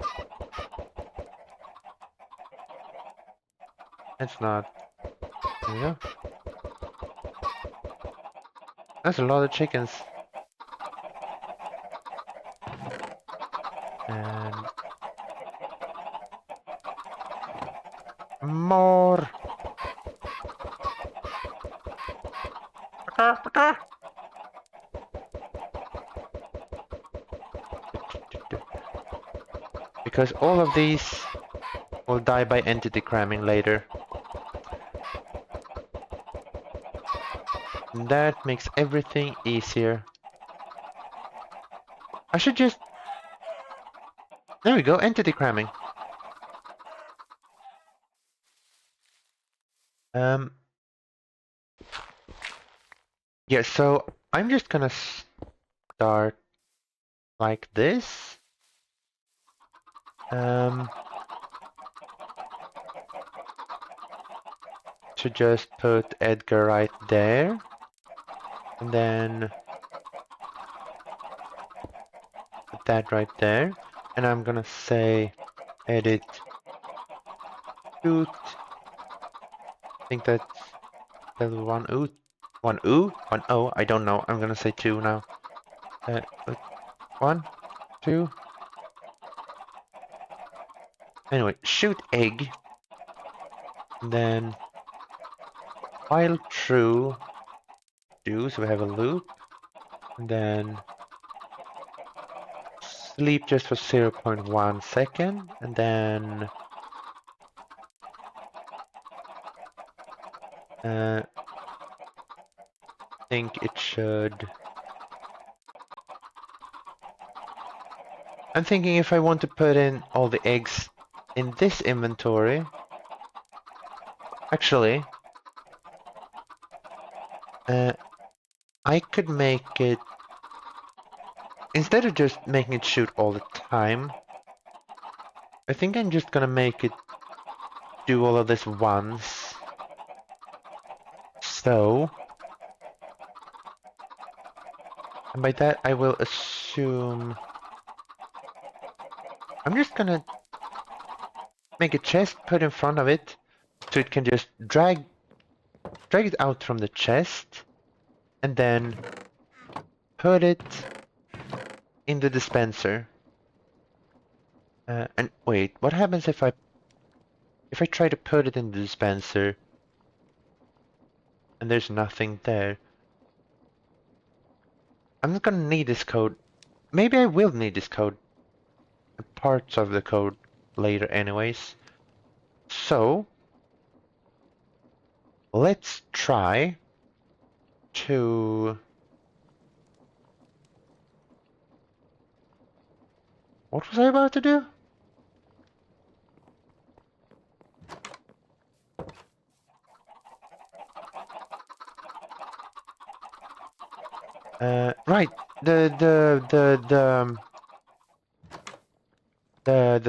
It's not. There we go. That's a lot of chickens. And more. Because all of these will die by entity cramming later. And that makes everything easier. I should just... There we go, entity cramming. Yeah, so I'm just gonna start like this. To just put Edgar right there. And then put that right there. And I'm gonna say edit shoot. I think that's one oo. One oo? One o? I don't know. I'm gonna say two now. One, two. Anyway, shoot egg. And then while true do, so we have a loop. And then sleep just for 0.1 second. And then I think it should. I'm thinking if I want to put in all the eggs in this inventory, actually, I could make it, instead of just making it shoot all the time, I think I'm just gonna make it do all of this once. So, and by that I will assume, I'm just gonna make a chest, put in front of it, so it can just drag it out from the chest, and then put it in the dispenser. And wait, what happens if I try to put it in the dispenser and there's nothing there? I'm not gonna need this code. Maybe I will need this code, parts of the code later anyways. So let's try to, what was I about to do? Right, the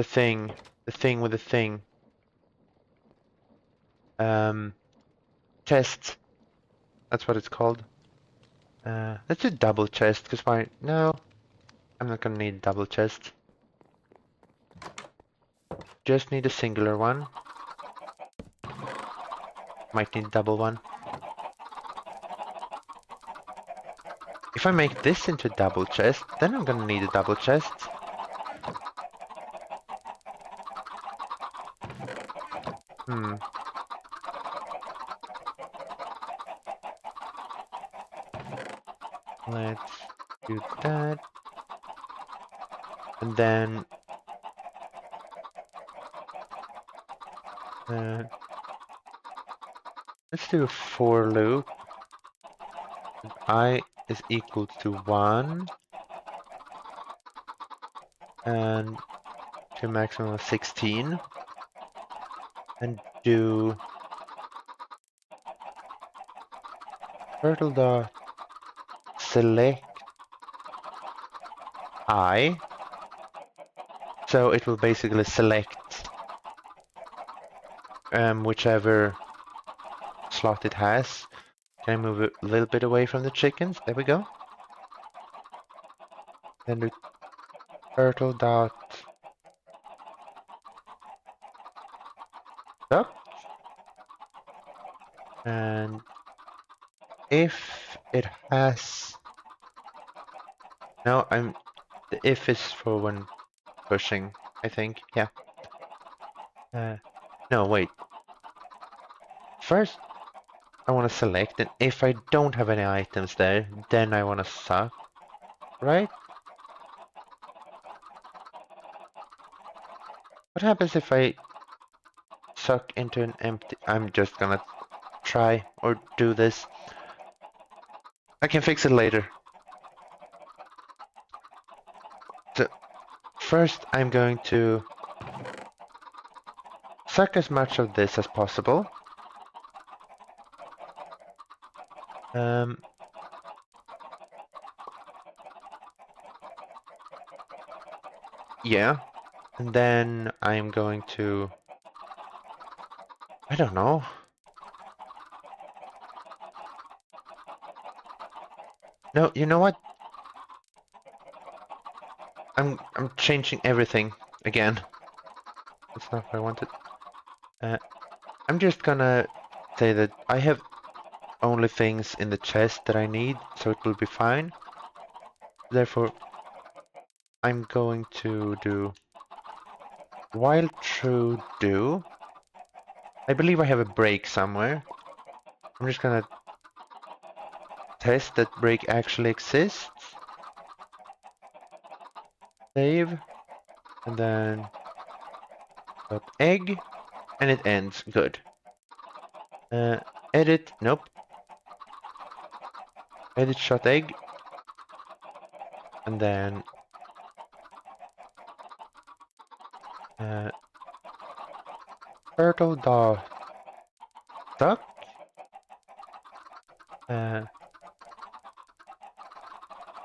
thing with the thing. Chest. That's what it's called. Let's do double chest, because why? No, I'm not gonna need double chest. Just need a singular one. Might need double one. If I make this into double chest, then I'm gonna need a double chest. Let's do that. And then let's do a for loop. I is equal to 1 and to a maximum of 16. And do turtle dot select I. So it will basically select whichever slot it has. Can I move it a little bit away from the chickens? There we go. Then do turtle dot duck. And if it has, no, the if is for when pushing, I think. Yeah. No, wait. First, I want to select, and if I don't have any items there, then I want to suck, right? What happens if I suck into an empty... I'm just gonna try or do this. I can fix it later. So, first I'm going to suck as much of this as possible. Yeah, and then I'm going to, I don't know. No, you know what? I'm changing everything again. That's not what I wanted. I'm just gonna say that I have only things in the chest that I need, so it will be fine. Therefore, I'm going to do while true do. I believe I have a break somewhere. I'm just gonna test that break actually exists. Save, and then dot egg, and it ends. Good. Edit, nope. Edit shot egg, and then turtle dot duck.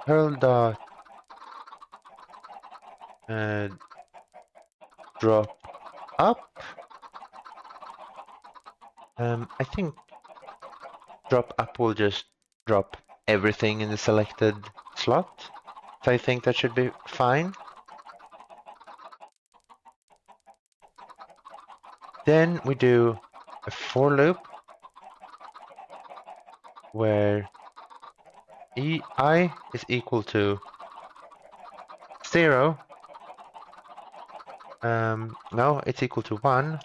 Turtle dot drop up. I think drop up will just drop everything in the selected slot. So I think that should be fine. Then we do a for loop where I is equal to 0. No, it's equal to 1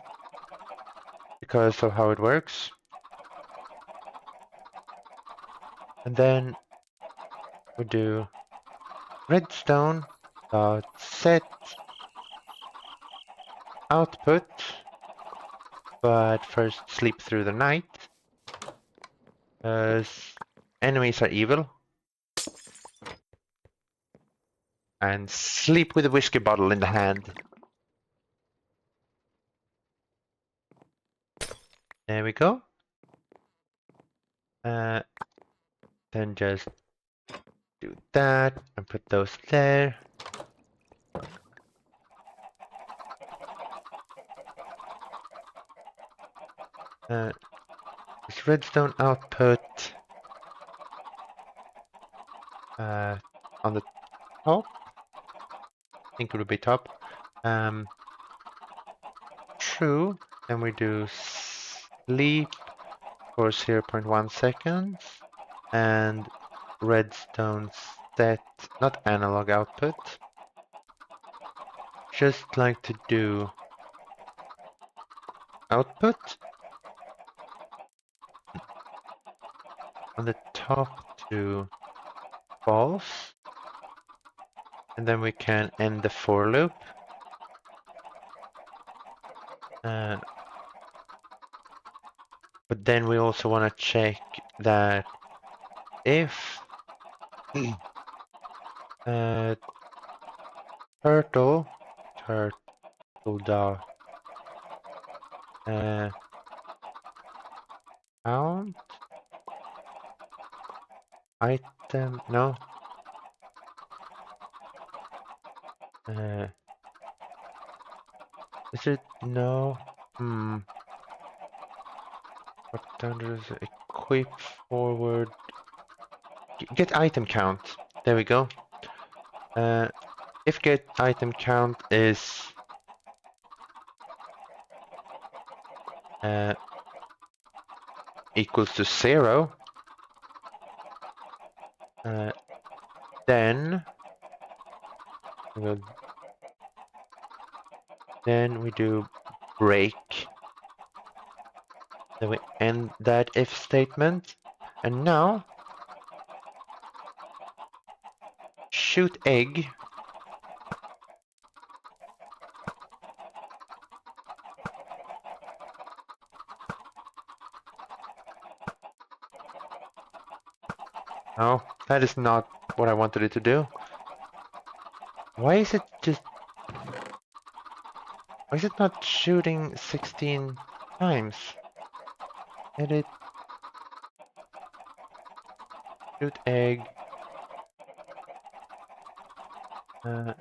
because of how it works. And then we do redstone dot set output, but first sleep through the night. Enemies are evil. And sleep with a whiskey bottle in the hand. There we go. Then just do that and put those there. This redstone output on the top. I think it would be top. True. Then we do sleep for 0.1 seconds and redstone set, not analog output. Just like to do output on the top to false, and then we can end the for loop. But then we also want to check that if turtle dot count item, no, is it no? What does equip forward? Get item count. There we go. If get item count is equals to 0, then we do break. Then we end that if statement, and now shoot egg. No, that is not what I wanted it to do. Why is it just Why is it not shooting 16 times? Edit, shoot egg. Do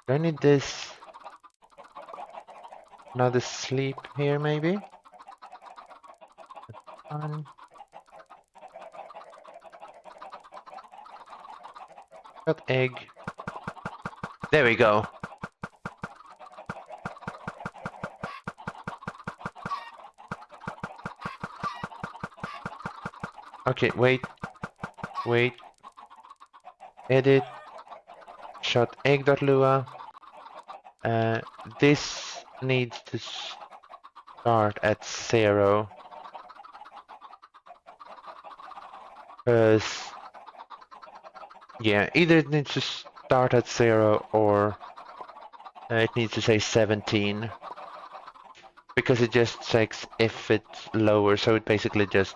I need this? Another sleep here, maybe? On. Got egg. There we go. Okay, wait. Edit. Shot egg.lua. This needs to start at 0. Because, yeah, either it needs to start at 0 or it needs to say 17. Because it just checks if it's lower, so it basically just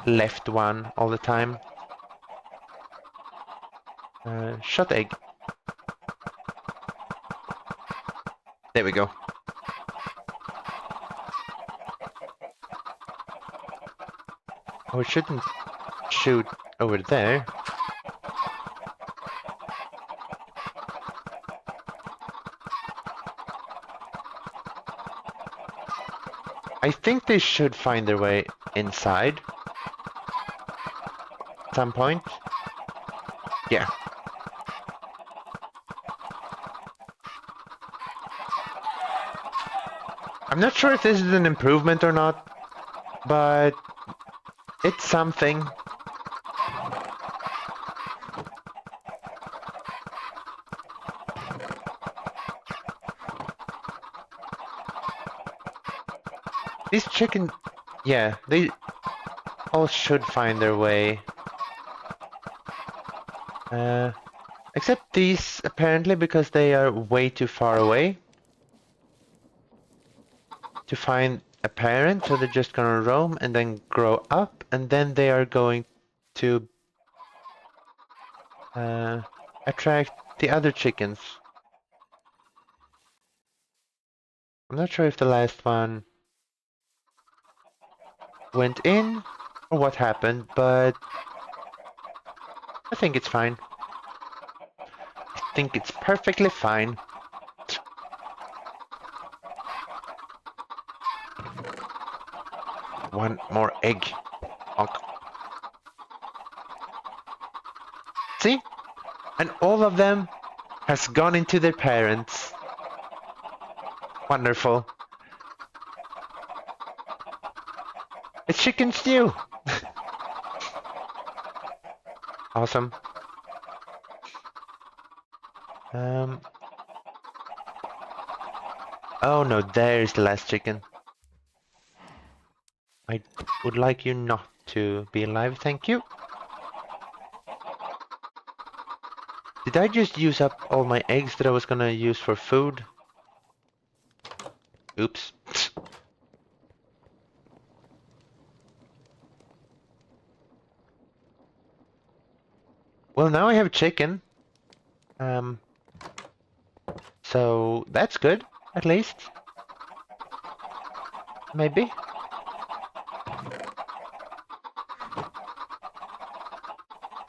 left 1 all the time. Shot egg. There we go. Oh, it shouldn't shoot over there. I think they should find their way inside at some point. Yeah. I'm not sure if this is an improvement or not, but it's something. These chicken, yeah, they all should find their way. Except these, apparently, because they are way too far away to find a parent, so they're just gonna roam and then grow up, and then they are going to attract the other chickens. I'm not sure if the last one went in or what happened, but I think it's fine. I think it's perfectly fine. One more egg. Bonk. See? And all of them has gone into their parents. Wonderful. It's chicken stew. Awesome. Oh no, there's the last chicken. I would like you not to be alive, thank you. Did I just use up all my eggs that I was gonna use for food? Oops. Well, now I have chicken. So that's good, at least. Maybe.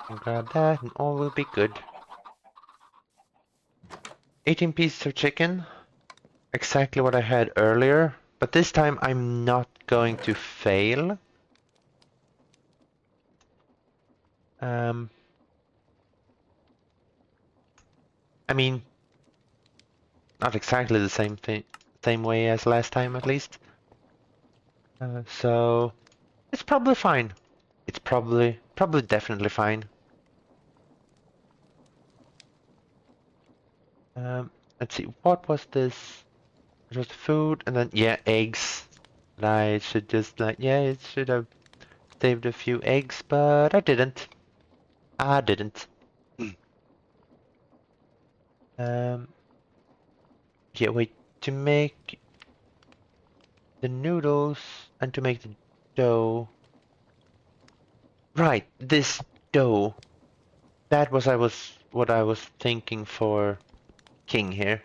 And grab that and all will be good. 18 pieces of chicken. Exactly what I had earlier. But this time I'm not going to fail. I mean, not exactly the same thing, same way as last time at least. So it's probably fine. It's probably definitely fine. Let's see, what was this? It was food and then, yeah, eggs. I should just like, yeah, it should have saved a few eggs, but I didn't. I didn't. Yeah, wait, to make the noodles and to make the dough. Right, this dough. That was what I was thinking for King here.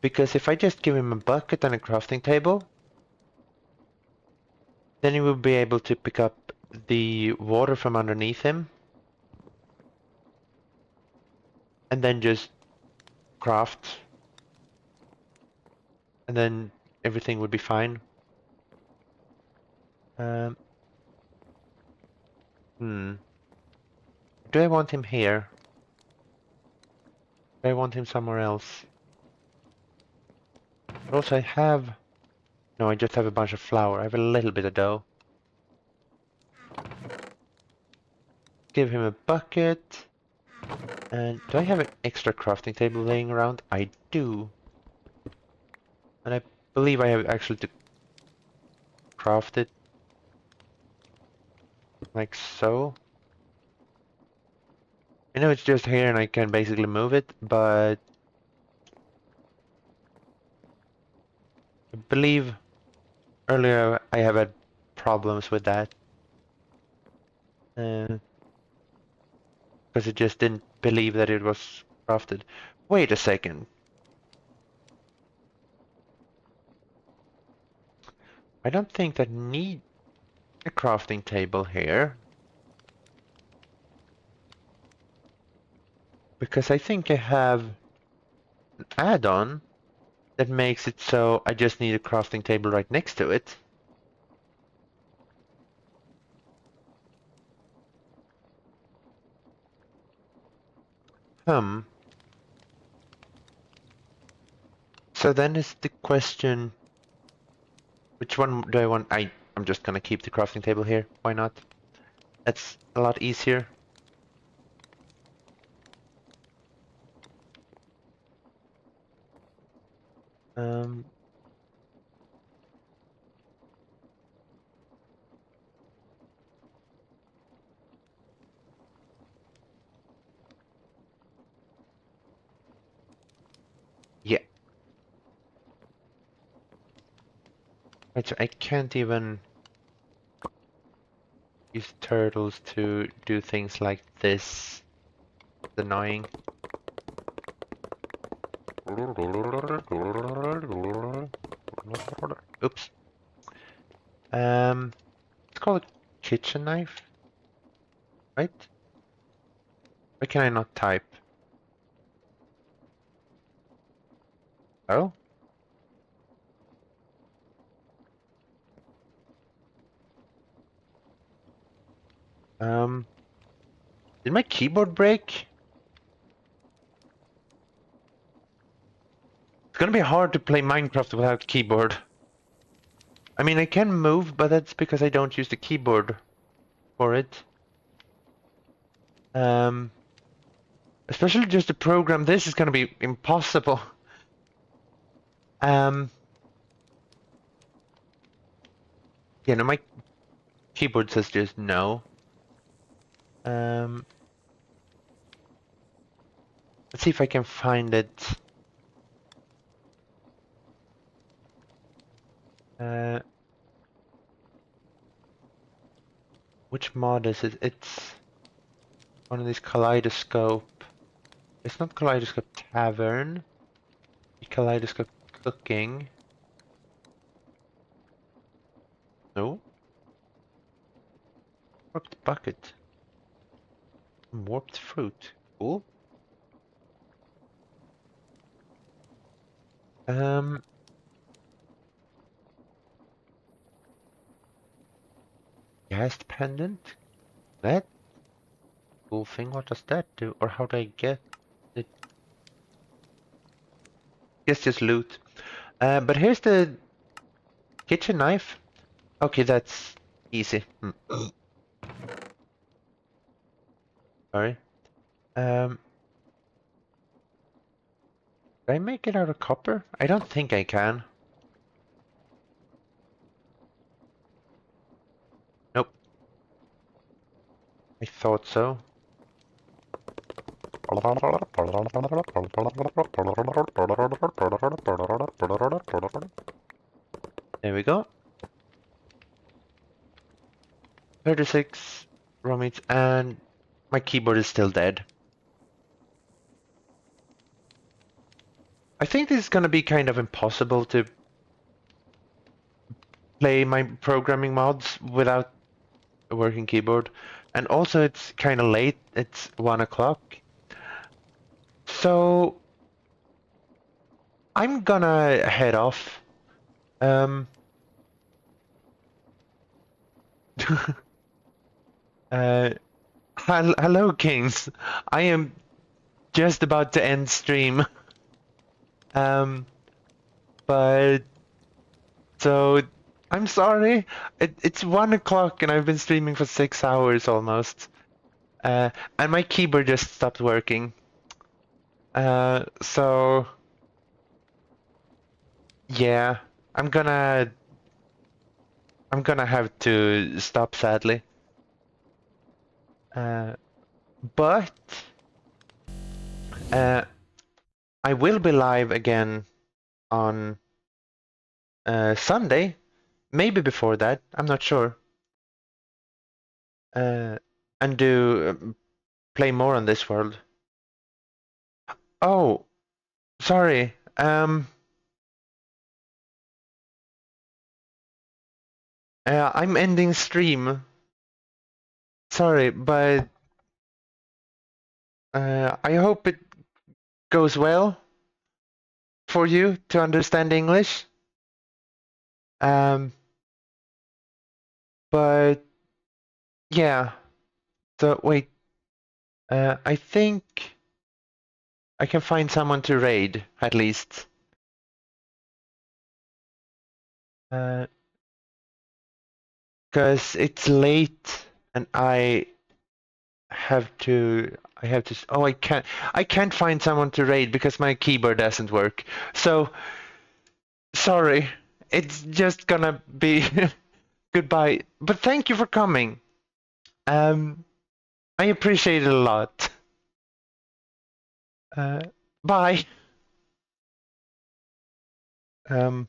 Because if I just give him a bucket and a crafting table, then he will be able to pick up the water from underneath him and then just craft, and then everything would be fine. Um, hmm. Do I want him here? Do I want him somewhere else? But also I have... No, I just have a bunch of flour. I have a little bit of dough. Give him a bucket. And do I have an extra crafting table laying around? I do. And I believe I have actually to craft it like so. I know it's just here and I can basically move it, but I believe earlier I have had problems with that. Because it just didn't believe that it was crafted. Wait a second. I don't think that need a crafting table here. Because I think I have an add-on that makes it so I just need a crafting table right next to it. Hmm. So then is the question, which one do I want? I'm just gonna keep the crafting table here. Why not? That's a lot easier. Um, yeah. Right, so I can't even use turtles to do things like this. It's annoying. Oops. It's called a kitchen knife, right? Why can I not type? Oh? Um, did my keyboard break? It's gonna be hard to play Minecraft without keyboard. I mean, I can move, but that's because I don't use the keyboard for it. Um, especially just to program this is gonna be impossible. Um, yeah, no, my keyboard says just no. Um, let's see if I can find it. Uh, which mod is it? It's one of these Kaleidoscope. It's not Kaleidoscope Tavern. Kaleidoscope Cooking. No. Warped Bucket. Warped Fruit. Cool. Um, Gas Pendant. That cool thing. What does that do? Or how do I get it? Yes, just loot. But here's the kitchen knife. Okay, that's easy. Sorry. Um, can I make it out of copper? I don't think I can. Nope. I thought so. There we go. 36 raw meats, and my keyboard is still dead. I think this is gonna be kind of impossible to play my programming mods without a working keyboard. And also it's kind of late. It's 1 o'clock. So I'm gonna head off. Um, uh, hello, Kings. I am just about to end stream. Um, but so I'm sorry. It's 1 o'clock and I've been streaming for 6 hours almost. Uh, and my keyboard just stopped working. So yeah, I'm gonna I'm gonna have to stop sadly. Uh, but uh, I will be live again on Sunday, maybe before that. I'm not sure. Uh, and do play more on this world. Oh, sorry. I'm ending stream. Sorry, but I hope it goes well for you to understand English. Um, but yeah. So wait, I think I can find someone to raid at least. Because it's late and I have to. Oh, I can't find someone to raid because my keyboard doesn't work. So sorry. It's just gonna be goodbye. But thank you for coming. Um, I appreciate it a lot. Uh, bye. Um.